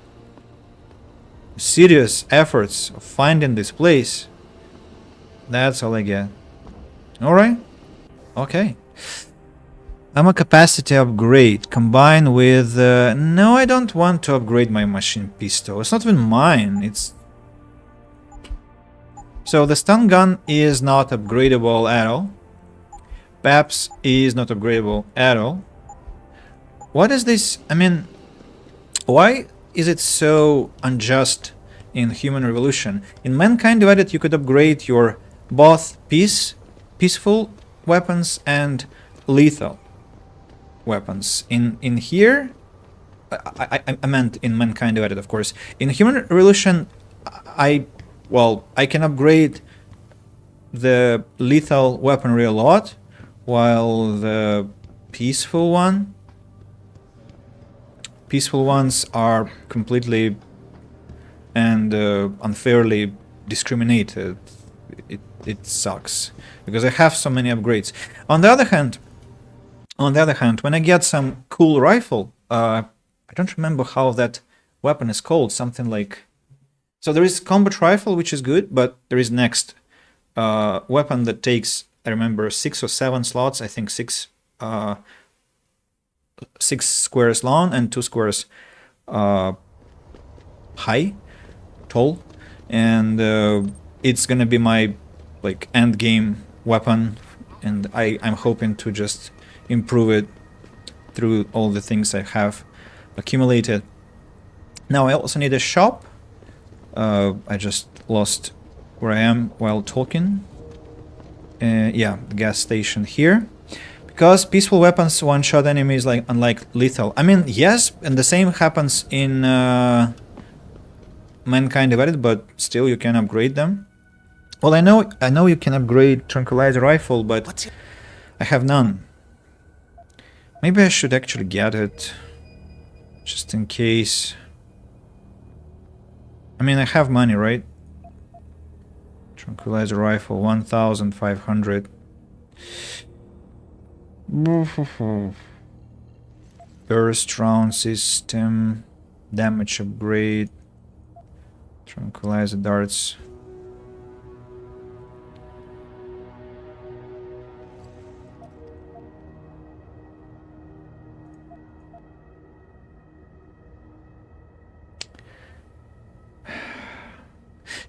serious efforts of finding this place. That's all I get. Alright? Okay. I'm a capacity upgrade combined with... no, I don't want to upgrade my machine pistol. It's not even mine. It's... So the stun gun is not upgradable at all. PAPS is not upgradable at all. What is this? I mean, why is it so unjust in Human Revolution? In Mankind Divided, you could upgrade your both peaceful weapons and lethal weapons. In here, I meant in Mankind Divided, of course. In Human Revolution, I can upgrade the lethal weaponry a lot, while the peaceful ones are completely and unfairly discriminated. It sucks because I have so many upgrades. On the other hand, when I get some cool rifle, I don't remember how that weapon is called. Something like, so there is combat rifle, which is good, but there is next weapon that takes, I remember, 6 or 7 slots. I think 6 squares long and 2 squares tall, and it's gonna be my like end game weapon, and I'm hoping to just improve it through all the things I have accumulated. Now I also need a shop. I just lost where I am while talking. Yeah, the gas station here. Because peaceful weapons one-shot enemies unlike lethal. I mean, yes, and the same happens in Mankind Divided, but still you can upgrade them. Well, I know you can upgrade tranquilizer rifle, but I have none. Maybe I should actually get it, just in case. I mean, I have money, right? Tranquilizer rifle, 1,500. Burst round system, damage upgrade, tranquilizer darts.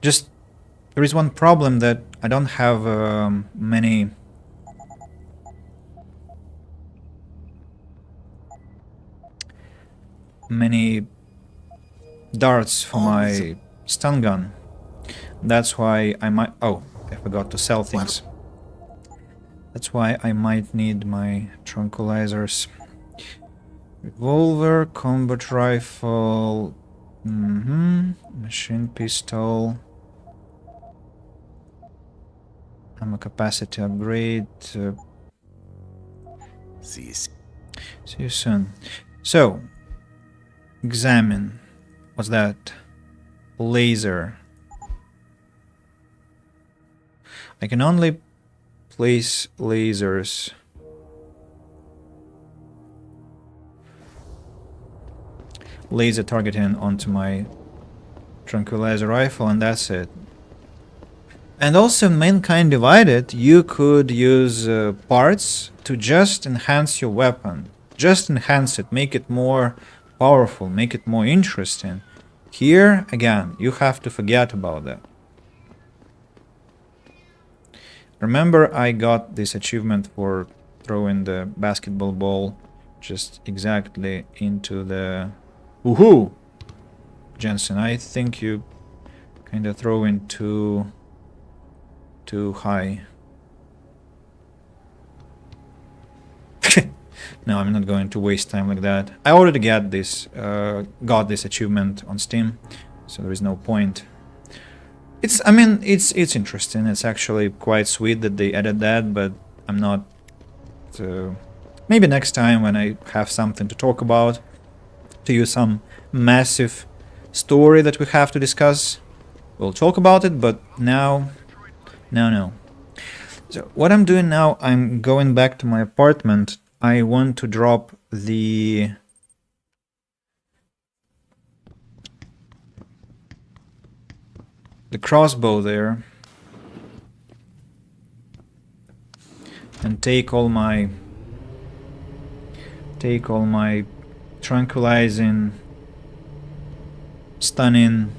Just, there is one problem that I don't have many darts for my stun gun. That's why I might... Oh, I forgot to sell things. That's why I might need my tranquilizers. Revolver, combat rifle... Machine pistol... Ammo capacity upgrade... See you soon. So, examine. What's that? Laser. I can only place lasers. Laser targeting onto my tranquilizer rifle, and that's it. And also in Mankind Divided, you could use parts to just enhance your weapon. Just enhance it, make it more powerful, make it more interesting. Here, again, you have to forget about that. Remember, I got this achievement for throwing the basketball ball just exactly into the... Woohoo! Jensen, I think you kind of throwing too high. No, I'm not going to waste time like that. I already got this achievement on Steam, so there is no point. I mean, it's interesting. It's actually quite sweet that they added that, but I'm not... maybe next time when I have something to talk about, to use some massive story that we have to discuss, we'll talk about it, but now... No. So what I'm doing now, I'm going back to my apartment. I want to drop the crossbow there and take all my tranquilizing, stunning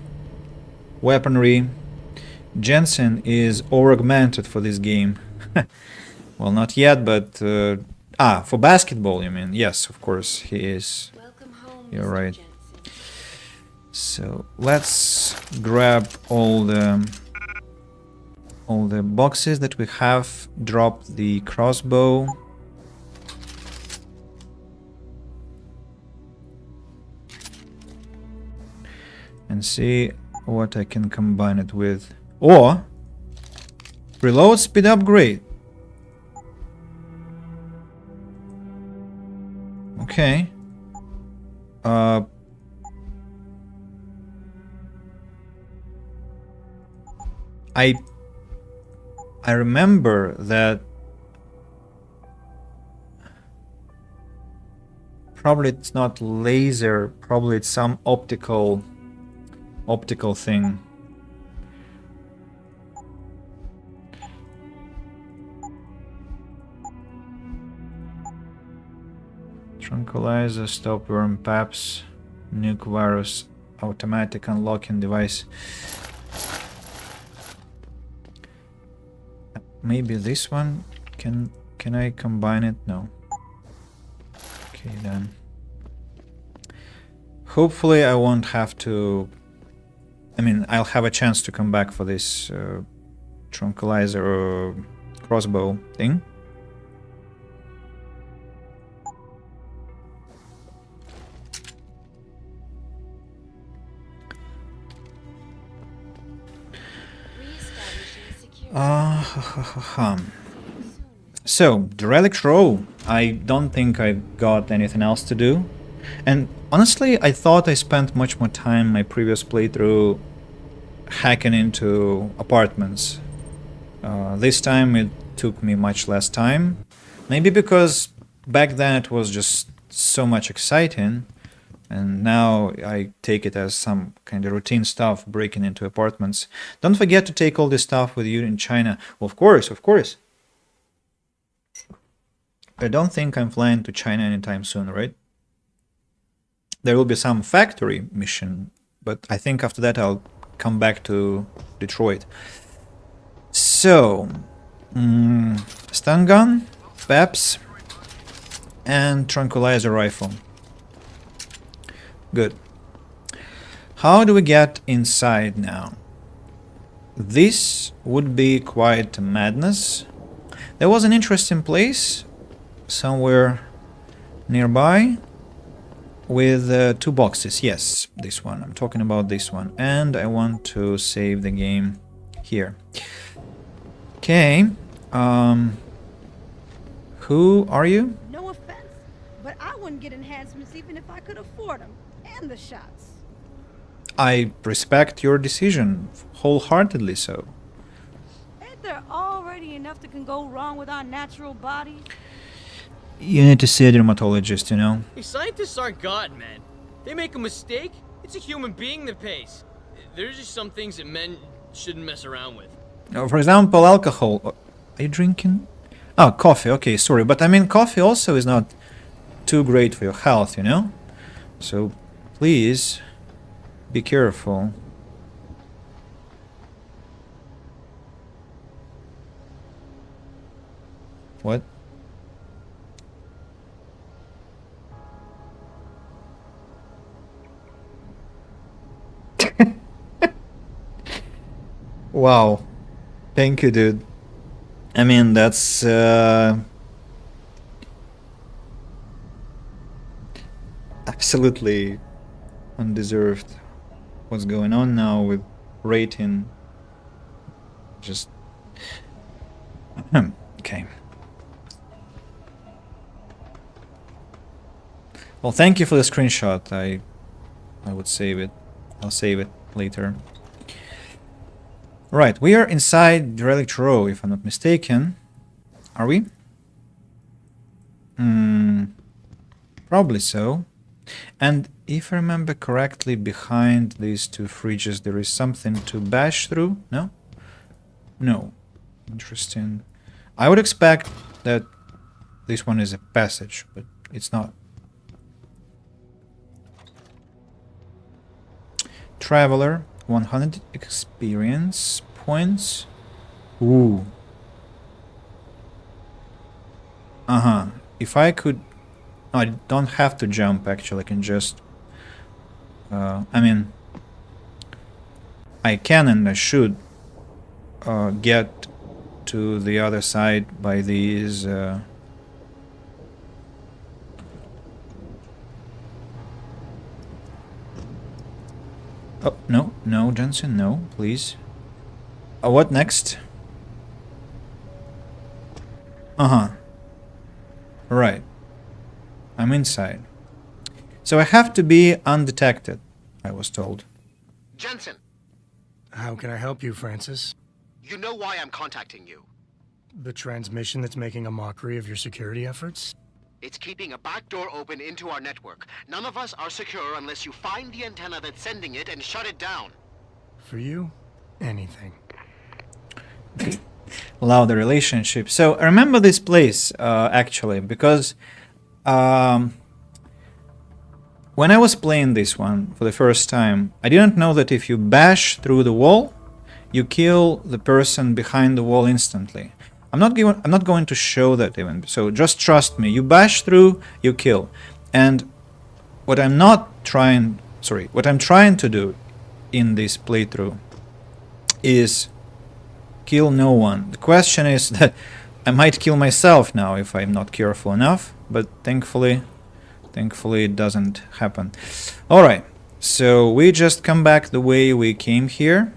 weaponry. Jensen is over-augmented for this game. Well, not yet, but Ah, for basketball, you mean? Yes, of course, he is. You're right. So let's grab all the boxes that we have. Drop the crossbow. And see what I can combine it with. Or reload speed upgrade. Okay. I remember that probably it's not laser, probably it's some optical thing. Tranquilizer, stop worm paps, nuke virus, automatic unlocking device. Maybe this one? Can I combine it? No. Okay then. Hopefully I won't have to... I mean, I'll have a chance to come back for this tranquilizer or crossbow thing. So, the relic row. I don't think I've got anything else to do. And honestly, I thought I spent much more time my previous playthrough hacking into apartments. This time it took me much less time. Maybe because back then it was just so much exciting. And now I take it as some kind of routine stuff, breaking into apartments. Don't forget to take all this stuff with you in China. Well, of course, of course. I don't think I'm flying to China anytime soon, right? There will be some factory mission, but I think after that I'll come back to Detroit. So, stun gun, PEPs, and tranquilizer rifle. Good. How do we get inside now? This would be quite madness. There was an interesting place somewhere nearby with 2 boxes. Yes, this one. I'm talking about this one. And I want to save the game here. Okay. Who are you? No offense, but I wouldn't get enhancements even if I could afford them. And the shots. I respect your decision, wholeheartedly so. Ain't there already enough that can go wrong with our natural body? You need to see a dermatologist, you know. Hey, scientists aren't God, man. They make a mistake, it's a human being that pays. There's just some things that men shouldn't mess around with. For example, alcohol. Are you drinking? Oh, coffee. Okay, sorry. But I mean, coffee also is not too great for your health, you know? So, please, be careful. What? Wow. Thank you, dude. I mean, that's absolutely undeserved. What's going on now with rating? Just okay. Well, thank you for the screenshot. I would save it. I'll save it later. Right, we are inside the relic row, if I'm not mistaken. Are we? Probably so. And if I remember correctly, behind these 2 fridges there is something to bash through? No? No. Interesting. I would expect that this one is a passage, but it's not. Traveler, 100 experience points. Ooh. if I could... No, I don't have to jump, actually. I can just... I mean... I can and I should get to the other side by these... Oh, no, no, Jensen, no, please. What next? Uh-huh. Right. I'm inside. So I have to be undetected, I was told. Jensen, How can I help you, Francis? you know why I'm contacting you. The transmission that's making a mockery of your security efforts? It's keeping a back door open into our network. None of us are secure unless you find the antenna that's sending it and shut it down. For you, anything. Allow the relationship. So I remember this place, actually, because when I was playing this one for the first time, I didn't know that if you bash through the wall, you kill the person behind the wall instantly. I'm not going to show that even, so just trust me. You bash through, you kill. And what I'm trying to do in this playthrough is kill no one. The question is that I might kill myself now if I'm not careful enough, but thankfully it doesn't happen. Alright, so we just come back the way we came here.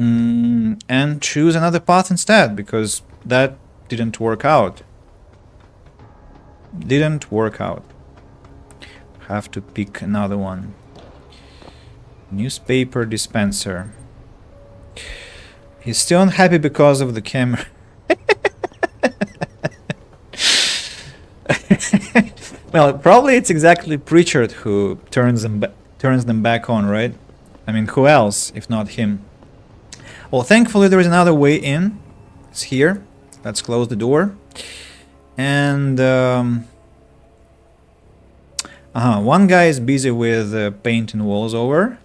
And choose another path instead, because that didn't work out. Have to pick another one. Newspaper dispenser. He's still unhappy because of the camera. Well, probably it's exactly Pritchard who turns them back on, right? I mean, who else if not him? Well, thankfully there is another way in. It's here. Let's close the door. And one guy is busy with painting walls over.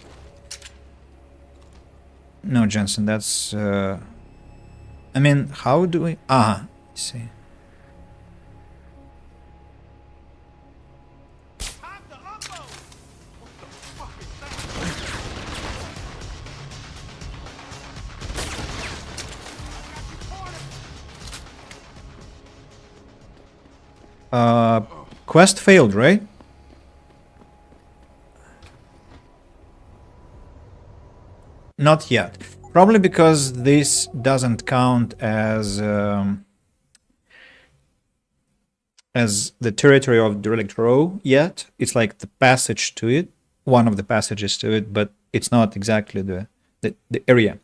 No, Jensen, that's... I mean, how do we... let's see. Quest failed, right? Not yet. Probably because this doesn't count as the territory of Derelict Row yet. It's like the passage to it, one of the passages to it, but it's not exactly the area.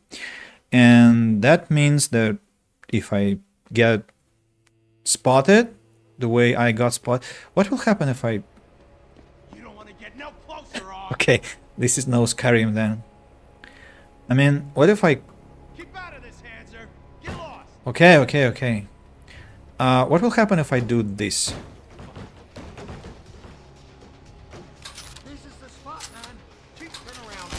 And that means that if I get spotted the way I got spotted, what will happen if I... You don't want to get no closer, Okay, this is no Skyrim then. I mean, what if I... Keep out of this, Hanser. Get lost. Okay. What will happen if I do this? This is the spot, man. Keep turning around.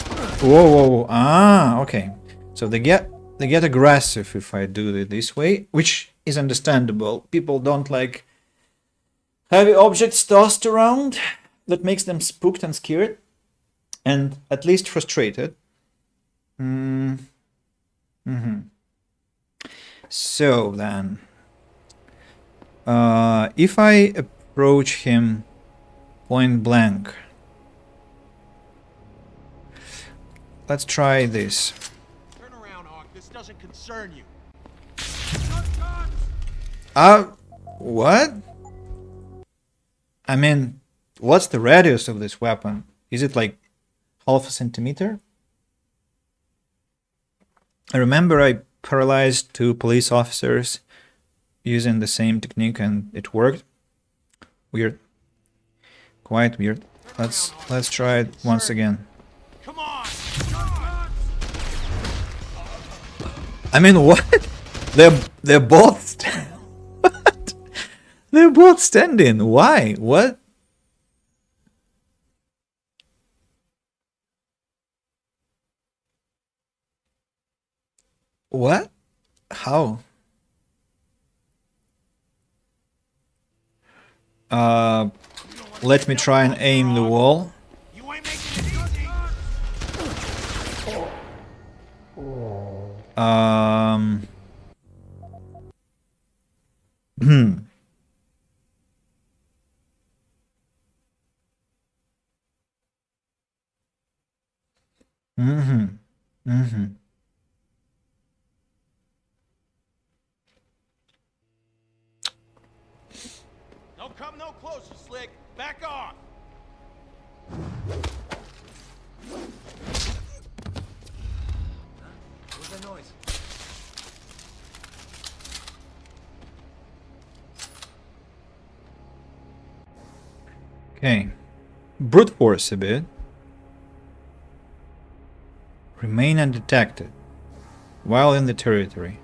Whoa. Okay. So they get aggressive if I do it this way, which is understandable. People don't like heavy objects tossed around. That makes them spooked and scared, and at least frustrated. So then, if I approach him point blank, let's try this. Turn around, Hawk. This doesn't concern you. What? I mean, what's the radius of this weapon? Is it like half a centimeter? I remember I paralyzed 2 police officers using the same technique and it worked. Weird. Quite weird. Let's try it once again. Come on. I mean, what? They're both what? They're both standing. Why? What? What? How? Let me try and aim the wall. Don't come no closer, Slick. Back off. What was that noise? Okay. Brute force a bit. Remain undetected while in the territory.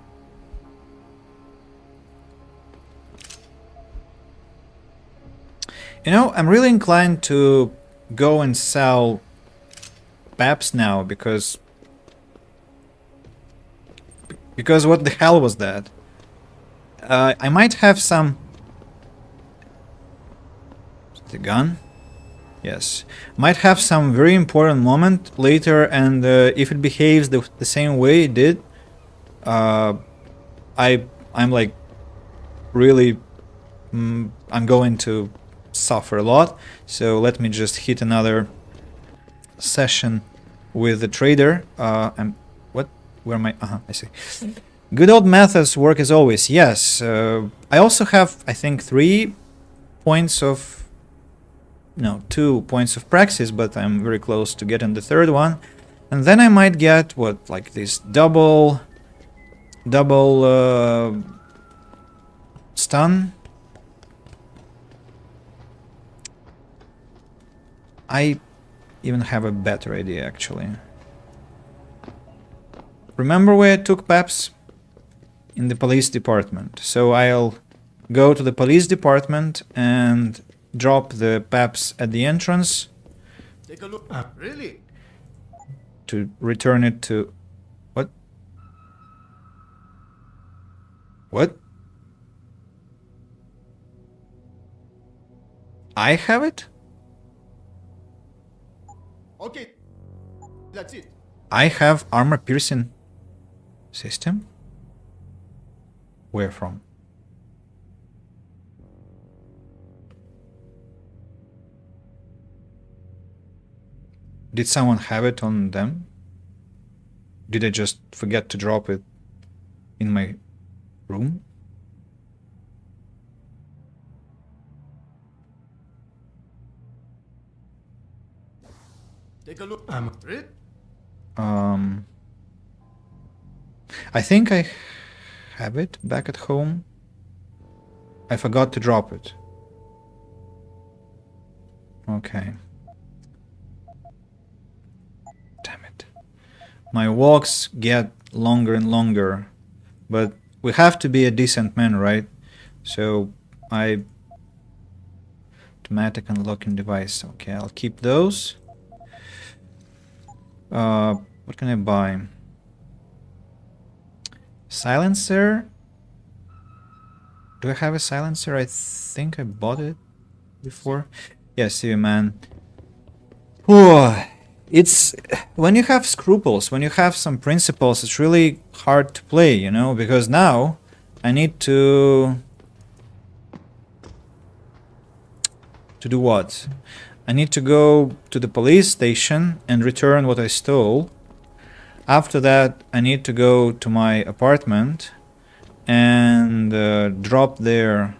You know, I'm really inclined to go and sell PAPs now because what the hell was that? I might have some... The gun? Yes. Might have some very important moment later, and if it behaves the same way it did, I'm like really... I'm going to suffer a lot. So let me just hit another session with the trader. What? Where am I? I see. Good old methods work as always. Yes. I also have, I think, 2 points of praxis, but I'm very close to getting the 3rd one. And then I might get what, like this double stun. I even have a better idea, actually. Remember where I took PAPs? In the police department. So I'll go to the police department and drop the PAPs at the entrance. Take a look. Really? To return it to... What? What? I have it? Okay. That's it. I have armor piercing system? Where from? Did someone have it on them? Did I just forget to drop it in my room? Take a look. Read? I think I have it back at home. I forgot to drop it. Okay. Damn it. My walks get longer and longer, but we have to be a decent man, right? So automatic unlocking device. Okay, I'll keep those. What can I buy? Silencer? Do I have a silencer? I think I bought it before. Yeah, see you, man. Whew. It's when you have scruples, when you have some principles, it's really hard to play, you know, because now I need to do what? I need to go to the police station and return what I stole. After that, I need to go to my apartment and drop there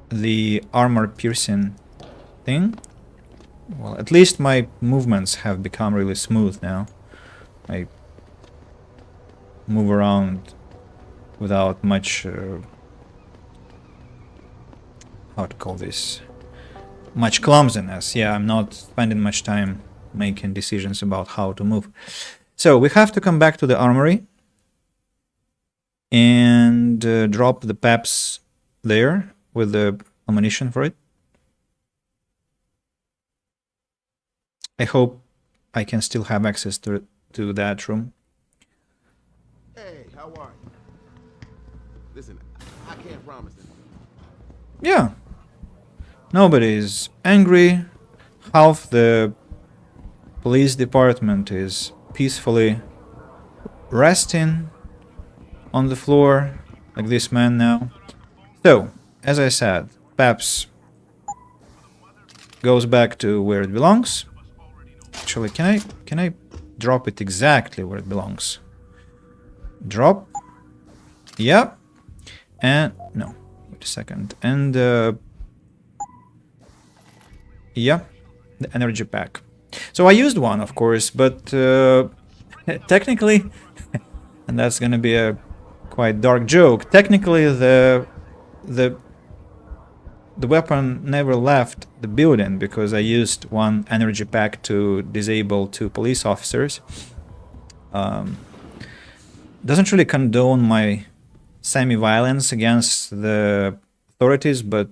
the armor piercing thing. Well, at least my movements have become really smooth now. I move around without much how to call this, much clumsiness. Yeah, I'm not spending much time making decisions about how to move. So we have to come back to the armory and drop the PAPs there with the ammunition for it. I hope I can still have access to that room. Hey, how are you? Listen, I can't promise anything. yeah, nobody is angry. Half the police department is peacefully resting on the floor, like this man now. So, as I said, Paps goes back to where it belongs. Actually, can I drop it exactly where it belongs? Drop. Yep. And no, wait a second. And yeah, the energy pack. So I used one, of course, but technically, and that's gonna be a quite dark joke. Technically, the weapon never left the building because I used one energy pack to disable 2 police officers. Doesn't really condone my semi-violence against the authorities, but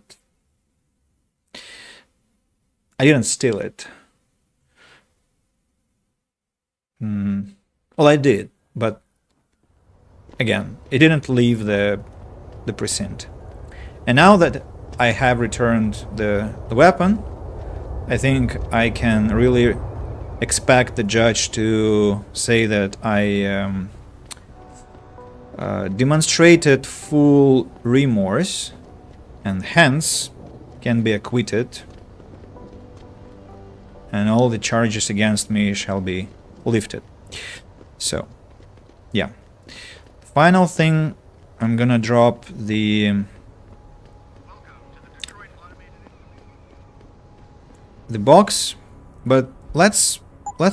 I didn't steal it. Well, I did, but again, it didn't leave the precinct. And now that I have returned the weapon, I think I can really expect the judge to say that I demonstrated full remorse and hence can be acquitted, and all the charges against me shall be lifted. So, yeah. Final thing, I'm gonna drop the box, but let's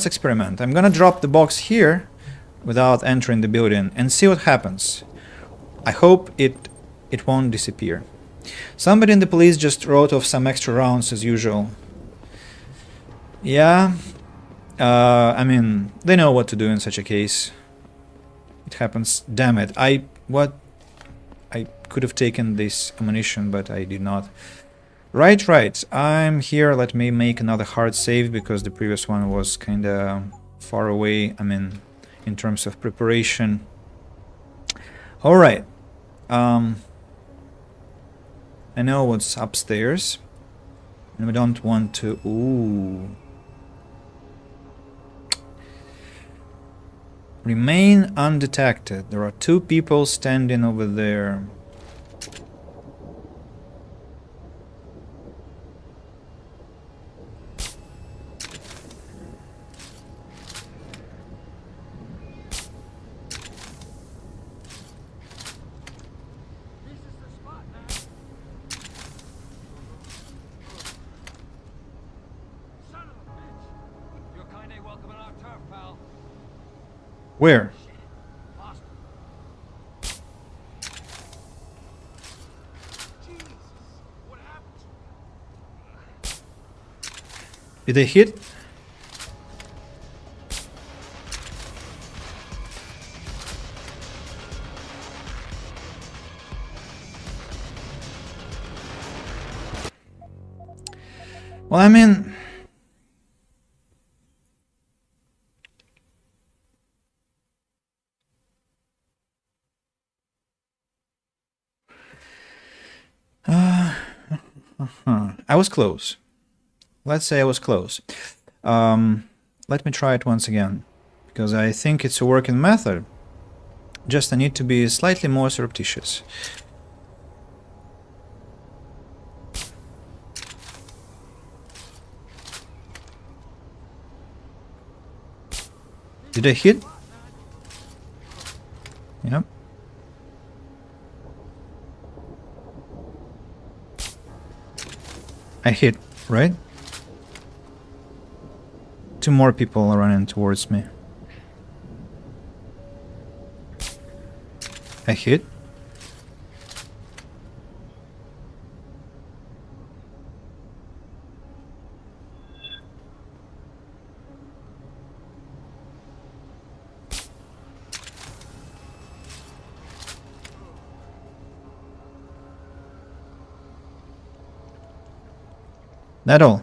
experiment. I'm gonna drop the box here without entering the building and see what happens. I hope it won't disappear. Somebody in the police just wrote off some extra rounds as usual. Yeah, I mean, they know what to do in such a case. It happens. Damn it! I could have taken this ammunition, but I did not. Right. I'm here. Let me make another hard save because the previous one was kinda far away. I mean, in terms of preparation. All right. I know what's upstairs, and we don't want to. Ooh. Remain undetected. There are 2 people standing over there. Where? Did they hit? Well, I mean, I was close. Let's say I was close. Let me try it once again, because I think it's a working method. Just I need to be slightly more surreptitious. Did I hit? Yep. I hit, right? 2 more people are running towards me. I hit. That all.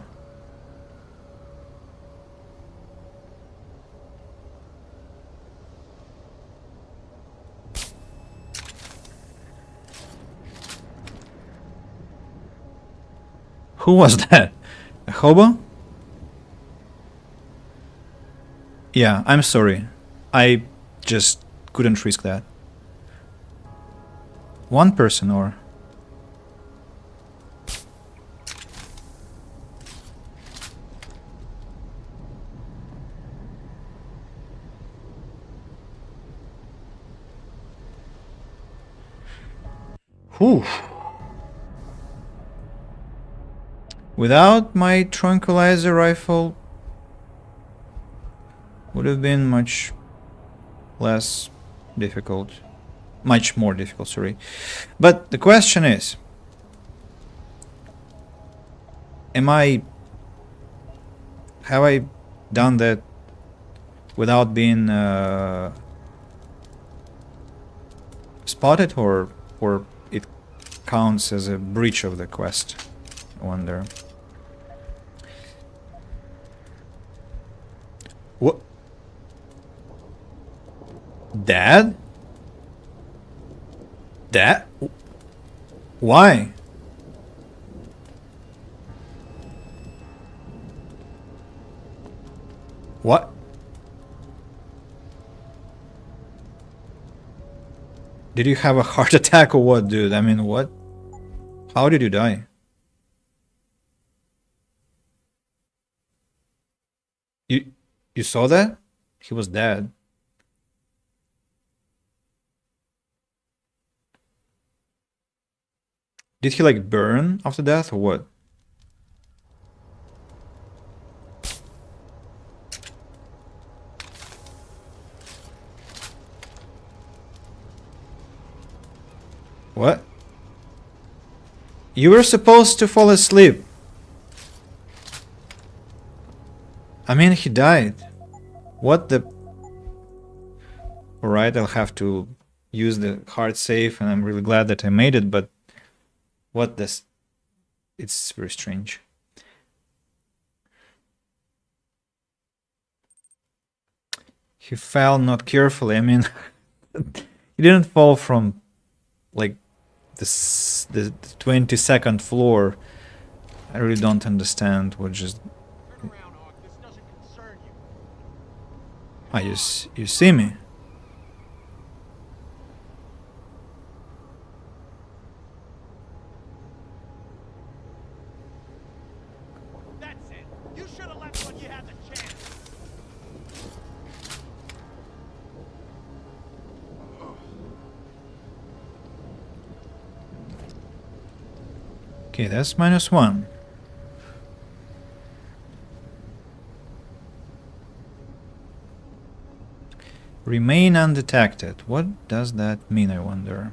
Who was that? A hobo? Yeah, I'm sorry. I just couldn't risk that. One person or... Whew. Without my tranquilizer rifle, would have been much less difficult. Much more difficult, sorry. But the question is, have I done that without being spotted, or it counts as a breach of the quest? I wonder. What? Dad? Dad? Why? What? Did you have a heart attack or what, dude? I mean, what? How did you die? You saw that? He was dead. Did he like burn after death or what? What? You were supposed to fall asleep. I mean, he died. What the... Alright, I'll have to use the hard save, and I'm really glad that I made it, but... What this... It's very strange. He fell not carefully. I mean... he didn't fall from... like... the 22nd floor. I really don't understand what just... Ah, you see me? That's it. You should have left when you had the chance. Okay, that's -1. Remain undetected. What does that mean, I wonder?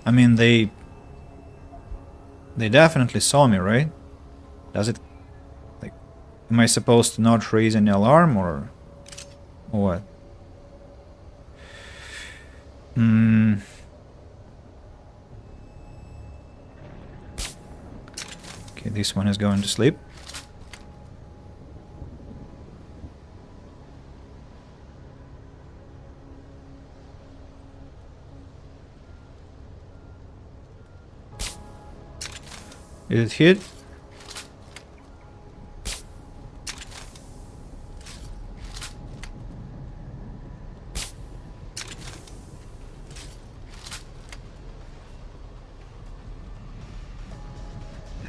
I mean, they definitely saw me, right? Does it... like... am I supposed to not raise any alarm, or what? Okay, this one is going to sleep. Did it hit?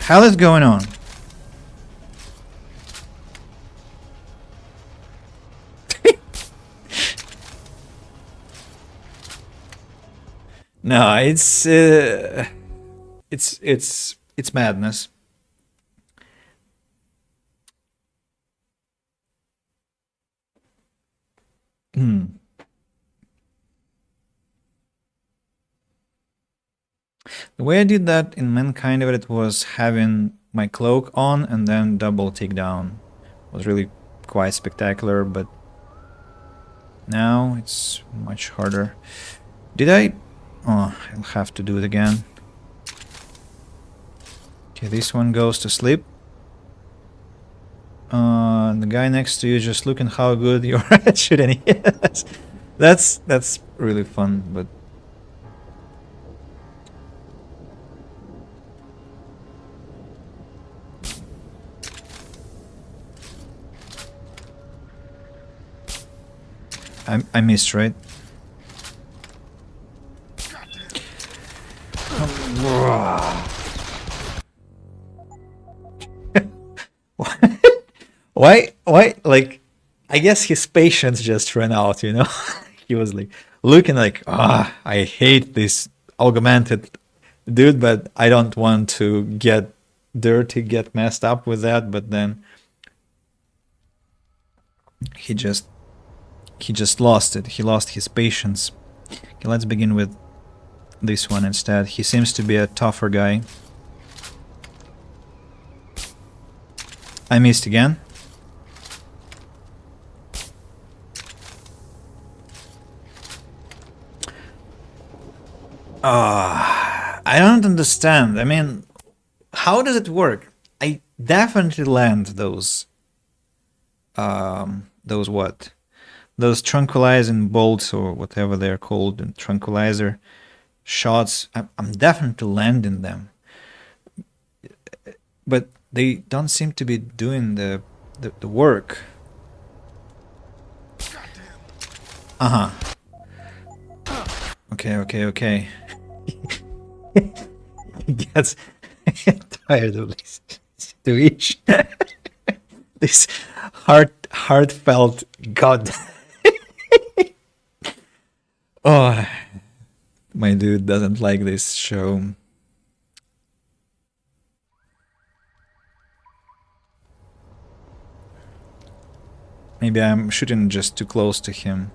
Hell is going on? No, it's madness. The way I did that in Mankind of it was having my cloak on and then double takedown. It was really quite spectacular, but now it's much harder. Did I? Oh, I'll have to do it again. Okay, this one goes to sleep. The guy next to you just looking how good you're at shooting. Yes. That's really fun, but I missed, right? Why, like, I guess his patience just ran out, you know? He was like, looking like, I hate this augmented dude, but I don't want to get dirty, get messed up with that, but then he just lost it. He lost his patience. Okay, let's begin with this one instead. He seems to be a tougher guy. I missed again. I don't understand. I mean, how does it work? I definitely land those what? Those tranquilizing bolts or whatever they're called, and tranquilizer shots. I'm definitely landing them. But they don't seem to be doing the work. Uh-huh. Okay. He gets tired of this situation. This heartfelt god. Oh, my dude doesn't like this show. Maybe I'm shooting just too close to him.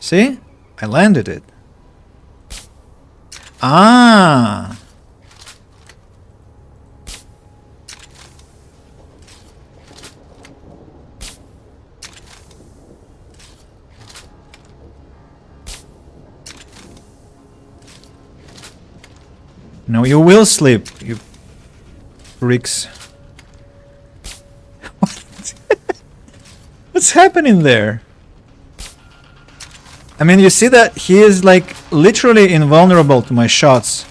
See? I landed it. Ah! No, you will sleep, you freaks. What's happening there? I mean, you see that he is like literally invulnerable to my shots.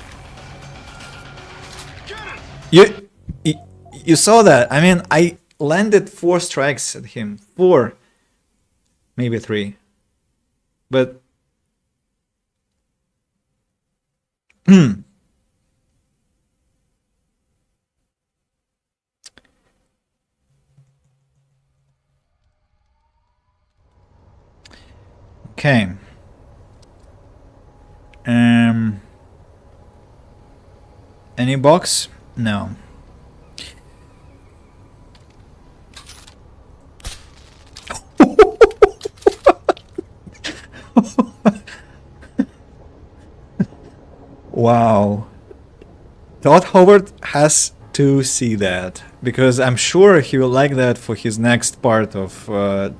You saw that? I mean, I landed 4 strikes at him. 4. Maybe 3. But okay. Any box? No. Wow. Todd Howard has to see that, because I'm sure he will like that for his next part of the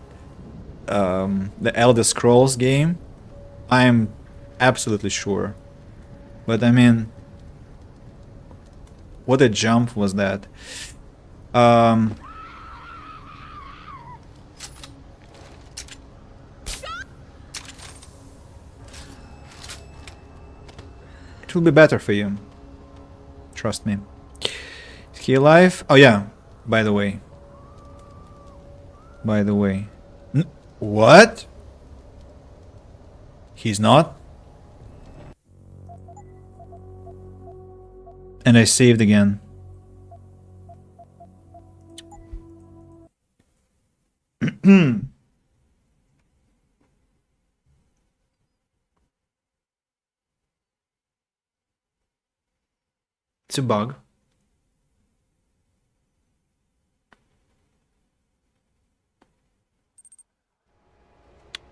Elder Scrolls game. I'm absolutely sure. But I mean, what a jump was that. It will be better for you. Trust me. Is he alive? Oh yeah, by the way. What? He's not? And I saved again. It's a bug.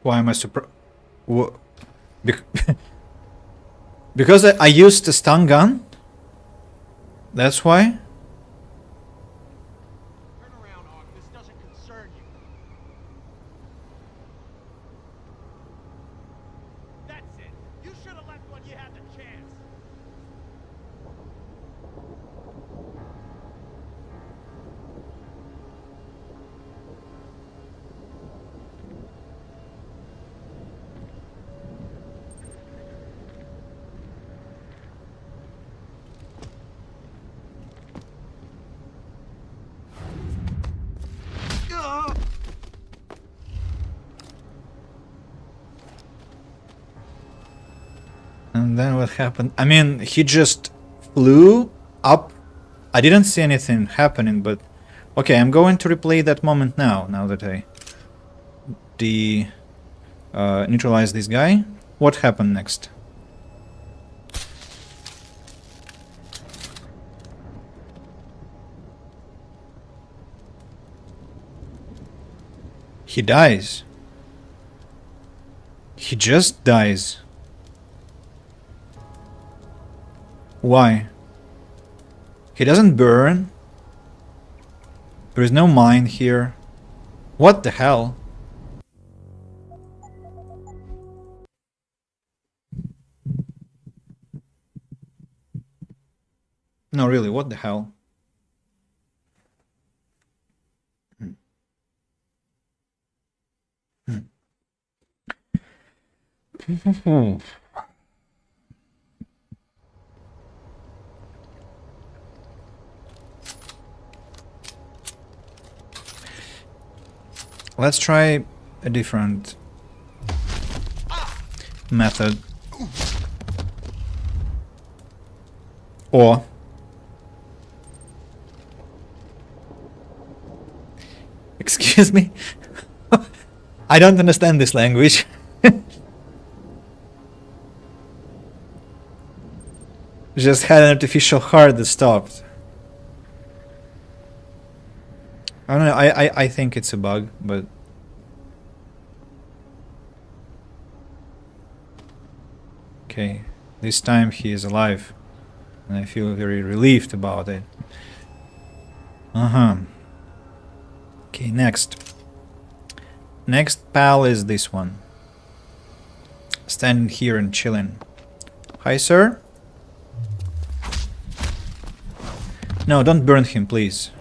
Why am I surprised? Because I used a stun gun? That's why? Turn around, Hawk. This doesn't concern you. That's it. You should have left when you had the chance. And then what happened? I mean, he just flew up. I didn't see anything happening, but... Okay, I'm going to replay that moment now that I neutralize this guy. What happened next? He dies. He just dies. Why? He doesn't burn. There is no mine here. What the hell? No, really, what the hell? Let's try a different method. Or excuse me? I don't understand this language. Just had an artificial heart that stopped. I don't know, I think it's a bug, but... Okay, this time he is alive. And I feel very relieved about it. Okay, next. Next pal is this one. Standing here and chilling. Hi, sir. No, don't burn him, please.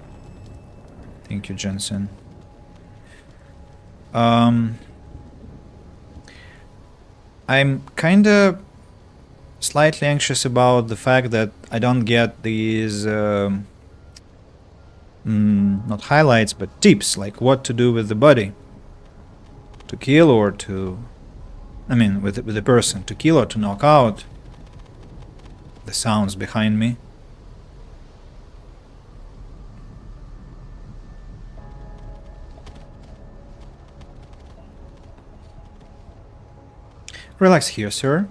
Thank you, Jensen. I'm kinda slightly anxious about the fact that I don't get these not highlights but tips, like what to do with the body. To kill or to... I mean, with the person. To kill or to knock out. The sounds behind me. Relax here, sir.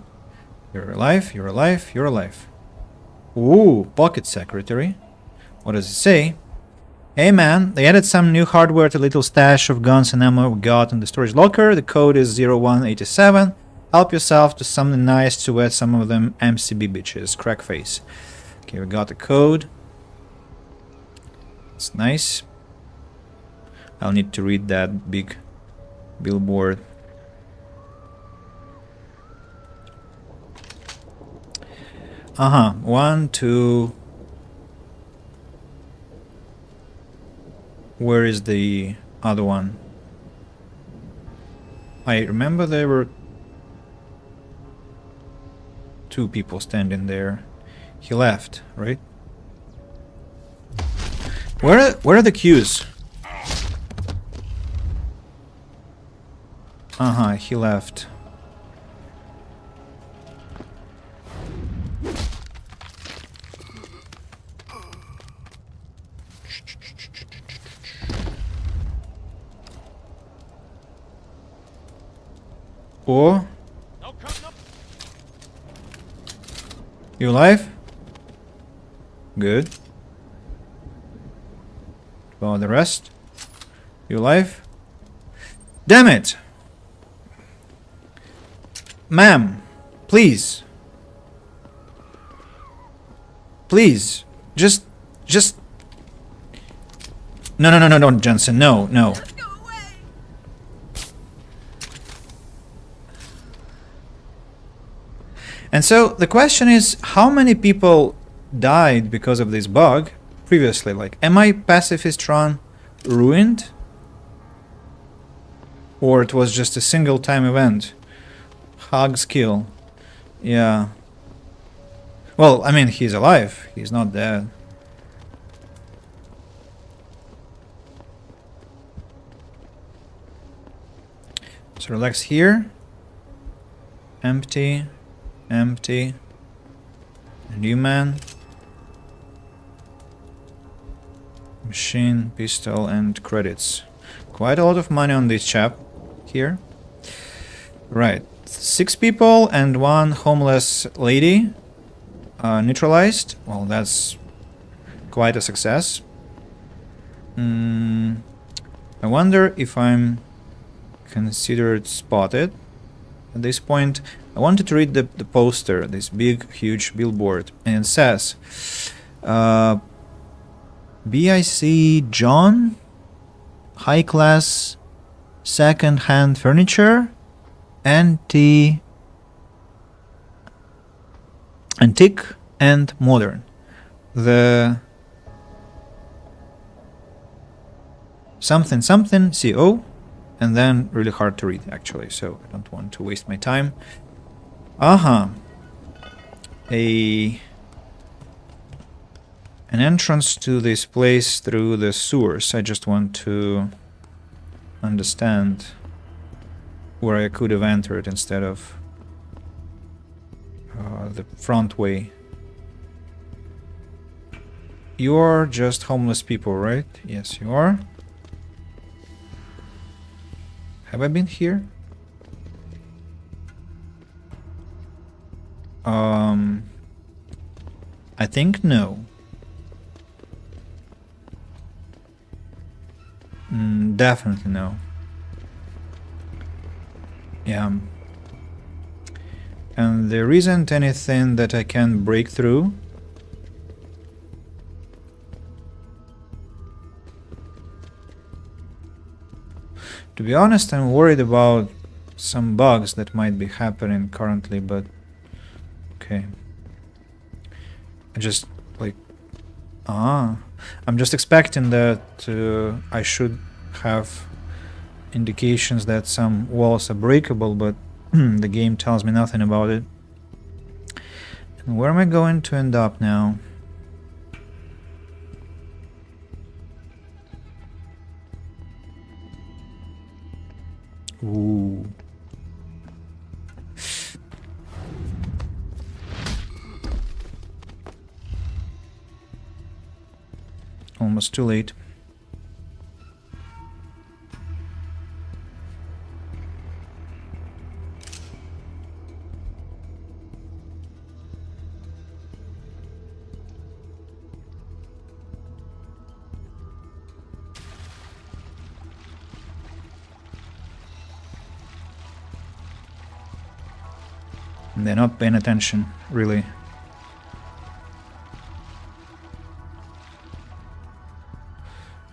You're alive, you're alive, you're alive. Ooh, pocket secretary. What does it say? Hey man, they added some new hardware to the little stash of guns and ammo we got in the storage locker. The code is 0187. Help yourself to something nice to wet some of them MCB bitches. Crack face. Okay, we got the code. It's nice. I'll need to read that big billboard. One, two... Where is the other one? I remember there were two people standing there. He left, right? Where are the cues? He left. Or you alive? Good. About the rest? You alive? Damn it! Ma'am, please. Please. Just... No, Jensen, no. And so the question is, how many people died because of this bug previously? Like, am I pacifist run ruined? Or it was just a single time event? Hugs kill. Yeah. Well, I mean, he's alive. He's not dead. So relax here. Empty. Empty. New man. Machine, pistol, and credits. Quite a lot of money on this chap here. Right. 6 people and 1 homeless lady neutralized. Well, that's quite a success. I wonder if I'm considered spotted at this point. I wanted to read the poster, this big, huge billboard, and it says BIC John, high class second-hand furniture, antique and modern. The something CO, and then really hard to read actually, so I don't want to waste my time. An entrance to this place through the sewers. I just want to understand where I could have entered instead of the front way. You're just homeless people, right? Yes, you are. Have I been here? I think no. Definitely no. Yeah. And there isn't anything that I can break through. To be honest, I'm worried about some bugs that might be happening currently, but okay. I just like I'm just expecting that I should have indications that some walls are breakable, but the game tells me nothing about it. And where am I going to end up now? Ooh. Almost too late. They're not paying attention, really.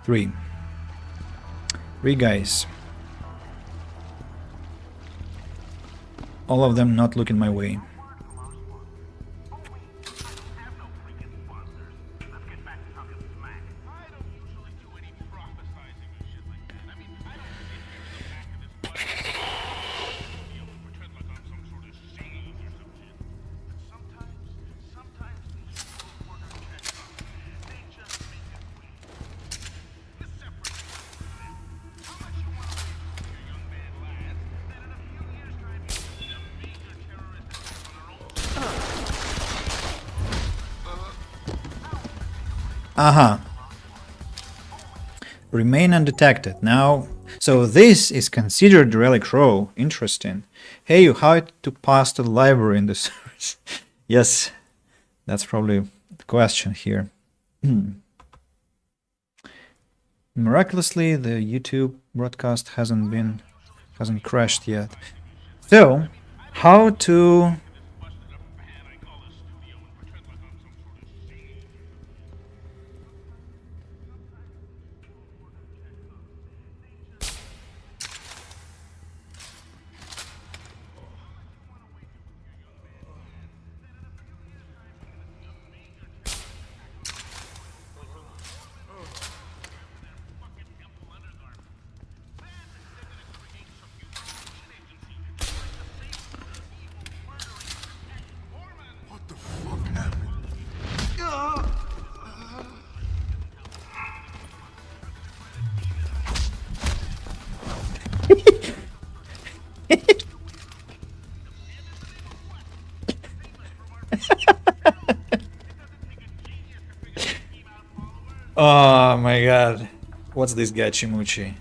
Three guys. All of them not looking my way. Remain undetected. Now, so this is considered relic row. Interesting. Hey, how to pass to the library in the service? Yes, that's probably the question here. Miraculously, the YouTube broadcast hasn't crashed yet. So, how to... Oh my god. What's this guy, Chimuchi?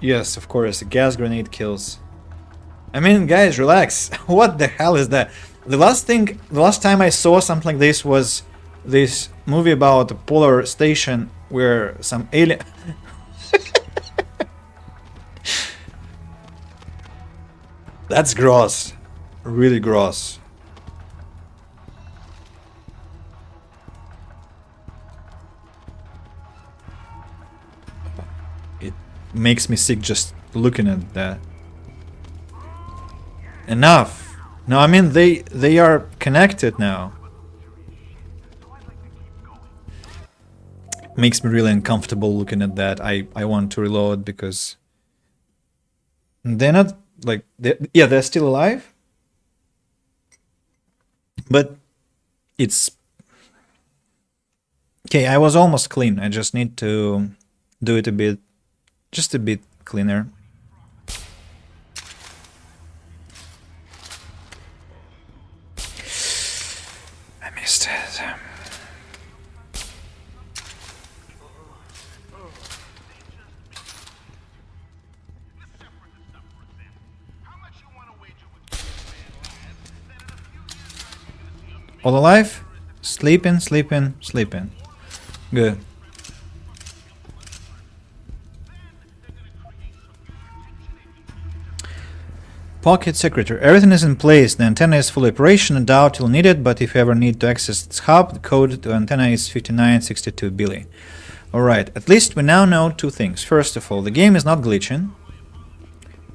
Yes, of course, a gas grenade kills. I mean, guys, relax. What the hell is that? The last time I saw something like this was this movie about a polar station where some alien... That's gross. Really gross. It makes me sick just looking at that. Enough. No, I mean they are connected now. Makes me really uncomfortable looking at that. I want to reload because they're not like they're still alive. But it's okay, I was almost clean. I just need to do it a bit cleaner. I missed it. All alive? Sleeping, sleeping, sleeping. Good. Pocket secretary. Everything is in place. The antenna is fully operational. Doubt you'll need it, but if you ever need to access its hub, the code to antenna is 5962 Billy. Alright, at least we now know two things. First of all, the game is not glitching.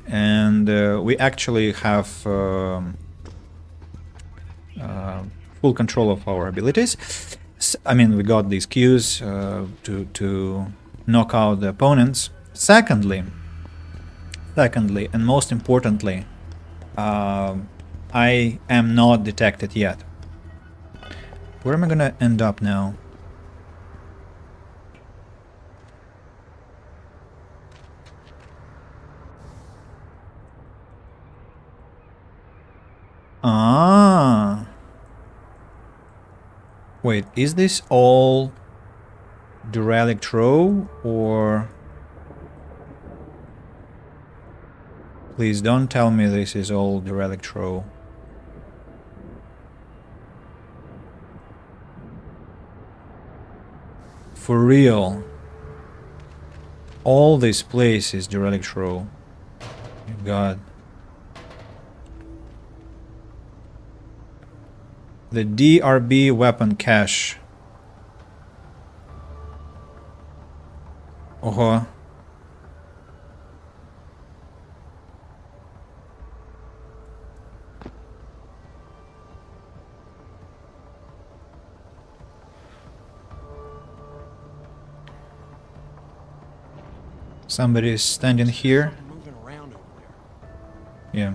And we actually have full control of our abilities. I mean, we got these cues to knock out the opponents. Secondly, and most importantly, I am not detected yet. Where am I gonna end up now? Ah. Wait, is this all derelict row or... Please don't tell me this is all derelict row. For real. All this place is derelict row. God. The DRB weapon cache. Uh-huh. Somebody is standing here. Yeah.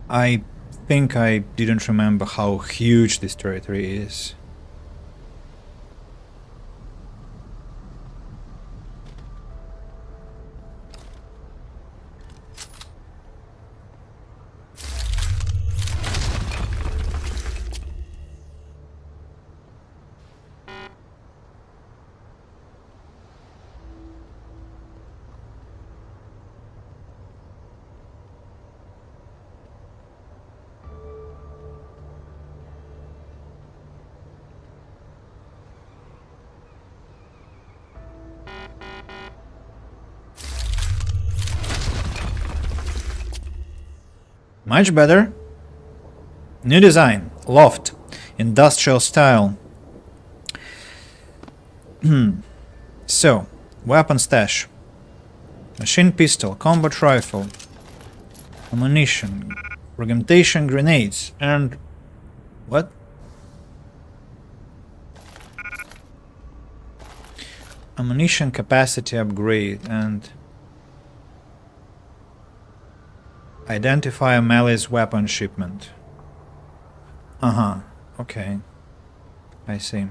I think I didn't remember how huge this territory is. Much better. New design. Loft. Industrial style. So, weapon stash. Machine pistol. Combat rifle. Ammunition. Fragmentation grenades. And... what? Ammunition capacity upgrade and... Identify a melee's weapon shipment. Uh-huh. Okay. I see.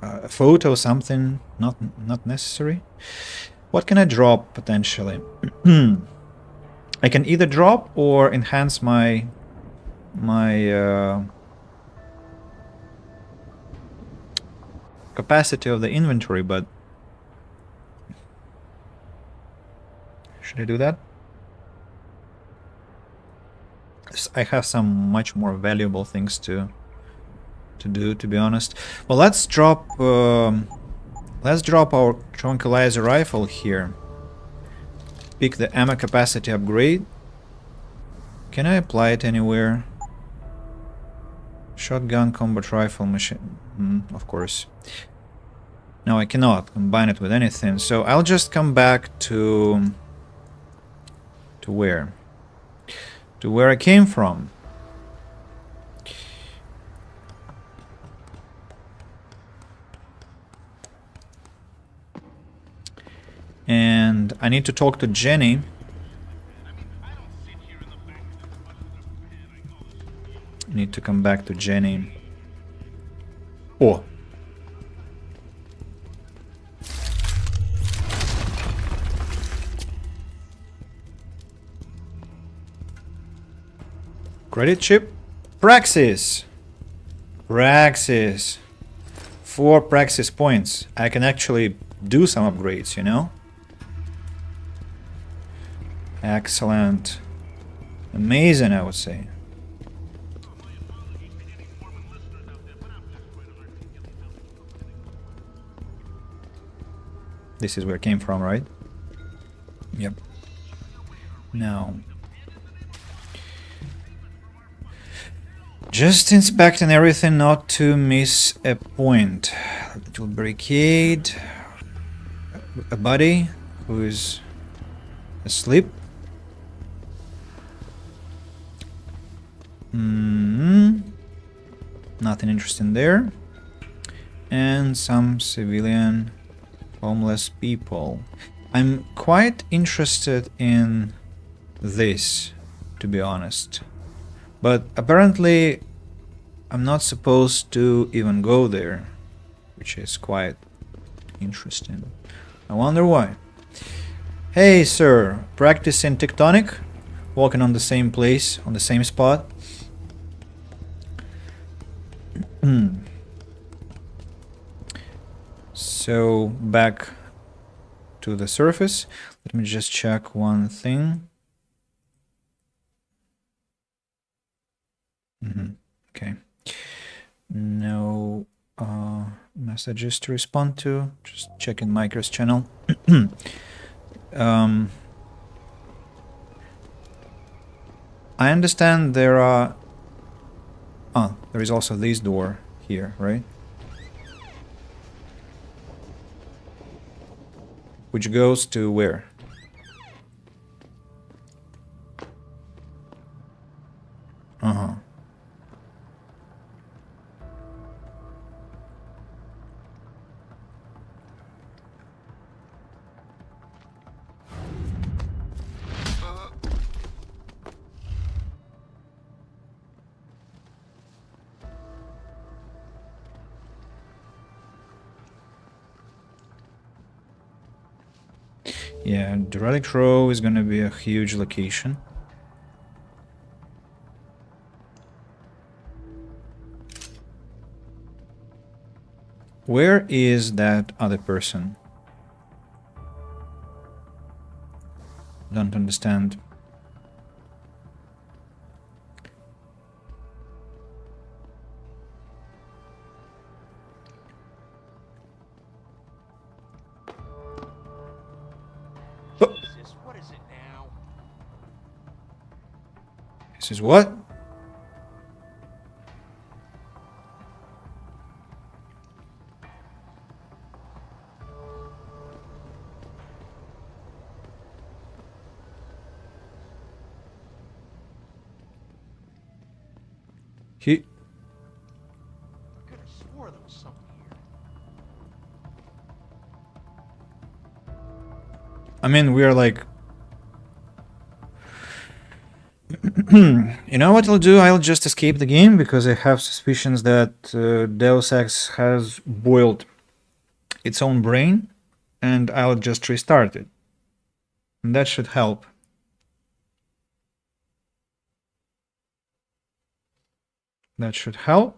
A photo, something, not necessary. What can I drop, potentially? I can either drop or enhance my capacity of the inventory, but should I do that? I have some much more valuable things to do, to be honest. Well, let's drop our tranquilizer rifle here. Pick the ammo capacity upgrade. Can I apply it anywhere? Shotgun, combat rifle, machine. Of course. No, I cannot combine it with anything. So I'll just come back to where? To where I came from. And I need to talk to Jenny. I need to come back to Jenny. Oh. Credit chip. Praxis. Praxis. 4 Praxis points. I can actually do some upgrades, you know? Excellent. Amazing, I would say. This is where it came from, right? Yep. Now. Just inspecting everything not to miss a point. Little barricade. A body who is asleep. Nothing interesting there. And some civilian homeless people. I'm quite interested in this, to be honest. But apparently I'm not supposed to even go there, which is quite interesting. I wonder why. Hey sir, practicing tectonic? Walking on the same place, on the same spot? So back to the surface. Let me just check one thing. Okay. No messages to respond to. Just checking Micro's channel. I understand there are... Ah, there is also this door here, right? Which goes to where? Uh-huh. Yeah, the relic row is gonna be a huge location. Where is that other person? Don't understand. Jesus, what is it now? This is what? He... I could have swore there was something here. I mean, we are like You know what I'll do? I'll just escape the game because I have suspicions that Deus Ex has boiled its own brain, and I'll just restart it. And that should help. That should help.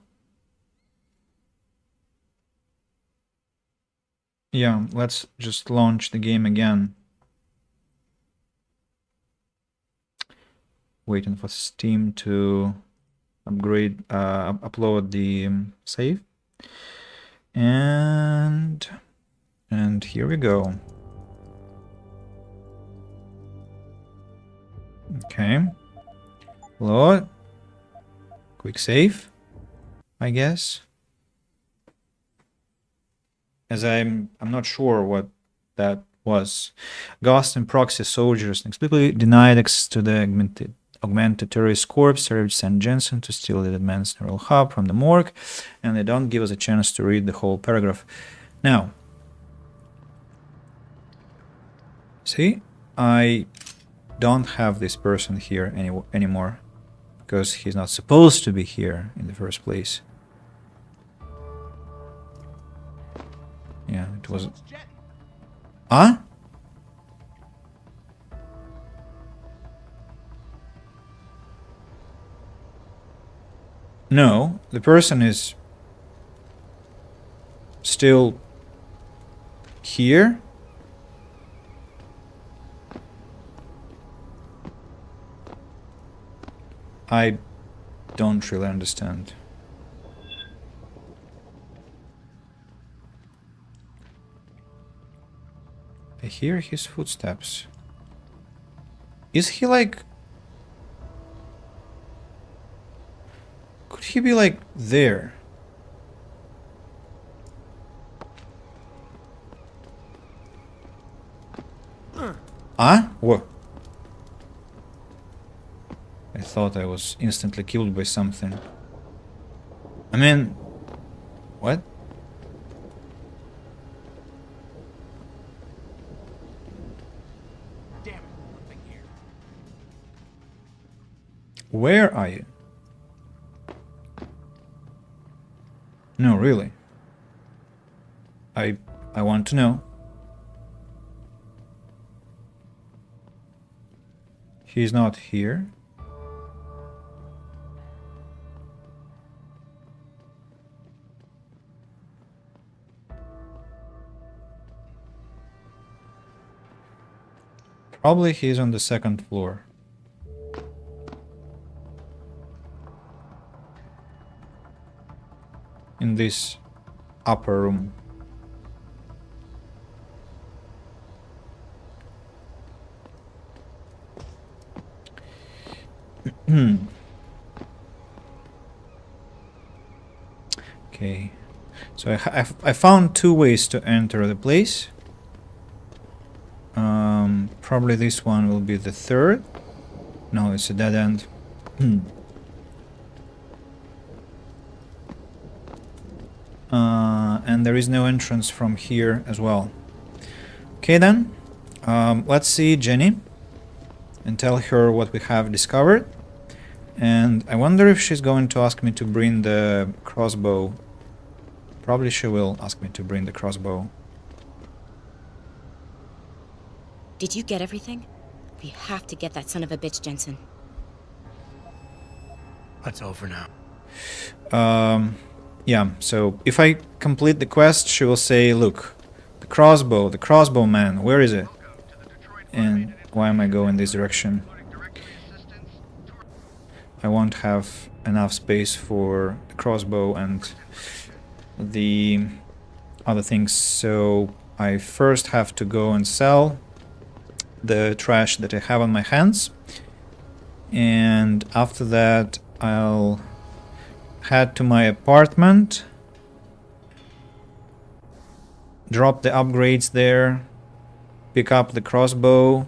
Yeah, let's just launch the game again. Waiting for Steam to upload the save. And here we go. Okay. Load. Quick save, I guess. As I'm not sure what that was. Ghost and proxy soldiers inexplicably denied access to the augmented terrorist corps, Sarah sent Jensen to steal the dead man's neural hub from the morgue, and they don't give us a chance to read the whole paragraph. Now, see, I don't have this person here anymore, because he's not supposed to be here in the first place. Yeah, it was... Huh? No, the person is still here. I don't really understand. I hear his footsteps. Is he like... Could he be like there? Ah? What? I thought I was instantly killed by something. I mean... What? Damn it, nothing here. Where are you? No, really. I want to know. He's not here. Probably he's on the second floor. In this upper room. Okay, so I found two ways to enter the place. Probably this one will be the third. No, it's a dead end. And there is no entrance from here as well. Okay then, let's see Jenny and tell her what we have discovered. And I wonder if she's going to ask me to bring the crossbow. Probably she will ask me to bring the crossbow. Did you get everything? We have to get that son of a bitch, Jensen. That's over now. Yeah, so if I complete the quest, she will say, look, the crossbow man, where is it? And why am I going this direction? I won't have enough space for the crossbow and the other things, so I first have to go and sell the trash that I have on my hands, and after that I'll head to my apartment, drop the upgrades there, pick up the crossbow,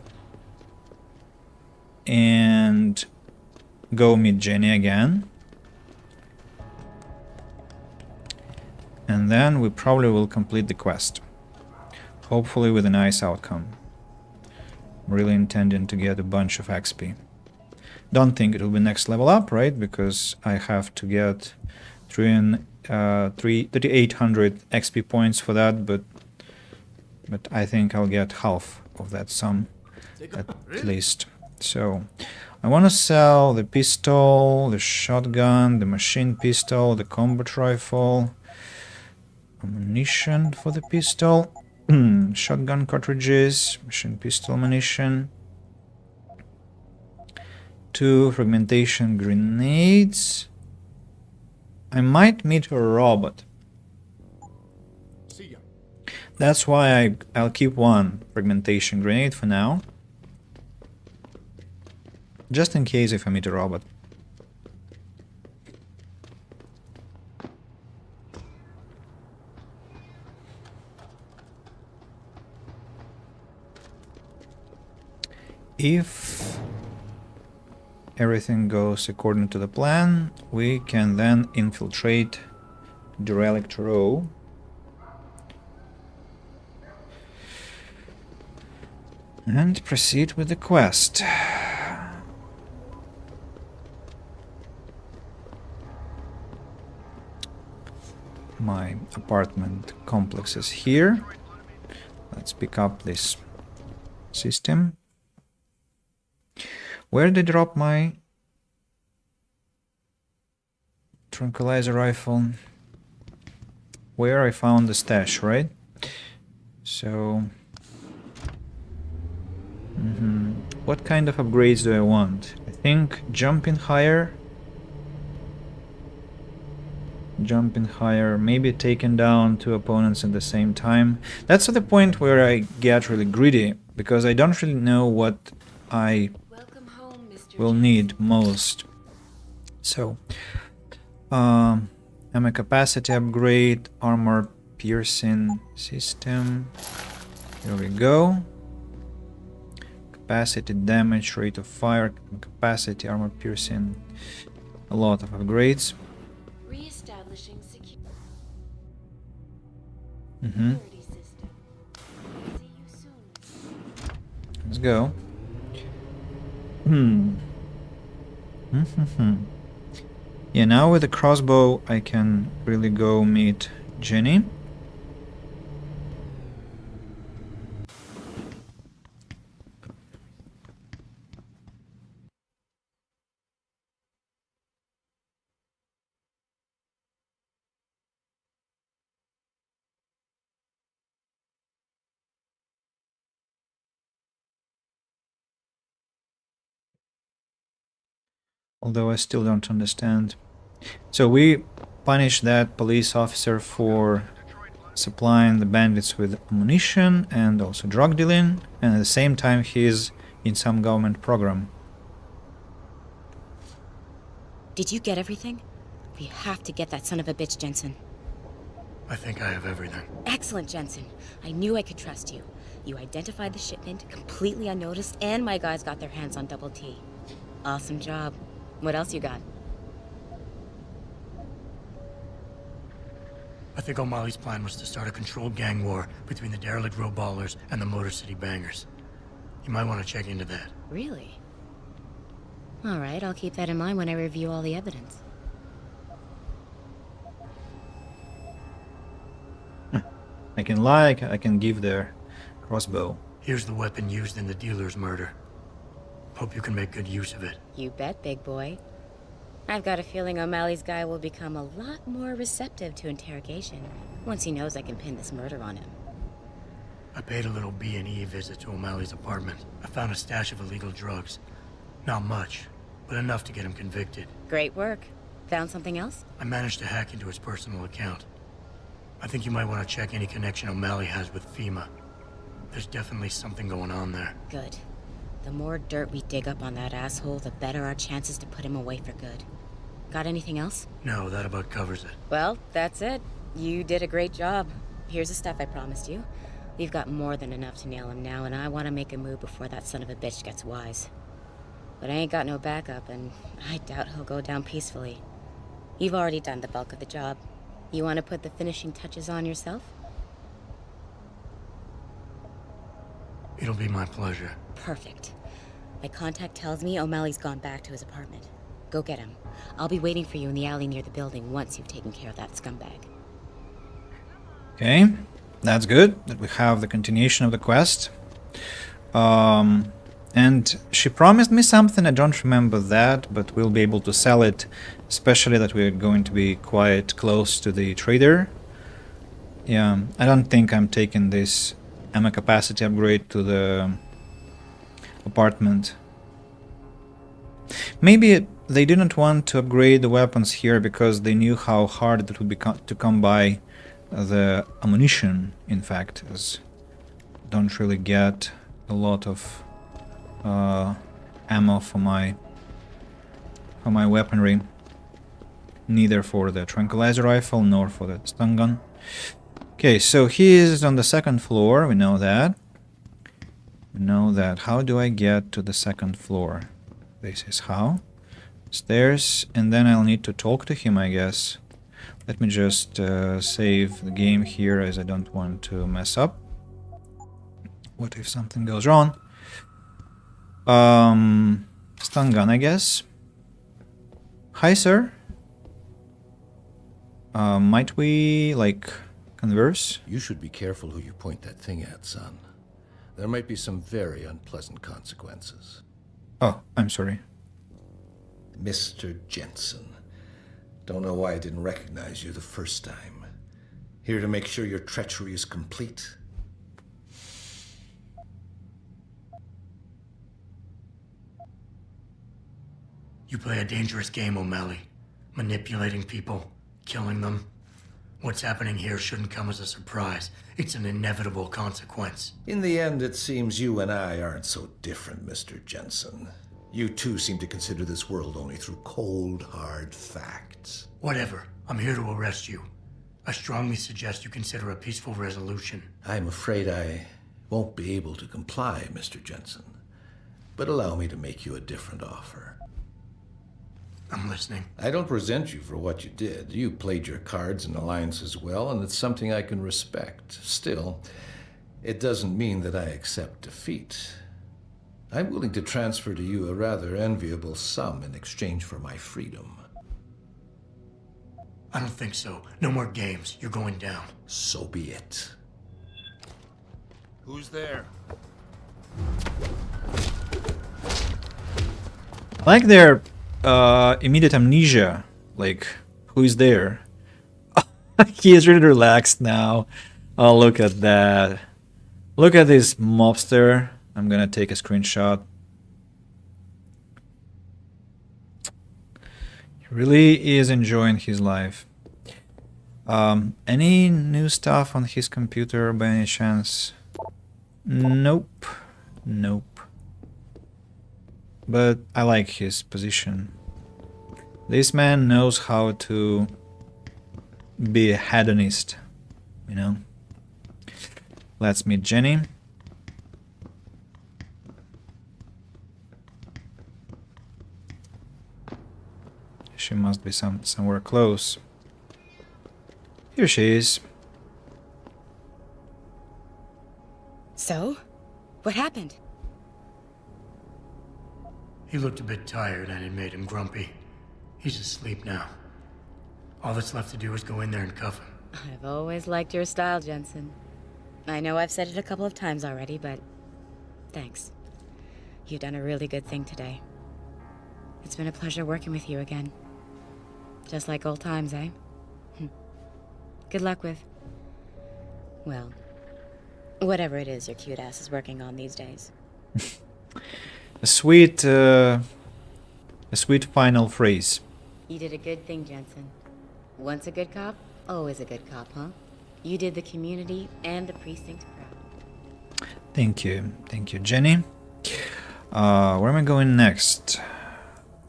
and go meet Jenny again. And then we probably will complete the quest, hopefully with a nice outcome. I'm really intending to get a bunch of XP. Don't think it will be next level up, right? Because I have to get 3,800 XP points for that, but I think I'll get half of that sum at least. So I want to sell the pistol, the shotgun, the machine pistol, the combat rifle, ammunition for the pistol, shotgun cartridges, machine pistol ammunition, 2 fragmentation grenades. I might meet a robot. That's why I'll keep 1 fragmentation grenade for now. Just in case if I meet a robot. If everything goes according to the plan, we can then infiltrate derelict row. And proceed with the quest. My apartment complex is here. Let's pick up this system. Where did I drop my tranquilizer rifle? Where I found the stash, right? So what kind of upgrades do I want? I think jumping higher, maybe taking down 2 opponents at the same time. That's at the point where I get really greedy, because I don't really know what I will need most. So, ammo capacity upgrade, armor piercing system. Here we go. Capacity, damage, rate of fire, capacity, armor piercing. A lot of upgrades. Reestablishing security system. See you soon. Let's go. Yeah, now with the crossbow I can really go meet Jenny. Although I still don't understand. So we punish that police officer for supplying the bandits with ammunition and also drug dealing, and at the same time he's in some government program. Did you get everything? We have to get that son of a bitch, Jensen. I think I have everything. Excellent, Jensen. I knew I could trust you. You identified the shipment completely unnoticed, and my guys got their hands on Double T. Awesome job. What else you got? I think O'Malley's plan was to start a controlled gang war between the derelict row ballers and the Motor City bangers. You might want to check into that. Really? All right, I'll keep that in mind when I review all the evidence. I can lie, I can give their crossbow. Here's the weapon used in the dealer's murder. Hope you can make good use of it. You bet, big boy. I've got a feeling O'Malley's guy will become a lot more receptive to interrogation once he knows I can pin this murder on him. I paid a little B&E visit to O'Malley's apartment. I found a stash of illegal drugs. Not much, but enough to get him convicted. Great work. Found something else? I managed to hack into his personal account. I think you might want to check any connection O'Malley has with FEMA. There's definitely something going on there. Good. The more dirt we dig up on that asshole, the better our chances to put him away for good. Got anything else? No, that about covers it. Well, that's it. You did a great job. Here's the stuff I promised you. We've got more than enough to nail him now, and I want to make a move before that son of a bitch gets wise. But I ain't got no backup, and I doubt he'll go down peacefully. You've already done the bulk of the job. You want to put the finishing touches on yourself? It'll be my pleasure. Perfect. My contact tells me O'Malley's gone back to his apartment. Go get him. I'll be waiting for you in the alley near the building once you've taken care of that scumbag. Okay, that's good that we have the continuation of the quest. And she promised me something, I don't remember that, but we'll be able to sell it, especially that we're going to be quite close to the trader. Yeah, I don't think I'm taking this ammo capacity upgrade to the apartment. Maybe they didn't want to upgrade the weapons here because they knew how hard it would be to come by the ammunition, in fact, as don't really get a lot of ammo for my weaponry, neither for the tranquilizer rifle nor for the stun gun. Okay, so he is on the second floor, we know that. We know that. How do I get to the second floor? This is how. Stairs, and then I'll need to talk to him, I guess. Let me just save the game here, as I don't want to mess up. What if something goes wrong? Stun gun, I guess. Hi, sir. Might we, like, converse? You should be careful who you point that thing at, son. There might be some very unpleasant consequences. Oh, I'm sorry. Mr. Jensen. Don't know why I didn't recognize you the first time. Here to make sure your treachery is complete. You play a dangerous game, O'Malley. Manipulating people, killing them. What's happening here shouldn't come as a surprise. It's an inevitable consequence. In the end, it seems you and I aren't so different, Mr. Jensen. You too seem to consider this world only through cold, hard facts. Whatever. I'm here to arrest you. I strongly suggest you consider a peaceful resolution. I'm afraid I won't be able to comply, Mr. Jensen. But allow me to make you a different offer. I'm listening. I don't resent you for what you did. You played your cards and alliances well, and it's something I can respect. Still, it doesn't mean that I accept defeat. I'm willing to transfer to you a rather enviable sum in exchange for my freedom. I don't think so. No more games. You're going down. So be it. Who's there? I like their immediate amnesia. Like, who is there? He is really relaxed now. Oh, look at that. Look at this mobster. I'm gonna take a screenshot. He really is enjoying his life. Any new stuff on his computer by any chance? Nope. Nope. But I like his position. This man knows how to be a hedonist, you know. Let's meet Jenny. She must be somewhere close. Here she is. So? What happened? He looked a bit tired and it made him grumpy. He's asleep now. All that's left to do is go in there and cuff him. I've always liked your style, Jensen. I know I've said it a couple of times already, but thanks. You've done a really good thing today. It's been a pleasure working with you again. Just like old times, eh? Good luck with... well, whatever it is your cute ass is working on these days. A sweet final phrase. You did a good thing, Jensen. Once a good cop, always a good cop, huh? You did the community and the precinct proud. Thank you, Jenny. Where am I going next?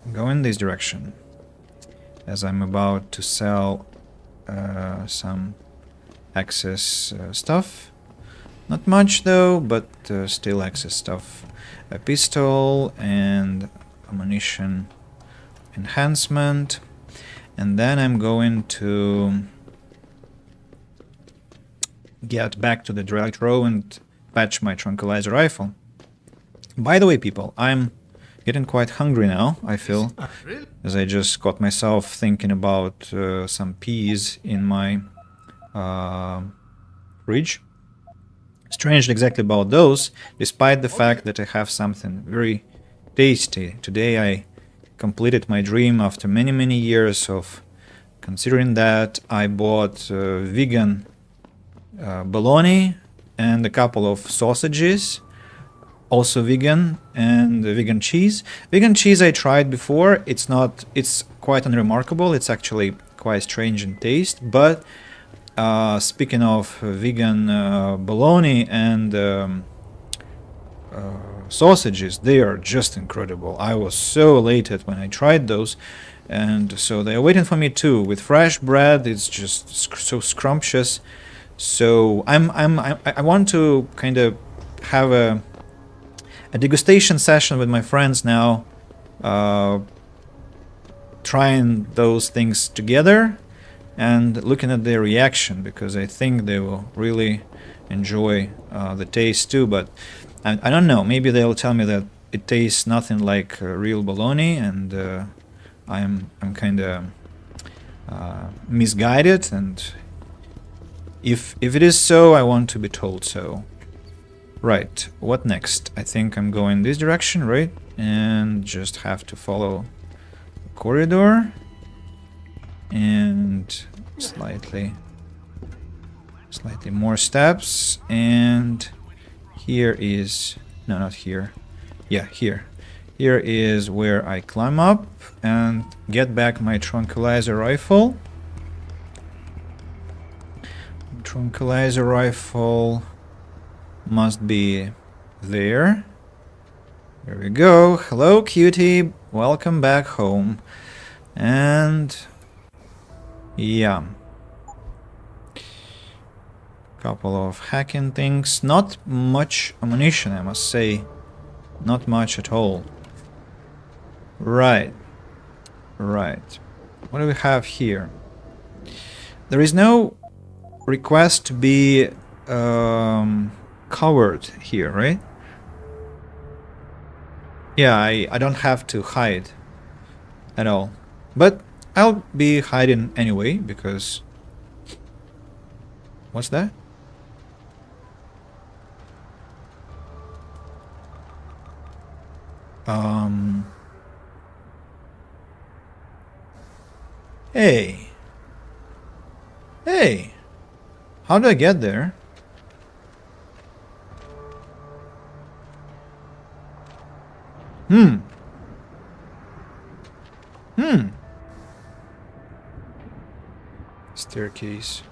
I'm going this direction, as I'm about to sell some excess stuff. Not much though, but still excess stuff. A pistol and ammunition enhancement. And then I'm going to get back to the direct row and patch my tranquilizer rifle. By the way, people, I'm getting quite hungry now, I feel, as I just got myself thinking about some peas in my fridge. Strange exactly about those, despite the fact that I have something very tasty. Today I completed my dream after many years of considering that. I bought vegan bologna and a couple of sausages, also vegan, and vegan cheese. Vegan cheese I tried before. It's quite unremarkable. It's actually quite strange in taste, but speaking of vegan bologna and sausages, they are just incredible. I was so elated when I tried those, and so they are waiting for me too. With fresh bread, it's just so scrumptious. So I want to kind of have a degustation session with my friends now, trying those things together and looking at their reaction, because I think they will really enjoy the taste too. But I don't know, maybe they'll tell me that it tastes nothing like real bologna, and I'm kind of misguided, and if it is so, I want to be told so. Right, what next? I think I'm going this direction, right? And just have to follow the corridor and slightly more steps, and here is, no, not here, yeah, here is where I climb up and get back my tranquilizer rifle. Tranquilizer rifle must be there. There we go. Hello, cutie. Welcome back home. And yeah, couple of hacking things. Not much ammunition, I must say. Not much at all. Right. What do we have here? There is no request to be covered here, right? Yeah, I don't have to hide at all. But I'll be hiding anyway, because... What's that? Hey! How do I get there? Staircase.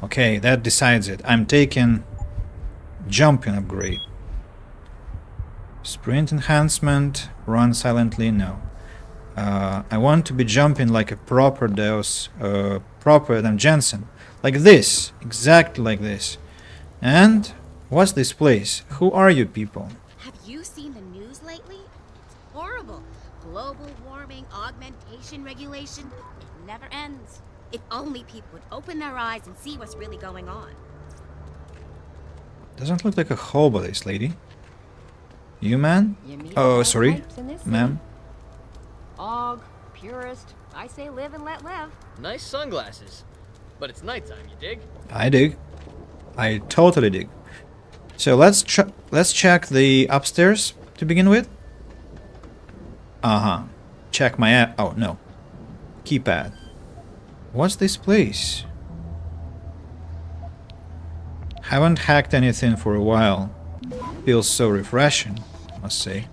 Okay, that decides it. I'm taking jumping upgrade. Sprint enhancement, run silently, no. I want to be jumping like a proper Deus, proper Adam Jensen. Like this, exactly like this. And what's this place? Who are you people? Have you seen the news lately? It's horrible. Global warming, augmentation regulation. It never ends. If only people would open their eyes and see what's really going on. Doesn't look like a hobo, this lady. You, man? Oh, sorry, ma'am. Og, purist. I say live and let live. Nice sunglasses. But it's nighttime, you dig? I dig. I totally dig. So let's check the upstairs to begin with. Check my app. Oh no. Keypad. What's this place? Haven't hacked anything for a while. Feels so refreshing, I must say.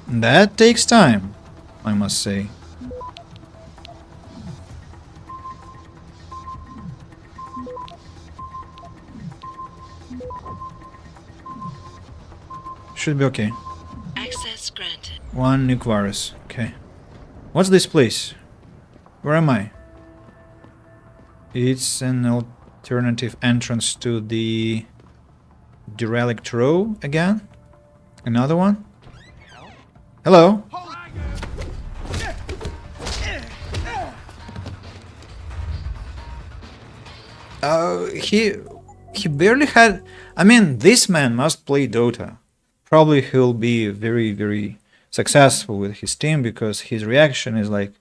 That takes time, I must say. Should be okay. Access granted. One nuke virus. Okay. What's this place? Where am I? It's an alternative entrance to the derelict row again. Another one. Hello. He barely had. I mean, this man must play Dota. Probably he'll be very, very successful with his team because his reaction is like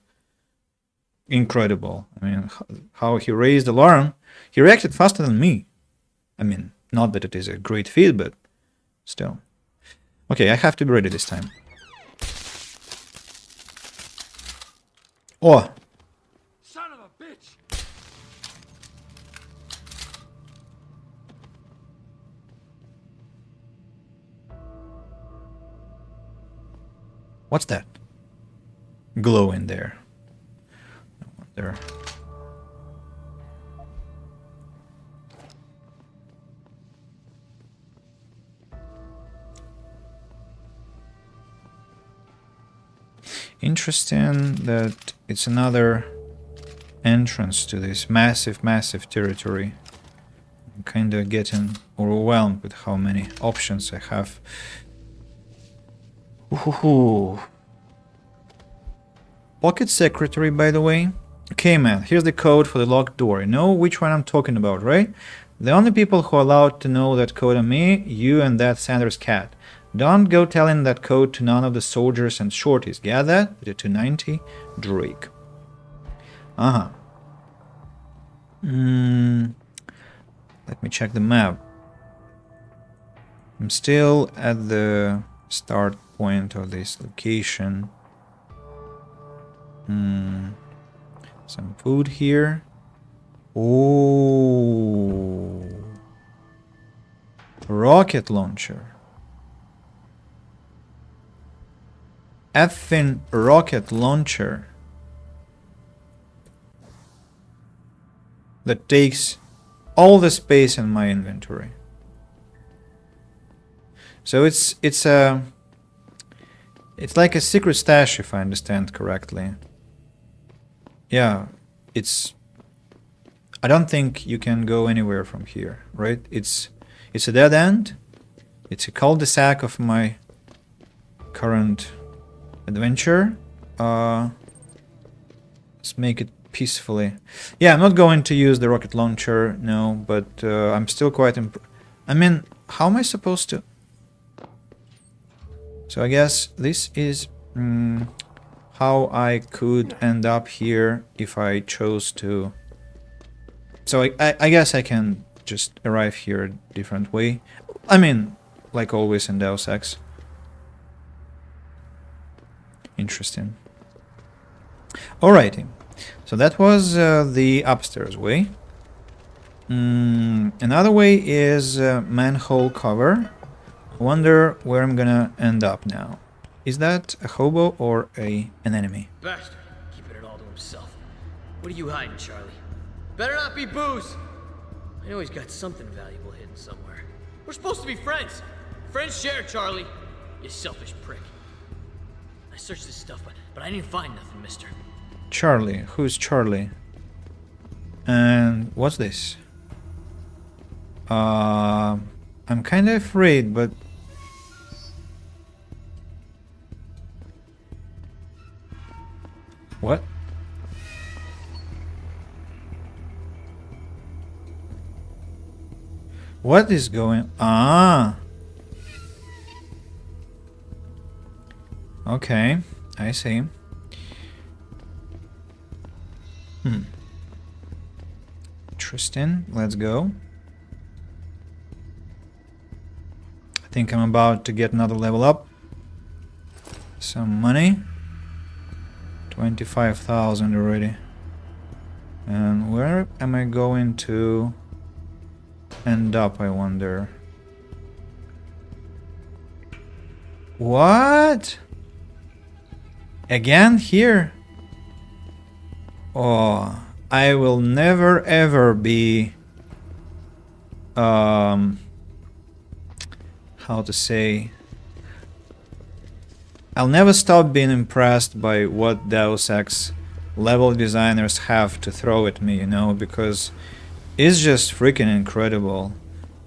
incredible. I mean, how he raised alarm. He reacted faster than me. I mean, not that it is a great feat, but still. Okay, I have to be ready this time. Oh! Son of a bitch! What's that? Glow in there. No one there. Interesting that it's another entrance to this massive, massive territory. I'm kind of getting overwhelmed with how many options I have. Ooh. Pocket secretary, by the way. Okay, man, here's the code for the locked door. You know which one I'm talking about, right? The only people who are allowed to know that code are me, you, and that Sanders cat. Don't go telling that code to none of the soldiers and shorties. Get that? The 290 Drake. Uh-huh. Let me check the map. I'm still at the start point of this location. Some food here. Oh, rocket launcher. Effing rocket launcher that takes all the space in my inventory. So it's like a secret stash, if I understand correctly. Yeah, I don't think you can go anywhere from here, right? It's a dead end. It's a cul-de-sac of my current adventure. Let's make it peacefully. Yeah, I'm not going to use the rocket launcher, no, but I'm still quite I mean, how am I supposed to? So I guess this is how I could end up here if I chose to. So I guess I can just arrive here a different way. I mean, like always in Deus Ex. Interesting. Alrighty. So that was the upstairs way. Another way is manhole cover. I wonder where I'm gonna end up now. Is that a hobo or an enemy? Bastard, keeping it all to himself. What are you hiding, Charlie? Better not be booze. I know he's got something valuable hidden somewhere. We're supposed to be friends. Friends share, Charlie. You selfish prick. I searched this stuff, but I didn't find nothing, mister. Charlie. Who's Charlie? And what's this? I'm kind of afraid, but... What? What is going... Ah! Okay, I see. Interesting. Let's go. I think I'm about to get another level up. Some money. 25,000 already. And where am I going to end up, I wonder? What? Again here? Oh, I will never ever be how to say, I'll never stop being impressed by what Deus Ex level designers have to throw at me, you know, because it's just freaking incredible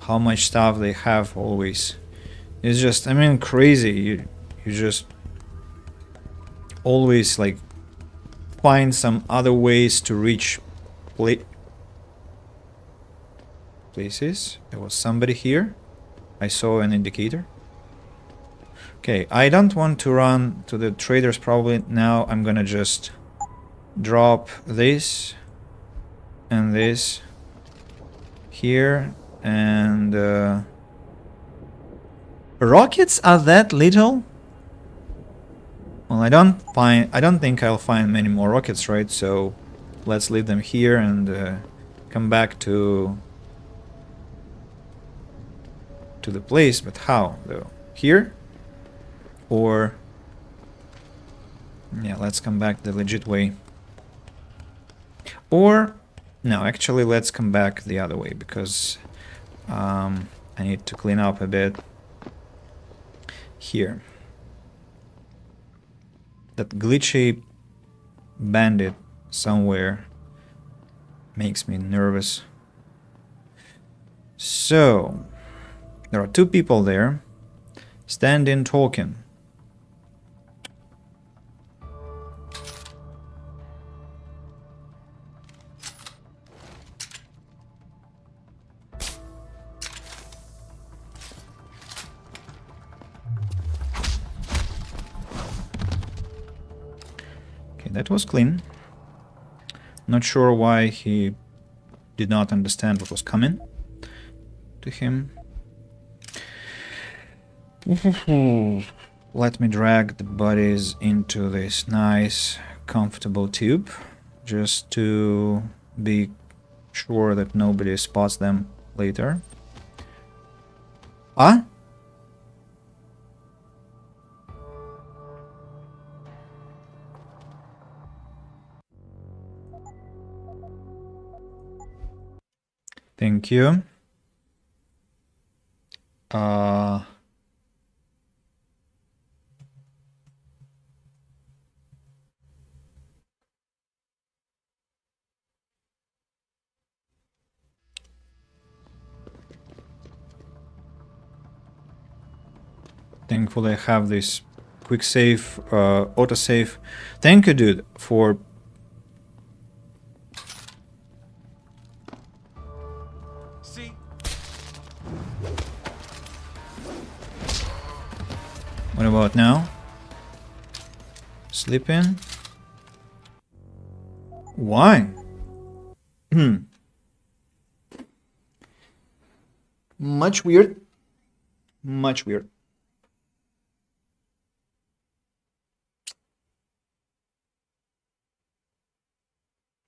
how much stuff they have always. It's just, I mean, crazy. You just always like find some other ways to reach places. There was somebody here. I saw an indicator. Okay, I don't want to run to the traders probably now. I'm gonna just drop this and this here, and rockets are that little? Well, I don't think I'll find many more rockets, right? So let's leave them here and come back to the place. But how though? Here? Or yeah, let's come back the legit way. Or no, actually let's come back the other way, because I need to clean up a bit here. That glitchy bandit somewhere makes me nervous. So there are two people there standing talking. That was clean. Not sure why he did not understand what was coming to him. Let me drag the bodies into this nice, comfortable tube, just to be sure that nobody spots them later. Ah? Thank you. Thankfully I have this quick save, autosave. Thank you, dude, for What about now? Sleeping? Why? Much weird. Much weird.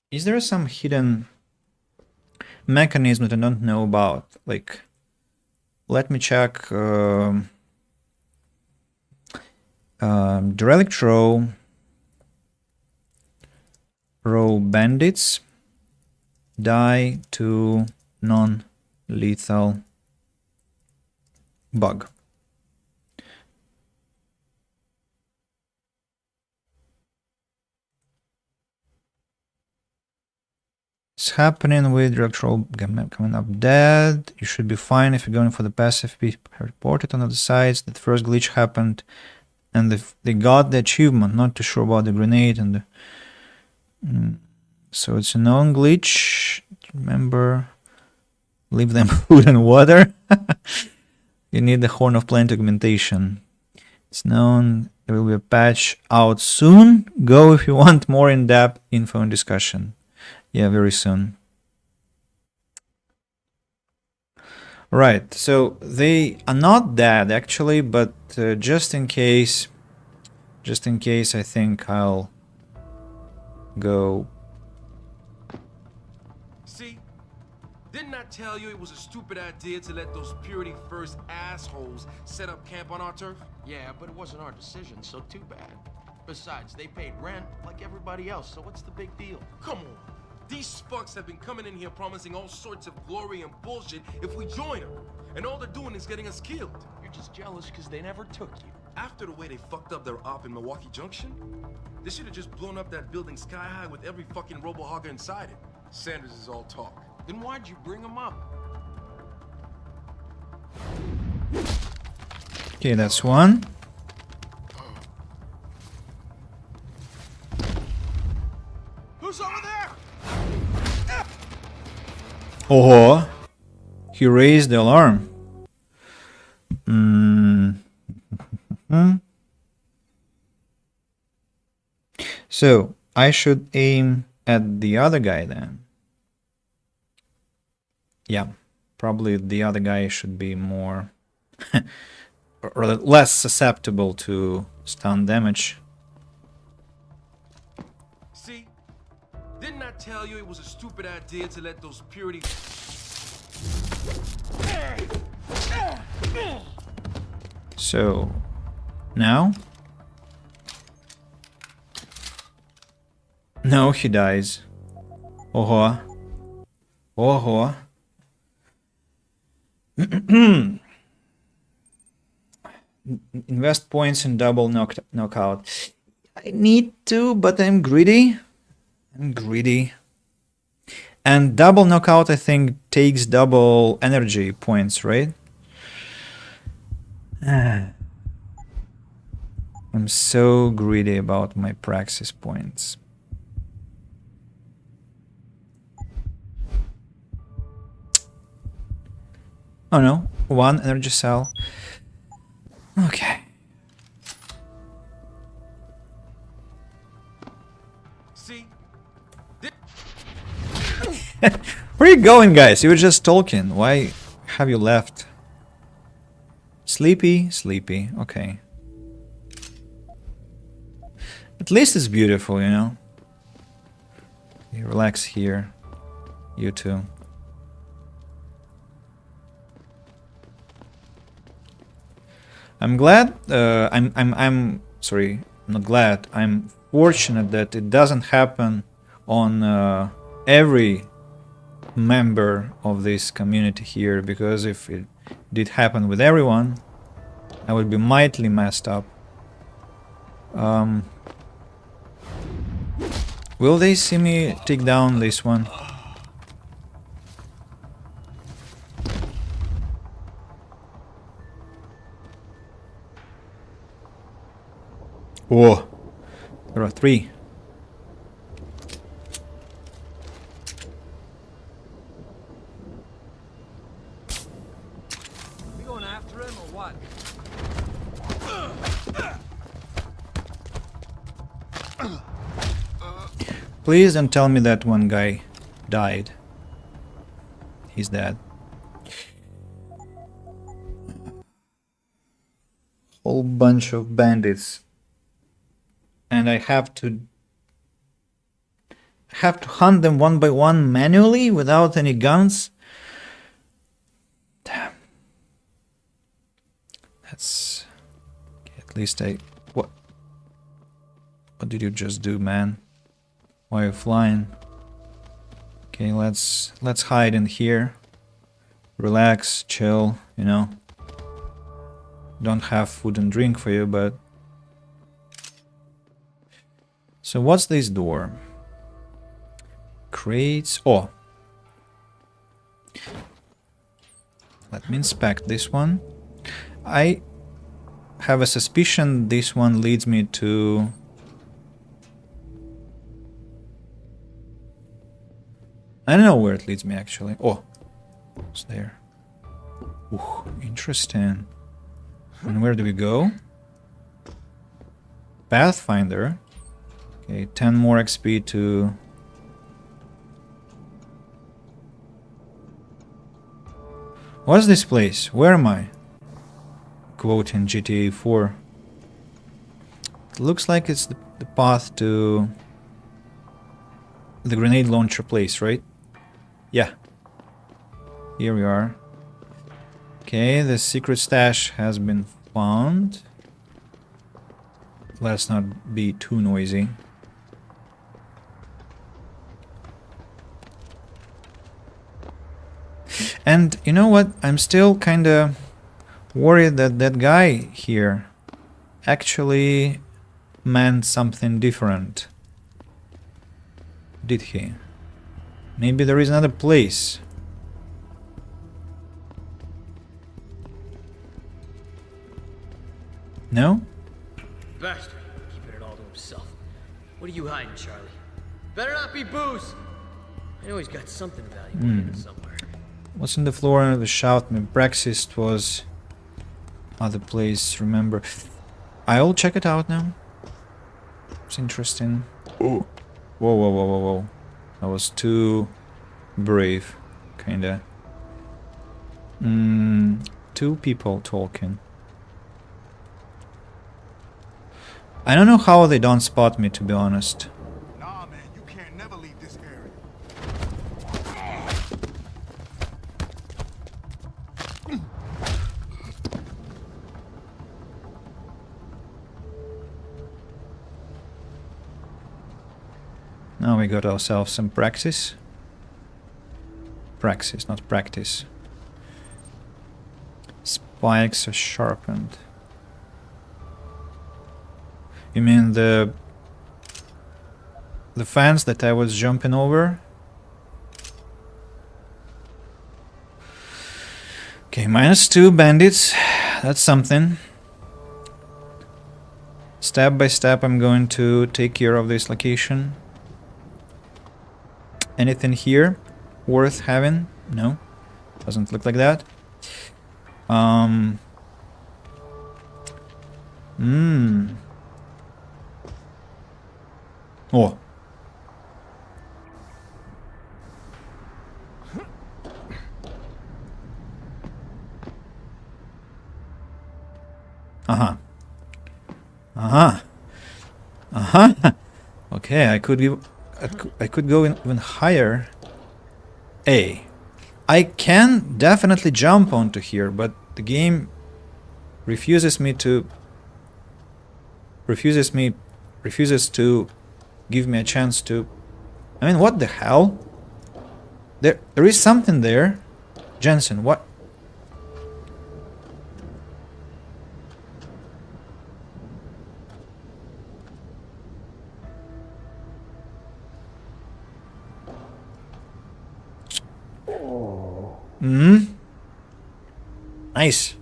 Is there some hidden mechanism that I don't know about? Like, let me check. Derelict row bandits die to non-lethal bug. It's happening with derelict row coming up dead. You should be fine if you're going for the passive. Be reported on other sides. That first glitch happened and they got the achievement. Not too sure about the grenade and the so it's a known glitch. Remember, leave them food and water. You need the Horn of Plenty augmentation. It's known. There will be a patch out soon. Go if you want more in-depth info and discussion. Yeah, very soon. Right, so they are not dead actually, but just in case, I think I'll go. See, didn't I tell you it was a stupid idea to let those Purity First assholes set up camp on our turf? Yeah, but it wasn't our decision, so too bad. Besides, they paid rent like everybody else, so what's the big deal? Come on. These fucks have been coming in here promising all sorts of glory and bullshit if we join them. And all they're doing is getting us killed. You're just jealous because they never took you. After the way they fucked up their op in Milwaukee Junction, they should have just blown up that building sky high with every fucking robo-hogger inside it. Sanders is all talk. Then why'd you bring him up? Okay, that's one. Who's over there? Oh, he raised the alarm. So I should aim at the other guy then. Yeah, probably the other guy should be more or less susceptible to stun damage. See? Didn't I tell you it was a stupid idea to let those purity... So, now? No, he dies. Oh. Oh. Invest points in double knockout. I need to, but I'm greedy. And double knockout, I think, takes double energy points, right? I'm so greedy about my praxis points. Oh no, one energy cell. Okay. See? Where are you going, guys? You were just talking. Why have you left? Sleepy? Sleepy. Okay. At least it's beautiful, you know? You relax here. You too. I'm glad, I'm sorry, not glad, I'm fortunate that it doesn't happen on every member of this community here, because if it did happen with everyone, I would be mightily messed up. Will they see me take down this one? Whoa, there are 3. We going after him or what? Please don't tell me that one guy died. He's dead. Whole bunch of bandits. And I have to hunt them one by one manually without any guns. Damn. That's okay, at least what did you just do, man? Why are you flying? Okay, let's hide in here. Relax, chill, you know. Don't have food and drink for you, but so what's this door? Crates. Oh. Let me inspect this one. I have a suspicion this one leads me to... I don't know where it leads me actually. Oh, it's there. Ooh, interesting. And where do we go? Pathfinder. Okay, 10 more XP to... What's this place? Where am I? Quote in GTA 4. It looks like it's the path to the grenade launcher place, right? Yeah. Here we are. Okay, the secret stash has been found. Let's not be too noisy. And you know what? I'm still kinda worried that that guy here actually meant something different. Did he? Maybe there is another place. No? Bastard. Keeping it all to himself. What are you hiding, Charlie? Better not be booze! I know he's got something valuable in it somewhere. What's on the floor under the shout? My Brexist was other place, remember. I'll check it out now. It's interesting. Oh. Whoa, whoa, whoa, whoa, whoa. I was too brave, kinda. Two people talking. I don't know how they don't spot me, to be honest. Nah, man, you can't never leave this area. Now we got ourselves some praxis. Praxis, not practice. Spikes are sharpened. You mean the fence that I was jumping over? Okay, -2 bandits. That's something. Step by step I'm going to take care of this location. Anything here worth having? No. Doesn't look like that. Oh. Uh-huh. Uh-huh. Uh-huh. Okay, I could go even higher. I can definitely jump onto here, but the game refuses to give me a chance to. I mean, what the hell? There is something there. Jensen, what? Nice.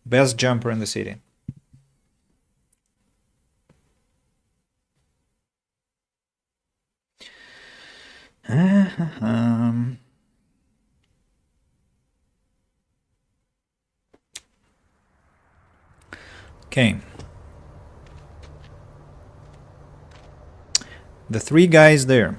Best jumper in the city. Okay. The 3 guys there.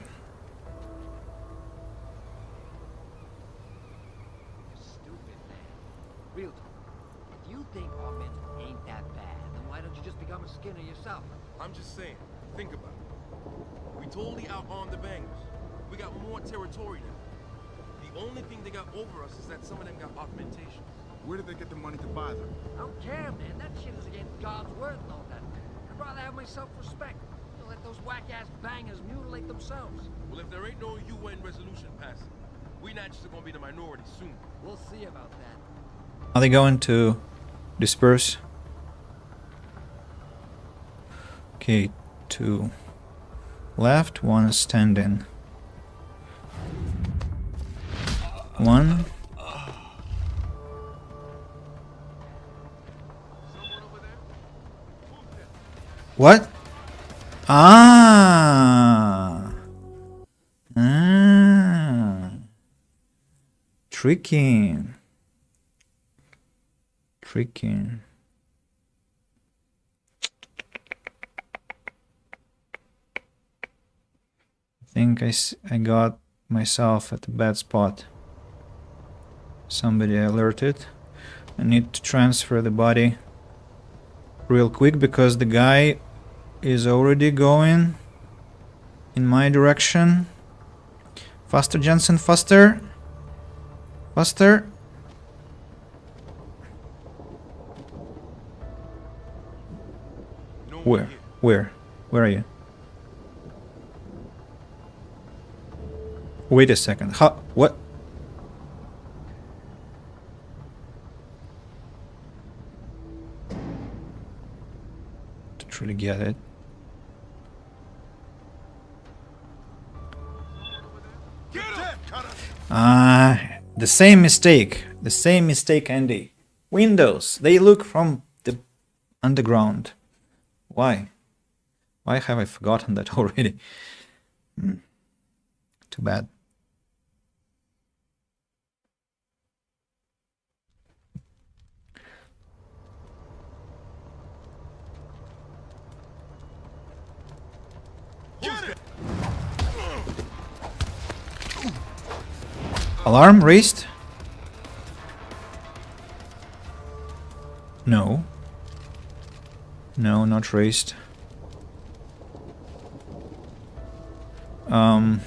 I'm just saying, think about it. We totally out-armed the bangers. We got more territory than them. The only thing they got over us is that some of them got augmentation. Where did they get the money to buy them? I don't care, man. That shit is against God's word and all that. I'd rather have my self-respect than let those whack-ass bangers mutilate themselves. Well, if there ain't no UN resolution passing, we naturally gonna be the minority soon. We'll see about that. Are they going to disperse? Okay, 2 left, 1 standing. 1. What? Ah. Tricky. I think I got myself at a bad spot. Somebody alerted. I need to transfer the body real quick because the guy is already going in my direction. Faster, Jensen, faster. Faster. Where? Where are you? Wait a second. How? What? actually get it. The same mistake. The same mistake, Andy. Windows. They look from the underground. Why? Why have I forgotten that already? Too bad. Alarm raised? No. No, not raised. I'm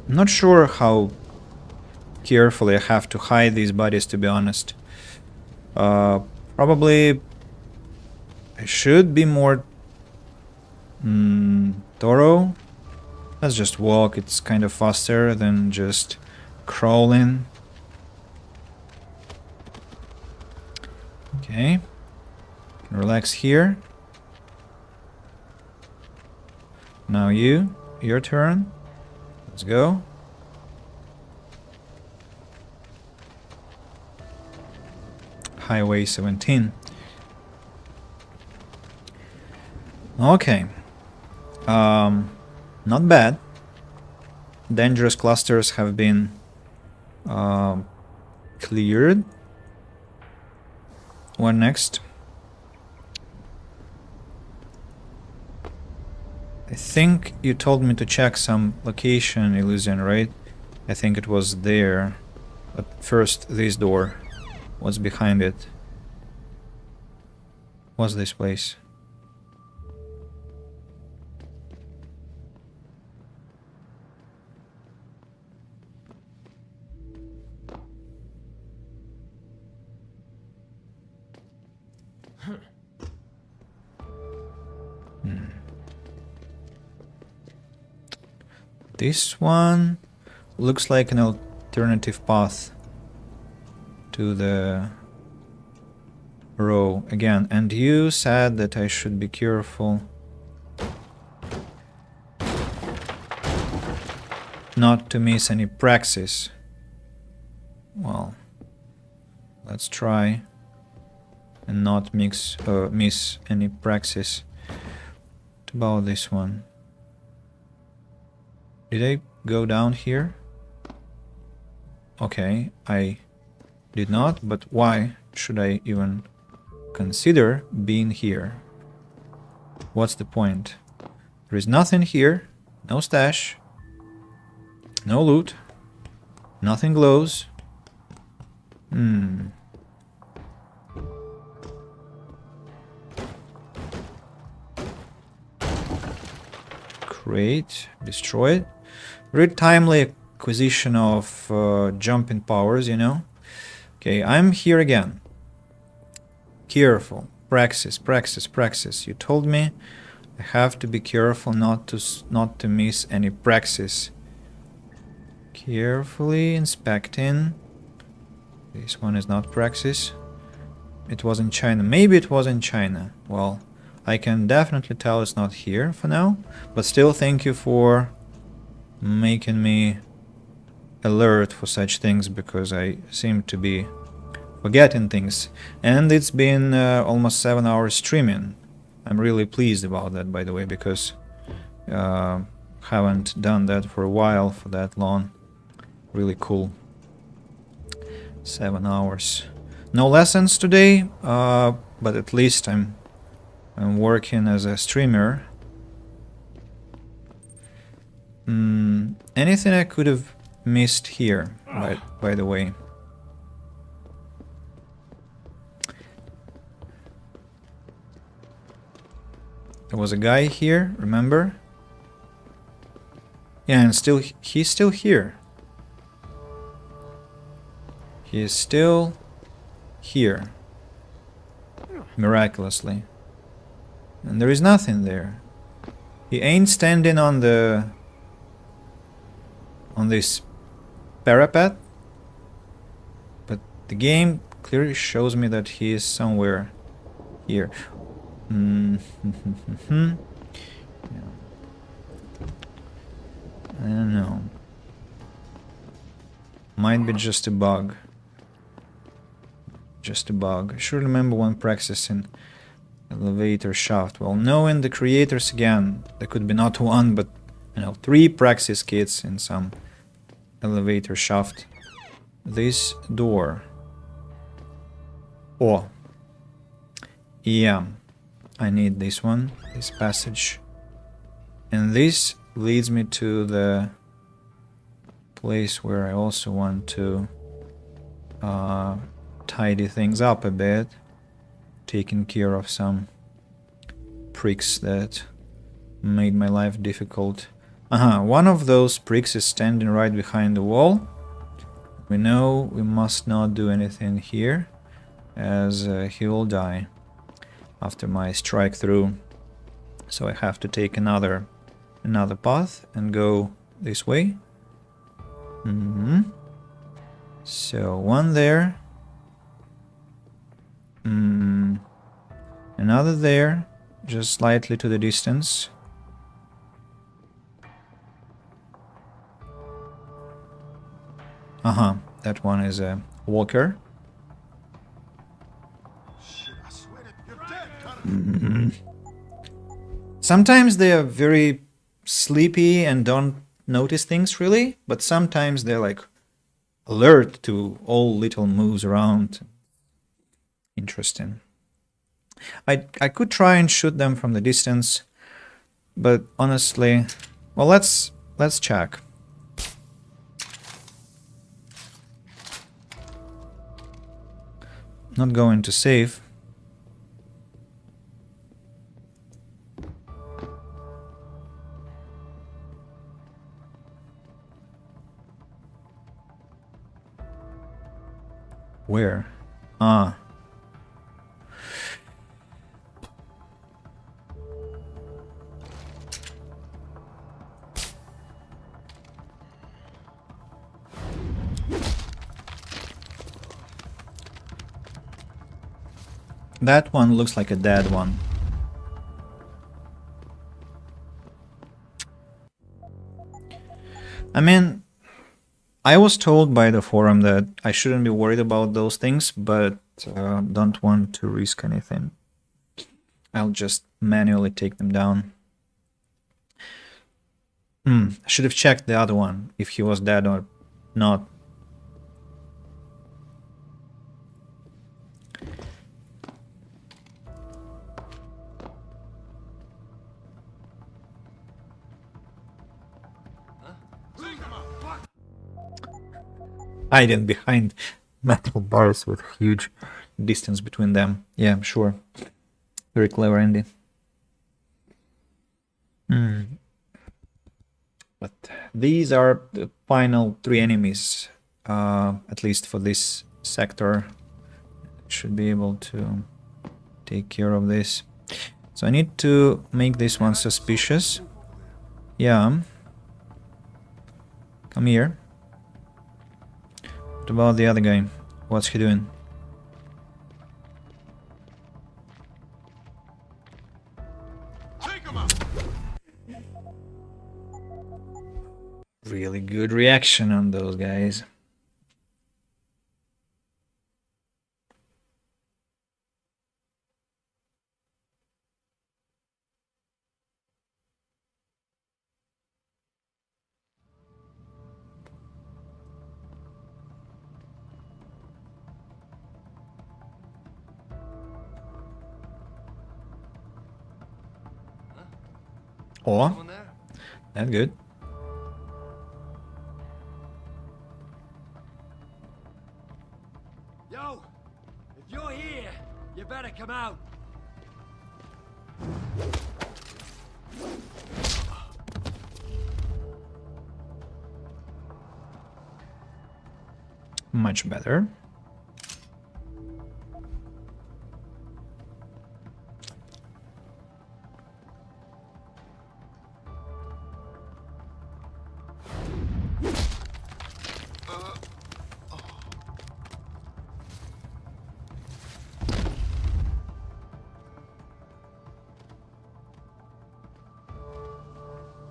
not sure how carefully I have to hide these bodies, to be honest. Probably I should be more thorough. Let's just walk, it's kind of faster than just crawling. Okay. Relax here. Now your turn. Let's go. Highway 17. Okay. Not bad. Dangerous clusters have been cleared. What next? I think you told me to check some location illusion, right? I think it was there. But first, this door. What's behind it? What's this place? This one looks like an alternative path to the row again. And you said that I should be careful not to miss any praxis. Well, let's try and not miss any praxis. What about this one? Did I go down here? Okay, I did not, but why should I even consider being here? What's the point? There is nothing here, no stash, no loot, nothing glows. Create, destroy it. Very timely acquisition of jumping powers, you know. Okay, I'm here again. Careful. Praxis, praxis, praxis. You told me I have to be careful not to miss any praxis. Carefully inspecting. This one is not praxis. It was in China. Maybe it was in China. Well, I can definitely tell it's not here for now. But still, thank you for making me alert for such things, because I seem to be forgetting things. And it's been almost 7 hours streaming. I'm really pleased about that, by the way, because haven't done that for a while, for that long. Really cool. 7 hours. No lessons today, but at least I'm working as a streamer. Anything I could have missed here, by the way? There was a guy here, remember? Yeah, and he's still here. He is still here. Miraculously. And there is nothing there. He ain't standing on this parapet, but the game clearly shows me that he is somewhere here. Yeah. I don't know. Might be just a bug. Just a bug. I should remember one praxis in elevator shaft. Well, knowing the creators again, there could be not one, but 3 praxis kits in some elevator shaft. This door. Oh. Yeah. I need this one, this passage. And this leads me to the place where I also want to tidy things up a bit. Taking care of some pricks that made my life difficult. One of those pricks is standing right behind the wall. We know we must not do anything here, as he will die after my strike through. So I have to take another path and go this way. So one there. Another there, just slightly to the distance. That one is a walker. Sometimes they are very sleepy and don't notice things really, but sometimes they're like alert to all little moves around. Interesting. I could try and shoot them from the distance, but honestly, well, let's check. Not going to save. Where? That one looks like a dead one. I mean, I was told by the forum that I shouldn't be worried about those things, but don't want to risk anything. I'll just manually take them down. I should have checked the other one, if he was dead or not. Hiding behind metal bars with huge distance between them. Yeah, sure. Very clever, Andy. But these are the final 3 enemies, at least for this sector. Should be able to take care of this. So I need to make this one suspicious. Yeah. Come here. What about the other guy? What's he doing? Really good reaction on those guys. Oh, that's good. Yo, if you're here, you better come out. Much better.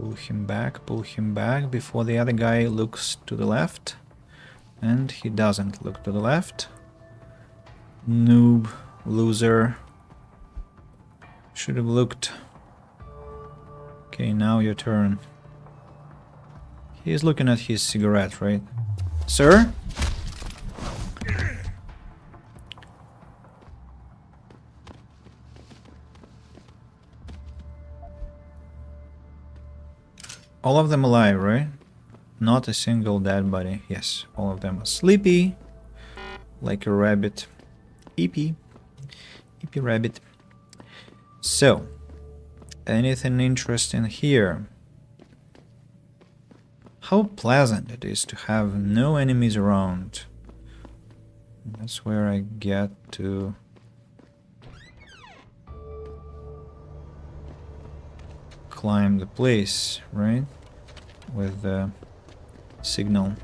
Pull him back before the other guy looks to the left. And he doesn't look to the left. Noob, loser. Should have looked. Okay, now your turn. He's looking at his cigarette, right? Sir? All of them alive, right? Not a single dead body. Yes, all of them are sleepy. Like a rabbit. Eepy. Eepy rabbit. So, anything interesting here? How pleasant it is to have no enemies around. That's where I get to climb the place, right? With the signal.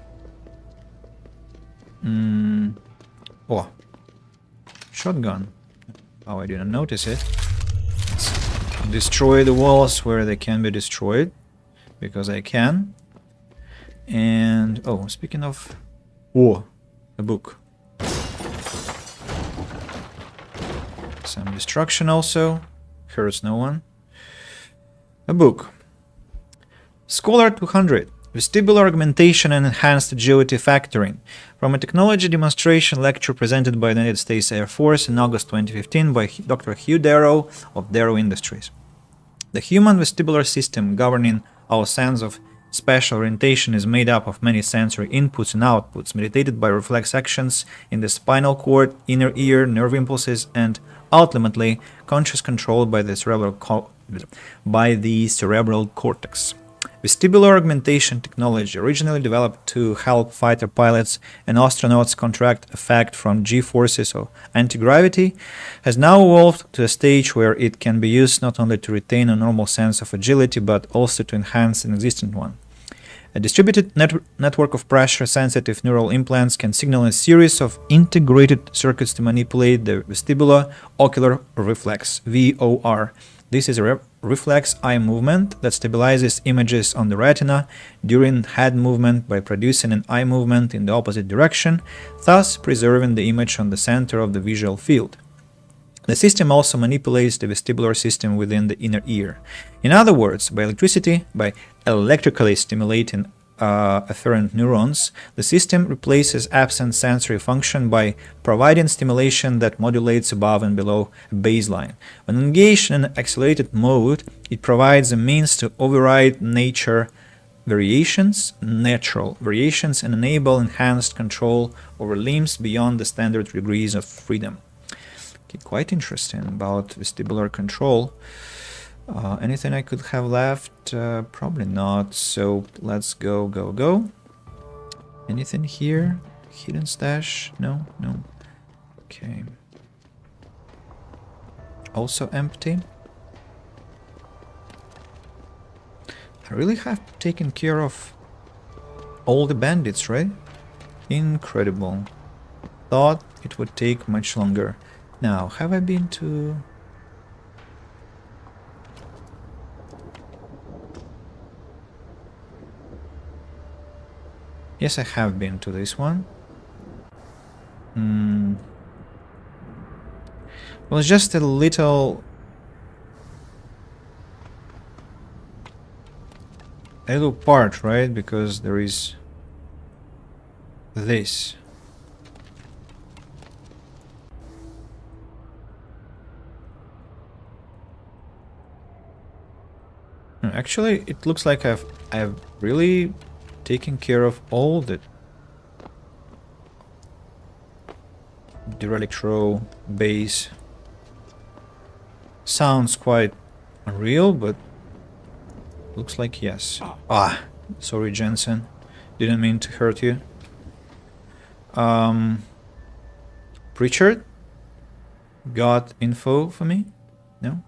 Oh, shotgun. Oh, I didn't notice it. Let's destroy the walls where they can be destroyed, because I can. And oh, speaking of, oh, a book. Some destruction also, hurts no one. A book. Scholar 200. Vestibular augmentation and enhanced agility factoring. From a technology demonstration lecture presented by the United States Air Force in August 2015 by Dr. Hugh Darrow of Darrow Industries. The human vestibular system governing our sense of spatial orientation is made up of many sensory inputs and outputs, mediated by reflex actions in the spinal cord, inner ear, nerve impulses, and ultimately conscious control by the cerebral cortex. Vestibular augmentation technology, originally developed to help fighter pilots and astronauts contract effect from G-forces or anti-gravity, has now evolved to a stage where it can be used not only to retain a normal sense of agility but also to enhance an existing one. A distributed network of pressure-sensitive neural implants can signal a series of integrated circuits to manipulate the vestibulo-ocular reflex, VOR. This is a reflex eye movement that stabilizes images on the retina during head movement by producing an eye movement in the opposite direction, thus preserving the image on the center of the visual field. The system also manipulates the vestibular system within the inner ear. In other words, by electrically stimulating afferent neurons, the system replaces absent sensory function by providing stimulation that modulates above and below a baseline. When engaged in an accelerated mode, it provides a means to override natural variations, and enable enhanced control over limbs beyond the standard degrees of freedom. Okay, quite interesting about vestibular control. Anything I could have left? Probably not. So let's go. Anything here? Hidden stash? No. Okay. Also empty. I really have taken care of all the bandits, right? Incredible. Thought it would take much longer. Now, have I been to... Yes, I have been to this one. Well, it's just a little part, right? Because there is this. Actually, it looks like I've really taken care of all the derelict row base. Sounds quite unreal, but looks like yes. Sorry, Jensen. Didn't mean to hurt you. Pritchard? Got info for me? No?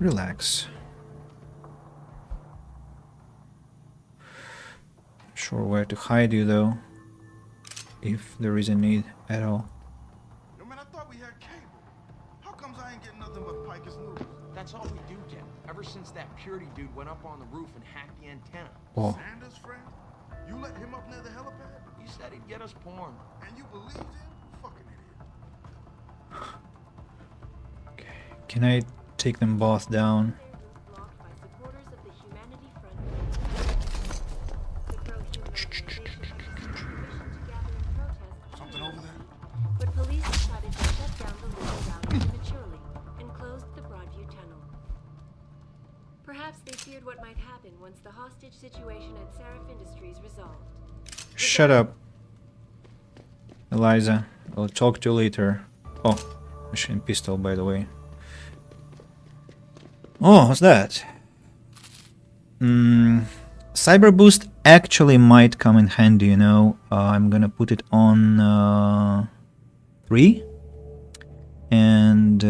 Relax. sure where to hide you though, if there is a need at all. Yo, man, I thought we had cable. How comes I ain't getting nothing but Pike's news? That's all we do get. Ever since that Purity dude went up on the roof and hacked the antenna. Oh. Sanders' friend? You let him up near the helipad? He said he'd get us porn. And you believed him? Fucking idiot. Can I take them both down? Something over there? But police decided to shut down the local route prematurely and closed the Broadview Tunnel. Perhaps they feared what might happen once the hostage situation at Sarif Industries resolved. Shut up, Eliza. I'll talk to you later. Oh, machine pistol, by the way. Oh, what's that? Cyber Boost actually might come in handy, you know. I'm gonna put it on 3 and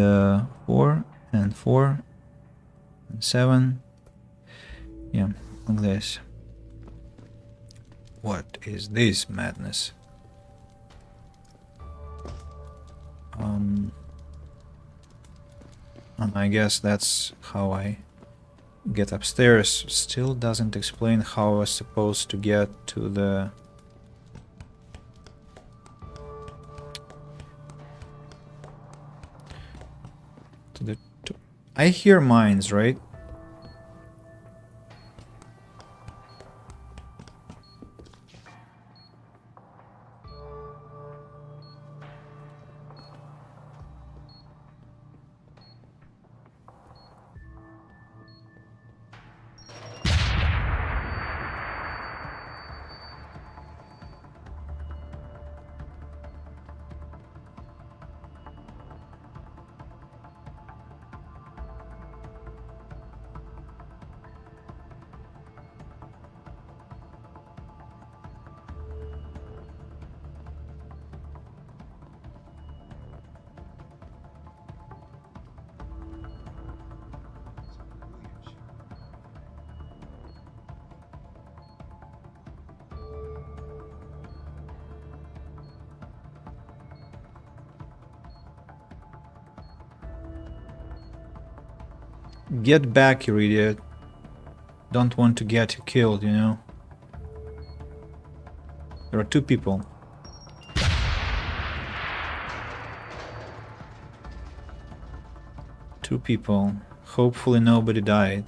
4 and 4 and 7. Yeah, like this. What is this madness? I guess that's how I get upstairs. Still doesn't explain how I was supposed to get to the... I hear mines, right? Get back, you idiot. Don't want to get you killed, you know. There are 2 people. Two people. Hopefully nobody died.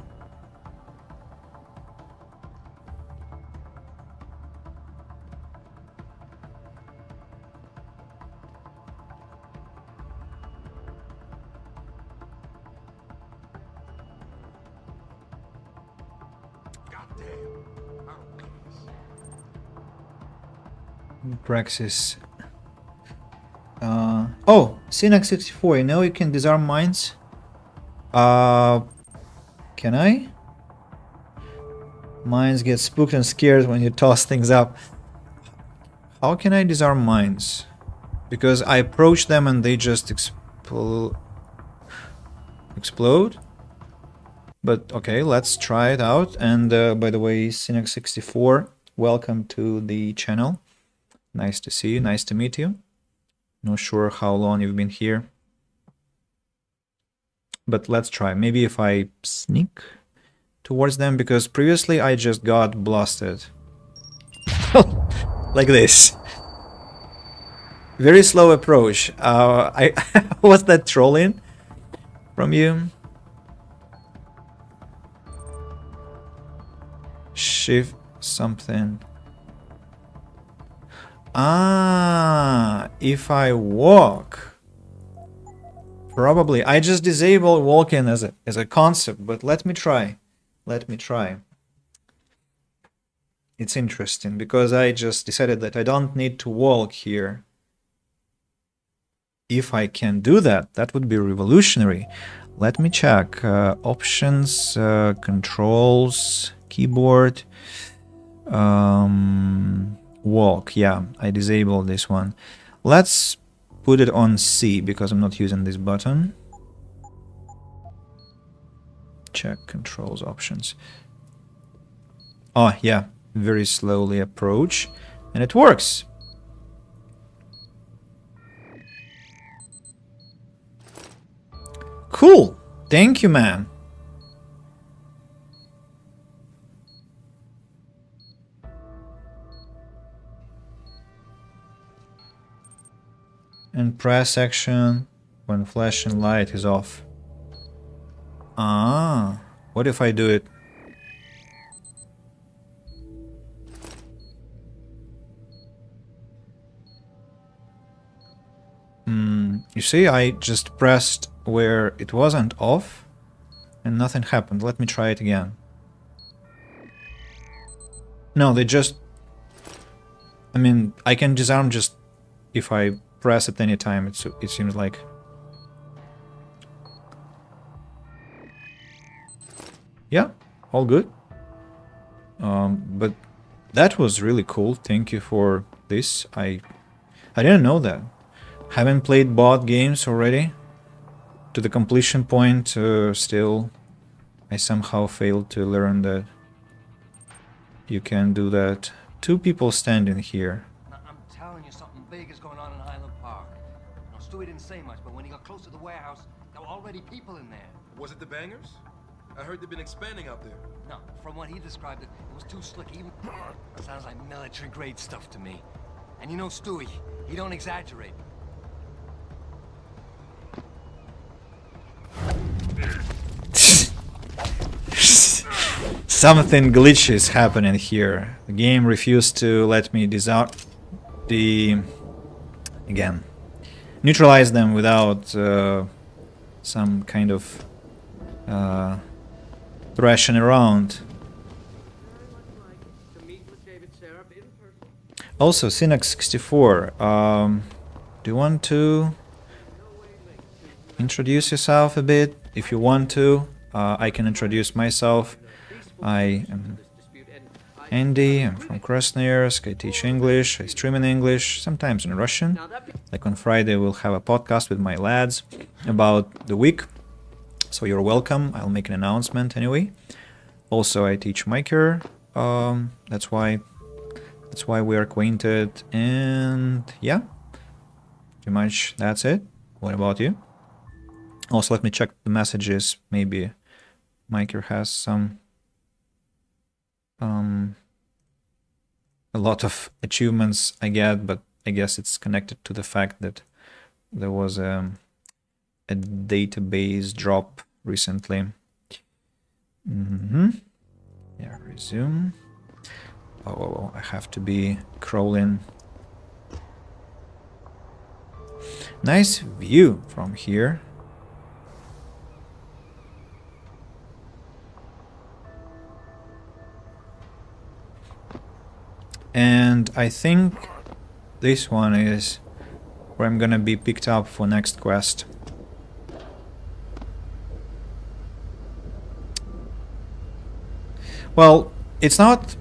Praxis. Oh, Synax 64. You know you can disarm mines. Can I? Mines get spooked and scared when you toss things up. How can I disarm mines? Because I approach them and they just explode. But okay, let's try it out. And by the way, Synax 64, welcome to the channel. Nice to see you, nice to meet you. Not sure how long you've been here. But let's try. Maybe if I sneak towards them, because previously I just got blasted. Like this. Very slow approach. Was that trolling from you? Shift something. Ah, if I walk. Probably. I just disabled walking as a concept, but let me try. Let me try. It's interesting because I just decided that I don't need to walk here. If I can do that, that would be revolutionary. Let me check. Options, controls, keyboard, walk. Yeah, I disabled this one. Let's put it on C because I'm not using this button. Check controls options. Oh, yeah, very slowly approach, and it works. Cool. Thank you, man. And press action when flashing light is off. Ah, what if I do it? You see, I just pressed where it wasn't off and nothing happened. Let me try it again. No, they just... I mean, I can disarm just if I press at any time, it seems like. Yeah, all good. But that was really cool. Thank you for this. I didn't know that. Haven't played bot games already. To the completion point, still, I somehow failed to learn that you can do that. 2 people standing here. I'm telling you, something big is going on in Highland Park. Now, Stewie didn't say much, but when he got close to the warehouse, there were already people in there. Was it the bangers? I heard they've been expanding out there. No, from what he described it was too slick. Even it sounds like military-grade stuff to me. And you know Stewie, he don't exaggerate. Something glitchy is happening here. The game refused to let me disarm again, neutralize them without some kind of thrashing around. Also, Synax64, do you want to introduce yourself a bit? If you want to, I can introduce myself. I am Andy, I'm from Krasnoyarsk, I teach English, I stream in English, sometimes in Russian. Like on Friday we'll have a podcast with my lads about the week, so you're welcome, I'll make an announcement anyway. Also I teach Miker, that's why we're acquainted, and yeah, pretty much that's it. What about you? Also let me check the messages, maybe Miker has some a lot of achievements I get, but I guess it's connected to the fact that there was a database drop recently. Yeah, resume. Oh, I have to be crawling. Nice view from here. And I think this one is where I'm gonna be picked up for next quest. Well, it's not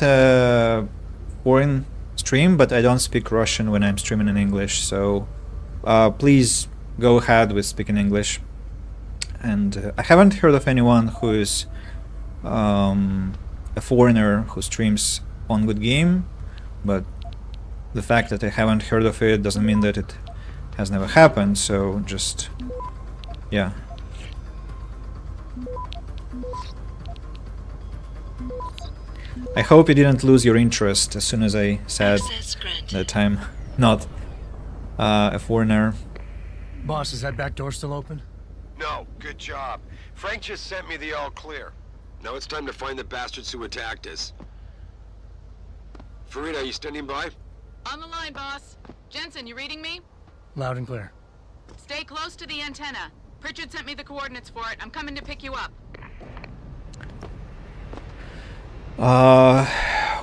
a foreign stream, but I don't speak Russian when I'm streaming in English, so please go ahead with speaking English. And I haven't heard of anyone who is a foreigner who streams on Good Game, but the fact that I haven't heard of it doesn't mean that it has never happened, so just, yeah. I hope you didn't lose your interest as soon as I said that I'm not a foreigner. Boss, is that back door still open? No, good job. Frank just sent me the all clear. Now it's time to find the bastards who attacked us. Farida, you standing by? On the line, boss. Jensen, you reading me? Loud and clear. Stay close to the antenna. Pritchard sent me the coordinates for it. I'm coming to pick you up.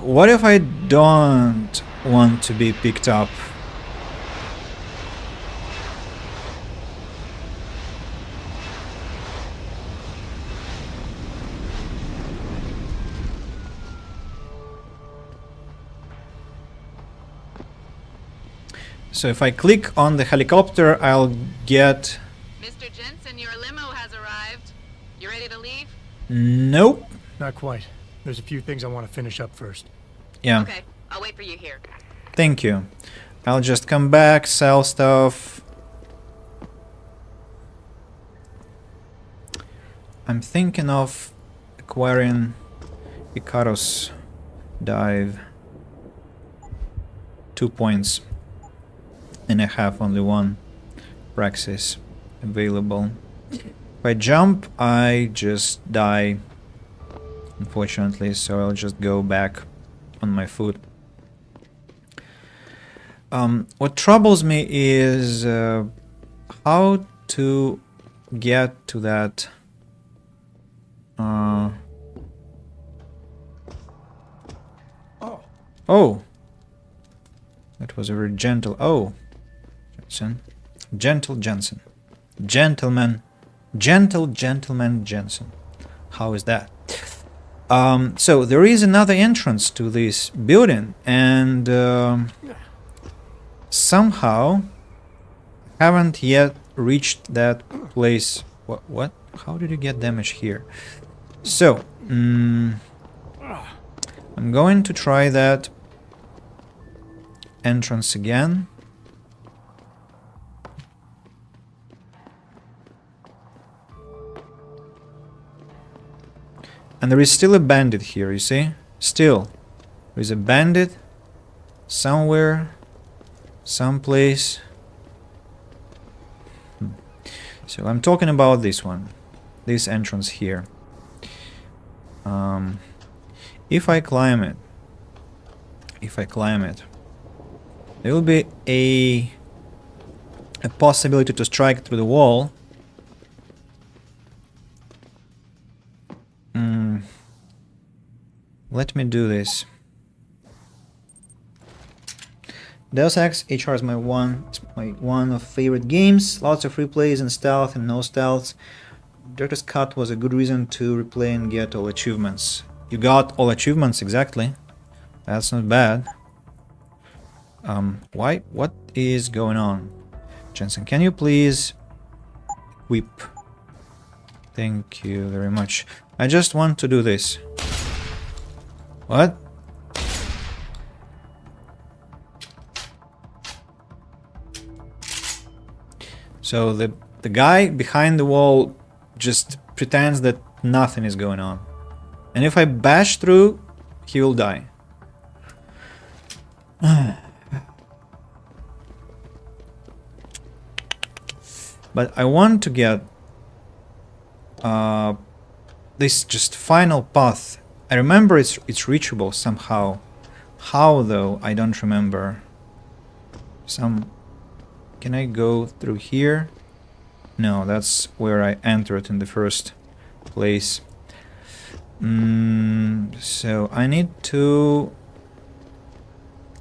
What if I don't want to be picked up? So if I click on the helicopter, I'll get... Mr. Jensen, your limo has arrived. You ready to leave? Nope. Not quite. There's a few things I want to finish up first. Yeah. Okay, I'll wait for you here. Thank you. I'll just come back, sell stuff. I'm thinking of acquiring Icarus dive. 2 points. And I have only one praxis available. If I jump, I just die, unfortunately, so I'll just go back on my foot. What troubles me is how to get to that oh, that was a very gentle. Oh, Jensen, gentle Jensen, gentleman, gentle gentleman Jensen. How is that? So there is another entrance to this building, and somehow haven't yet reached that place. What? How did you get damage here? So, I'm going to try that entrance again. And there is still a bandit here, you see? Still. There is a bandit somewhere, someplace. So I'm talking about this one. This entrance here. If I climb it, there will be a possibility to strike through the wall. Let me do this. Deus Ex HR is my one of favorite games. Lots of replays and stealth and no stealths. Director's Cut was a good reason to replay and get all achievements. You got all achievements, exactly. That's not bad. Why? What is going on? Jensen, can you please whip? Thank you very much. I just want to do this. What? So the guy behind the wall just pretends that nothing is going on. And if I bash through, he will die. But I want to get this just final path. I remember it's reachable somehow. How though, I don't remember. Can I go through here? No, that's where I entered in the first place. So I need to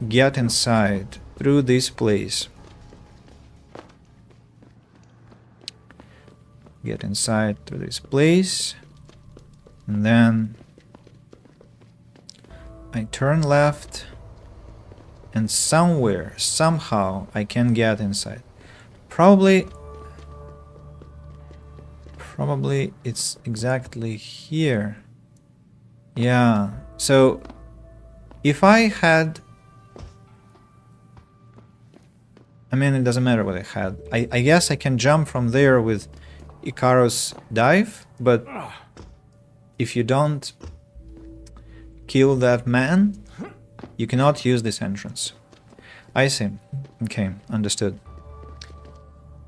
get inside through this place. Get inside through this place. And then I turn left. And somewhere, somehow, I can get inside. Probably it's exactly here. Yeah, so if I had... I mean, it doesn't matter what I had. I guess I can jump from there with Icarus dive, but if you don't kill that man, you cannot use this entrance. I see. Okay, understood.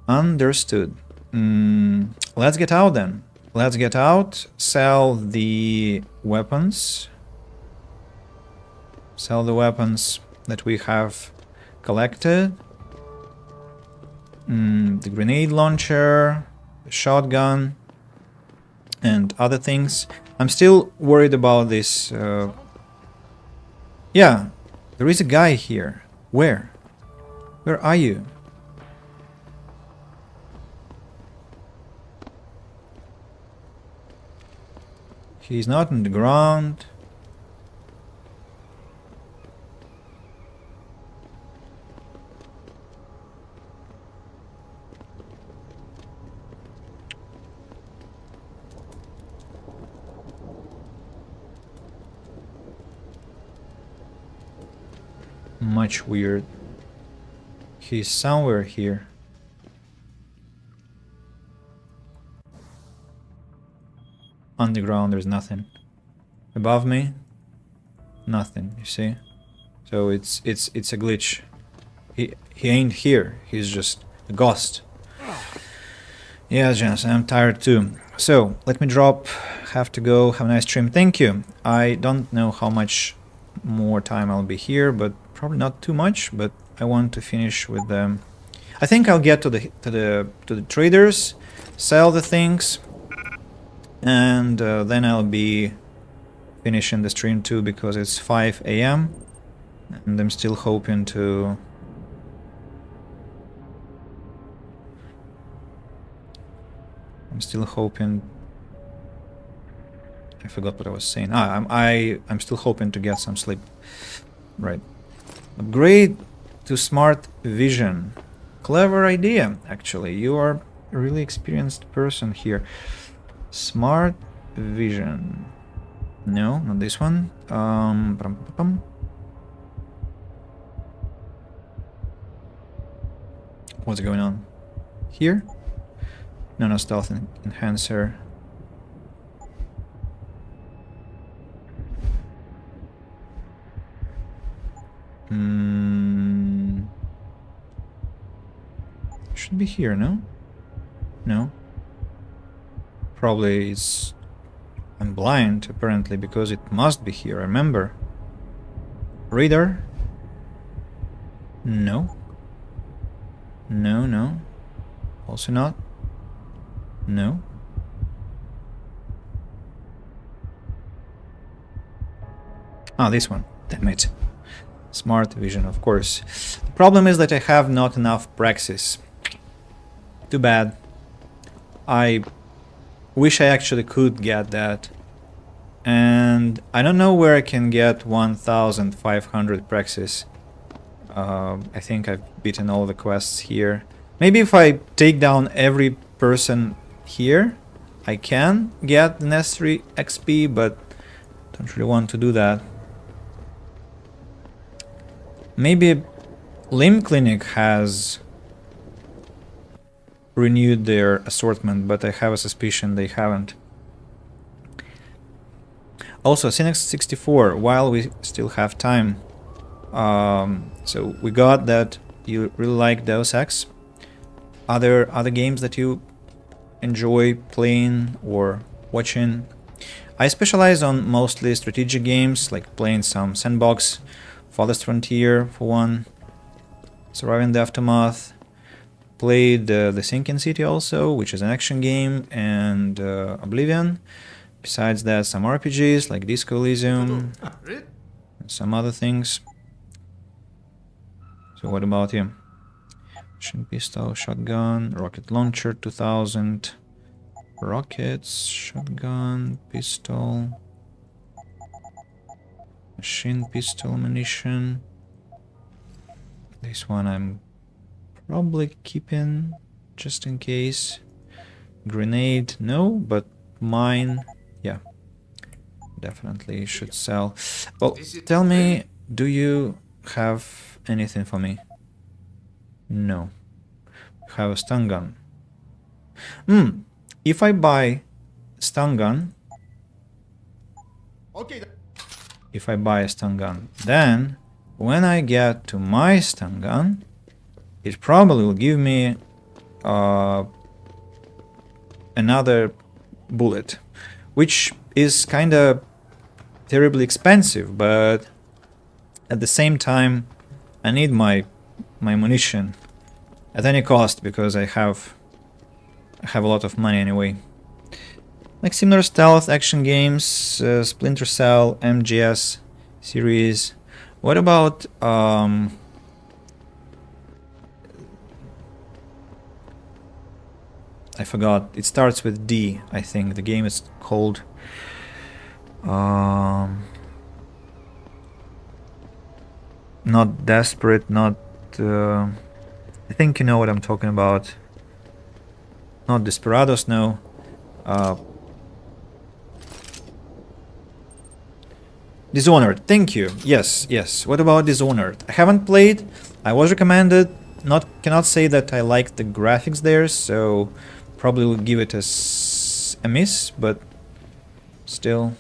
Understood. Let's get out then. Let's get out, sell the weapons. Sell the weapons that we have collected. The grenade launcher, the shotgun, and other things. I'm still worried about this. Yeah, there is a guy here. Where? Where are you? He's not on the ground. much weird. He's somewhere here. Underground, there's nothing. Above me, nothing. You see? So it's a glitch. He ain't here. He's just a ghost. Yeah, Jens, I'm tired too. So let me drop. Have to go. Have a nice stream. Thank you. I don't know how much more time I'll be here, but probably not too much. But I want to finish with the. I think I'll get to the traders, sell the things, and then I'll be finishing the stream too because it's 5 a.m. and I'm still hoping to. I'm still hoping. I forgot what I was saying. I'm still hoping to get some sleep. Right. Upgrade to smart vision. Clever idea, actually. You are a really experienced person here. Smart vision. No, not this one. What's going on? Here? No, stealth enhancer. Should be here, no? No. Probably it's... I'm blind, apparently, because it must be here, remember? Reader? No. No. Also not. No. Ah, this one. Damn it. Smart vision, of course. The problem is that I have not enough praxis. Too bad. I wish I actually could get that. And I don't know where I can get 1,500 praxis. I think I've beaten all the quests here. Maybe if I take down every person here, I can get the necessary XP, but don't really want to do that. Maybe Limb Clinic has renewed their assortment, but I have a suspicion they haven't. Also, Cynex 64, while we still have time. So we got that you really like Deus Ex. Other games that you enjoy playing or watching. I specialize on mostly strategic games, like playing some Sandbox, Farthest Frontier for one, Surviving the Aftermath. Played The Sinking City also, which is an action game, and Oblivion. Besides that, some RPGs like Disco Elysium, and some other things. So what about you? Machine pistol, shotgun, rocket launcher 2000, rockets, shotgun, pistol, machine pistol ammunition. This one I'm probably keeping just in case. Grenade, no, but mine, yeah, definitely should sell. Well, tell me, do you have anything for me? No. Have a stun gun. If I buy stun gun, if I buy a stun gun, then when I get to my stun gun, it probably will give me another bullet, which is kind of terribly expensive, but at the same time I need my munition at any cost because I have a lot of money anyway. Like similar stealth action games, Splinter Cell, MGS series. What about I forgot. It starts with D, I think. The game is called not Desperate, not I think you know what I'm talking about. Not Desperados, no. Dishonored, thank you. Yes, yes. What about Dishonored? I haven't played. I was recommended. Cannot say that I like the graphics there, so probably will give it a miss, but still.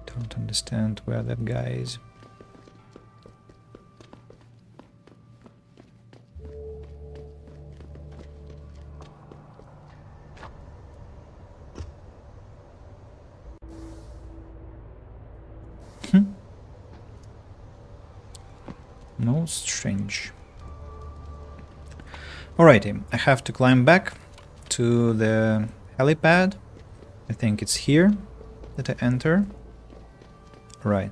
Don't understand where that guy is. Most strange. Alrighty, I have to climb back to the helipad. I think it's here that I enter. Right.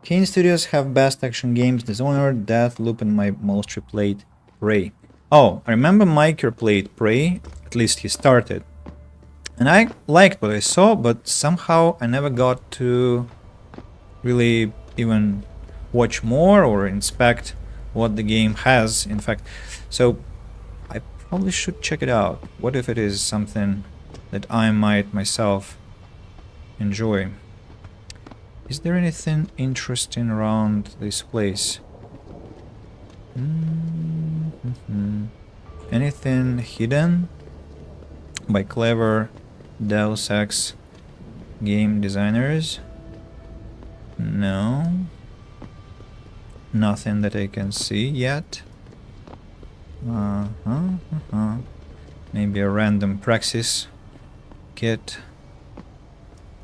Kane Studios have best action games, Dishonored, Deathloop, and my most replayed Prey. Oh, I remember Miker played Prey, at least he started. And I liked what I saw, but somehow I never got to really even watch more or inspect what the game has, in fact. So I probably should check it out. What if it is something that I might myself enjoy? Is there anything interesting around this place? Anything hidden by clever Deus Ex game designers? No. Nothing that I can see yet. Maybe a random praxis kit.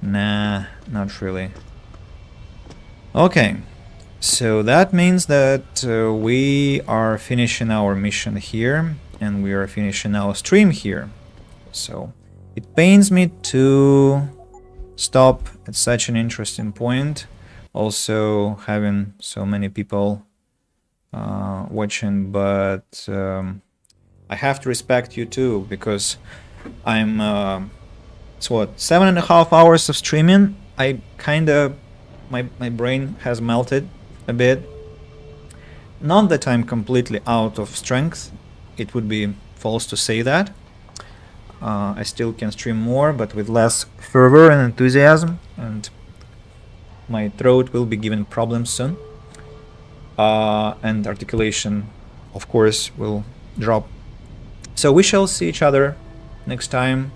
Nah, not really. Okay, so that means that we are finishing our mission here, and we are finishing our stream here. So it pains me to stop at such an interesting point, also having so many people watching, but I have to respect you too, because I'm it's what, 7.5 hours of streaming. I kinda my brain has melted a bit. Not that I'm completely out of strength, it would be false to say that. I still can stream more, but with less fervor and enthusiasm, and my throat will be given problems soon. And articulation, of course, will drop. So we shall see each other next time.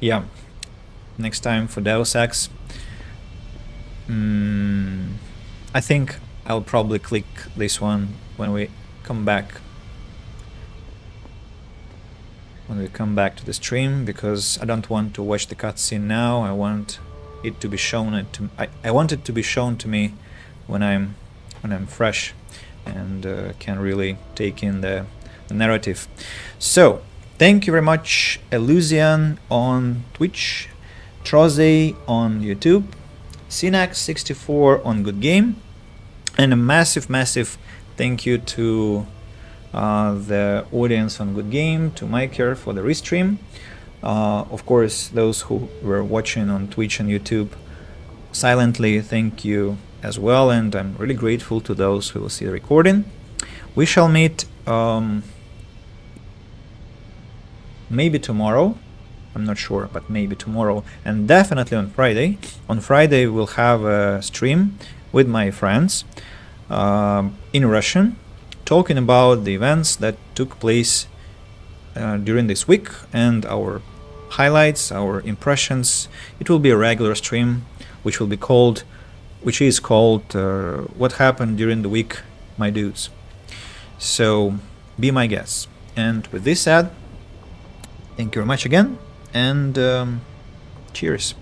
Yeah, next time for Deus Ex. I think I'll probably click this one when we come back. When we come back to the stream, because I don't want to watch the cutscene now. I want it to be shown I want it to be shown to me when I'm fresh and can really take in the narrative. So thank you very much, Elusian on Twitch, Troze on YouTube, Synax64 on Good Game, and a massive thank you to the audience on Good Game, to Miker for the restream. Of course, those who were watching on Twitch and YouTube silently, thank you as well, and I'm really grateful to those who will see the recording. We shall meet maybe tomorrow, I'm not sure, but maybe tomorrow, and definitely on Friday. On Friday we'll have a stream with my friends in Russian, talking about the events that took place during this week and our highlights, our impressions. It will be a regular stream, which is called What Happened During the Week, My Dudes. So be my guests. And with this said, thank you very much again, and cheers.